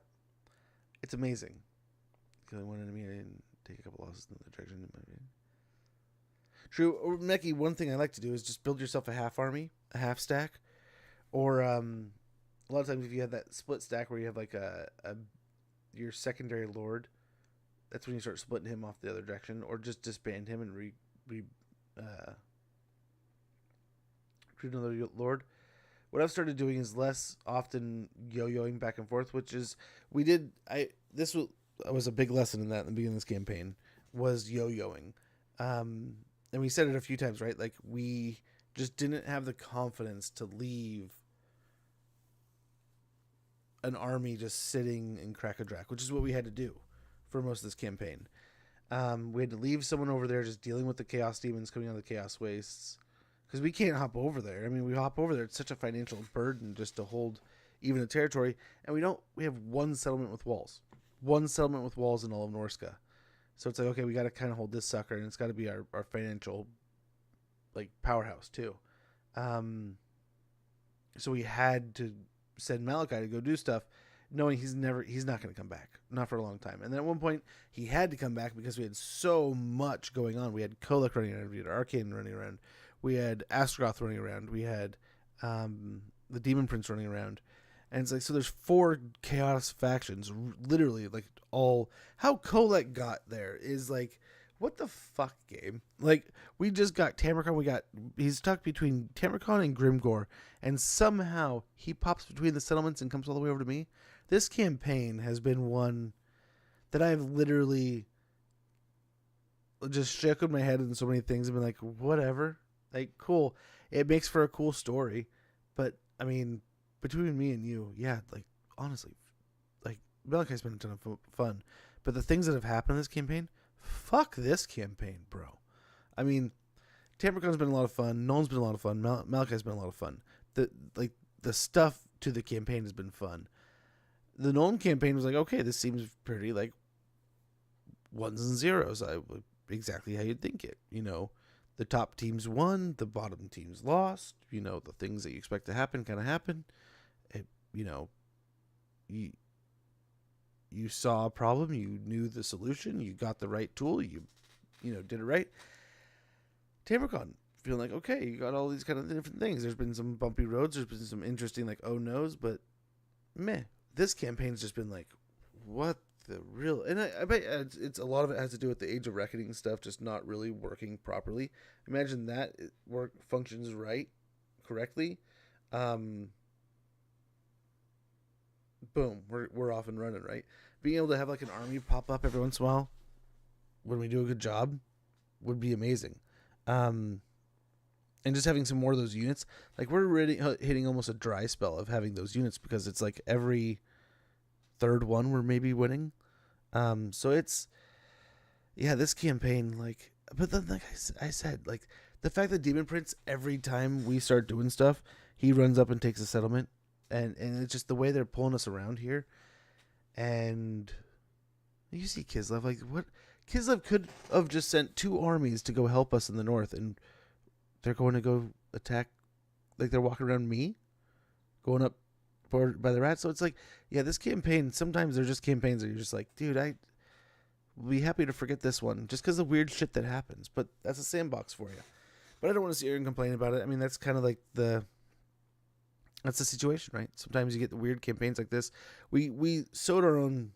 It's amazing. Killing one enemy, I didn't take a couple losses in the direction. True. Or Meki, one thing I like to do is just build yourself a half army, a half stack, or a lot of times if you have that split stack where you have like your secondary lord, that's when you start splitting him off the other direction, or just disband him and recruit another lord. What I've started doing is less often yo-yoing back and forth, which is this was a big lesson in that in the beginning of this campaign, was yo-yoing. And we said it a few times, right? Like, we just didn't have the confidence to leave an army just sitting in Crack-a-Drac, which is what we had to do for most of this campaign. We had to leave someone over there just dealing with the Chaos Demons coming out of the Chaos Wastes. Because we can't hop over there. I mean, we hop over there. It's such a financial burden just to hold even a territory. And we have one settlement with walls. One settlement with walls in all of Norska. So it's like, okay, we got to kind of hold this sucker. And it's got to be our financial, like, powerhouse, too. So we had to send Malachi to go do stuff, knowing he's not going to come back. Not for a long time. And then at one point, he had to come back because we had so much going on. We had Kolek running around. We had Arcane running around. We had Astrogoth running around. We had the Demon Prince running around. And it's like, so there's 4 Chaos factions, literally, like, all... How Kolek got there is like, what the fuck, game? Like, we just got Tamarcon. He's stuck between Tamarcon and Grimgore, and somehow he pops between the settlements and comes all the way over to me. This campaign has been one that I've literally just shook my head in so many things and been like, whatever. Like, cool. It makes for a cool story. But, I mean, between me and you, yeah, like, honestly, like, Malachi's been a ton of fun. But the things that have happened in this campaign, fuck this campaign, bro. I mean, Tamarcon's been a lot of fun. Nolan's been a lot of fun. Malachi's been a lot of fun. The stuff to the campaign has been fun. The Nolan campaign was like, okay, this seems pretty, like, ones and zeros. Exactly how you'd think it, you know. The top teams won, the bottom teams lost. You know, the things that you expect to happen kind of happen. You saw a problem, you knew the solution, you got the right tool, you did it right. Tamarcon, feeling like, okay, you got all these kind of different things. There's been some bumpy roads, there's been some interesting, like, oh no's, but meh. This campaign's just been like, what the real... And I bet it's a lot of it has to do with the Age of Reckoning stuff just not really working properly. Imagine that functions correctly. Boom, we're off and running, right? Being able to have like an army pop up every once in a while when we do a good job would be amazing. And just having some more of those units, like, we're really hitting almost a dry spell of having those units because it's like every third one we're maybe winning. So it's yeah, this campaign, like, but then, like I said, like, the fact that Demon Prince, every time we start doing stuff, he runs up and takes a settlement, and it's just the way they're pulling us around here, and you see Kislev, like, what? Kislev could have just sent 2 armies to go help us in the north, and they're going to go attack, like, they're walking around me, going up by the rats. So it's like, yeah, this campaign, sometimes they're just campaigns that you're just like, dude, I will be happy to forget this one just because of weird shit that happens. But that's a sandbox for you. But I don't want to sit here and complain about it. I mean, that's kind of like that's the situation, right? Sometimes you get the weird campaigns like this. We sowed our own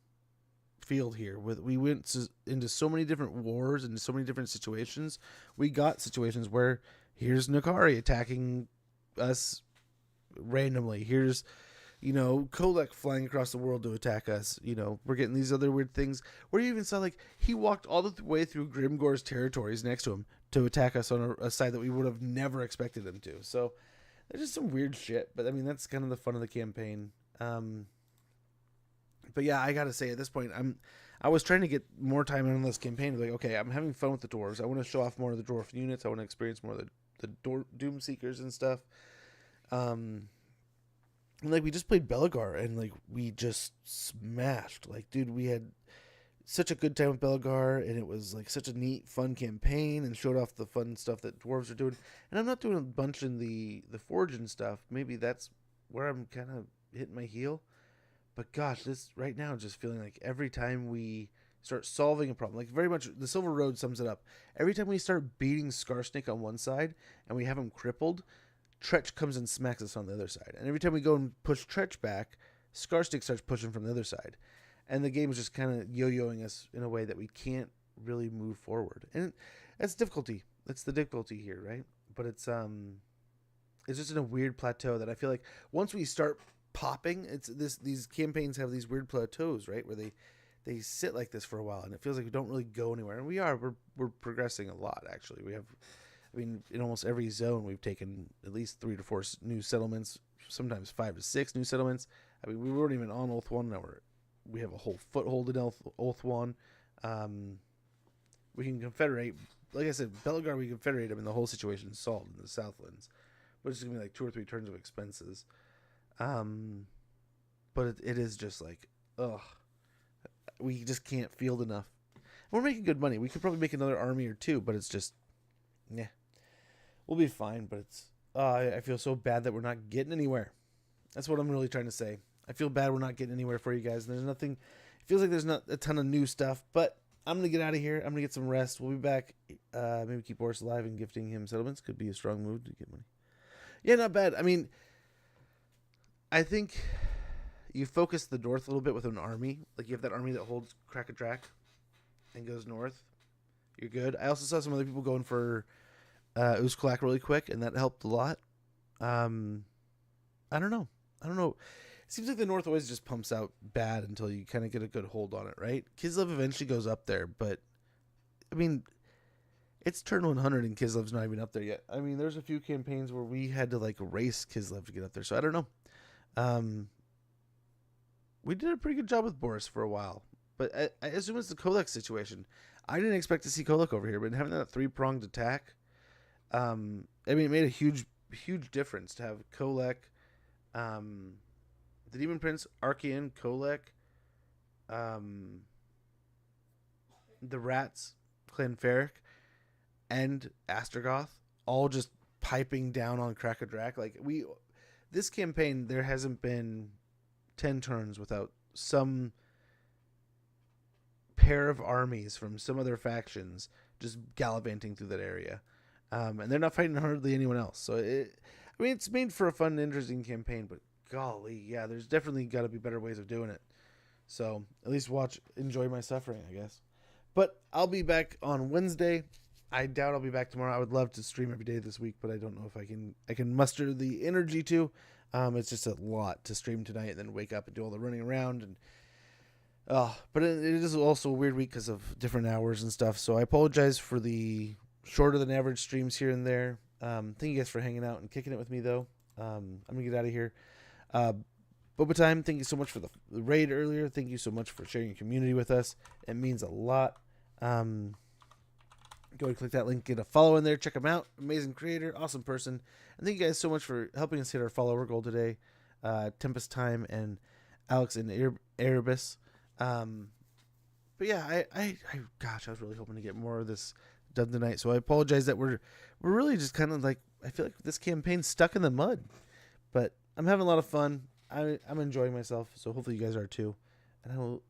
field here. We went into so many different wars and so many different situations. We got situations where here's Nakari attacking us randomly. Here's, Kolek flying across the world to attack us. We're getting these other weird things where you even saw, like, he walked all the way through Grimgor's territories next to him to attack us on a side that we would have never expected him to. So there's just some weird shit. But I mean, that's kind of the fun of the campaign. But yeah, I gotta say, at this point, I was trying to get more time on this campaign. Like, okay, I'm having fun with the dwarves. I want to show off more of the dwarf units. I want to experience more of the Doom Seekers and stuff. And like, we just played Belagar, and like, we just smashed. Like, dude, we had such a good time with Belagar, and it was like such a neat, fun campaign, and showed off the fun stuff that dwarves are doing. And I'm not doing a bunch in the Forge and stuff. Maybe that's where I'm kind of hitting my heel. But gosh, this right now, just feeling like every time we start solving a problem, like, very much the Silver Road sums it up. Every time we start beating Skarsnik on one side and we have him crippled, Tretch comes and smacks us on the other side. And every time we go and push Tretch back, Skarsnik starts pushing from the other side. And the game is just kind of yo-yoing us in a way that we can't really move forward. And that's difficulty. That's the difficulty here, right? But it's just in a weird plateau that I feel like once we start popping, these campaigns have these weird plateaus, right, where they sit like this for a while, and it feels like we don't really go anywhere. And we're progressing a lot, actually. In almost every zone we've taken at least 3 to 4 new settlements, sometimes 5 to 6 new settlements. I mean, we weren't even on Oath 1, now we have a whole foothold in Oath 1. We can confederate, like I said, Belagar, we confederate them, and the whole situation is solved in the Southlands, but it's gonna be like 2 or 3 turns of expenses. But it is just like, we just can't field enough. We're making good money. We could probably make another army or 2, but it's just, yeah, we'll be fine. But it's, I feel so bad that we're not getting anywhere. That's what I'm really trying to say. I feel bad we're not getting anywhere for you guys. There's nothing, it feels like there's not a ton of new stuff, but I'm going to get out of here. I'm going to get some rest. We'll be back. Maybe keep Boris alive and gifting him settlements. Could be a strong move to get money. Yeah, not bad. I mean, I think you focus the north a little bit with an army. Like, you have that army that holds Krakadrak and goes north. You're good. I also saw some other people going for Uzkalak really quick, and that helped a lot. I don't know. It seems like the north always just pumps out bad until you kind of get a good hold on it, right? Kislev eventually goes up there, but, I mean, it's turn 100 and Kislev's not even up there yet. I mean, there's a few campaigns where we had to, like, race Kislev to get up there, so I don't know. We did a pretty good job with Boris for a while, but I assume it's the Kolek situation. I didn't expect to see Kolek over here, but having that 3-pronged attack, I mean, it made a huge difference to have Kolek, the Demon Prince, Archean, Kolek, the Rats, Clanferric, and Astergoth, all just piping down on Krakadrak. Like, this campaign, there hasn't been 10 turns without some pair of armies from some other factions just gallivanting through that area. And they're not fighting hardly anyone else. So, it's made for a fun, interesting campaign, but golly, yeah, there's definitely got to be better ways of doing it. So, at least enjoy my suffering, I guess. But I'll be back on Wednesday. I doubt I'll be back tomorrow. I would love to stream every day this week, but I don't know if I can muster the energy to. It's just a lot to stream tonight and then wake up and do all the running around. But it is also a weird week because of different hours and stuff. So I apologize for the shorter than average streams here and there. Thank you guys for hanging out and kicking it with me, though. I'm going to get out of here. Boba Time, thank you so much for the raid earlier. Thank you so much for sharing your community with us. It means a lot. Go and click that link, get a follow in there, check him out. Amazing creator, awesome person. And thank you guys so much for helping us hit our follower goal today. Tempest Time and Alex and Erebus. But yeah, gosh, I was really hoping to get more of this done tonight. So I apologize that we're really just kind of like, I feel like this campaign's stuck in the mud. But I'm having a lot of fun. I'm enjoying myself. So hopefully you guys are too. And I will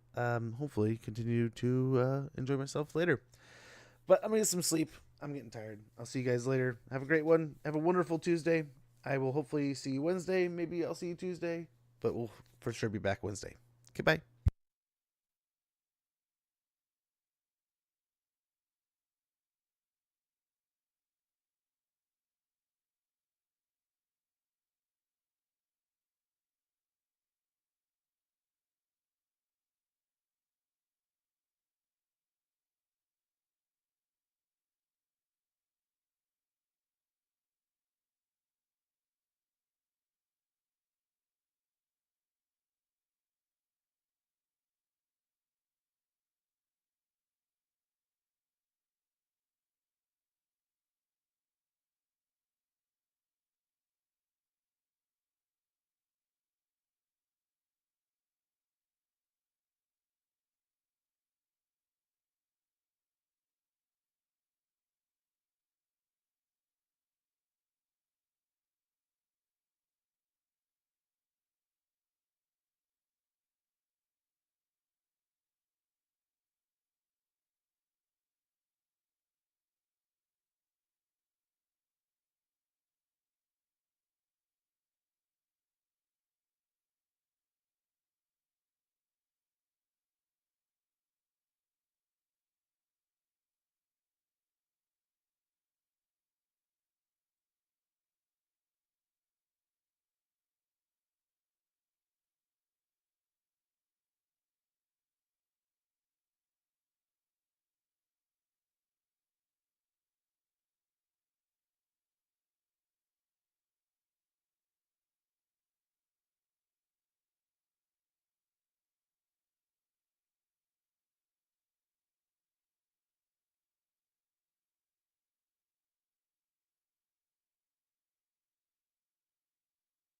hopefully continue to enjoy myself later. But I'm going to get some sleep. I'm getting tired. I'll see you guys later. Have a great one. Have a wonderful Tuesday. I will hopefully see you Wednesday. Maybe I'll see you Tuesday. But we'll for sure be back Wednesday. Goodbye.